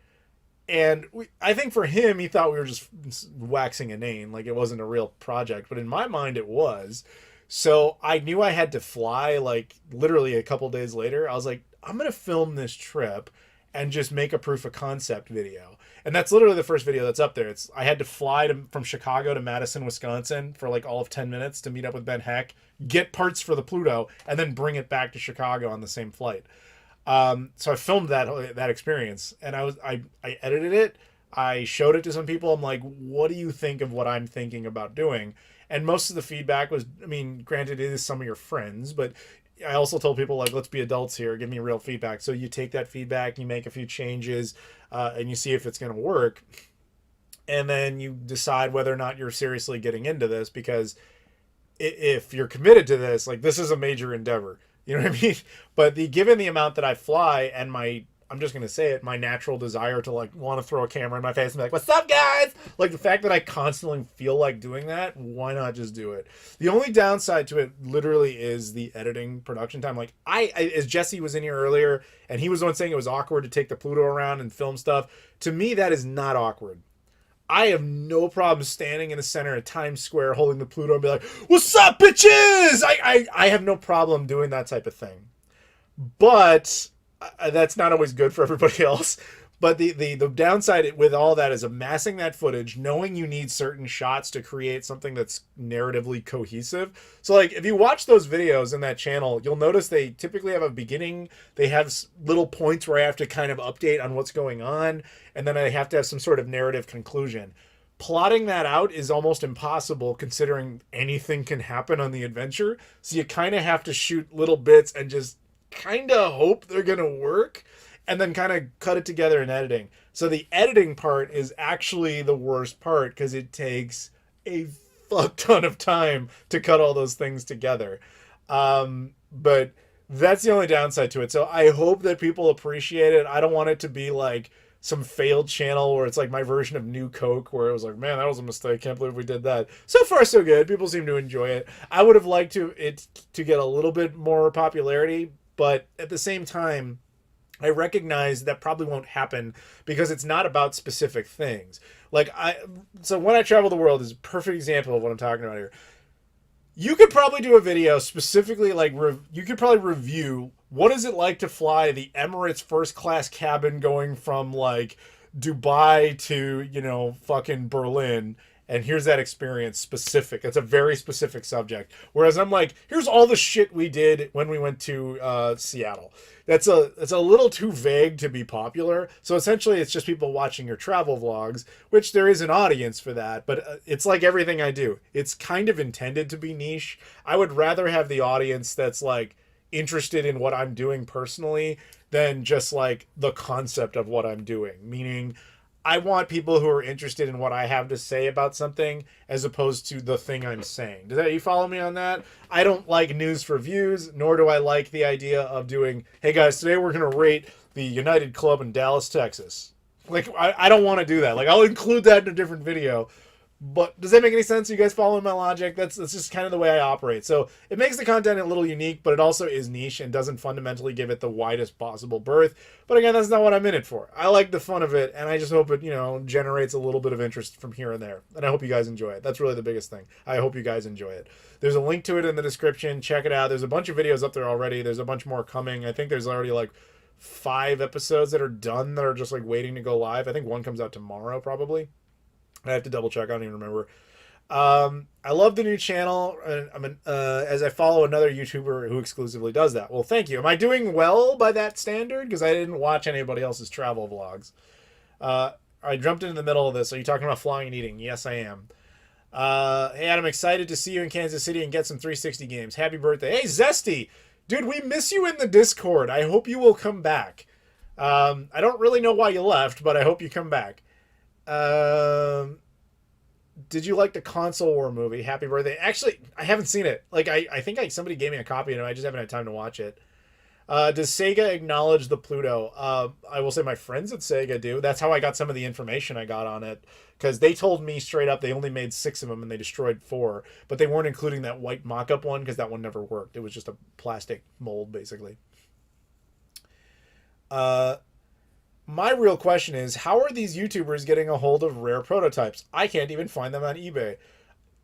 And I think for him, he thought we were just waxing inane, like it wasn't a real project. But in my mind, it was. So I knew I had to fly, like literally a couple days later. I was like, I'm going to film this trip and just make a proof of concept video. And that's literally the first video that's up there. I had to fly from Chicago to Madison, Wisconsin for like all of 10 minutes to meet up with Ben Heck, get parts for the Pluto, and then bring it back to Chicago on the same flight. So I filmed that experience, and I edited it. I showed it to some people. I'm like, what do you think of what I'm thinking about doing? And most of the feedback was, I mean, granted, it is some of your friends, but I also told people, like, let's be adults here. Give me real feedback. So you take that feedback, you make a few changes, and you see if it's going to work. And then you decide whether or not you're seriously getting into this, because if you're committed to this, like, this is a major endeavor. You know what I mean? But given the amount that I fly and I'm just going to say it, my natural desire to like want to throw a camera in my face and be like, what's up guys? Like the fact that I constantly feel like doing that, why not just do it? The only downside to it literally is the editing production time. Like as Jesse was in here earlier and he was the one saying it was awkward to take the Pluto around and film stuff. To me, that is not awkward. I have no problem standing in the center of Times Square holding the Pluto and be like, what's up, bitches? I have no problem doing that type of thing. But that's not always good for everybody else. But the downside with all that is amassing that footage, knowing you need certain shots to create something that's narratively cohesive. So like if you watch those videos in that channel, you'll notice they typically have a beginning. They have little points where I have to kind of update on what's going on. And then I have to have some sort of narrative conclusion. Plotting that out is almost impossible considering anything can happen on the adventure. So you kind of have to shoot little bits and just kind of hope they're going to work. And then kind of cut it together in editing. So the editing part is actually the worst part because it takes a fuck ton of time to cut all those things together. But that's the only downside to it. So I hope that people appreciate it. I don't want it to be like some failed channel where it's like my version of New Coke where it was like, man, that was a mistake. Can't believe we did that. So far, so good. People seem to enjoy it. I would have liked it to get a little bit more popularity, but at the same time, I recognize that probably won't happen because it's not about specific things. So when I travel the world is a perfect example of what I'm talking about here. You could probably do a video specifically you could probably review what is it like to fly the Emirates first class cabin going from like Dubai to, fucking Berlin. and here's that experience specific. It's a very specific subject. Whereas I'm like, here's all the shit we did when we went to Seattle. It's a little too vague to be popular. So essentially, it's just people watching your travel vlogs, which there is an audience for that. But it's like everything I do. It's kind of intended to be niche. I would rather have the audience that's like interested in what I'm doing personally than just like the concept of what I'm doing. Meaning, I want people who are interested in what I have to say about something as opposed to the thing I'm saying. Does that, you follow me on that? I don't like news for views, nor do I like the idea of doing, hey guys, today we're going to rate the United Club in Dallas, Texas. Like, I don't want to do that. Like, I'll include that in a different video. But does that make any sense? Are you guys following my logic? That's just kind of the way I operate. So it makes the content a little unique, but it also is niche and doesn't fundamentally give it the widest possible berth. But again, that's not what I'm in it for. I like the fun of it, and I just hope it, generates a little bit of interest from here and there. And I hope you guys enjoy it. That's really the biggest thing. I hope you guys enjoy it. There's a link to it in the description. Check it out. There's a bunch of videos up there already. There's a bunch more coming. I think there's already like 5 episodes that are done that are just like waiting to go live. I think one comes out tomorrow probably. I have to double check. I don't even remember. I love the new channel, and as I follow another YouTuber who exclusively does that. Well, thank you. Am I doing well by that standard? Because I didn't watch anybody else's travel vlogs. I jumped into the middle of this. Are you talking about flying and eating? Yes, I am. Hey, Adam, excited to see you in Kansas City and get some 360 games. Happy birthday. Hey, Zesty. Dude, we miss you in the Discord. I hope you will come back. I don't really know why you left, but I hope you come back. Did you like the Console War movie? Happy birthday. Actually, I haven't seen it. Like, I think somebody gave me a copy of it. I just haven't had time to watch it. Does Sega acknowledge the Pluto? I will say my friends at Sega do. That's how I got some of the information I got on it. Because they told me straight up they only made 6 of them and they destroyed 4. But they weren't including that white mock-up one because that one never worked. It was just a plastic mold, basically. My real question is, how are these YouTubers getting a hold of rare prototypes? I can't even find them on eBay.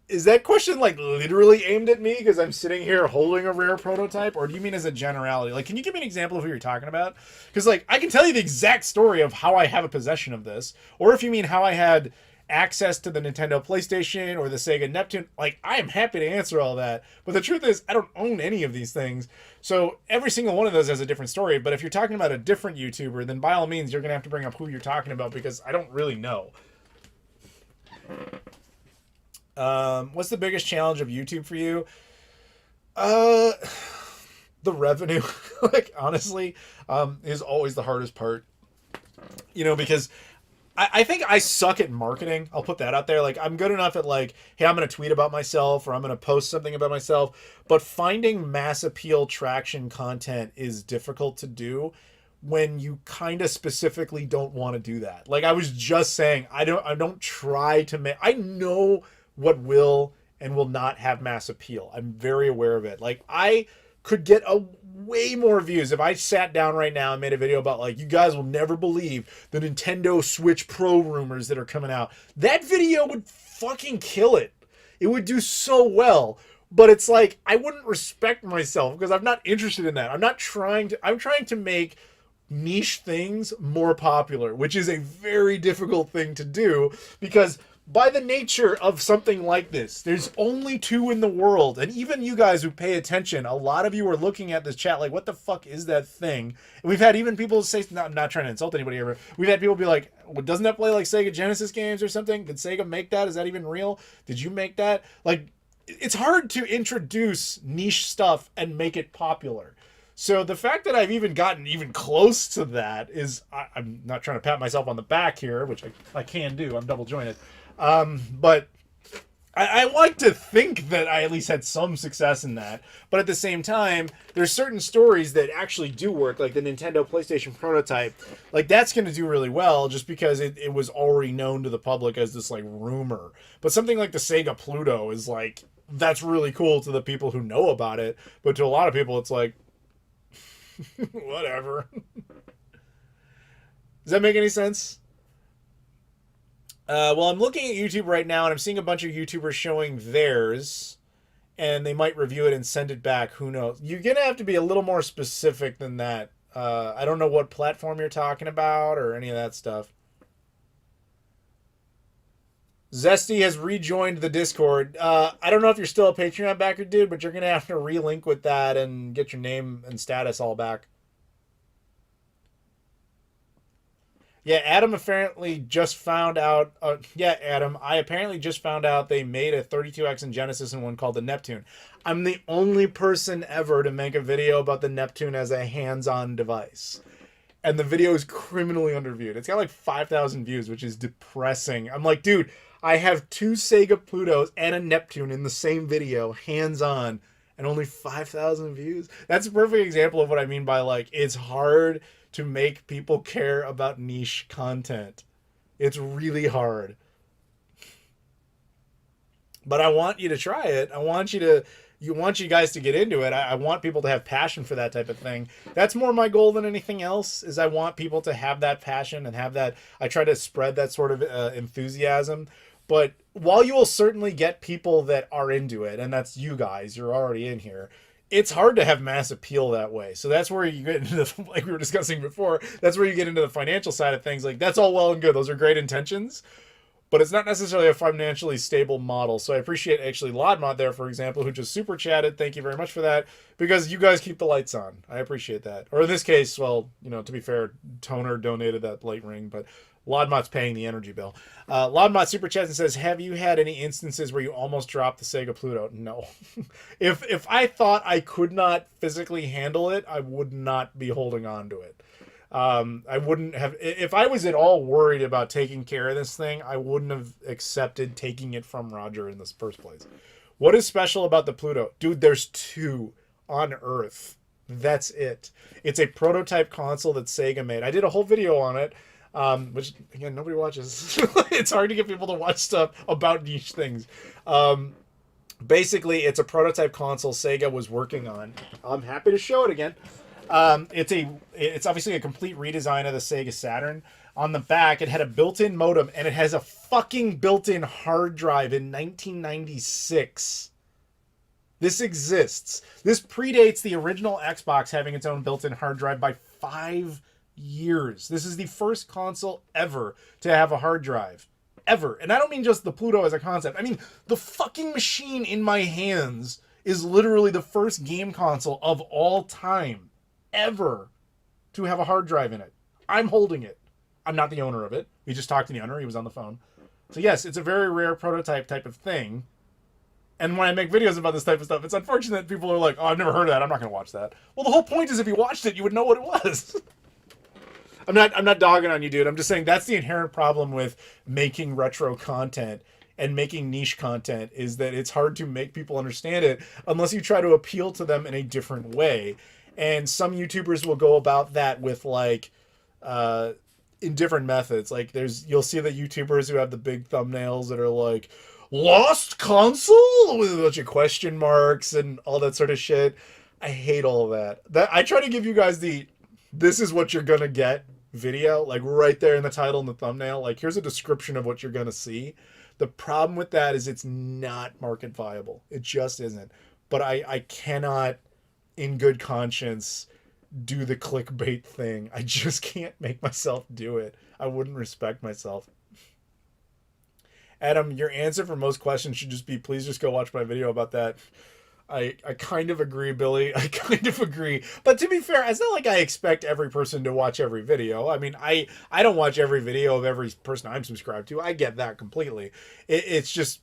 Is that question like literally aimed at me because I'm sitting here holding a rare prototype? Or do you mean as a generality? Like, can you give me an example of who you're talking about? Because like, I can tell you the exact story of how I have a possession of this. Or if you mean how I had access to the Nintendo PlayStation or the Sega Neptune, like, I am happy to answer all that. But the truth is, I don't own any of these things. So every single one of those has a different story. But if you're talking about a different YouTuber, then by all means, you're going to have to bring up who you're talking about because I don't really know. What's the biggest challenge of YouTube for you? The revenue, like, honestly, is always the hardest part. Because I think I suck at marketing. I'll put that out there. Like, I'm good enough at like, hey, I'm going to tweet about myself or I'm going to post something about myself. But finding mass appeal traction content is difficult to do when you kind of specifically don't want to do that. Like I was just saying, I don't try to make, I know what will and will not have mass appeal. I'm very aware of it. Like I could get a way more views if I sat down right now and made a video about like, you guys will never believe the Nintendo Switch Pro rumors that are coming out. That video would fucking kill it. It would do so well. But it's like, I wouldn't respect myself because I'm not interested in that. I'm trying to make niche things more popular, which is a very difficult thing to do because by the nature of something like this, there's only 2 in the world. And even you guys who pay attention, a lot of you are looking at this chat like, what the fuck is that thing? And we've had even people say, I'm not trying to insult anybody ever. We've had people be like, well, doesn't that play like Sega Genesis games or something? Did Sega make that? Is that even real? Did you make that? Like, it's hard to introduce niche stuff and make it popular. So the fact that I've even gotten even close to that is, I'm not trying to pat myself on the back here, which I can do. I'm double jointed. But I like to think that I at least had some success in that. But at the same time, there's certain stories that actually do work, like the Nintendo PlayStation prototype. Like that's going to do really well just because it was already known to the public as this like rumor. But something like the Sega Pluto is like, that's really cool to the people who know about it. But to a lot of people, it's like, whatever. Does that make any sense? Well, I'm looking at YouTube right now, and I'm seeing a bunch of YouTubers showing theirs, and they might review it and send it back. Who knows? You're going to have to be a little more specific than that. I don't know what platform you're talking about or any of that stuff. Zesty has rejoined the Discord. I don't know if you're still a Patreon backer, dude, but you're going to have to relink with that and get your name and status all back. Yeah, Adam apparently just found out. Adam, I apparently just found out they made a 32X in Genesis and one called the Neptune. I'm the only person ever to make a video about the Neptune as a hands-on device. And the video is criminally underviewed. It's got like 5,000 views, which is depressing. I'm like, dude, I have 2 Sega Plutos and a Neptune in the same video, hands-on, and only 5,000 views. That's a perfect example of what I mean by, like, it's hard to make people care about niche content. It's really hard. But I want you to try it. I want you guys to get into it. I want people to have passion for that type of thing. That's more my goal than anything else, is I want people to have that passion and have that. I try to spread that sort of enthusiasm. But while you will certainly get people that are into it, and that's you guys, you're already in here, it's hard to have mass appeal that way. So that's where you get into the, like we were discussing before, that's where you get into the financial side of things. Like, that's all well and good. Those are great intentions, but it's not necessarily a financially stable model. So I appreciate actually Lodmont there, for example, who just super chatted. Thank you very much for that, because you guys keep the lights on. I appreciate that. Or in this case, well, you know, to be fair, Toner donated that light ring, but Lodmont's paying the energy bill. Lodmont super chats and says, have you had any instances where you almost dropped the Sega Pluto? No. If I thought I could not physically handle it, I would not be holding on to it. I wouldn't have, if I was at all worried about taking care of this thing, I wouldn't have accepted taking it from Roger in this first place. What is special about the Pluto? Dude, there's 2 on Earth. That's it. It's a prototype console that Sega made. I did a whole video on it. Which, again, nobody watches. It's hard to get people to watch stuff about niche things. Basically, it's a prototype console Sega was working on. I'm happy to show it again. It's obviously a complete redesign of the Sega Saturn. On the back, it had a built-in modem, and it has a fucking built-in hard drive in 1996. This exists. This predates the original Xbox having its own built-in hard drive by 5 years. This is the first console ever to have a hard drive. Ever. And I don't mean just the Pluto as a concept. I mean, the fucking machine in my hands is literally the first game console of all time ever to have a hard drive in it. I'm holding it. I'm not the owner of it. We just talked to the owner. He was on the phone. So yes, it's a very rare prototype type of thing. And when I make videos about this type of stuff, it's unfortunate that people are like, oh, I've never heard of that. I'm not going to watch that. Well, the whole point is if you watched it, you would know what it was. I'm not dogging on you, dude. I'm just saying that's the inherent problem with making retro content and making niche content, is that it's hard to make people understand it unless you try to appeal to them in a different way. And some YouTubers will go about that with like in different methods. Like you'll see the YouTubers who have the big thumbnails that are like lost console with a bunch of question marks and all that sort of shit. I hate all of that. I try to give you guys this is what you're gonna get video, like right there in the title and the thumbnail. Like, here's a description of what you're gonna see. The problem with that is it's not market viable. It just isn't. But I cannot, in good conscience, do the clickbait thing. I just can't make myself do it. I wouldn't respect myself. Adam, your answer for most questions should just be, please just go watch my video about that. I kind of agree, Billy. I kind of agree. But to be fair, it's not like I expect every person to watch every video. I mean, I don't watch every video of every person I'm subscribed to. I get that completely. It's just,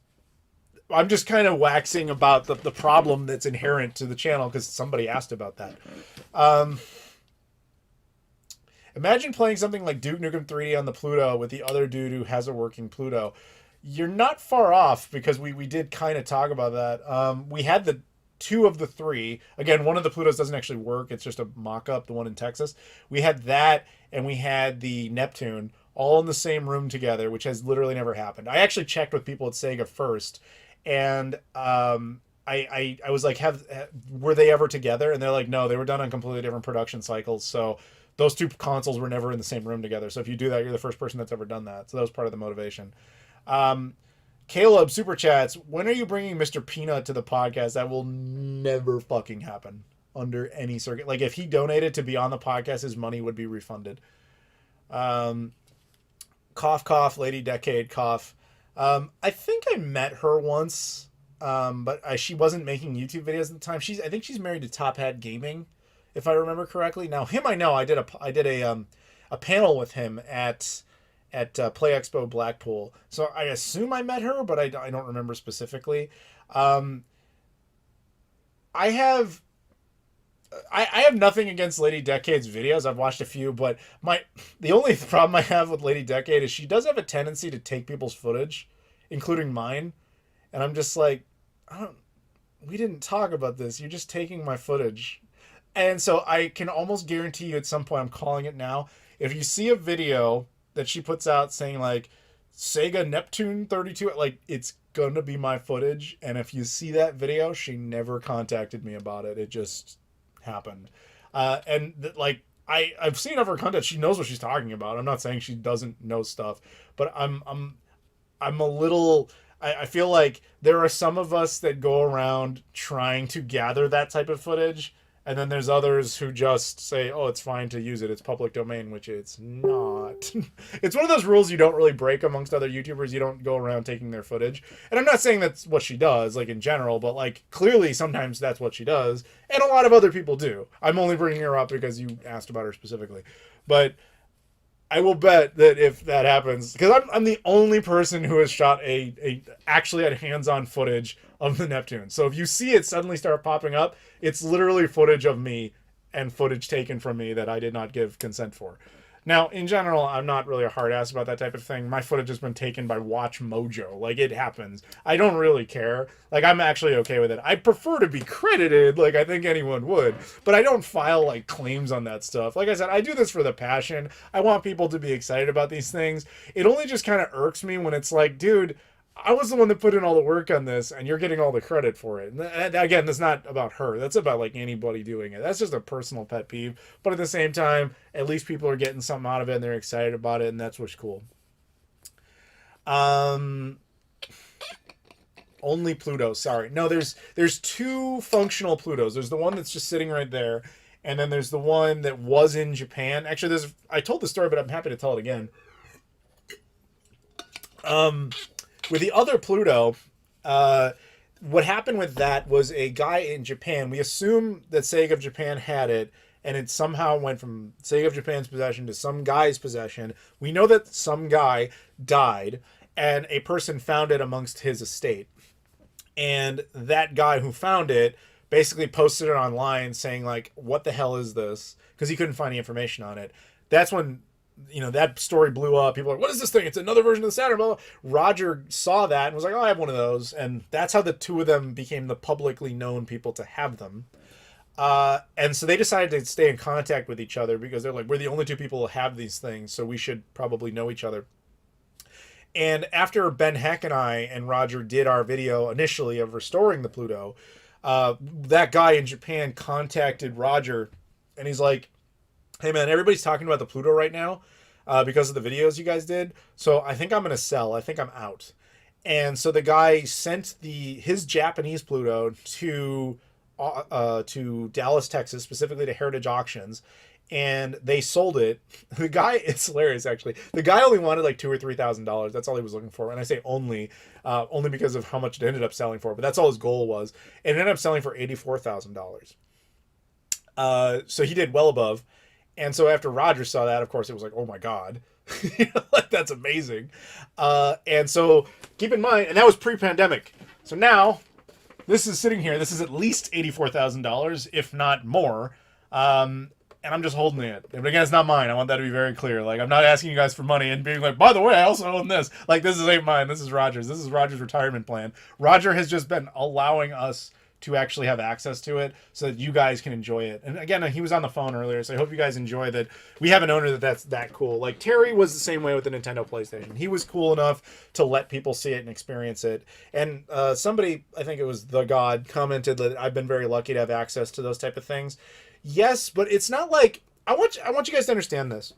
I'm just kind of waxing about the problem that's inherent to the channel because somebody asked about that. Imagine playing something like Duke Nukem 3D on the Pluto with the other dude who has a working Pluto. You're not far off, because we did kind of talk about that. We had the 2 of the 3. Again, one of the Plutos doesn't actually work. It's just a mock-up, the one in Texas. We had that, and we had the Neptune all in the same room together, which has literally never happened. I actually checked with people at Sega first, and I was like, were they ever together? And they're like, no, they were done on completely different production cycles, so those 2 consoles were never in the same room together. So if you do that, you're the first person that's ever done that. So that was part of the motivation. Caleb super chats, when are you bringing Mr. Peanut to the podcast? That will never fucking happen under any circuit. Like, if he donated to be on the podcast, his money would be refunded. Cough, cough, Lady Decade, cough. I think I met her once, but she wasn't making YouTube videos at the time. I think she's married to Top Hat Gaming, if I remember correctly. Now him, I know I did a panel with him at Play Expo Blackpool, so I assume I met her, but I don't remember specifically. I have nothing against Lady Decade's videos. I've watched a few, but the only problem I have with Lady Decade is she does have a tendency to take people's footage, including mine, and I'm just like, we didn't talk about this. You're just taking my footage. And so I can almost guarantee you at some point, I'm calling it now, if you see a video that she puts out saying like Sega Neptune 32, like it's going to be my footage. And if you see that video, she never contacted me about it. It just happened. Like I've seen of her content. She knows what she's talking about. I'm not saying she doesn't know stuff, but I'm a little, I feel like there are some of us that go around trying to gather that type of footage. And then there's others who just say, oh, it's fine to use it. It's public domain, which it's not. It's one of those rules you don't really break amongst other YouTubers. You don't go around taking their footage. And I'm not saying that's what she does, like in general, but like clearly sometimes that's what she does. And a lot of other people do. I'm only bringing her up because you asked about her specifically. But I will bet that if that happens, because I'm the only person who has shot actually had hands-on footage of the Neptune. So if you see it suddenly start popping up, it's literally footage of me and footage taken from me that I did not give consent for. Now, in general, I'm not really a hard ass about that type of thing. My footage has been taken by Watch Mojo. Like, it happens. I don't really care. Like, I'm actually okay with it. I prefer to be credited, like I think anyone would. But I don't file, like, claims on that stuff. Like I said, I do this for the passion. I want people to be excited about these things. It only just kind of irks me when it's like, dude, I was the one that put in all the work on this, and you're getting all the credit for it. And again, that's not about her. That's about, like, anybody doing it. That's just a personal pet peeve. But at the same time, at least people are getting something out of it, and they're excited about it, and that's what's cool. Only Pluto. Sorry. No, there's two functional Plutos. There's the one that's just sitting right there, and then there's the one that was in Japan. Actually, I told the story, but I'm happy to tell it again. With the other Pluto, what happened with that was a guy in Japan. We assume that Sega of Japan had it, and it somehow went from Sega of Japan's possession to some guy's possession. We know that some guy died, and a person found it amongst his estate. And that guy who found it basically posted it online saying, like, what the hell is this? Because he couldn't find any information on it. That's when, you know, that story blew up. People are like, what is this thing? It's another version of the Saturn. Blah, blah. Roger saw that and was like, oh, I have one of those. And that's how the two of them became the publicly known people to have them. And so they decided to stay in contact with each other because they're like, we're the only two people who have these things, so we should probably know each other. And after Ben Heck and I and Roger did our video initially of restoring the Pluto, that guy in Japan contacted Roger, and he's like, hey man, everybody's talking about the Pluto right now because of the videos you guys did. So I think I'm going to sell. I think I'm out. And so the guy sent his Japanese Pluto to Dallas, Texas, specifically to Heritage Auctions, and they sold it. The guy, it's hilarious actually. The guy only wanted like $2,000 or $3,000. That's all he was looking for. And I say only because of how much it ended up selling for. But that's all his goal was. And it ended up selling for $84,000. So he did well above. And so after Roger saw that, of course, it was like, oh my God, like, that's amazing. And so keep in mind, and that was pre-pandemic. So now this is sitting here. This is at least $84,000, if not more. And I'm just holding it. But again, it's not mine. I want that to be very clear. Like, I'm not asking you guys for money and being like, by the way, I also own this. Like, this ain't mine. This is Roger's. This is Roger's retirement plan. Roger has just been allowing us to actually have access to it so that you guys can enjoy it. And again, he was on the phone earlier, so I hope you guys enjoy that. We have an owner that's that cool. Like, Terry was the same way with the Nintendo PlayStation. He was cool enough to let people see it and experience it. And somebody, I think it was The God, commented that I've been very lucky to have access to those type of things. Yes, but it's not like, I want you guys to understand this.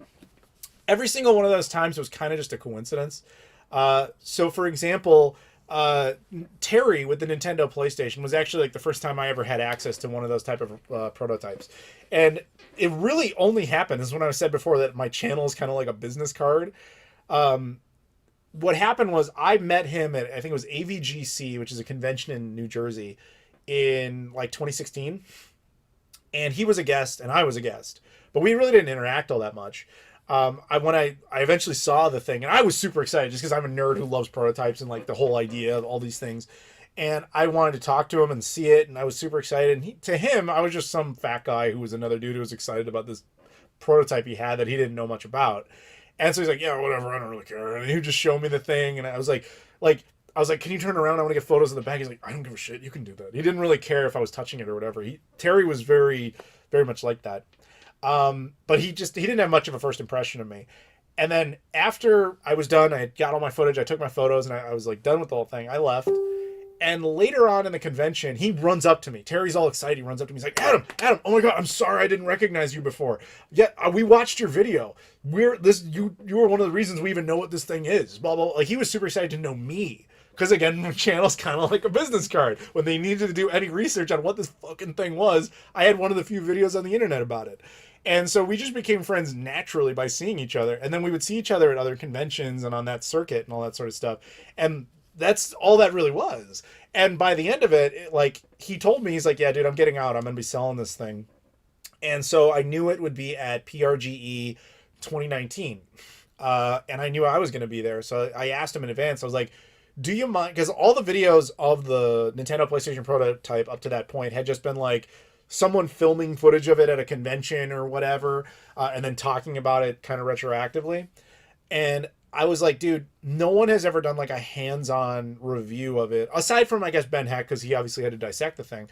Every single one of those times was kind of just a coincidence. So for example, Terry with the Nintendo PlayStation was actually like the first time I ever had access to one of those type of prototypes. And it really only happened, this is when I said before that my channel is kind of like a business card. what happened was I met him at, I think it was AVGC, which is a convention in New Jersey, in like 2016. And he was a guest and I was a guest, but we really didn't interact all that much. I eventually saw the thing, and I was super excited just because I'm a nerd who loves prototypes and like the whole idea of all these things. And I wanted to talk to him and see it, and I was super excited. And to him, I was just some fat guy who was another dude who was excited about this prototype he had that he didn't know much about. And so he's like, yeah, whatever, I don't really care. And he would just show me the thing, and I was like, can you turn around? I want to get photos of the back. He's like, I don't give a shit. You can do that. He didn't really care if I was touching it or whatever. Terry was very, very much like that. But he didn't have much of a first impression of me. And then after I was done, I got all my footage, I took my photos, and I was like done with the whole thing. I left. And later on in the convention, he runs up to me. Terry's all excited. He runs up to me. He's like, Adam, oh my God, I'm sorry I didn't recognize you before. Yeah, we watched your video. You were one of the reasons we even know what this thing is. Blah, blah, blah. Like, he was super excited to know me. Because again, my channel's kind of like a business card. When they needed to do any research on what this fucking thing was, I had one of the few videos on the internet about it. And so we just became friends naturally by seeing each other. And then we would see each other at other conventions and on that circuit and all that sort of stuff. And that's all that really was. And by the end of it, like, he told me, he's like, yeah, dude, I'm getting out. I'm going to be selling this thing. And so I knew it would be at PRGE 2019. And I knew I was going to be there. So I asked him in advance. I was like, do you mind? Because all the videos of the Nintendo PlayStation prototype up to that point had just been like someone filming footage of it at a convention or whatever, and then talking about it kind of retroactively. And I was like, dude, no one has ever done like a hands-on review of it, aside from, I guess, Ben Heck, because he obviously had to dissect the thing.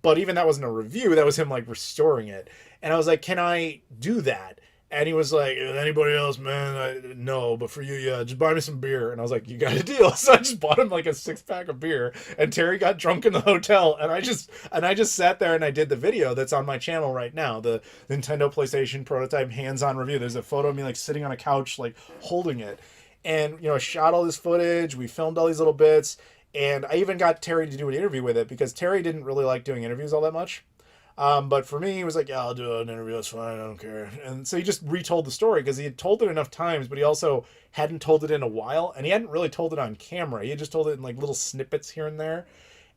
But even that wasn't a review. That was him like restoring it. And I was like, can I do that? And he was like, anybody else, man? No, but for you, yeah, just buy me some beer. And I was like, you got a deal. So I just bought him like a 6-pack of beer, and Terry got drunk in the hotel. And I just sat there and I did the video that's on my channel right now, the Nintendo PlayStation prototype hands-on review. There's a photo of me like sitting on a couch, like holding it. And, I shot all this footage. We filmed all these little bits. And I even got Terry to do an interview with it because Terry didn't really like doing interviews all that much. But for me, he was like, yeah, I'll do an interview. That's fine. I don't care. And so he just retold the story because he had told it enough times, but he also hadn't told it in a while. And he hadn't really told it on camera. He had just told it in like little snippets here and there.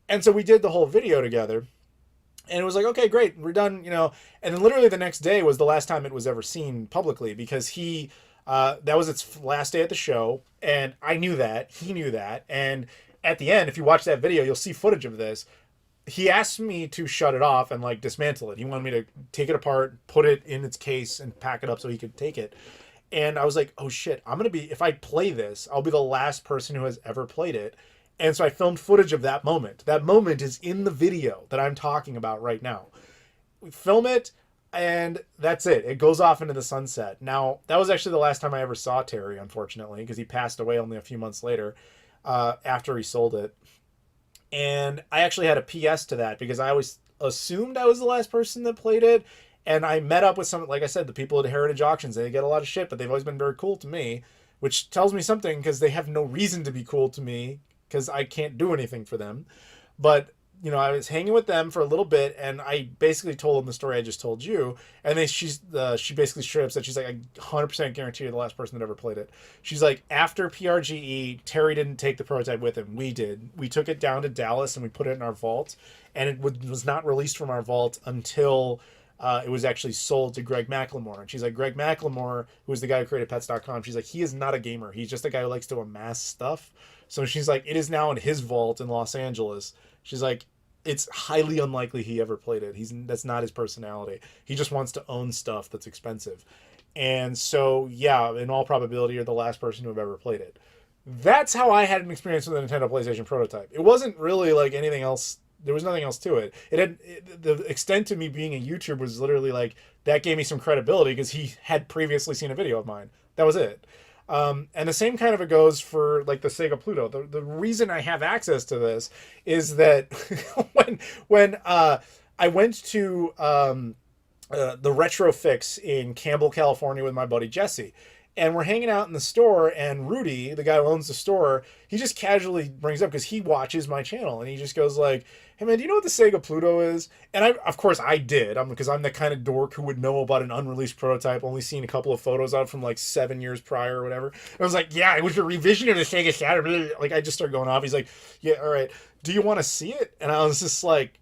And so we did the whole video together. And it was like, okay, great. We're done, And then literally the next day was the last time it was ever seen publicly because that was its last day at the show. And I knew that. He knew that. And at the end, if you watch that video, you'll see footage of this. He asked me to shut it off and like dismantle it. He wanted me to take it apart, put it in its case, and pack it up so he could take it. And I was like, oh shit, if I play this, I'll be the last person who has ever played it. And so I filmed footage of that moment. That moment is in the video that I'm talking about right now. We film it, and that's it. It goes off into the sunset. Now, that was actually the last time I ever saw Terry, unfortunately, because he passed away only a few months later after he sold it. And I actually had a PS to that because I always assumed I was the last person that played it. And I met up with some, like I said, the people at Heritage Auctions. They get a lot of shit, but they've always been very cool to me, which tells me something because they have no reason to be cool to me because I can't do anything for them. But, I was hanging with them for a little bit, and I basically told them the story I just told you. And then she basically straight up said, she's like, I 100% guarantee you're the last person that ever played it. She's like, after PRGE, Terry didn't take the prototype with him. We did. We took it down to Dallas, and we put it in our vault. And it was not released from our vault until it was actually sold to Greg McLemore. And she's like, Greg McLemore, who was the guy who created Pets.com, she's like, he is not a gamer. He's just a guy who likes to amass stuff. So she's like, it is now in his vault in Los Angeles. She's like, it's highly unlikely he ever played it. That's not his personality. He just wants to own stuff that's expensive. And so, yeah, in all probability, you're the last person to have ever played it. That's how I had an experience with the Nintendo PlayStation prototype. It wasn't really like anything else. There was nothing else to it. The extent to me being a YouTuber was literally like, that gave me some credibility because he had previously seen a video of mine. That was it. And the same kind of it goes for like the Sega Pluto. The reason I have access to this is that when I went to the Retro Fix in Campbell, California with my buddy Jesse, And we're hanging out in the store, and Rudy, the guy who owns the store, he just casually brings up, because he watches my channel, and he just goes like, hey man, do you know what the Sega Pluto is? And of course I did, because I'm the kind of dork who would know about an unreleased prototype, only seen a couple of photos out from like 7 years prior or whatever. I was like, yeah, it was a revision of the Sega Saturn. Like, I just started going off. He's like, yeah, all right, do you want to see it? And I was just like,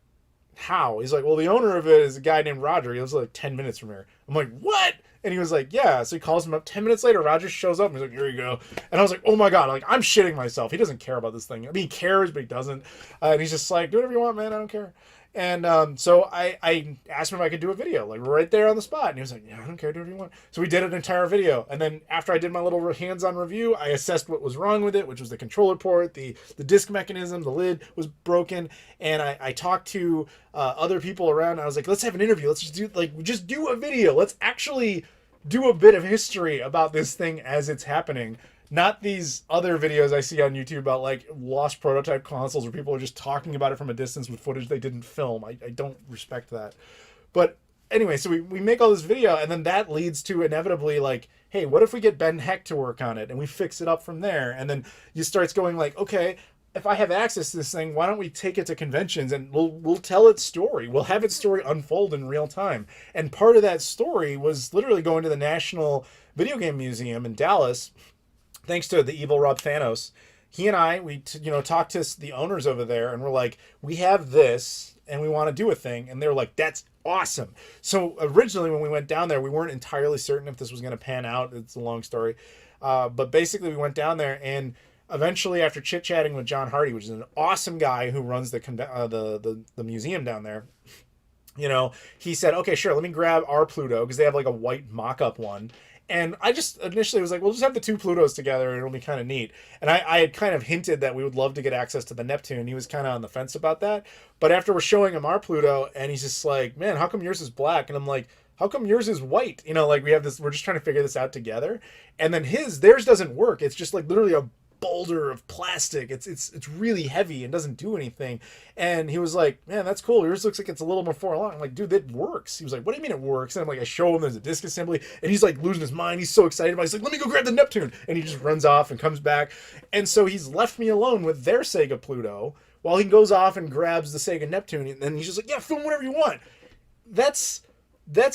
how? He's like, well, the owner of it is a guy named Roger. He lives like 10 minutes from here. I'm like, what? And he was like, yeah. So he calls him up. 10 minutes later, Roger shows up and he's like, here you go. And I was like, oh my God, like, I'm shitting myself. He doesn't care about this thing. I mean, he cares, but he doesn't. And he's just like, do whatever you want, man. I don't care. And so I asked him if I could do a video, like right there on the spot. And he was like, yeah, I don't care, do whatever you want. So we did an entire video. And then after I did my little hands-on review, I assessed what was wrong with it, which was the controller port, the disc mechanism, the lid was broken. And I talked to other people around. I was like, let's have an interview. Let's just do a video. Let's actually do a bit of history about this thing as it's happening. Not these other videos I see on YouTube about like lost prototype consoles where people are just talking about it from a distance with footage they didn't film. I don't respect that. But anyway, so we make all this video, and then that leads to inevitably like, hey, what if we get Ben Heck to work on it and we fix it up from there? And then you starts going like, okay, if I have access to this thing, why don't we take it to conventions and we'll tell its story. We'll have its story unfold in real time. And part of that story was literally going to the National Video Game Museum in Dallas, thanks to the evil Rob Thanos. He and I, we talked to the owners over there, and we're like, we have this and we want to do a thing. And they're like, that's awesome. So originally when we went down there, we weren't entirely certain if this was going to pan out. It's a long story. But basically we went down there, and eventually, after chit-chatting with John Hardy, which is an awesome guy who runs the museum down there, he said, okay, sure, let me grab our Pluto, because they have like a white mock-up one. And I just initially was like, we'll just have the two Plutos together and it'll be kind of neat. And I had kind of hinted that we would love to get access to the Neptune. He was kind of on the fence about that. But after we're showing him our Pluto, and he's just like, man, how come yours is black? And I'm like, how come yours is white? Like we have this, we're just trying to figure this out together. And then theirs doesn't work. It's just like literally a boulder of plastic. It's really heavy and doesn't do anything. And he was like, man, that's cool. Yours looks like it's a little more far along. I'm like, dude, that works. He was like, what do you mean it works? And I'm like, I show him there's a disc assembly, and he's like losing his mind. He's so excited about it. He's like, let me go grab the Neptune. And he just runs off and comes back. And so he's left me alone with their Sega Pluto while he goes off and grabs the Sega Neptune. And then he's just like, yeah, film whatever you want. That's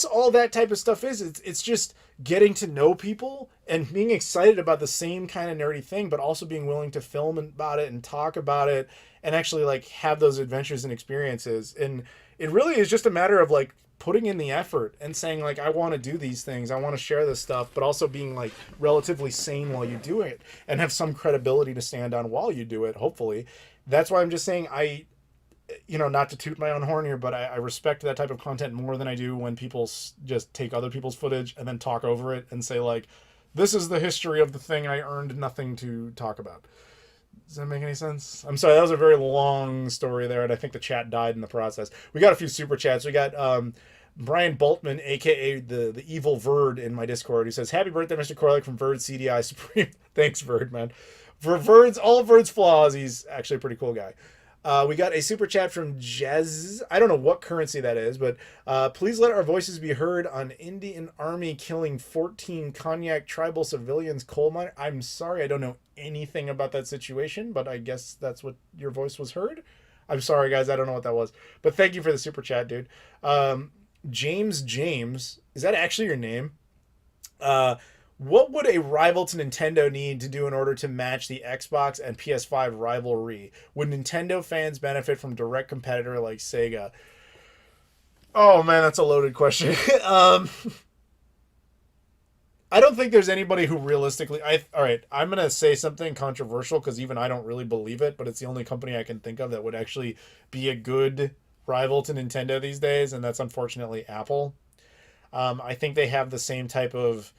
all that type of stuff is. It's just getting to know people and being excited about the same kind of nerdy thing, but also being willing to film about it and talk about it and actually like have those adventures and experiences. And it really is just a matter of like putting in the effort and saying like, I want to do these things. I want to share this stuff, but also being like relatively sane while you do it and have some credibility to stand on while you do it. Hopefully. That's why I'm just saying not to toot my own horn here, but I respect that type of content more than I do when people just take other people's footage and then talk over it and say like, this is the history of the thing I earned nothing to talk about. Does that make any sense? I'm sorry, that was a very long story there, and I think the chat died in the process. We got a few super chats. We got Brian Boltman, a.k.a. the evil Verd in my Discord, who says, happy birthday, Mr. Koralik from Verd CDI Supreme. Thanks, Verd, man. For all of Verd's flaws, he's actually a pretty cool guy. We got a super chat from Jez. I don't know what currency that is, but please let our voices be heard on Indian Army killing 14 Cognac tribal civilians coal mine. I'm sorry, I don't know anything about that situation, but I guess that's what your voice was heard. I'm sorry, guys, I don't know what that was. But thank you for the super chat, dude. James, is that actually your name? What would a rival to Nintendo need to do in order to match the Xbox and PS5 rivalry? Would Nintendo fans benefit from direct competitor like Sega? Oh man, that's a loaded question. I don't think there's anybody who realistically... Alright, I'm going to say something controversial because even I don't really believe it, but it's the only company I can think of that would actually be a good rival to Nintendo these days, and that's unfortunately Apple. I think they have the same type of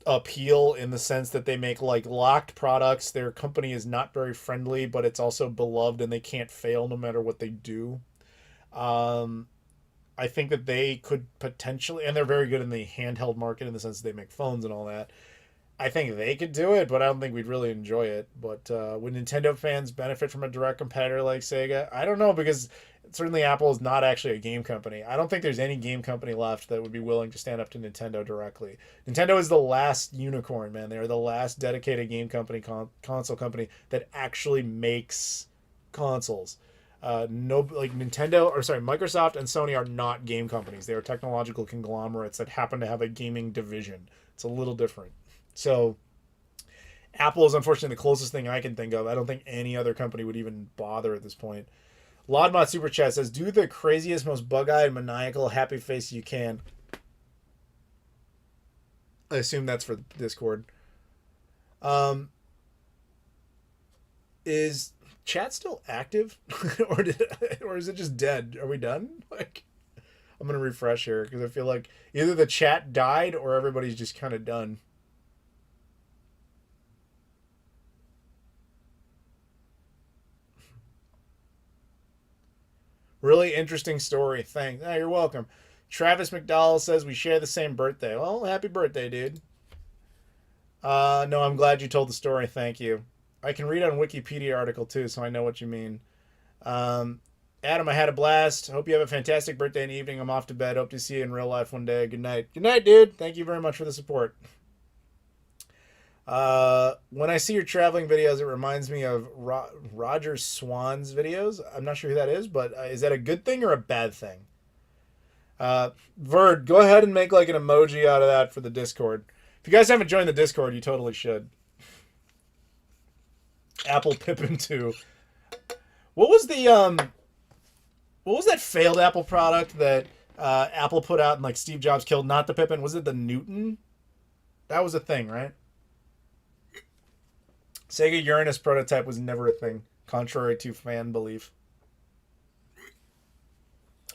appeal in the sense that they make like locked products. Their company is not very friendly, but it's also beloved and they can't fail no matter what they do. I think that they could potentially, and they're very good in the handheld market in the sense that they make phones and all that. I think they could do it, but I don't think we'd really enjoy it. But would Nintendo fans benefit from a direct competitor like Sega? I don't know, because certainly Apple is not actually a game company. I don't think there's any game company left that would be willing to stand up to Nintendo directly. Nintendo is the last unicorn, man. They are the last dedicated game company, console company that actually makes consoles. No, like Microsoft and Sony are not game companies. They are technological conglomerates that happen to have a gaming division. It's a little different. So Apple is unfortunately the closest thing I can think of. I don't think any other company would even bother at this point. Laudmont Super Chat says, do the craziest, most bug-eyed, maniacal, happy face you can. I assume that's for Discord. Is chat still active? or is it just dead? Are we done? Like, I'm going to refresh here because I feel like either the chat died or everybody's just kind of done. Really interesting story. Thanks. Oh, you're welcome. Travis McDowell says we share the same birthday. Well, happy birthday, dude. No, I'm glad you told the story. Thank you. I can read on Wikipedia article too, so I know what you mean. Adam, I had a blast. Hope you have a fantastic birthday and evening. I'm off to bed. Hope to see you in real life one day. Good night. Good night, dude. Thank you very much for the support. When I see your traveling videos, it reminds me of Roger Swan's videos. I'm not sure who that is, but is that a good thing or a bad thing? Verd, go ahead and make like an emoji out of that for the Discord. If you guys haven't joined the Discord, you totally should. Apple Pippin 2. What was that failed Apple product that Apple put out and like Steve Jobs killed? Not the Pippin. Was it the Newton? That was a thing, right? Sega Uranus prototype was never a thing, contrary to fan belief.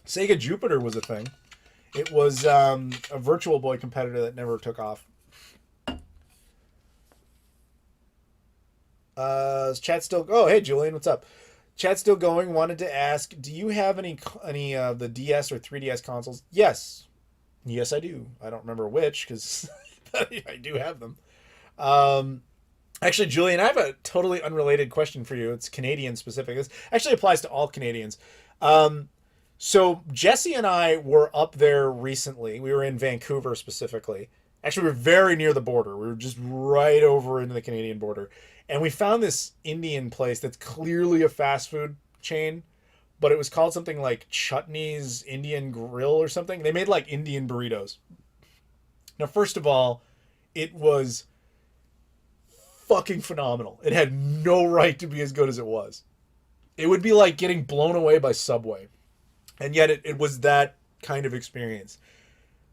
Sega Jupiter was a thing. It was a Virtual Boy competitor that never took off. Chat still... Oh, hey, Julian, what's up? Chat still going. Wanted to ask, do you have any of the DS or 3DS consoles? Yes. Yes, I do. I don't remember which, because I do have them. Actually, Julian, I have a totally unrelated question for you. It's Canadian specific. This actually applies to all Canadians. So Jesse and I were up there recently. We were in Vancouver specifically. Actually, we were very near the border. We were just right over into the Canadian border. And we found this Indian place that's clearly a fast food chain, but it was called something like Chutney's Indian Grill or something. They made like Indian burritos. Now, first of all, it was fucking phenomenal. It had no right to be as good as it was. It would be like getting blown away by Subway. And yet it was that kind of experience.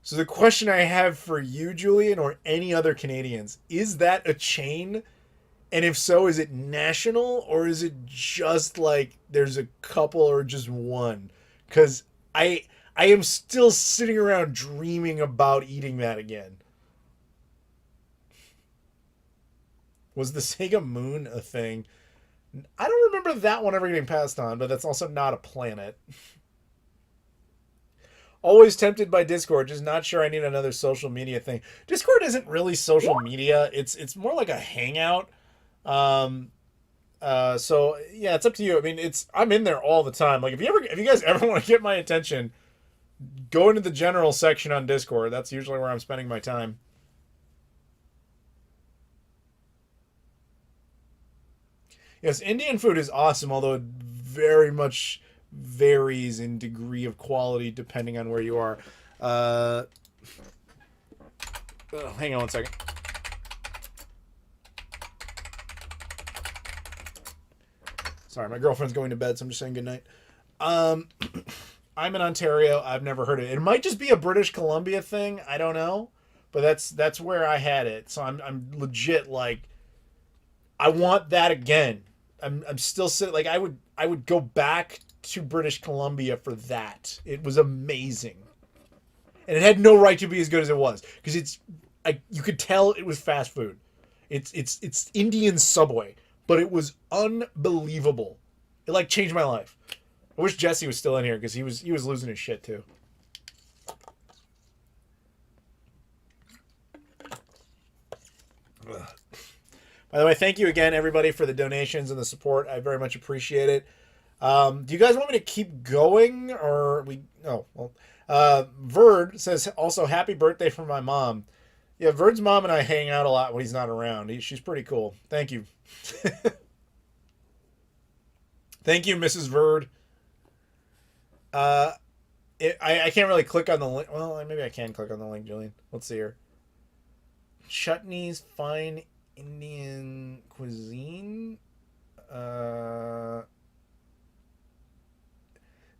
So the question I have for you, Julian, or any other Canadians, is that a chain? And if so, is it national or is it just like there's a couple or just one? Because I am still sitting around dreaming about eating that again. Was the Sega Moon a thing? I don't remember that one ever getting passed on, but that's also not a planet. Always tempted by Discord, just not sure I need another social media thing. Discord isn't really social media. It's more like a hangout. So yeah, it's up to you. I mean, I'm in there all the time. Like if you guys ever want to get my attention, go into the general section on Discord. That's usually where I'm spending my time. Yes, Indian food is awesome, although it very much varies in degree of quality depending on where you are. Hang on one second. Sorry, my girlfriend's going to bed, so I'm just saying goodnight. I'm in Ontario. I've never heard of it. It might just be a British Columbia thing. I don't know. But that's where I had it. So I'm legit like, I want that again. I'm still sitting like I would go back to British Columbia for that. It was amazing. And it had no right to be as good as it was because you could tell it was fast food. It's Indian Subway, but it was unbelievable. It like changed my life. I wish Jesse was still in here because he was losing his shit too. Ugh. By the way, thank you again, everybody, for the donations and the support. I very much appreciate it. Do you guys want me to keep going, or we? Oh, well. Verd says also happy birthday from my mom. Yeah, Verd's mom and I hang out a lot when he's not around. She's pretty cool. Thank you. Thank you, Mrs. Verd. I can't really click on the link. Well, maybe I can click on the link, Julian. Let's see here. Chutney's fine Indian cuisine.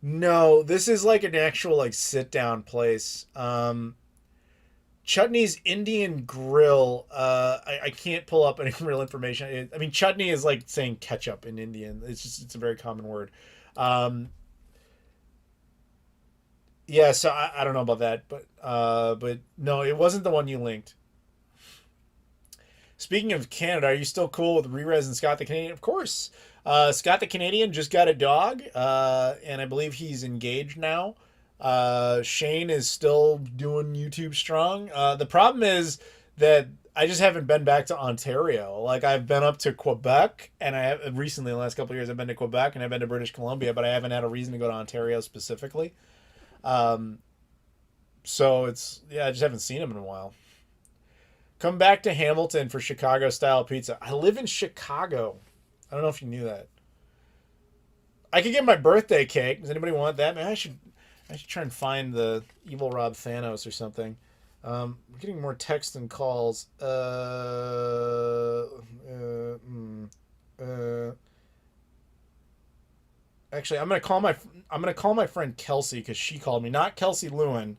No, this is like an actual like sit down place. Chutney's Indian Grill. I can't pull up any real information. I mean, chutney is like saying ketchup in Indian. It's a very common word. Yeah, so I don't know about that, but no, it wasn't the one you linked. Speaking of Canada, are you still cool with Rerez and Scott the Canadian? Of course. Scott the Canadian just got a dog, and I believe he's engaged now. Shane is still doing YouTube strong. The problem is that I just haven't been back to Ontario. Like, I've been up to Quebec, and I have recently, in the last couple of years, I've been to Quebec and I've been to British Columbia, but I haven't had a reason to go to Ontario specifically. So it's, yeah, I just haven't seen him in a while. Come back to Hamilton for Chicago style pizza. I live in Chicago. I don't know if you knew that. I could get my birthday cake. Does anybody want that? Man, I should try and find the Evil Rob Thanos or something. We're getting more text and calls. Actually, I'm gonna call my friend Kelsey because she called me. Not Kelsey Lewin.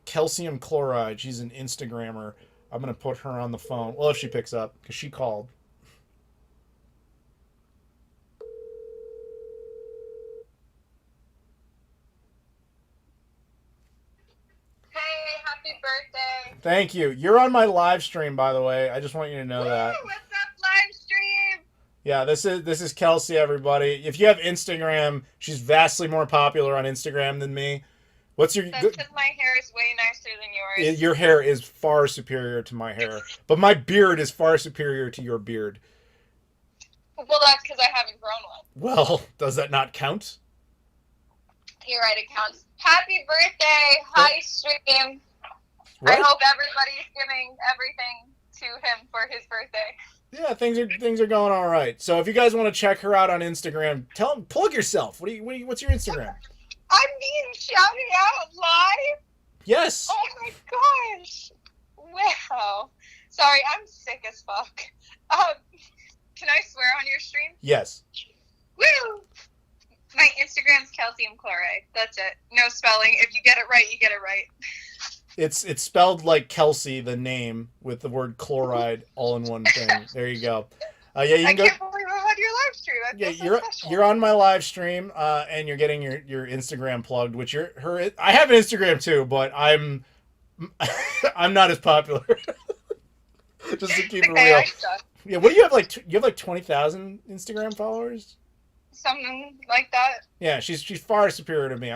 Calcium chloride. She's an Instagrammer. I'm gonna put her on the phone. Well, if she picks up, because she called. Hey, happy birthday. Thank you. You're on my live stream, by the way. I just want you to know that. What's up, live stream? Yeah, this is Kelsey, everybody. If you have Instagram, she's vastly more popular on Instagram than me. What's your? That's because my hair is way nicer than yours. Your hair is far superior to my hair, but my beard is far superior to your beard. Well, that's because I haven't grown one. Well, does that not count? You're right, it counts. Happy birthday, hi stream. What? I hope everybody's giving everything to him for his birthday. Yeah, things are going all right. So if you guys want to check her out on Instagram, plug yourself. What's your Instagram? I'm being shouted out live? Yes. Oh my gosh. Wow. Sorry, I'm sick as fuck. Can I swear on your stream? Yes. Woo! My Instagram's calcium chloride. That's it. No spelling. If you get it right, you get it right. It's spelled like Kelsey, the name, with the word chloride all in one thing. There you go. Yeah, you can I can't believe I'm on your live stream. I feel so special. You're on my live stream, and you're getting your Instagram plugged. Which I have an Instagram too, but I'm not as popular. Just to keep it real. I suck. Yeah, what do you have you have 20,000 Instagram followers? Something like that. Yeah, she's far superior to me.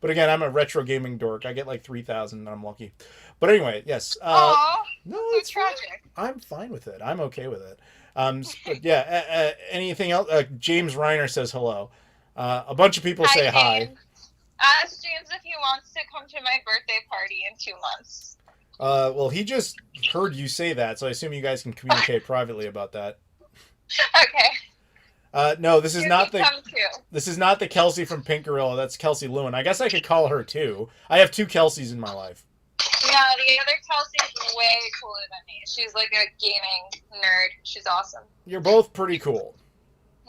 But again, I'm a retro gaming dork. I get 3,000 and I'm lucky. But anyway, yes. Aww, no, so it's tragic. I'm fine with it. I'm okay with it. But yeah, anything else? James Reiner says hello. A bunch of people say hi. Ask James if he wants to come to my birthday party in 2 months. Well, he just heard you say that, so I assume you guys can communicate privately about that. Okay. No, this is not come too. This is not the Kelsey from Pink Gorilla. That's Kelsey Lewin. I guess I could call her too. I have 2 Kelseys in my life. Yeah, the other Kelsey's way cooler than me. She's like a gaming nerd. She's awesome. You're both pretty cool.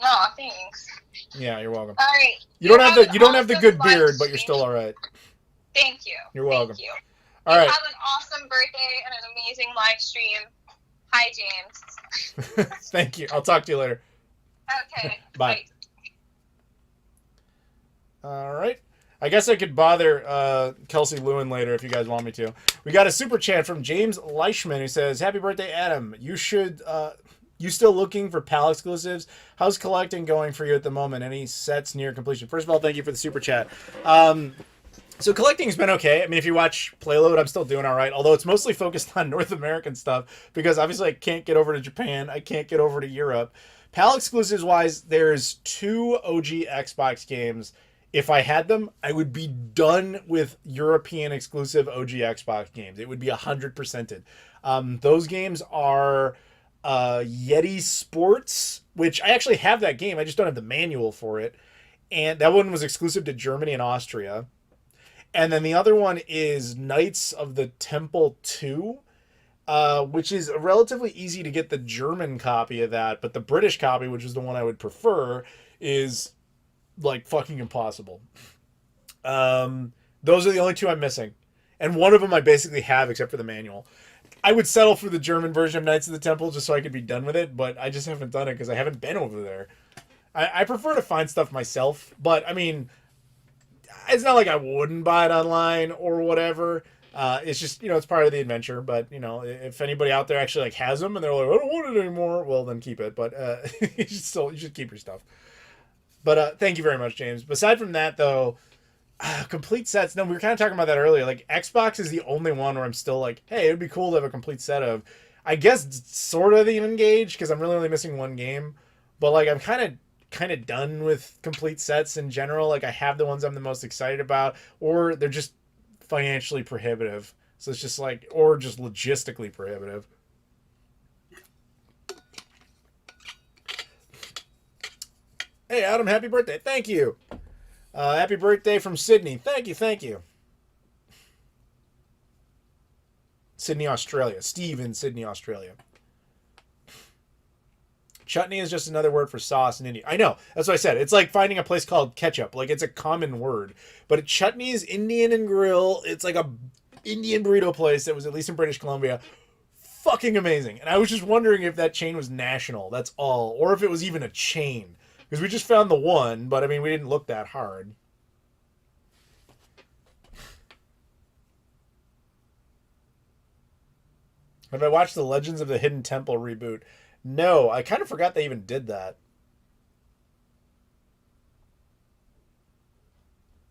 No, thanks. Yeah, you're welcome. All right. You don't have the good beard, but you're still all right. Thank you. You're welcome. Thank you. All right. Have an awesome birthday and an amazing live stream. Hi, James. Thank you. I'll talk to you later. Okay. Bye. All right. I guess I could bother Kelsey Lewin later if you guys want me to. We got a super chat from James Leichman who says, "Happy birthday, Adam. You still looking for PAL exclusives? How's collecting going for you at the moment? Any sets near completion?" First of all, thank you for the super chat. So collecting's been okay. I mean, if you watch Playload, I'm still doing all right. Although it's mostly focused on North American stuff because obviously I can't get over to Japan. I can't get over to Europe. PAL exclusives wise, there's 2 OG Xbox games. If I had them, I would be done with European exclusive OG Xbox games. It would be 100%ed. Those games are Yeti Sports, which I actually have that game. I just don't have the manual for it. And that one was exclusive to Germany and Austria. And then the other one is Knights of the Temple 2, which is relatively easy to get the German copy of that, but the British copy, which is the one I would prefer, is like fucking impossible. Those are the only 2 I'm missing. And one of them I basically have except for the manual. I would settle for the German version of Knights of the Temple just so I could be done with it, but I just haven't done it because I haven't been over there. I prefer to find stuff myself, but I mean, it's not like I wouldn't buy it online or whatever. It's just, it's part of the adventure. But, if anybody out there actually like has them and they're like, I don't want it anymore, well, then keep it. But you should keep your stuff. But thank you very much, James. Aside from that, though, complete sets. No, we were kind of talking about that earlier. Like, Xbox is the only one where I'm still like, hey, it'd be cool to have a complete set of, I guess, sort of the Engage, because I'm really only missing one game. But, like, I'm kind of done with complete sets in general. Like, I have the ones I'm the most excited about, or they're just financially prohibitive. So it's just like, or just logistically prohibitive. Hey, Adam, happy birthday. Thank you. Happy birthday from Sydney. Thank you. Sydney, Australia. Steve in Sydney, Australia. Chutney is just another word for sauce in India. I know. That's what I said. It's like finding a place called ketchup. Like, it's a common word. But chutney is Indian and grill. It's like a Indian burrito place that was at least in British Columbia. Fucking amazing. And I was just wondering if that chain was national. That's all. Or if it was even a chain. Because we just found the one, but I mean, we didn't look that hard. Have I watched the Legends of the Hidden Temple reboot? No, I kind of forgot they even did that.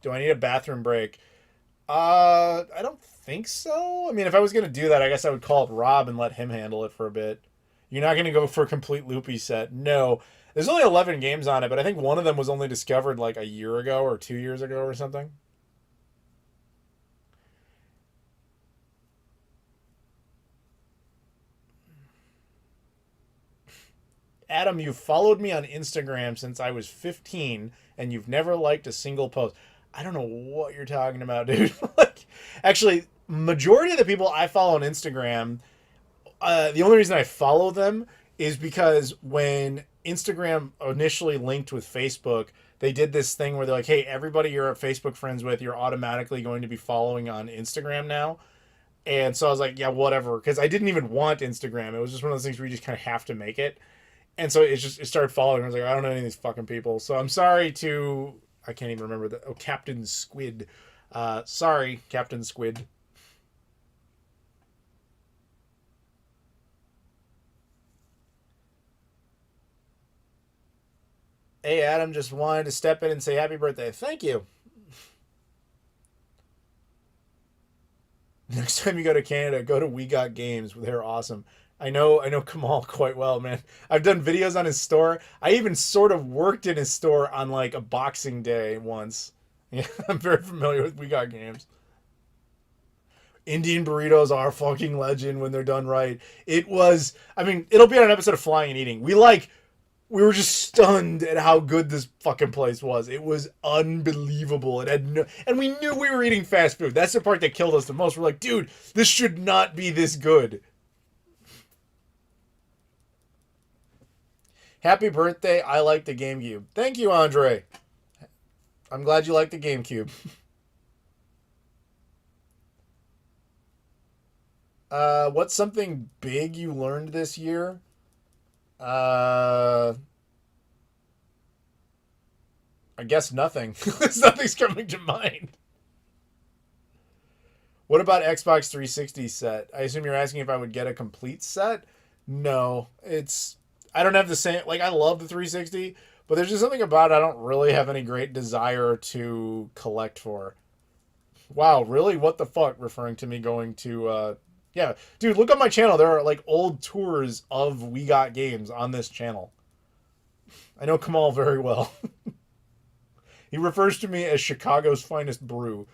Do I need a bathroom break? I don't think so. I mean, if I was going to do that, I guess I would call up Rob and let him handle it for a bit. You're not going to go for a complete loopy set. No. There's only 11 games on it, but I think one of them was only discovered like a year ago or 2 years ago or something. Adam, you followed me on Instagram since I was 15, and you've never liked a single post. I don't know what you're talking about, dude. Like, actually, majority of the people I follow on Instagram, the only reason I follow them is because when Instagram initially linked with Facebook, they did this thing where they're like, hey, everybody you're Facebook friends with, you're automatically going to be following on Instagram now. And so I was like, yeah, whatever. Because I didn't even want Instagram. It was just one of those things where you just kind of have to make it. And so it started following. I was like, I don't know any of these fucking people. So I'm sorry to, I can't even remember Captain Squid. Sorry, Captain Squid. Hey, Adam, just wanted to step in and say happy birthday. Thank you. Next time you go to Canada, go to We Got Games. They're awesome. I know Kamal quite well, man. I've done videos on his store. I even sort of worked in his store on like a Boxing Day once. Yeah, I'm very familiar with We Got Games. Indian burritos are fucking legend when they're done right. It was, I mean, it'll be on an episode of Flying and Eating. We were just stunned at how good this fucking place was. It was unbelievable. It had no, and we knew we were eating fast food. That's the part that killed us the most. We're like, dude, this should not be this good. Happy birthday. I like the GameCube. Thank you, Andre. I'm glad you like the GameCube. What's something big you learned this year? I guess nothing. Nothing's coming to mind. What about Xbox 360 set? I assume you're asking if I would get a complete set? No. I don't have the same, like, I love the 360, but there's just something about it I don't really have any great desire to collect for. Wow, really? What the fuck? Referring to me going to, yeah. Dude, look on my channel. There are, like, old tours of We Got Games on this channel. I know Kamal very well. He refers to me as Chicago's finest brew.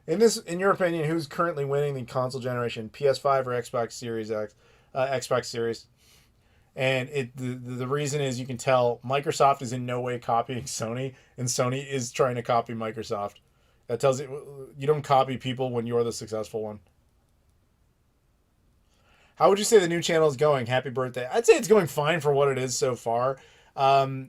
In your opinion, who's currently winning the console generation, PS5 or Xbox Series X? Xbox Series. And the reason is you can tell Microsoft is in no way copying Sony, and Sony is trying to copy Microsoft. That tells you don't copy people when you're the successful one. How would you say the new channel is going? Happy birthday! I'd say it's going fine for what it is so far.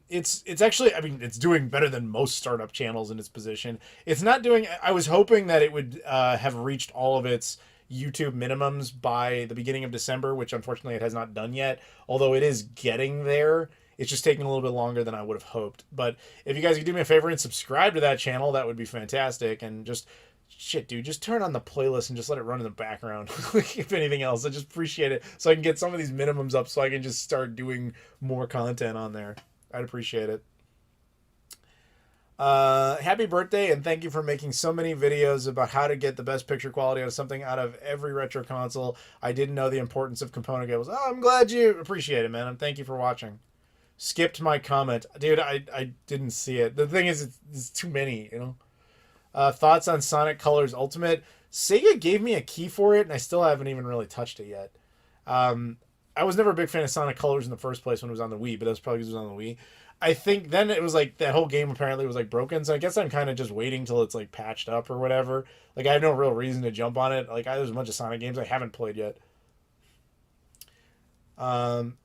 It's actually, I mean, it's doing better than most startup channels in its position. It's not doing. I was hoping that it would have reached all of its YouTube minimums by the beginning of December, which unfortunately it has not done yet. Although it is getting there. It's just taking a little bit longer than I would have hoped. But if you guys could do me a favor and subscribe to that channel, that would be fantastic. And just shit, dude, just turn on the playlist and just let it run in the background. If anything else, I just appreciate it so I can get some of these minimums up so I can just start doing more content on there. I'd appreciate it. Happy birthday, and thank you for making so many videos about how to get the best picture quality out of something out of every retro console. I didn't know the importance of component cables. Oh, I'm glad you appreciate it, man, and thank you for watching. Skipped my comment. Dude, I didn't see it. The thing is, it's too many, you know? Thoughts on Sonic Colors Ultimate? Sega gave me a key for it, and I still haven't even really touched it yet. I was never a big fan of Sonic Colors in the first place when it was on the Wii, but that's probably because it was on the Wii. I think then it was like that whole game apparently was like broken, so I guess I'm kind of just waiting till it's like patched up or whatever. Like I have no real reason to jump on it. Like there's a bunch of Sonic games I haven't played yet.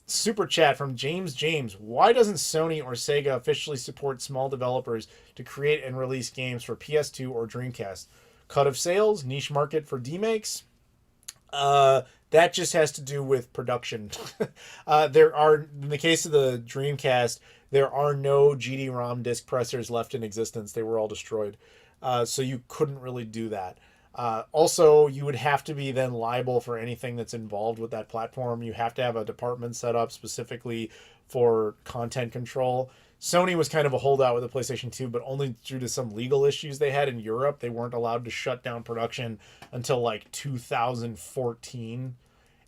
Super chat from James. Why doesn't Sony or Sega officially support small developers to create and release games for PS2 or Dreamcast? Cut of sales, niche market for demakes? That just has to do with production. There are, in the case of the Dreamcast, there are no GD-ROM disc pressers left in existence. They were all destroyed. So you couldn't really do that. Also, you would have to be then liable for anything that's involved with that platform. You have to have a department set up specifically for content control. Sony was kind of a holdout with the PlayStation 2, but only due to some legal issues they had in Europe. They weren't allowed to shut down production until like 2014.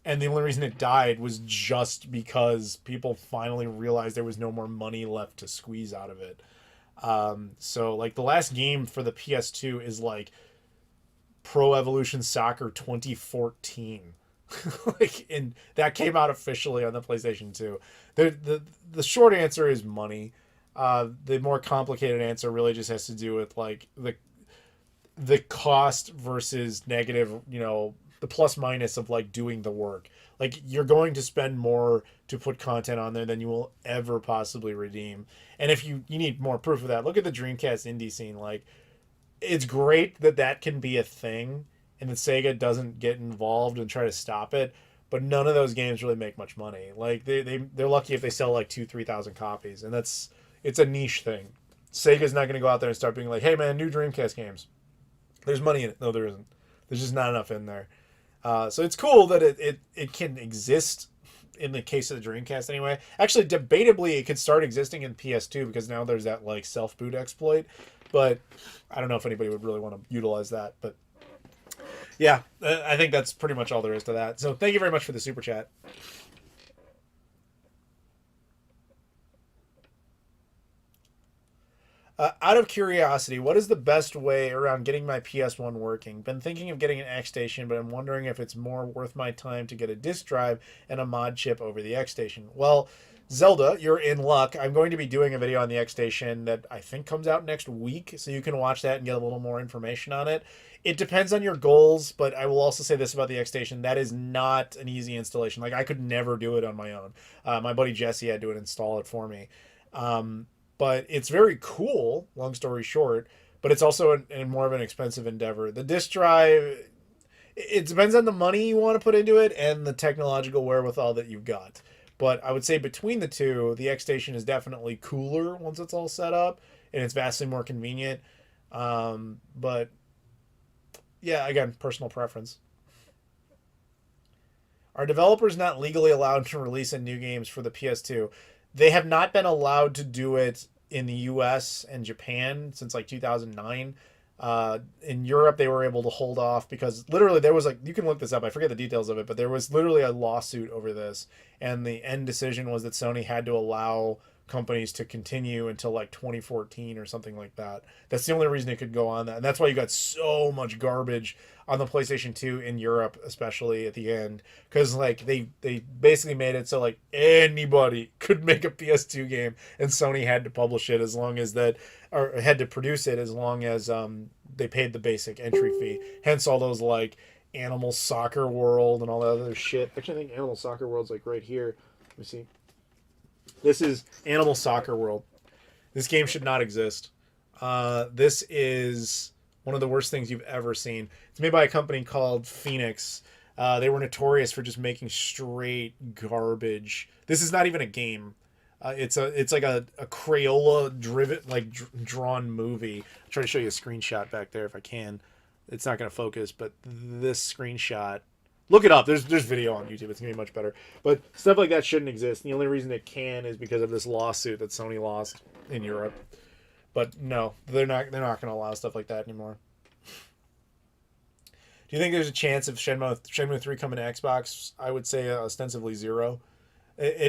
And the only reason it died was just because people finally realized there was no more money left to squeeze out of it. So like the last game for the PS2 is like Pro Evolution Soccer 2014. And that came out officially on the PlayStation 2. The short answer is money. The more complicated answer really just has to do with like the cost versus negative, you know, the plus minus of like doing the work. Like you're going to spend more to put content on there than you will ever possibly redeem. And if you need more proof of that, look at the Dreamcast indie scene. Like it's great that can be a thing and that Sega doesn't get involved and try to stop it, but none of those games really make much money. Like they're lucky if they sell like 2,000-3,000 copies, and it's a niche thing. Sega's not going to go out there and start being like, hey man, new Dreamcast games. There's money in it. No, there isn't. There's just not enough in there. So it's cool that it can exist in the case of the Dreamcast anyway. Actually, debatably, it could start existing in PS2 because now there's that like self-boot exploit. But I don't know if anybody would really want to utilize that. But yeah, I think that's pretty much all there is to that. So thank you very much for the super chat. Out of curiosity, what is the best way around getting my PS1 working? Been thinking of getting an X Station, but I'm wondering if it's more worth my time to get a disk drive and a mod chip over the X Station. Well, Zelda, you're in luck. I'm going to be doing a video on the X Station that I think comes out next week, so you can watch that and get a little more information on it. It depends on your goals, but I will also say this about the X Station. That is not an easy installation. Like, I could never do it on my own. My buddy Jesse had to install it for me. But it's very cool, long story short, but it's also more of an expensive endeavor. The disk drive, it depends on the money you want to put into it and the technological wherewithal that you've got. But I would say between the two, the X Station is definitely cooler once it's all set up, and it's vastly more convenient. But yeah, again, personal preference. Are developers not legally allowed to release new games for the PS2? They have not been allowed to do it in the U.S. and Japan since like 2009. In Europe, they were able to hold off because literally there was like, you can look this up. I forget the details of it, but there was literally a lawsuit over this, and the end decision was that Sony had to allow companies to continue until like 2014 or something like that. That's the only reason it could go on that, and that's why you got so much garbage on the PlayStation 2 in Europe, especially at the end, because like they basically made it so like anybody could make a PS2 game, and Sony had to publish it as long as that, or had to produce it as long as they paid the basic entry fee. Hence all those like Animal Soccer World and all that other shit. Actually, I think Animal Soccer World's like right here. Let me see. This is Animal Soccer World. This game should not exist. This is one of the worst things you've ever seen. It's made by a company called Phoenix. They were notorious for just making straight garbage. This is not even a game. It's like a Crayola driven, like drawn movie. I'll try to show you a screenshot back there if I can. It's not going to focus, but this screenshot, look it up. There's video on YouTube. It's gonna be much better. But stuff like that shouldn't exist. And the only reason it can is because of this lawsuit that Sony lost in Europe. But no, they're not gonna allow stuff like that anymore. Do you think there's a chance of Shenmue 3 coming to Xbox? I would say ostensibly 0.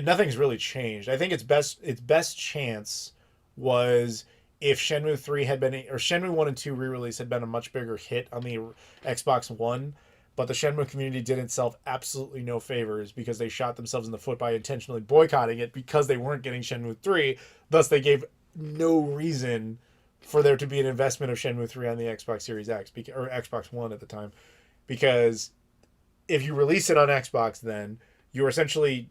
Nothing's really changed. I think its best chance was if Shenmue 3 had been, or Shenmue 1 and 2 re-release had been a much bigger hit on the Xbox One, but the Shenmue community did itself absolutely no favors because they shot themselves in the foot by intentionally boycotting it because they weren't getting Shenmue 3. Thus, they gave no reason for there to be an investment of Shenmue 3 on the Xbox Series X, or Xbox One at the time. Because if you release it on Xbox, then you're essentially,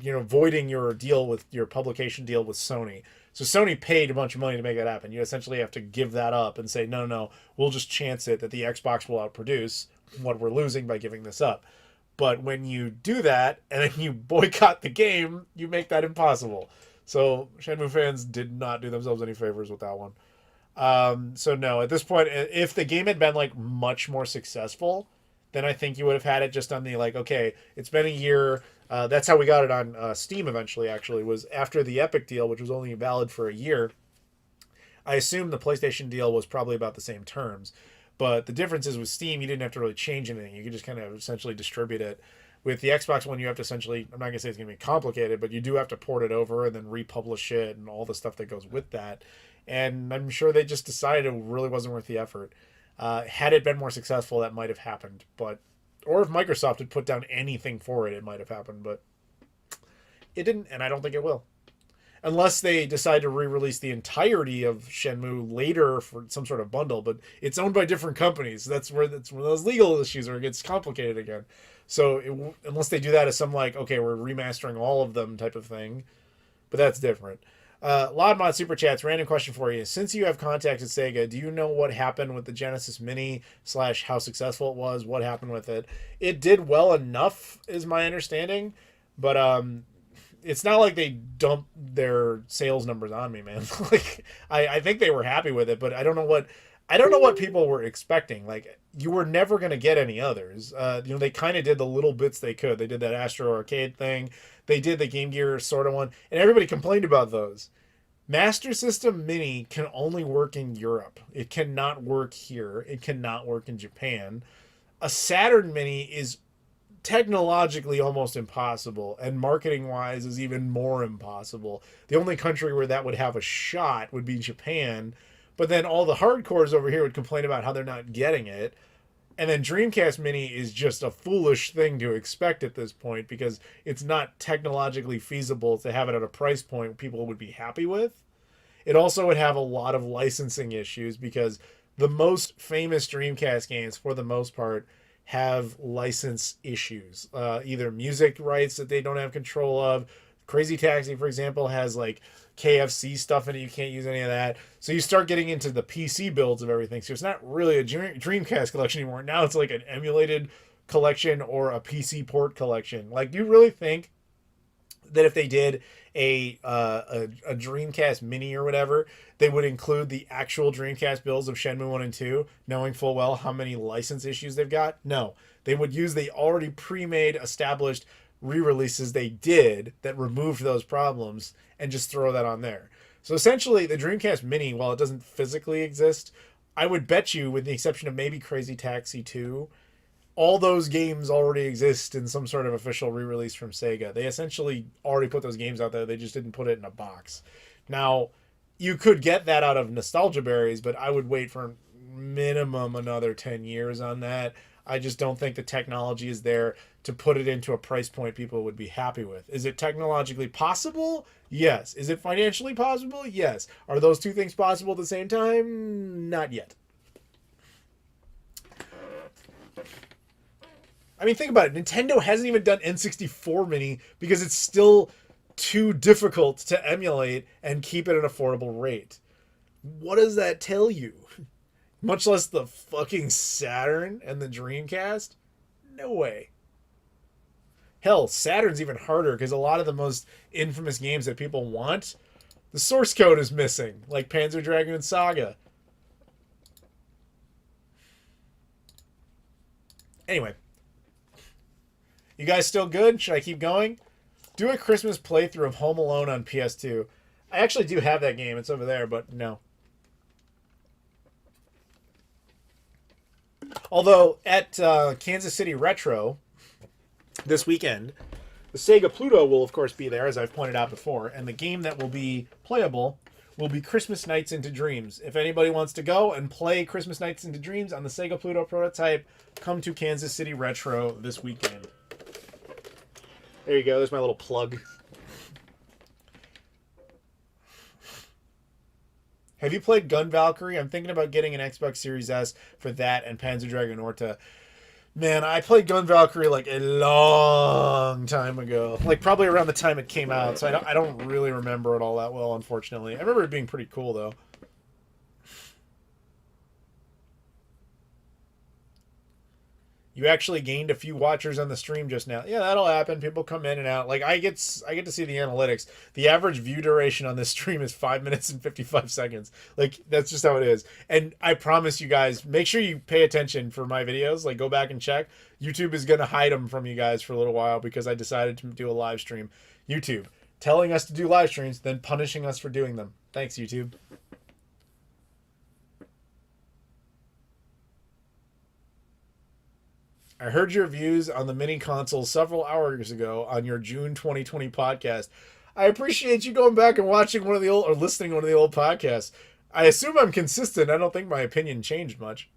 voiding your deal with your publication deal with Sony. So Sony paid a bunch of money to make that happen. You essentially have to give that up and say, no, we'll just chance it that the Xbox will outproduce what we're losing by giving this up. But when you do that and then you boycott the game, you make that impossible. So Shenmue fans did not do themselves any favors with that one. So no, at this point, if the game had been like much more successful, then I think you would have had it just on the like, okay, it's been a year. That's how we got it on Steam eventually, actually, was after the Epic deal, which was only valid for a year. I assume the PlayStation deal was probably about the same terms. But the difference is with Steam, you didn't have to really change anything. You could just kind of essentially distribute it. With the Xbox One, you have to essentially, I'm not going to say it's going to be complicated, but you do have to port it over and then republish it and all the stuff that goes with that. And I'm sure they just decided it really wasn't worth the effort. Had it been more successful, that might have happened. Or if Microsoft had put down anything for it, it might have happened. But it didn't, and I don't think it will. Unless they decide to re-release the entirety of Shenmue later for some sort of bundle, but it's owned by different companies. That's where one of those legal issues where it gets complicated again. So unless they do that as some like, okay, we're remastering all of them type of thing, but that's different. Lodmod Super Chats, random question for you. Since you have contacted Sega, do you know what happened with the Genesis Mini / how successful it was? What happened with it? It did well enough, is my understanding, but it's not like they dumped their sales numbers on me, man. Like I think they were happy with it, but I don't know what people were expecting. Like you were never going to get any others. They kind of did the little bits they could. They did that Astro Arcade thing. They did the Game Gear sort of one, and everybody complained about those. Master System Mini can only work in Europe. It cannot work here. It cannot work in Japan. A Saturn Mini is technologically almost impossible, and marketing wise is even more impossible. The only country where that would have a shot would be Japan, but then all the hardcores over here would complain about how they're not getting it. And then Dreamcast Mini is just a foolish thing to expect at this point because it's not technologically feasible to have it at a price point people would be happy with. It also would have a lot of licensing issues because the most famous Dreamcast games, for the most part, have license issues. Either music rights that they don't have control of. Crazy Taxi, for example, has like KFC stuff in it. You can't use any of that. So you start getting into the PC builds of everything. So it's not really a Dreamcast collection anymore. Now it's like an emulated collection or a PC port collection. Like, do you really think that if they did a Dreamcast Mini or whatever, they would include the actual Dreamcast builds of Shenmue 1 and 2, knowing full well how many license issues they've got? No. They would use the already pre-made, established re-releases they did that removed those problems and just throw that on there. So essentially, the Dreamcast Mini, while it doesn't physically exist, I would bet you, with the exception of maybe Crazy Taxi 2, all those games already exist in some sort of official re-release from Sega. They essentially already put those games out there. They just didn't put it in a box. Now, you could get that out of Nostalgia Berries, but I would wait for minimum another 10 years on that. I just don't think the technology is there to put it into a price point people would be happy with. Is it technologically possible? Yes. Is it financially possible? Yes. Are those two things possible at the same time? Not yet. I mean, think about it. Nintendo hasn't even done N64 Mini because it's still too difficult to emulate and keep at an affordable rate. What does that tell you? Much less the fucking Saturn and the Dreamcast? No way. Hell, Saturn's even harder because a lot of the most infamous games that people want, the source code is missing, like Panzer Dragoon and Saga. Anyway. You guys still good? Should I keep going? Do a Christmas playthrough of Home Alone on PS2. I actually do have that game. It's over there, but no. Although, at Kansas City Retro this weekend, the Sega Pluto will, of course, be there, as I've pointed out before, and the game that will be playable will be Christmas Nights into Dreams. If anybody wants to go and play Christmas Nights into Dreams on the Sega Pluto prototype, come to Kansas City Retro this weekend. There you go. There's my little plug. Have you played Gun Valkyrie? I'm thinking about getting an Xbox Series S for that and Panzer Dragoon Orta. Man, I played Gun Valkyrie like a long time ago. Like probably around the time it came out, so I don't really remember it all that well, unfortunately. I remember it being pretty cool, though. You actually gained a few watchers on the stream just now. Yeah, that'll happen. People come in and out. Like I get to see the analytics. The average view duration on this stream is 5 minutes and 55 seconds. Like that's just how it is. And I promise you guys, make sure you pay attention for my videos. Like go back and check. YouTube is going to hide them from you guys for a little while because I decided to do a live stream. YouTube telling us to do live streams, then punishing us for doing them. Thanks, YouTube. I heard your views on the mini console several hours ago on your June 2020 podcast. I appreciate you going back and watching one of the old or listening to one of the old podcasts. I assume I'm consistent. I don't think my opinion changed much.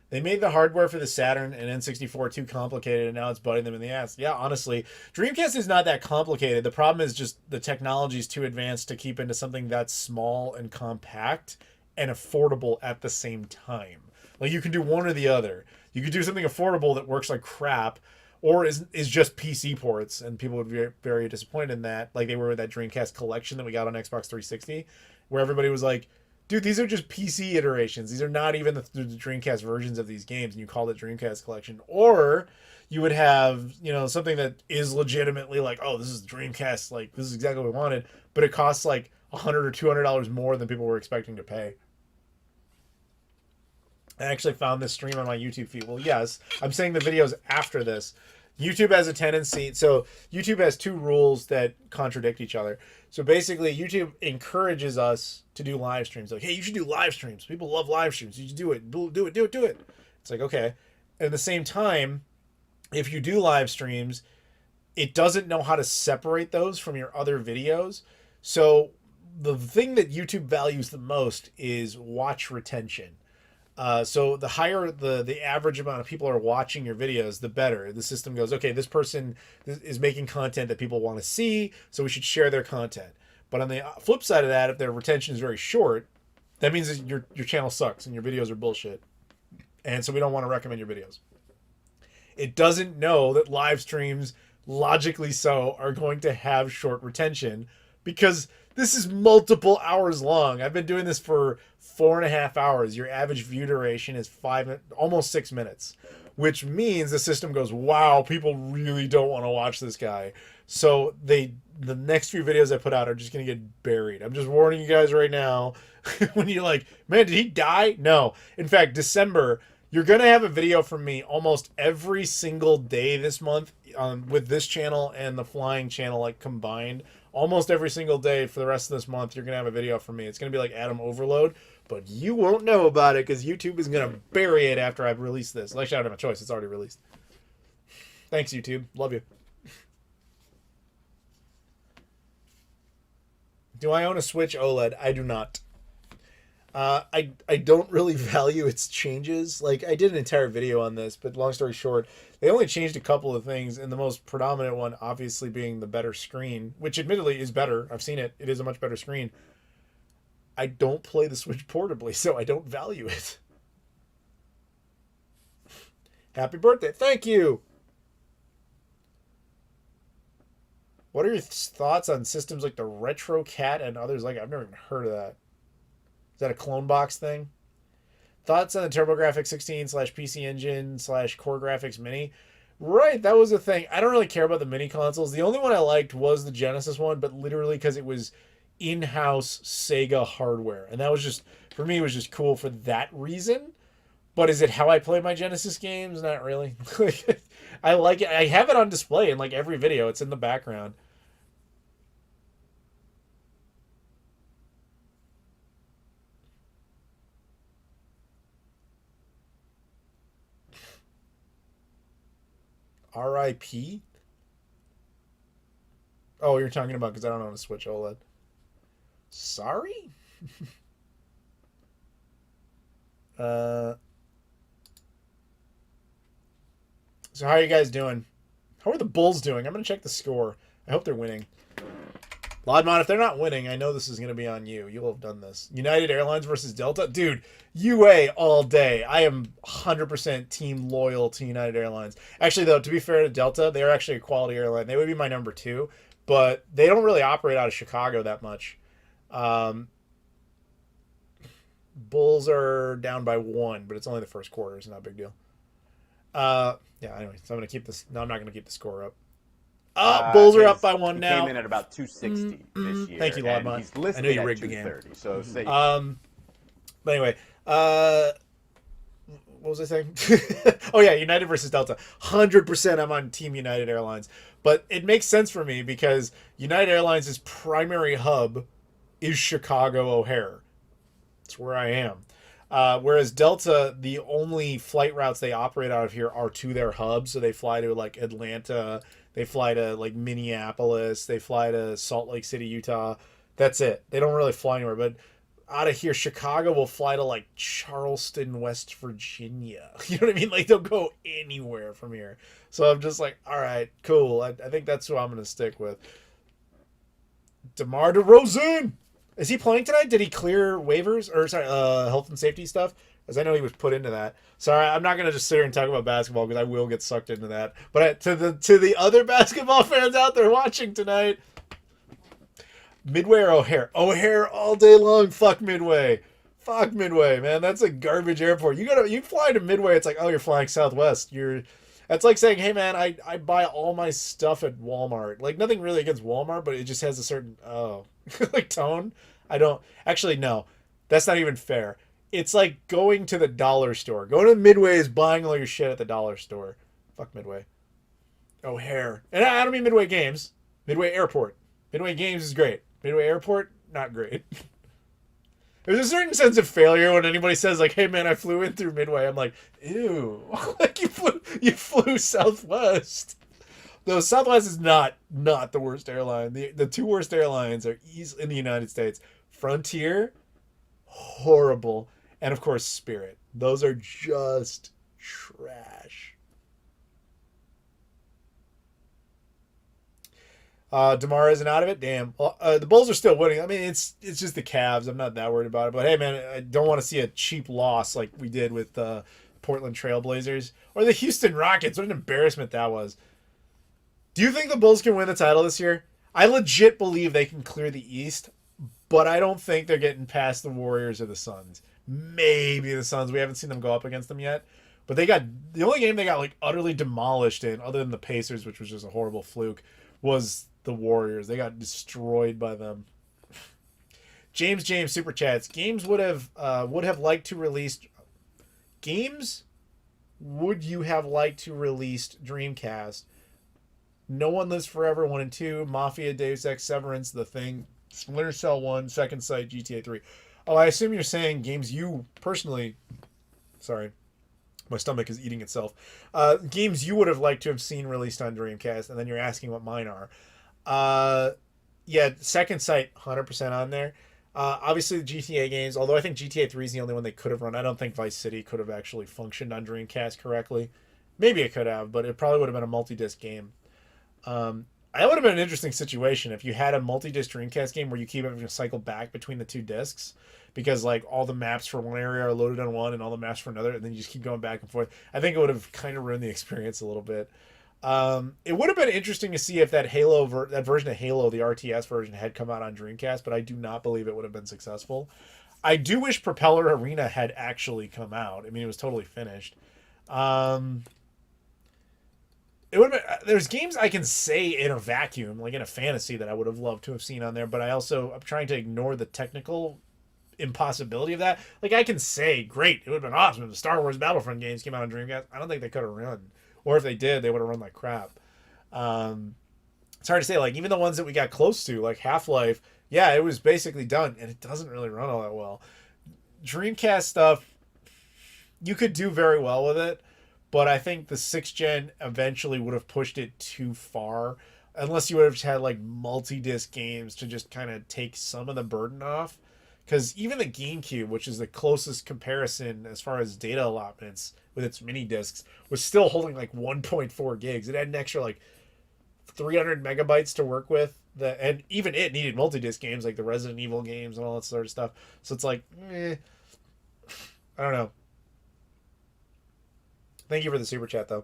They made the hardware for the Saturn and N64 too complicated, and now it's butting them in the ass. Yeah, honestly, Dreamcast is not that complicated. The problem is just the technology is too advanced to keep into something that's small and compact and affordable at the same time. Like, you can do one or the other. You could do something affordable that works like crap, or is just PC ports, and people would be very disappointed in that, like they were with that Dreamcast collection that we got on Xbox 360, where everybody was like, dude, these are just PC iterations. These are not even the Dreamcast versions of these games, and you call it Dreamcast Collection. Or you would have, you know, something that is legitimately like, oh, this is Dreamcast, like, this is exactly what we wanted, but it costs like $100 or $200 more than people were expecting to pay. I actually found this stream on my YouTube feed. Well, yes, I'm saying the videos after this. YouTube has a tendency, so YouTube has two rules that contradict each other. So basically, YouTube encourages us to do live streams. Like, hey, you should do live streams. People love live streams. You should do it. Do it. It's like, okay. And at the same time, if you do live streams, it doesn't know how to separate those from your other videos. So the thing that YouTube values the most is watch retention. So the higher the average amount of people are watching your videos, the better. The system goes, okay, this person is making content that people want to see, so we should share their content. But on the flip side of that, if their retention is very short, that means that your channel sucks and your videos are bullshit. And so we don't want to recommend your videos. It doesn't know that live streams, logically so, are going to have short retention because this is multiple hours long. I've been doing this for 4.5 hours. Your average view duration is almost 6 minutes. which means the system goes, wow, people really don't want to watch this guy. So the next few videos I put out are just going to get buried. I'm just warning you guys right now. When you're like, man, did he die? No. In fact, December, you're going to have a video from me almost every single day this month with this channel and the flying channel like combined. Almost every single day for the rest of this month, you're going to have a video from me. It's going to be like Adam Overload, but you won't know about it because YouTube is going to bury it after I've released this. Actually, I don't have a choice. It's already released. Thanks, YouTube. Love you. Do I own a Switch OLED? I do not. I don't really value its changes. Like, I did an entire video on this, but long story short, they only changed a couple of things, and the most predominant one obviously being the better screen, which admittedly is better. I've seen it. It is a much better screen. I don't play the Switch portably, so I don't value it. Happy birthday. Thank you. What are your thoughts on systems like the Retro Cat and others like I've never even heard of that. Is that a clone box thing? Thoughts on the TurboGrafx 16/PC Engine/Core Graphics Mini? Right, that was a thing. I don't really care about the mini consoles. The only one I liked was the Genesis one, but literally because it was in-house Sega hardware. And that was just, for me, it was just cool for that reason. But is it how I play my Genesis games? Not really. I like it. I have it on display in like every video. It's in the background. RIP? Oh, you're talking about because I don't own a Switch OLED. Sorry? So how are you guys doing? How are the Bulls doing? I'm going to check the score. I hope they're winning. Lodmon, if they're not winning, I know this is going to be on you. You'll have done this. United Airlines versus Delta? Dude, UA all day. I am 100% team loyal to United Airlines. Actually, though, to be fair to Delta, they're actually a quality airline. They would be my number 2, but they don't really operate out of Chicago that much. Bulls are down by 1, but it's only the first quarter. It's not a big deal. Yeah, anyway, so I'm going to keep this. No, I'm not going to keep the score up. Bulls are up by 1 now. He came in at about 260 this year. Thank you, Lodmont. He's listed I know you at rigged the game. 230. So say, But anyway, what was I saying? Oh yeah, United versus Delta. 100% I'm on Team United Airlines. But it makes sense for me because United Airlines' primary hub is Chicago O'Hare. That's where I am. Whereas Delta, the only flight routes they operate out of here are to their hub. So they fly to like Atlanta, they fly to like Minneapolis, they fly to Salt Lake City, Utah. That's it. They don't really fly anywhere. But out of here, Chicago will fly to like Charleston, West Virginia. You know what I mean? Like they'll go anywhere from here. So I'm just like, all right, cool. I think that's who I'm going to stick with. DeMar DeRozan. Is he playing tonight? Did he clear waivers or sorry, health and safety stuff? Because I know he was put into that. Sorry, I'm not gonna just sit here and talk about basketball because I will get sucked into that. But to the other basketball fans out there watching tonight, Midway or O'Hare? O'Hare all day long. Fuck Midway. Fuck Midway, man. That's a garbage airport. You fly to Midway. It's like, oh, you're flying Southwest. That's like saying, hey man, I buy all my stuff at Walmart. Like nothing really against Walmart, but it just has a certain like tone. I don't actually no. That's not even fair. It's like going to the dollar store. Going to Midway is buying all your shit at the dollar store. Fuck Midway. O'Hare. And I don't mean Midway Games. Midway Airport. Midway Games is great. Midway Airport, not great. There's a certain sense of failure when anybody says like, "Hey man, I flew in through Midway." I'm like, "Ew!" Like you flew Southwest. Though Southwest is not the worst airline. The two worst airlines are in the United States: Frontier, horrible, and of course Spirit. Those are just trash. DeMar isn't out of it. Damn. Well, the Bulls are still winning. I mean, it's just the Cavs. I'm not that worried about it. But hey, man, I don't want to see a cheap loss like we did with the Portland Trailblazers or the Houston Rockets. What an embarrassment that was. Do you think the Bulls can win the title this year? I legit believe they can clear the East, but I don't think they're getting past the Warriors or the Suns. Maybe the Suns. We haven't seen them go up against them yet. But the only game they got like utterly demolished in, other than the Pacers, which was just a horrible fluke, was the Warriors. They got destroyed by them. James super chats. Games would have liked to release games. Would you have liked to release Dreamcast? No One Lives Forever 1 and 2, Mafia, Deus Ex, Severance, The Thing, Splinter Cell 1, Second Sight, GTA 3. Oh, I assume you're saying games you personally. Sorry. My stomach is eating itself. Games you would have liked to have seen released on Dreamcast, and then you're asking what mine are. Yeah, Second Sight, 100% on there. Obviously, the GTA games, although I think GTA 3 is the only one they could have run. I don't think Vice City could have actually functioned on Dreamcast correctly. Maybe it could have, but it probably would have been a multi-disc game. That would have been an interesting situation if you had a multi-disc Dreamcast game where you keep having to cycle back between the two discs, because like all the maps for one area are loaded on one and all the maps for another, and then you just keep going back and forth. I think it would have kind of ruined the experience a little bit. It would have been interesting to see if that that version of Halo, the RTS version, had come out on Dreamcast, but I do not believe it would have been successful. I do wish Propeller Arena had actually come out. I mean, it was totally finished. It would have been, there's games I can say in a vacuum, like in a fantasy, that I would have loved to have seen on there, but I'm trying to ignore the technical impossibility of that. Like, I can say, great, it would have been awesome if the Star Wars Battlefront games came out on Dreamcast. I don't think they could have run. Or if they did, they would have run like crap. It's hard to say. Like, even the ones that we got close to, like Half-Life, yeah, it was basically done, and it doesn't really run all that well. Dreamcast stuff, you could do very well with it, but I think the 6th gen eventually would have pushed it too far, unless you would have had like multi-disc games to just kind of take some of the burden off. Because even the GameCube, which is the closest comparison as far as data allotments with its mini discs, was still holding like 1.4 gigs. It had an extra like 300 megabytes to work with. And even it needed multi-disc games like the Resident Evil games and all that sort of stuff. So it's like, I don't know. Thank you for the super chat, though.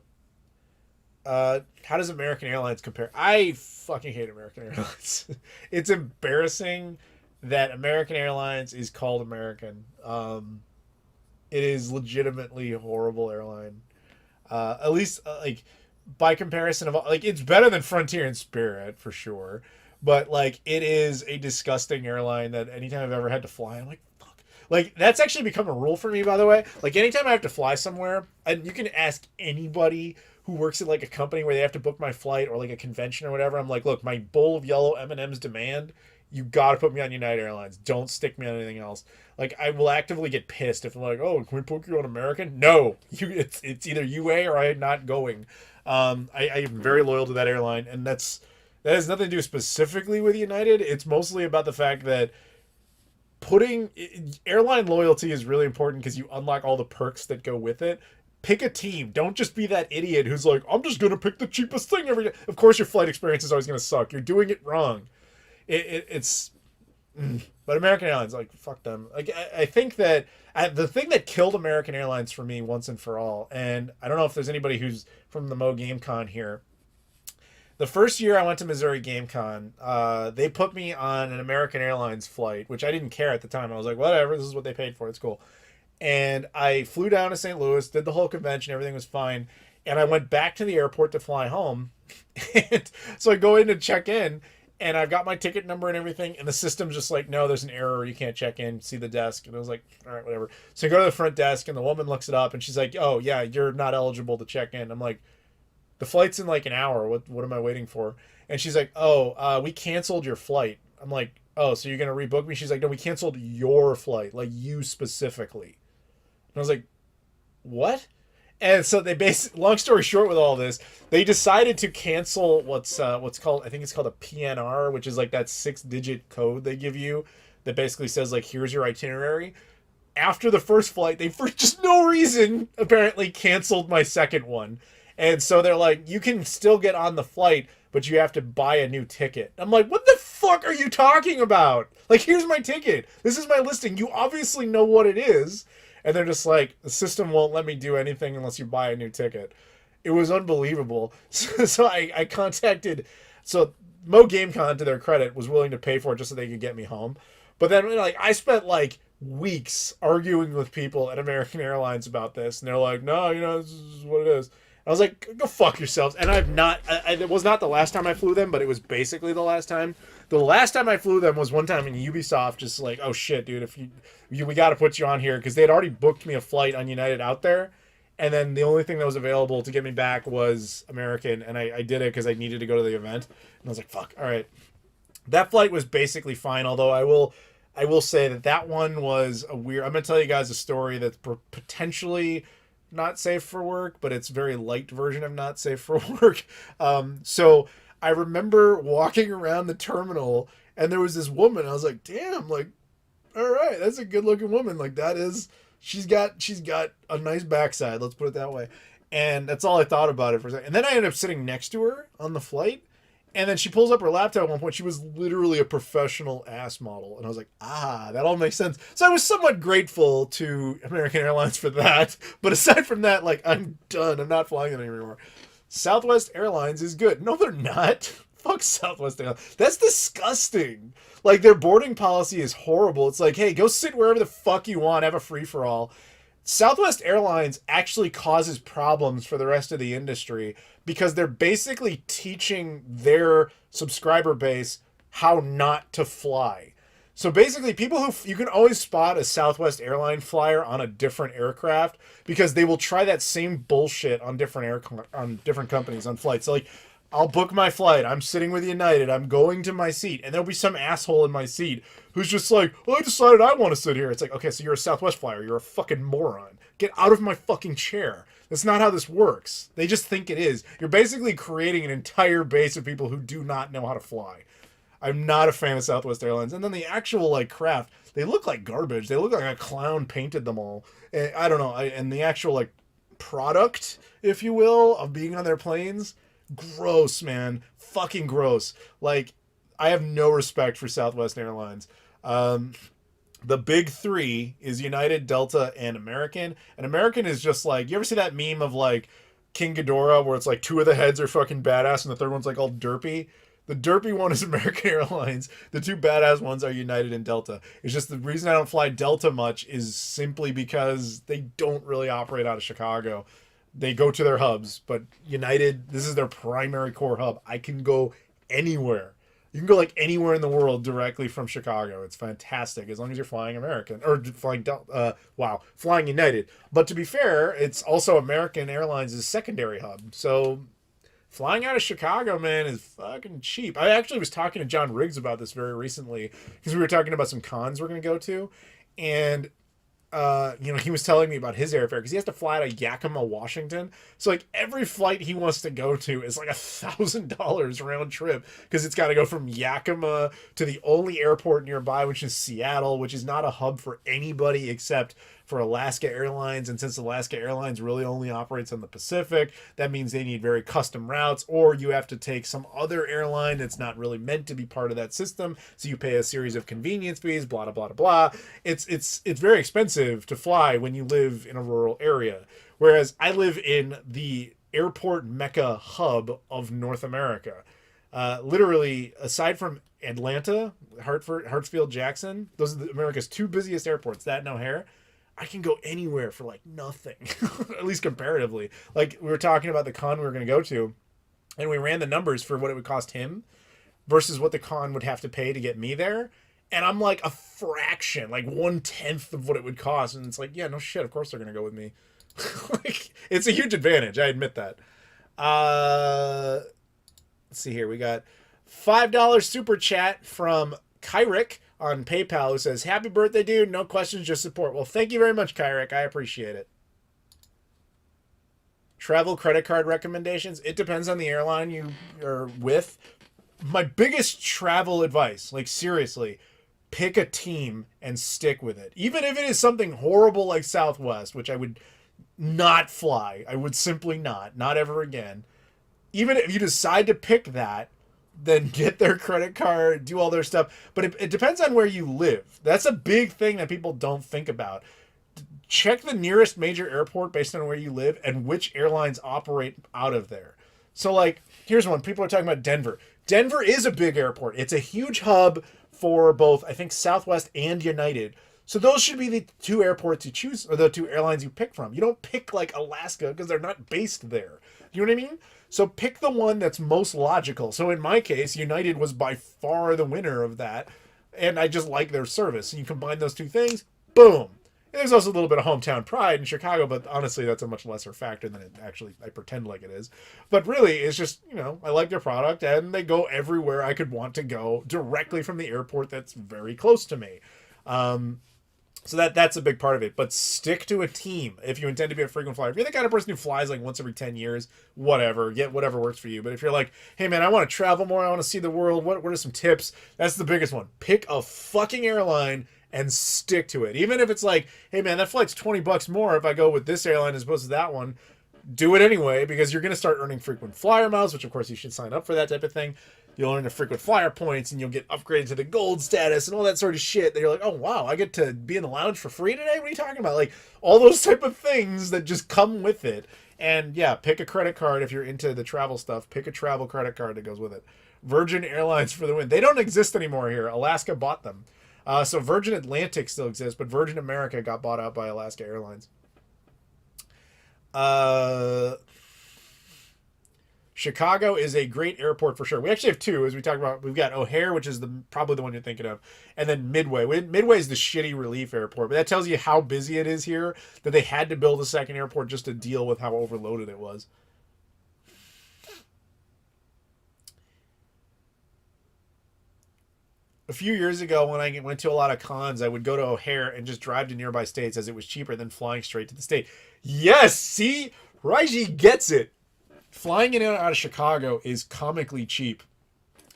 How does American Airlines compare? I fucking hate American Airlines. It's embarrassing that American Airlines is called American. It is legitimately a horrible airline. At least, like, by comparison of, like, it's better than Frontier and Spirit, for sure. But, like, it is a disgusting airline that anytime I've ever had to fly, I'm like, like, that's actually become a rule for me, by the way. Like, anytime I have to fly somewhere, and you can ask anybody who works at, like, a company where they have to book my flight or, like, a convention or whatever. I'm like, look, my bowl of yellow M&M's demand, you gotta put me on United Airlines. Don't stick me on anything else. Like, I will actively get pissed if I'm like, oh, can we book you on American? No. It's either UA or I'm not going. I am very loyal to that airline, and that has nothing to do specifically with United. It's mostly about the fact that airline loyalty is really important because you unlock all the perks that go with it. Pick a team. Don't just be that idiot who's like, I'm just going to pick the cheapest thing every day. Of course your flight experience is always going to suck. You're doing it wrong. But American Airlines, like, fuck them. Like, I think that the thing that killed American Airlines for me once and for all, and I don't know if there's anybody who's from the Mo Game Con here. The first year I went to Missouri Game Con, they put me on an American Airlines flight, which I didn't care at the time. I was like, whatever, this is what they paid for. It's cool. And I flew down to St. Louis, did the whole convention, everything was fine. And I went back to the airport to fly home. And so I go in to check in, and I've got my ticket number and everything, and the system's just like, no, there's an error, you can't check in, see the desk. And I was like, all right, whatever. So I go to the front desk, and the woman looks it up, and she's like, oh, yeah, you're not eligible to check in. I'm like, the flight's in like an hour. What am I waiting for? And she's like, oh, we canceled your flight. I'm like, oh, so you're going to rebook me? She's like, no, we canceled your flight, like you specifically. And I was like, what? And so they long story short with all this, they decided to cancel what's called, I think it's called a PNR, which is like that 6-digit code they give you that basically says like, here's your itinerary. After the first flight, they for just no reason apparently canceled my second one. And so they're like, you can still get on the flight, but you have to buy a new ticket. I'm like, what the fuck are you talking about? Like, here's my ticket. This is my listing. You obviously know what it is. And they're just like, the system won't let me do anything unless you buy a new ticket. It was unbelievable. So I contacted, so Mo GameCon, to their credit, was willing to pay for it just so they could get me home. But then, like, I spent like weeks arguing with people at American Airlines about this, and they're like, "No, this is what it is." I was like, "Go fuck yourselves." And I've not. It was not the last time I flew them, but it was basically the last time. The last time I flew them was one time in Ubisoft, just like, "Oh shit, dude! If we got to put you on here," because they had already booked me a flight on United out there, and then the only thing that was available to get me back was American, and I did it because I needed to go to the event, and I was like, "Fuck, all right." That flight was basically fine, although I will say that one was a weird. I'm gonna tell you guys a story that's potentially not safe for work, but it's a very light version of not safe for work. So I remember walking around the terminal, and there was this woman. I was like, "Damn, like, all right, that's a good looking woman. Like, that is, she's got a nice backside. Let's put it that way." And that's all I thought about it for a second. And then I ended up sitting next to her on the flight. And then she pulls up her laptop at one point. She was literally a professional ass model. And I was like, that all makes sense. So I was somewhat grateful to American Airlines for that. But aside from that, like, I'm done. I'm not flying it anymore. Southwest Airlines is good. No, they're not. Fuck Southwest Airlines. That's disgusting. Like, their boarding policy is horrible. It's like, hey, go sit wherever the fuck you want. Have a free-for-all. Southwest Airlines actually causes problems for the rest of the industry because they're basically teaching their subscriber base how not to fly. So basically, people you can always spot a Southwest airline flyer on a different aircraft because they will try that same bullshit on different companies on flights. So like, I'll book my flight. I'm sitting with United. I'm going to my seat. And there'll be some asshole in my seat who's just like, "Well, I decided I want to sit here." It's like, okay, so you're a Southwest flyer. You're a fucking moron. Get out of my fucking chair. That's not how this works. They just think it is. You're basically creating an entire base of people who do not know how to fly. I'm not a fan of Southwest Airlines. And then the actual, like, craft, they look like garbage. They look like a clown painted them all. And I don't know. And the actual, like, product, if you will, of being on their planes, gross, man. Fucking gross. Like, I have no respect for Southwest Airlines. The big three is United, Delta, and American. And American is just like, you ever see that meme of like King Ghidorah where it's like two of the heads are fucking badass and the third one's like all derpy? The derpy one is American Airlines. The two badass ones are United and Delta. It's just the reason I don't fly Delta much is simply because they don't really operate out of Chicago. They go to their hubs, but United, this is their primary core hub. I can go anywhere. You can go like anywhere in the world directly from Chicago. It's fantastic as long as you're flying American or flying flying United. But to be fair, it's also American Airlines' secondary hub. So flying out of Chicago, man, is fucking cheap. I actually was talking to John Riggs about this very recently because we were talking about some cons we're going to go to, and he was telling me about his airfare because he has to fly to Yakima, Washington. So like every flight he wants to go to is like $1,000 round trip because it's got to go from Yakima to the only airport nearby, which is Seattle, which is not a hub for anybody except for Alaska Airlines. And since Alaska Airlines really only operates on the Pacific, that means they need very custom routes, or you have to take some other airline that's not really meant to be part of that system. So you pay a series of convenience fees, blah, blah, blah, blah. It's very expensive to fly when you live in a rural area. Whereas I live in the airport mecca hub of North America. Literally, aside from Atlanta, Hartsfield, Jackson, those are America's two busiest airports, that and O'Hare. I can go anywhere for like nothing, at least comparatively. Like we were talking about the con we were going to go to, and we ran the numbers for what it would cost him versus what the con would have to pay to get me there. And I'm like a fraction, like 1/10 of what it would cost. And it's like, yeah, no shit. Of course they're going to go with me. Like, it's a huge advantage. I admit that. Let's see here. We got $5 super chat from Kyrick on PayPal who says, "Happy birthday, dude. No questions, just support." Well, thank you very much, Kyrick. I appreciate it. Travel credit card recommendations. It depends on the airline you are with. My biggest travel advice, like seriously, pick a team and stick with it. Even if it is something horrible like Southwest, which I would not fly. I would simply not ever again. Even if you decide to pick that, then get their credit card, do all their stuff. But it depends on where you live. That's a big thing that people don't think about. Check the nearest major airport based on where you live and which airlines operate out of there. So like, here's one. People are talking about Denver. Denver is a big airport. It's a huge hub for both, I think, Southwest and United. So those should be the two airports you choose, or the two airlines you pick from. You don't pick like Alaska because they're not based there. You know what I mean? So pick the one that's most logical. So in my case, United was by far the winner of that, and I just like their service. And you combine those two things, boom. And there's also a little bit of hometown pride in Chicago, but honestly, that's a much lesser factor than it actually I pretend like it is. But really, it's just, I like their product, and they go everywhere I could want to go directly from the airport that's very close to me. So that's a big part of it. But stick to a team if you intend to be a frequent flyer. If you're the kind of person who flies like once every 10 years, whatever, get whatever works for you. But if you're like, hey man, I want to travel more, I want to see the world, what are some tips? That's the biggest one. Pick a fucking airline and stick to it. Even if it's like, hey man, that flight's $20 more if I go with this airline as opposed to that one. Do it anyway, because you're going to start earning frequent flyer miles, which of course you should sign up for that type of thing. You'll earn the frequent flyer points, and you'll get upgraded to the gold status and all that sort of shit. That you're like, oh wow, I get to be in the lounge for free today? What are you talking about? Like all those type of things that just come with it. And yeah, pick a credit card if you're into the travel stuff. Pick a travel credit card that goes with it. Virgin Airlines for the win. They don't exist anymore here. Alaska bought them. So Virgin Atlantic still exists, but Virgin America got bought out by Alaska Airlines. Chicago is a great airport for sure. We actually have two, as we talked about. We've got O'Hare, which is probably the one you're thinking of, and then Midway. Midway is the shitty relief airport, but that tells you how busy it is here, that they had to build a second airport just to deal with how overloaded it was. A few years ago, when I went to a lot of cons, I would go to O'Hare and just drive to nearby states as it was cheaper than flying straight to the state. Yes, see? Raiji gets it. Flying in and out of Chicago is comically cheap.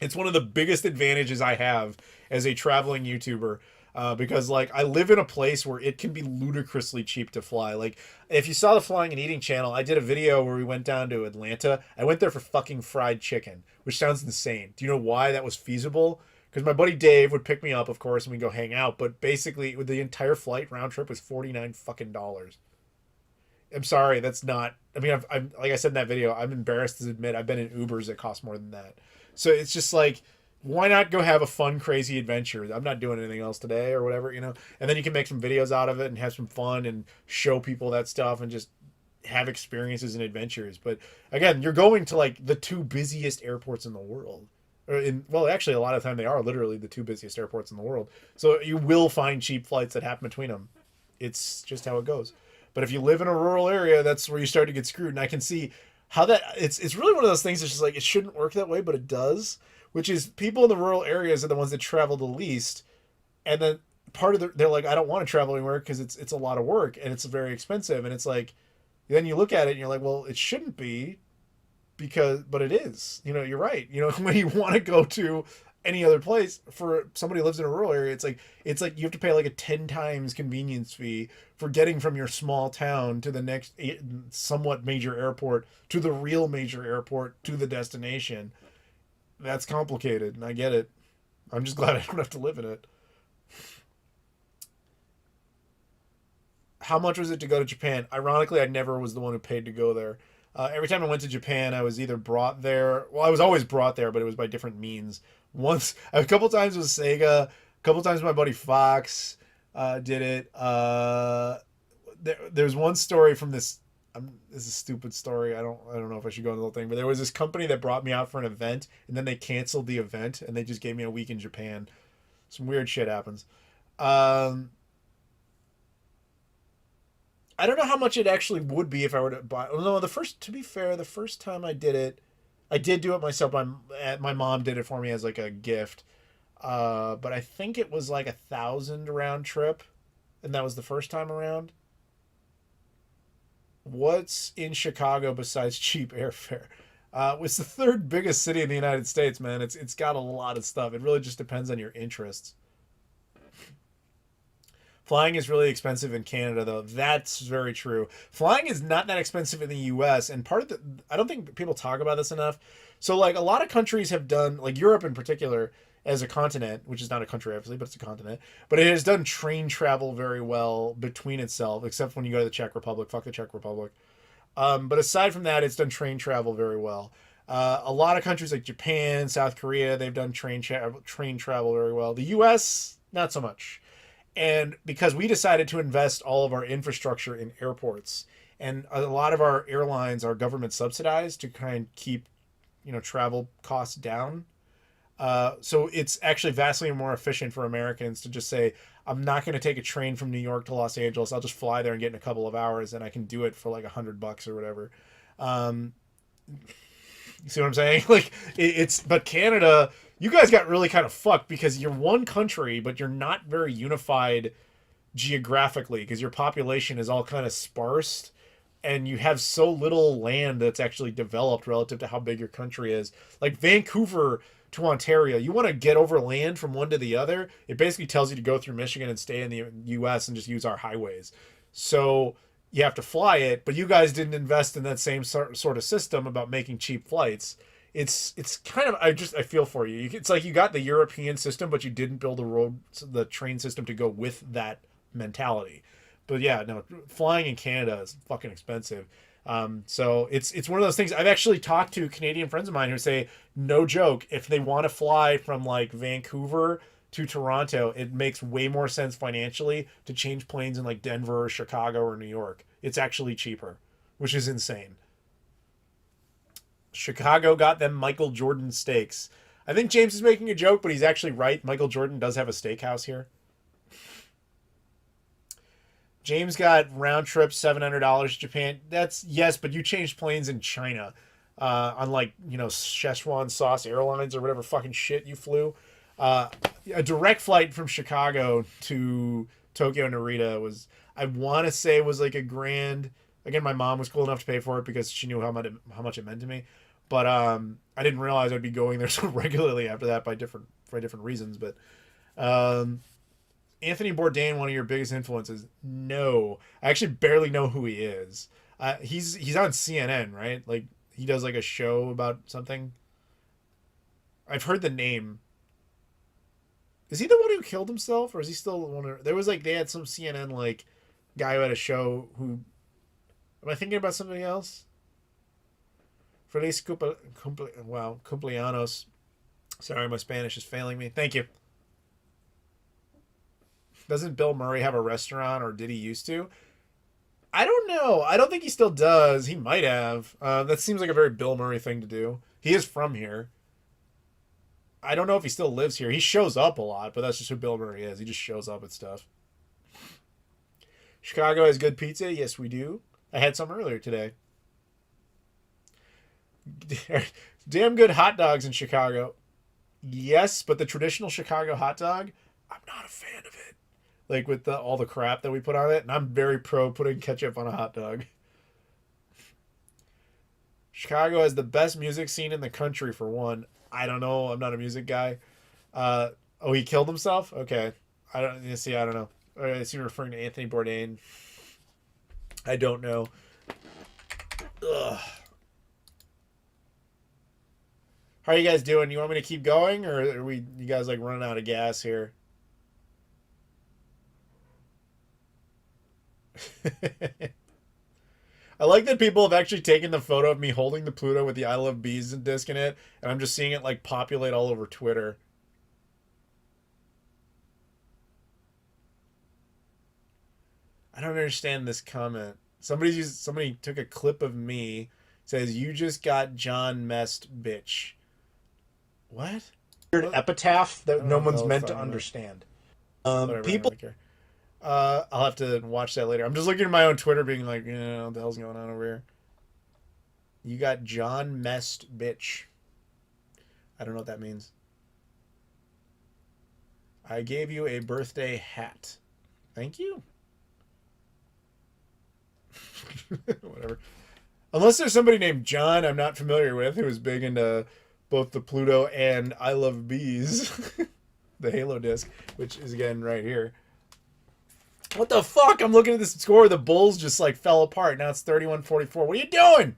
It's one of the biggest advantages I have as a traveling YouTuber, because like I live in a place where it can be ludicrously cheap to fly. Like if you saw the Flying and Eating channel, I did a video where we went down to Atlanta. I went there for fucking fried chicken, which sounds insane. Do you know why that was feasible? Because my buddy Dave would pick me up, of course, and we'd go hang out. But basically, with the entire flight round trip was $49 fucking dollars. I'm sorry, that's not. I mean, I'm like I said in that video, I'm embarrassed to admit I've been in Ubers that cost more than that. So it's just like, why not go have a fun, crazy adventure? I'm not doing anything else today or whatever, And then you can make some videos out of it and have some fun and show people that stuff and just have experiences and adventures. But again, you're going to like the two busiest airports in the world. Well, actually, a lot of the time they are literally the two busiest airports in the world. So you will find cheap flights that happen between them. It's just how it goes. But if you live in a rural area, that's where you start to get screwed. And I can see how that it's really one of those things that's just like it shouldn't work that way, but it does. Which is people in the rural areas are the ones that travel the least, and then part of they're like, I don't want to travel anywhere because it's a lot of work and it's very expensive. And it's like, then you look at it and you're like, well, it shouldn't be. But it is, you're right. When you want to go to any other place, for somebody who lives in a rural area, it's like you have to pay like a 10 times convenience fee for getting from your small town to the next somewhat major airport, to the real major airport, to the destination. That's complicated, and I get it. I'm just glad I don't have to live in it. How much was it to go to Japan? Ironically, I never was the one who paid to go there. Every time I went to Japan, I was either brought there. Well, I was always brought there, but it was by different means. Once, a couple times with Sega, a couple times my buddy Fox did it. There's one story from this. This is a stupid story. I don't know if I should go into the whole thing, but there was this company that brought me out for an event, and then they canceled the event, and they just gave me a week in Japan. Some weird shit happens. I don't know how much it actually would be if I were to buy. No, the first time I did it, I did do it myself. My mom did it for me as like a gift. But I think it was like $1,000 round trip, and that was the first time around. What's in Chicago besides cheap airfare? It's the third biggest city in the United States, man. It's got a lot of stuff. It really just depends on your interests. Flying is really expensive in Canada, though. That's very true. Flying is not that expensive in the U.S., and I don't think people talk about this enough. So, like, a lot of countries have done, like Europe in particular, as a continent, which is not a country, obviously, but it's a continent, but it has done train travel very well between itself, except when you go to the Czech Republic. Fuck the Czech Republic. But aside from that, it's done train travel very well. A lot of countries like Japan, South Korea, they've done train travel very well. The U.S., not so much. And because we decided to invest all of our infrastructure in airports, and a lot of our airlines are government subsidized to kind of keep, travel costs down. So it's actually vastly more efficient for Americans to just say, I'm not going to take a train from New York to Los Angeles. I'll just fly there and get in a couple of hours, and I can do it for like $100 or whatever. You see what I'm saying? Like but Canada, you guys got really kind of fucked because you're one country, but you're not very unified geographically because your population is all kind of sparse, and you have so little land that's actually developed relative to how big your country is. Like Vancouver to Ontario, you want to get over land from one to the other, it basically tells you to go through Michigan and stay in the US and just use our highways. So you have to fly it, but you guys didn't invest in that same sort of system about making cheap flights. It's kind of, I feel for you. It's like you got the European system, but you didn't build the train system to go with that mentality. But yeah, no, flying in Canada is fucking expensive. So it's one of those things. I've actually talked to Canadian friends of mine who say, no joke, if they want to fly from like Vancouver to Toronto, it makes way more sense financially to change planes in like Denver or Chicago or New York. It's actually cheaper, which is insane. Chicago got them Michael Jordan steaks. I think James is making a joke, but he's actually right. Michael Jordan does have a steakhouse here. James got round trip $700 Japan. That's yes, but you changed planes in China, on like Szechuan sauce airlines or whatever fucking shit you flew. A direct flight from Chicago to Tokyo Narita was, I want to say, was like $1,000. Again, my mom was cool enough to pay for it because she knew how much it meant to me. But I didn't realize I'd be going there so regularly after that for different reasons. But Anthony Bourdain, one of your biggest influences? No, I actually barely know who he is. He's on CNN, right? Like he does like a show about something. I've heard the name. Is he the one who killed himself, or is he still the one? There was like they had some CNN like guy who had a show who. Am I thinking about something else? Feliz cumpleaños. Sorry, my Spanish is failing me. Thank you. Doesn't Bill Murray have a restaurant, or did he used to? I don't know. I don't think he still does. He might have. That seems like a very Bill Murray thing to do. He is from here. I don't know if he still lives here. He shows up a lot, but that's just who Bill Murray is. He just shows up at stuff. Chicago has good pizza. Yes, we do. I had some earlier today. Damn good hot dogs in Chicago. Yes, but the traditional Chicago hot dog, I'm not a fan of it. Like with all the crap that we put on it, and I'm very pro putting ketchup on a hot dog. Chicago has the best music scene in the country, for one. I don't know. I'm not a music guy. Oh, he killed himself? Okay. I don't know. I see you're referring to Anthony Bourdain. I don't know. Ugh. How are you guys doing? You want me to keep going, or are you guys like running out of gas here? I like that people have actually taken the photo of me holding the Pluto with the I Love Bees disc in it, and I'm just seeing it like populate all over Twitter. I don't understand this comment. Somebody took a clip of me, says, "You just got John messed, bitch." What? Weird epitaph that no one's meant to understand. People. I'll have to watch that later. I'm just looking at my own Twitter, being like, what the hell's going on over here? You got John messed, bitch. I don't know what that means. I gave you a birthday hat. Thank you. Whatever. Unless there's somebody named John I'm not familiar with who is big into both the Pluto and I Love Bees. The Halo disc, which is again right here. What the fuck? I'm looking at this score. The Bulls just like fell apart. Now it's 31-44. What are you doing?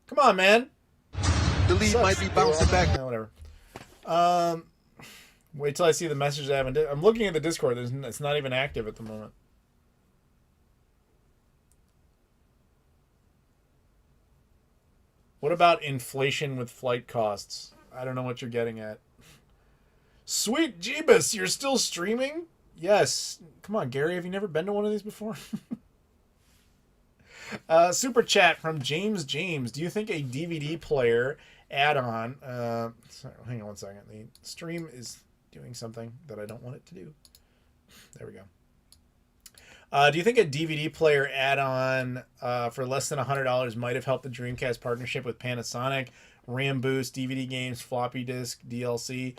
Come on, man. The lead might be bouncing back. No, whatever. Wait till I see the message I haven't. I'm looking at the Discord. It's not even active at the moment. What about inflation with flight costs? I don't know what you're getting at. Sweet Jeebus, you're still streaming? Yes. Come on, Gary. Have you never been to one of these before? Super chat from James. Do you think a DVD player add-on... sorry, hang on one second. The stream is doing something that I don't want it to do. There we go. Do you think a DVD player add-on for less than $100 might have helped the Dreamcast partnership with Panasonic? RAM boost, DVD games, floppy disk, DLC.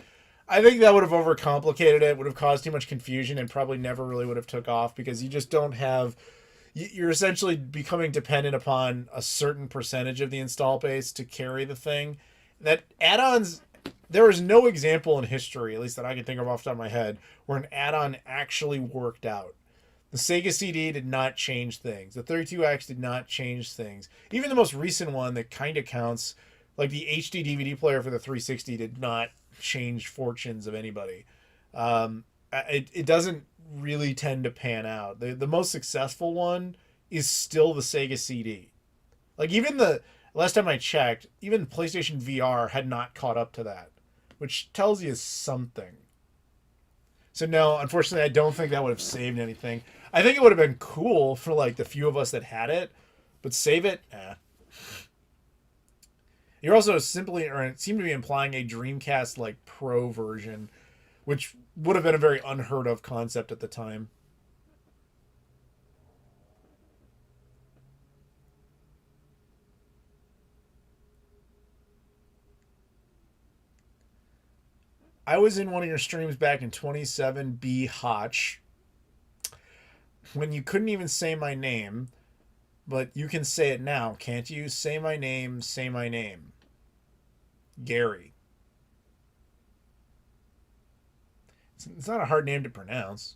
I think that would have overcomplicated it, would have caused too much confusion, and probably never really would have took off because you just don't have... You're essentially becoming dependent upon a certain percentage of the install base to carry the thing. That add-ons... There is no example in history, at least that I can think of off the top of my head, where an add-on actually worked out. The Sega CD did not change things. The 32X did not change things. Even the most recent one that kind of counts, like the HD DVD player for the 360, did not change fortunes of anybody. It doesn't really tend to pan out. The most successful one is still the Sega CD. Like even the last time I checked, even PlayStation VR had not caught up to that, which tells you something. So no, unfortunately, I don't think that would have saved anything. I think it would have been cool for like the few of us that had it, but save it? You're also simply, or seem to be implying a Dreamcast like Pro version, which would have been a very unheard of concept at the time. I was in one of your streams back in 27B Hotch when you couldn't even say my name, but you can say it now, can't you? Say my name, say my name. Gary. It's not a hard name to pronounce.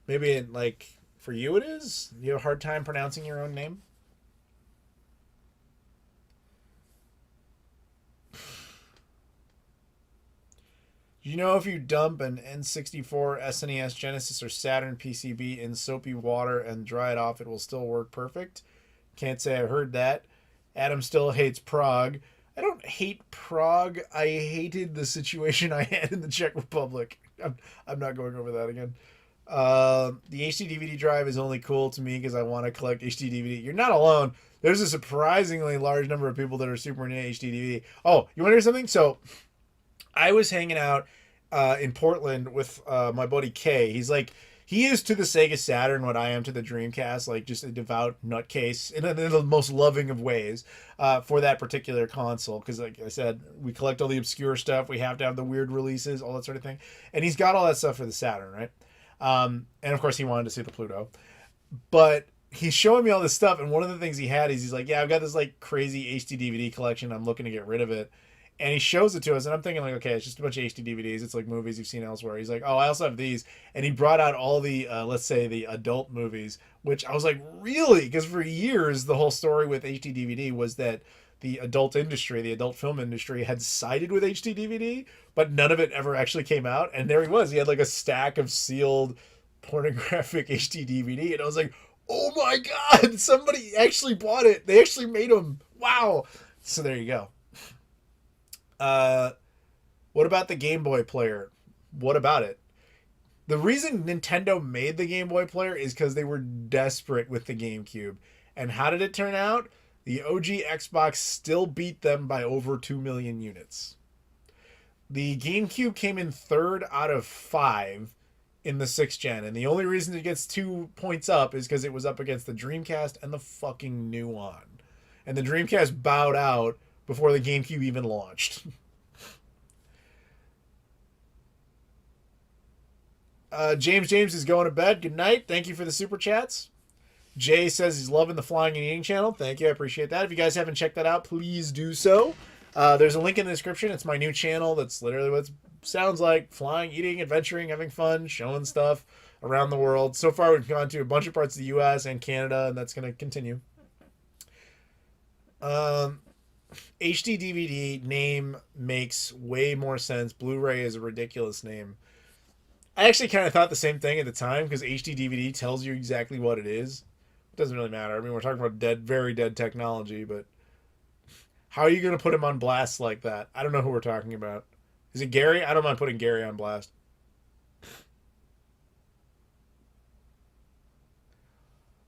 Maybe it, like, for you it is? You have a hard time pronouncing your own name? You know, if you dump an N64, SNES, Genesis, or Saturn PCB in soapy water and dry it off, it will still work perfect? Can't say I heard that. Adam still hates Prague. I don't hate Prague. I hated the situation I had in the Czech Republic. I'm not going over that again. The HD DVD drive is only cool to me because I want to collect HD DVD. You're not alone. There's a surprisingly large number of people that are super into HD DVD. Oh, you want to hear something? So I was hanging out in Portland with my buddy Kay. He is to the Sega Saturn what I am to the Dreamcast, like just a devout nutcase in the most loving of ways for that particular console. Because like I said, we collect all the obscure stuff. We have to have the weird releases, all that sort of thing. And he's got all that stuff for the Saturn, right? And of course he wanted to see the Pluto. But he's showing me all this stuff. And one of the things he had is he's like, yeah, I've got this like crazy HD DVD collection. I'm looking to get rid of it. And he shows it to us, and I'm thinking, like, okay, it's just a bunch of HD DVDs. It's like movies you've seen elsewhere. He's like, oh, I also have these. And he brought out all the, let's say, the adult movies, which I was like, really? Because for years, the whole story with HD DVD was that the adult industry, the adult film industry, had sided with HD DVD, but none of it ever actually came out. And there he was. He had like a stack of sealed pornographic HD DVD. And I was like, oh my God, somebody actually bought it. They actually made them. Wow. So there you go. What about the Game Boy player? What about it? The reason Nintendo made the Game Boy player is because they were desperate with the GameCube. And how did it turn out? The OG Xbox still beat them by over 2 million units. The GameCube came in 3rd out of 5 in the 6th gen. And the only reason it gets 2 points up is because it was up against the Dreamcast and the fucking Nuon. And the Dreamcast bowed out before the GameCube even launched. James is going to bed. Good night. Thank you for the super chats. Jay says he's loving the Flying and Eating channel. Thank you. I appreciate that. If you guys haven't checked that out, please do so. There's a link in the description. It's my new channel. That's literally what it sounds like. Flying, eating, adventuring, having fun, showing stuff around the world. So far, we've gone to a bunch of parts of the U.S. and Canada, and that's going to continue. HD DVD name makes way more sense. Blu-ray is a ridiculous name. I actually kind of thought the same thing at the time because HD DVD tells you exactly what it is. It doesn't really matter. I mean, we're talking about very dead technology, but how are you going to put him on blast like that? I don't know who we're talking about. Is it Gary? I don't mind putting Gary on blast.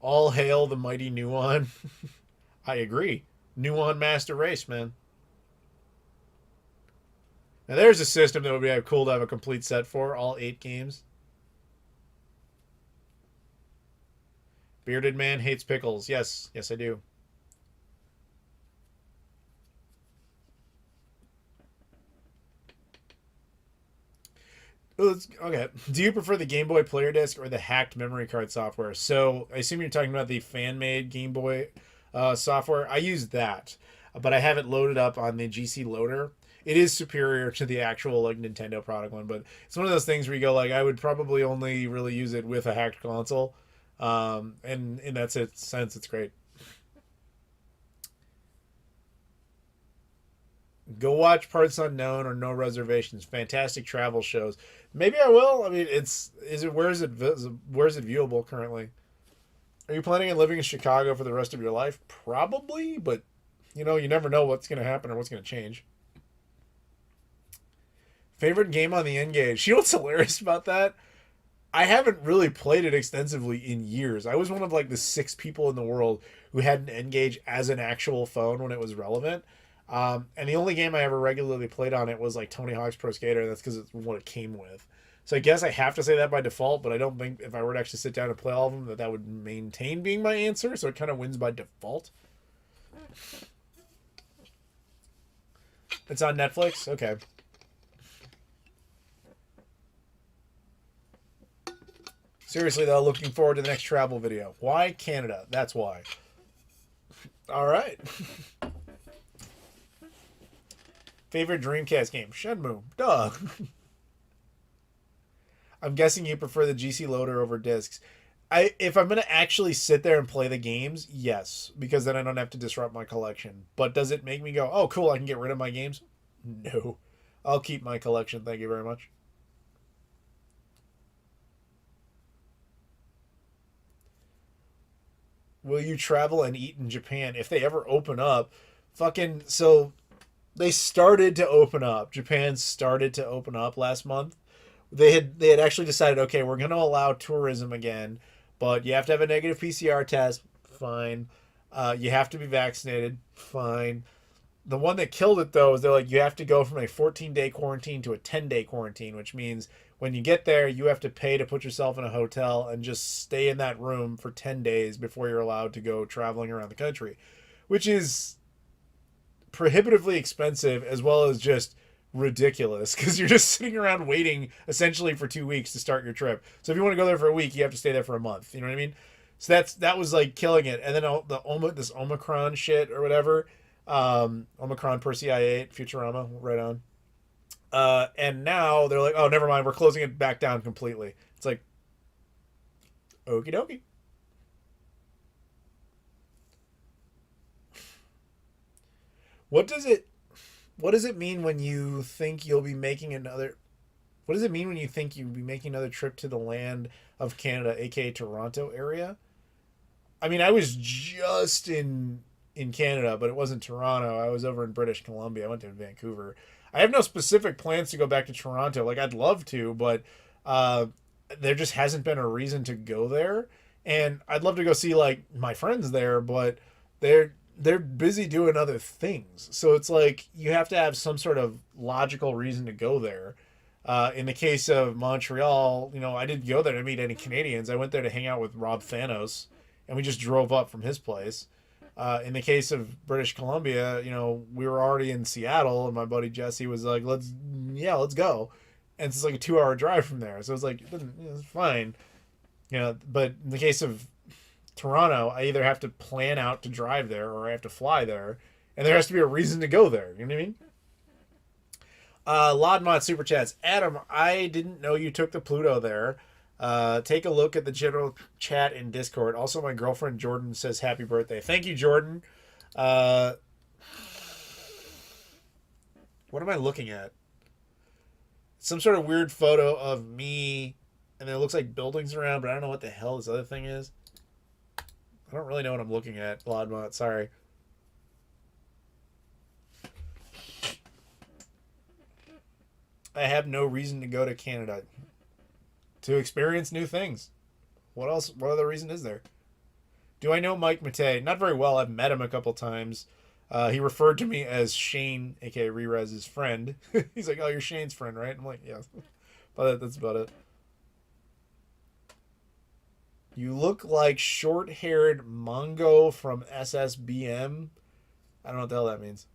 All hail the mighty Nuon. I agree. Nuon Master Race, man. Now there's a system that would be cool to have a complete set for, all 8 games. Bearded man hates pickles. Yes, yes I do. Okay. Do you prefer the Game Boy Player Disc or the hacked memory card software? So I assume you're talking about the fan-made Game Boy software. I use that, but I have it loaded up on the GC Loader. It is superior to the actual like Nintendo product one, but it's one of those things where you go like, I would probably only really use it with a hacked console, and in that sense, it's great. Go watch Parts Unknown or No Reservations. Fantastic travel shows. Maybe I will. I mean, where is it viewable currently? Are you planning on living in Chicago for the rest of your life? Probably, but you never know what's going to happen or what's going to change. Favorite game on the N-Gage? You know what's hilarious about that? I haven't really played it extensively in years. I was one of like the 6 people in the world who had an N-Gage as an actual phone when it was relevant. And the only game I ever regularly played on it was like Tony Hawk's Pro Skater, and that's because it's what it came with. So I guess I have to say that by default, but I don't think if I were to actually sit down and play all of them that would maintain being my answer, so it kind of wins by default. It's on Netflix? Okay. Seriously, though, looking forward to the next travel video. Why Canada? That's why. All right. Favorite Dreamcast game? Shenmue. Duh. I'm guessing you prefer the GC Loader over discs. If I'm going to actually sit there and play the games, yes. Because then I don't have to disrupt my collection. But does it make me go, oh, cool, I can get rid of my games? No. I'll keep my collection. Thank you very much. Will you travel and eat in Japan if they ever open up? So they started to open up. Japan started to open up last month. They had actually decided, okay, we're going to allow tourism again, but you have to have a negative PCR test. Fine. You have to be vaccinated. Fine. The one that killed it, though, is they're like, you have to go from a 14-day quarantine to a 10-day quarantine, which means when you get there, you have to pay to put yourself in a hotel and just stay in that room for 10 days before you're allowed to go traveling around the country, which is prohibitively expensive as well as just ridiculous because you're just sitting around waiting essentially for 2 weeks to start your trip. So if you want to go there for a week, you have to stay there for a month. You know what I mean? So that was like killing it. And then this Omicron shit or whatever, Omicron Persei 8 Futurama, right on. And now they're like, oh, never mind, we're closing it back down completely. It's like, okie dokie. What does it mean when you think you'll be making another? What does it mean when you think you'll be making another trip to the land of Canada, aka Toronto area? I mean, I was just in Canada, but it wasn't Toronto. I was over in British Columbia. I went to Vancouver. I have no specific plans to go back to Toronto. Like, I'd love to, but there just hasn't been a reason to go there. And I'd love to go see like my friends there, but they're busy doing other things. So it's like you have to have some sort of logical reason to go there. In the case of Montreal, I didn't go there to meet any Canadians. I went there to hang out with Rob Thanos, and we just drove up from his place. In the case of British Columbia, we were already in Seattle, and my buddy Jesse was like, let's go. And it's like a 2-hour drive from there. So it's like, it's fine. But in the case of Toronto, I either have to plan out to drive there or I have to fly there, and there has to be a reason to go there. You know what I mean? Lodmont Super Chats. Adam, I didn't know you took the Pluto there. Take a look at the general chat in Discord. Also, my girlfriend Jordan says happy birthday. Thank you, Jordan. What am I looking at? Some sort of weird photo of me, and it looks like buildings around, but I don't know what the hell this other thing is. I don't really know what I'm looking at, Lodmont. Sorry. I have no reason to go to Canada. To experience new things. What else? What other reason is there? Do I know Mike Matei? Not very well. I've met him a couple times. He referred to me as Shane, aka Rerez's friend. He's like, "Oh, you're Shane's friend, right?" I'm like, "Yeah." But that's about it. You look like short-haired Mongo from SSBM. I don't know what the hell that means.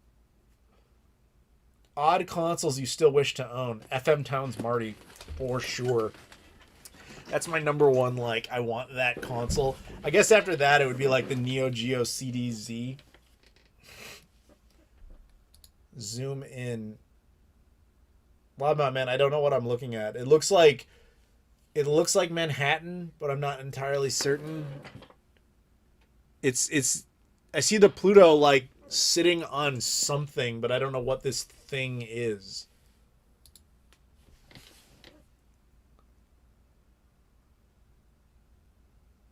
Odd consoles you still wish to own. FM Towns Marty, for sure. That's my number one, like, I want that console. I guess after that, it would be like the Neo Geo CDZ. Zoom in. Wow, man, I don't know what I'm looking at. It looks like Manhattan, but I'm not entirely certain. It's I see the Pluto like sitting on something, but I don't know what this thing is.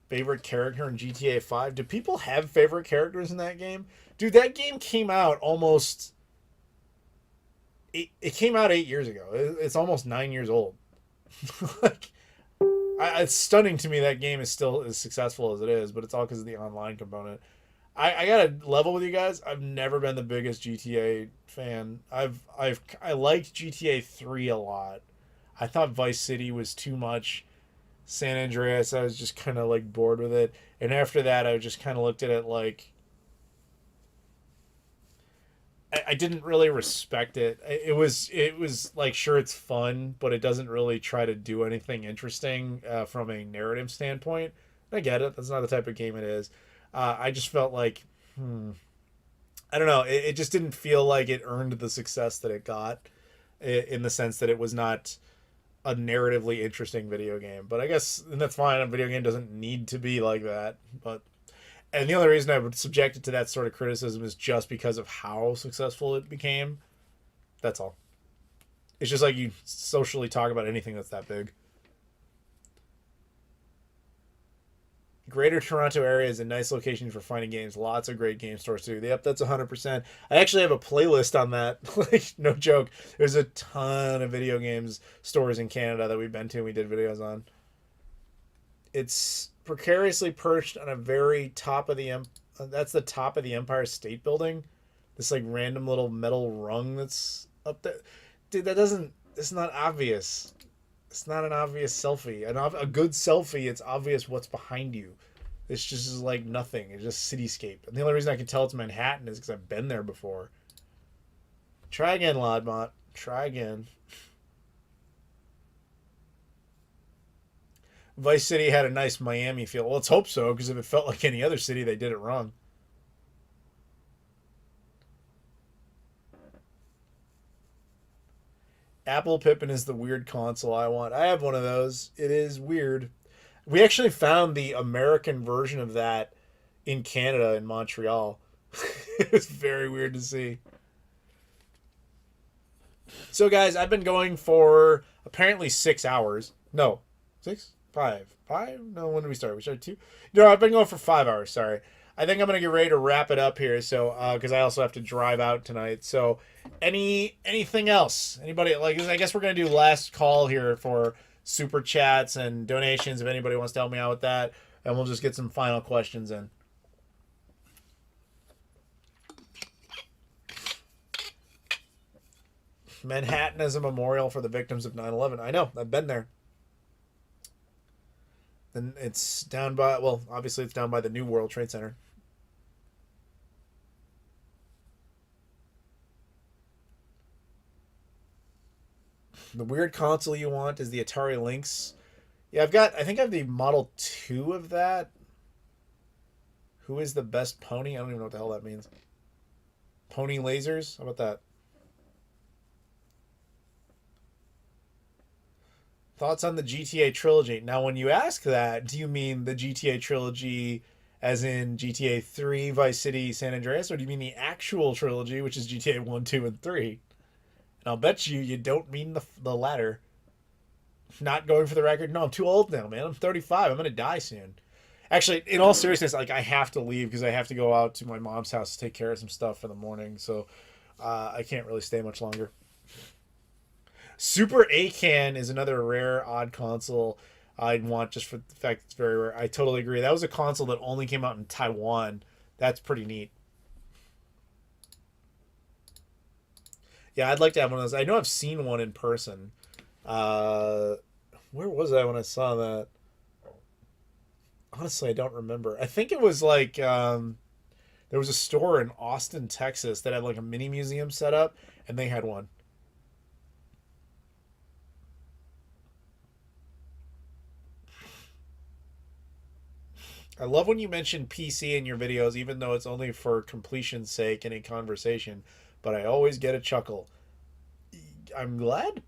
Favorite character in GTA 5? Do people have favorite characters in that game? Dude, that game came out almost... It came out 8 years ago. It's almost 9 years old. Like, it's stunning to me that game is still as successful as it is, but it's all because of the online component. I gotta level with you guys. I've never been the biggest GTA fan. I liked GTA 3 a lot. I thought Vice City was too much. San Andreas, I was just kind of like bored with it. And after that, I just kind of looked at it like I didn't really respect it. It was like, sure, it's fun, but it doesn't really try to do anything interesting from a narrative standpoint. I get it. That's not the type of game it is. I just felt like, I don't know. It just didn't feel like it earned the success that it got, in the sense that it was not a narratively interesting video game. But I guess, and that's fine. A video game doesn't need to be like that. And the only reason I would subject it to that sort of criticism is just because of how successful it became. That's all. It's just like you socially talk about anything that's that big. Greater Toronto area is a nice location for finding games. Lots of great game stores too. Yep, that's 100%. I actually have a playlist on that. Like, no joke. There's a ton of video games stores in Canada that we've been to and we did videos on. It's precariously perched on a very top of the that's the top of the Empire State Building. This like random little metal rung that's up there. Dude, it's not obvious. It's not an obvious selfie. A good selfie, it's obvious what's behind you. It's just like nothing. It's just cityscape. And the only reason I can tell it's Manhattan is because I've been there before. Try again, Lodmont. Try again. Vice City had a nice Miami feel. Well, let's hope so, because if it felt like any other city, they did it wrong. Apple Pippin is the weird console I want. I have one of those. It is weird. We actually found the American version of that in Canada, in Montreal. It was very weird to see. So, guys, I've been going for apparently 6 hours. No, 6? 5? No, when did we start? We started 2? No, I've been going for 5 hours, sorry. I think I'm going to get ready to wrap it up here, so because I also have to drive out tonight. So, anything else? Anybody, like, I guess we're going to do last call here for super chats and donations if anybody wants to help me out with that, and we'll just get some final questions in. Manhattan as a memorial for the victims of 9/11. I know, I've been there. And it's down by, well, obviously it's down by the new World Trade Center. The weird console you want is the Atari Lynx. Yeah, I think I have the Model 2 of that. Who is the best pony? I don't even know what the hell that means. Pony lasers? How about that? Thoughts on the GTA trilogy? Now, when you ask that, do you mean the GTA trilogy as in GTA 3, Vice City, San Andreas, or do you mean the actual trilogy, which is GTA 1, 2, and 3? And I'll bet you don't mean the latter. Not going for the record? No, I'm too old now, man. I'm 35. I'm going to die soon. Actually, in all seriousness, like, I have to leave because I have to go out to my mom's house to take care of some stuff for the morning, so I can't really stay much longer. Super A-Can is another rare odd console. I'd want just for the fact it's very rare. I totally agree. That was a console that only came out in Taiwan. That's pretty neat. Yeah, I'd like to have one of those. I know I've seen one in person. Where was I when I saw that? Honestly, I don't remember. I think it was like there was a store in Austin, Texas that had like a mini museum set up, and they had one. I love when you mention PC in your videos, even though it's only for completion's sake and in conversation, but I always get a chuckle. I'm glad.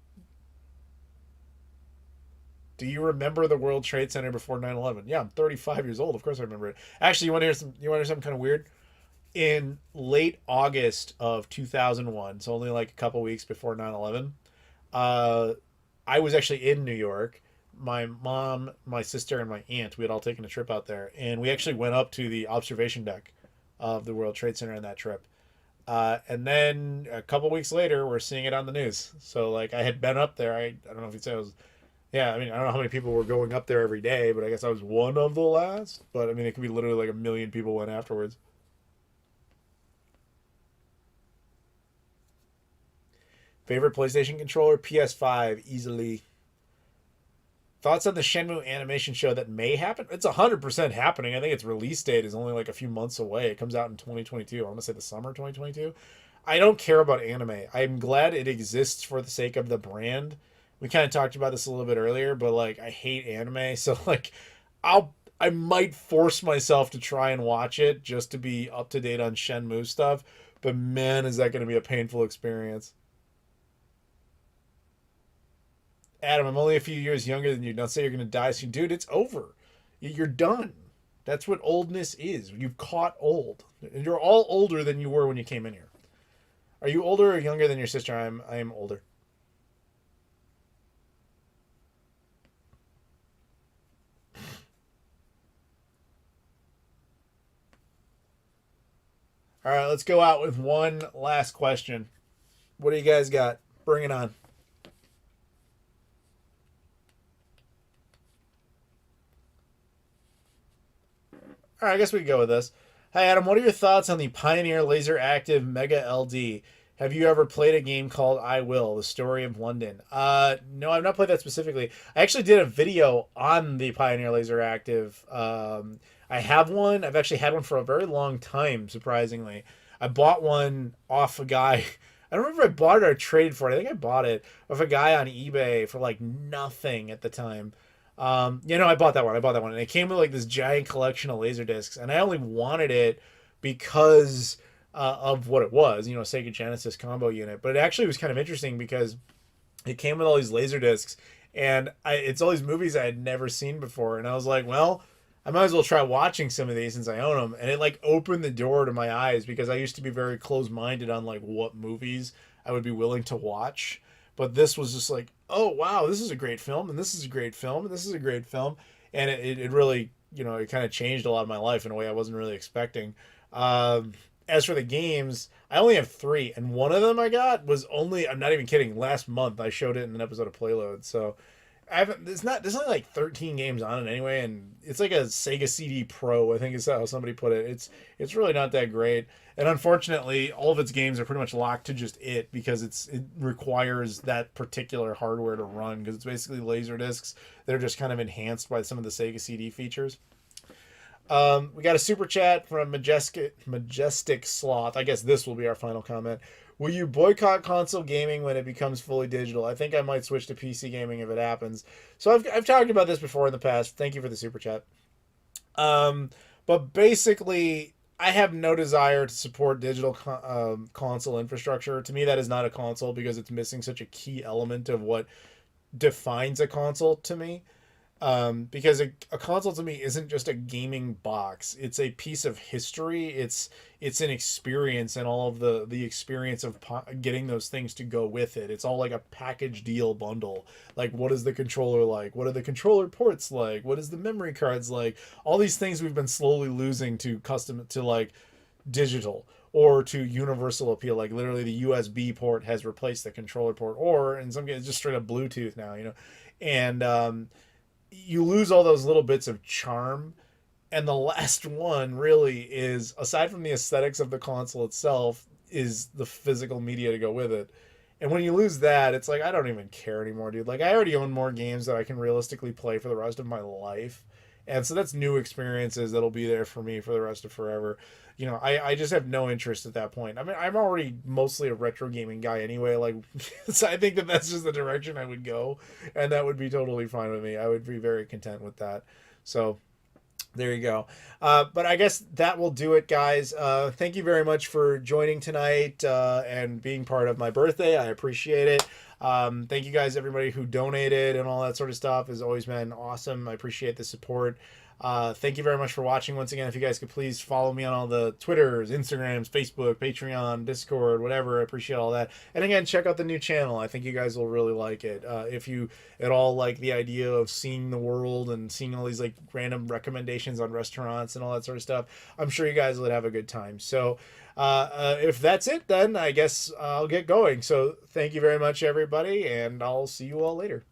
Do you remember the World Trade Center before 9/11? Yeah, I'm 35 years old. Of course I remember it. Actually, you want to hear something kind of weird? In late August of 2001, so only like a couple weeks before 9/11, I was actually in New York. My mom, my sister, and my aunt, we had all taken a trip out there, and we actually went up to the observation deck of the World Trade Center on that trip. And then a couple weeks later, we're seeing it on the news. So like I had been up there. I don't know if you'd say I was. Yeah, I mean, I don't know how many people were going up there every day, but I guess I was one of the last. But I mean, it could be literally like 1 million people went afterwards. Favorite PlayStation controller? PS5, easily. Thoughts on the Shenmue animation show that may happen? It's 100% happening. I think its release date is only like a few months away. It comes out in 2022. I want to say the summer 2022. I don't care about anime. I'm glad it exists for the sake of the brand. We kind of talked about this a little bit earlier, but like I hate anime, so like I might force myself to try and watch it just to be up to date on Shenmue stuff. But man, is that going to be a painful experience. Adam, I'm only a few years younger than you. Don't say you're going to die soon. Dude, it's over. You're done. That's what oldness is. You've caught old. You're all older than you were when you came in here. Are you older or younger than your sister? I am older. All right, let's go out with one last question. What do you guys got? Bring it on. All right, I guess we can go with this. Hi, Adam. What are your thoughts on the Pioneer Laser Active Mega LD? Have you ever played a game called I Will, The Story of London? No, I've not played that specifically. I actually did a video on the Pioneer Laser Active. I have one. I've actually had one for a very long time, surprisingly. I bought one off a guy. I don't remember if I bought it or traded for it. I think I bought it off a guy on eBay for like nothing at the time. I bought that one. And it came with like this giant collection of laser discs, and I only wanted it because of what it was, Sega Genesis combo unit. But it actually was kind of interesting because it came with all these laser discs, and it's all these movies I had never seen before, and I was like, well, I might as well try watching some of these since I own them. And it like opened the door to my eyes because I used to be very closed-minded on like what movies I would be willing to watch. But this was just like, oh, wow, this is a great film, and this is a great film, and this is a great film. And it really, it kind of changed a lot of my life in a way I wasn't really expecting. As for the games, I only have 3, and one of them I got was only, I'm not even kidding, last month. I showed it in an episode of Playload. So there's only like 13 games on it anyway, and it's like a Sega CD Pro, I think is how somebody put it. It's really not that great. And unfortunately, all of its games are pretty much locked to just it because it requires that particular hardware to run, because it's basically laser discs that are just kind of enhanced by some of the Sega CD features. We got a super chat from Majestic Sloth. I guess this will be our final comment. Will you boycott console gaming when it becomes fully digital? I think I might switch to PC gaming if it happens. So I've talked about this before in the past. Thank you for the super chat. But basically, I have no desire to support digital console infrastructure. To me, that is not a console because it's missing such a key element of what defines a console to me. Because a console to me isn't just a gaming box. It's a piece of history. It's an experience, and all of the experience of getting those things to go with it. It's all like a package deal bundle. Like, what is the controller like? What are the controller ports like? What is the memory cards like? All these things we've been slowly losing to like digital or to universal appeal. Like literally the USB port has replaced the controller port, or in some cases just straight up Bluetooth now, and you lose all those little bits of charm. And the last one really is, aside from the aesthetics of the console itself, is the physical media to go with it. And when you lose that, it's like, I don't even care anymore, dude. Like, I already own more games that I can realistically play for the rest of my life. And so that's new experiences that'll be there for me for the rest of forever. You know, I just have no interest at that point. I mean, I'm already mostly a retro gaming guy anyway. Like, so I think that that's just the direction I would go. And that would be totally fine with me. I would be very content with that. So there you go. But I guess that will do it, guys. Thank you very much for joining tonight and being part of my birthday. I appreciate it. Thank you guys, everybody who donated and all that sort of stuff. Has always been awesome. I appreciate the support. Thank you very much for watching. Once again, if you guys could please follow me on all the Twitters, Instagrams, Facebook, Patreon, Discord, whatever. I appreciate all that. And again, check out the new channel. I think you guys will really like it. If you at all like the idea of seeing the world and seeing all these like random recommendations on restaurants and all that sort of stuff, I'm sure you guys would have a good time. So if that's it, then I guess I'll get going. So thank you very much, everybody, and I'll see you all later.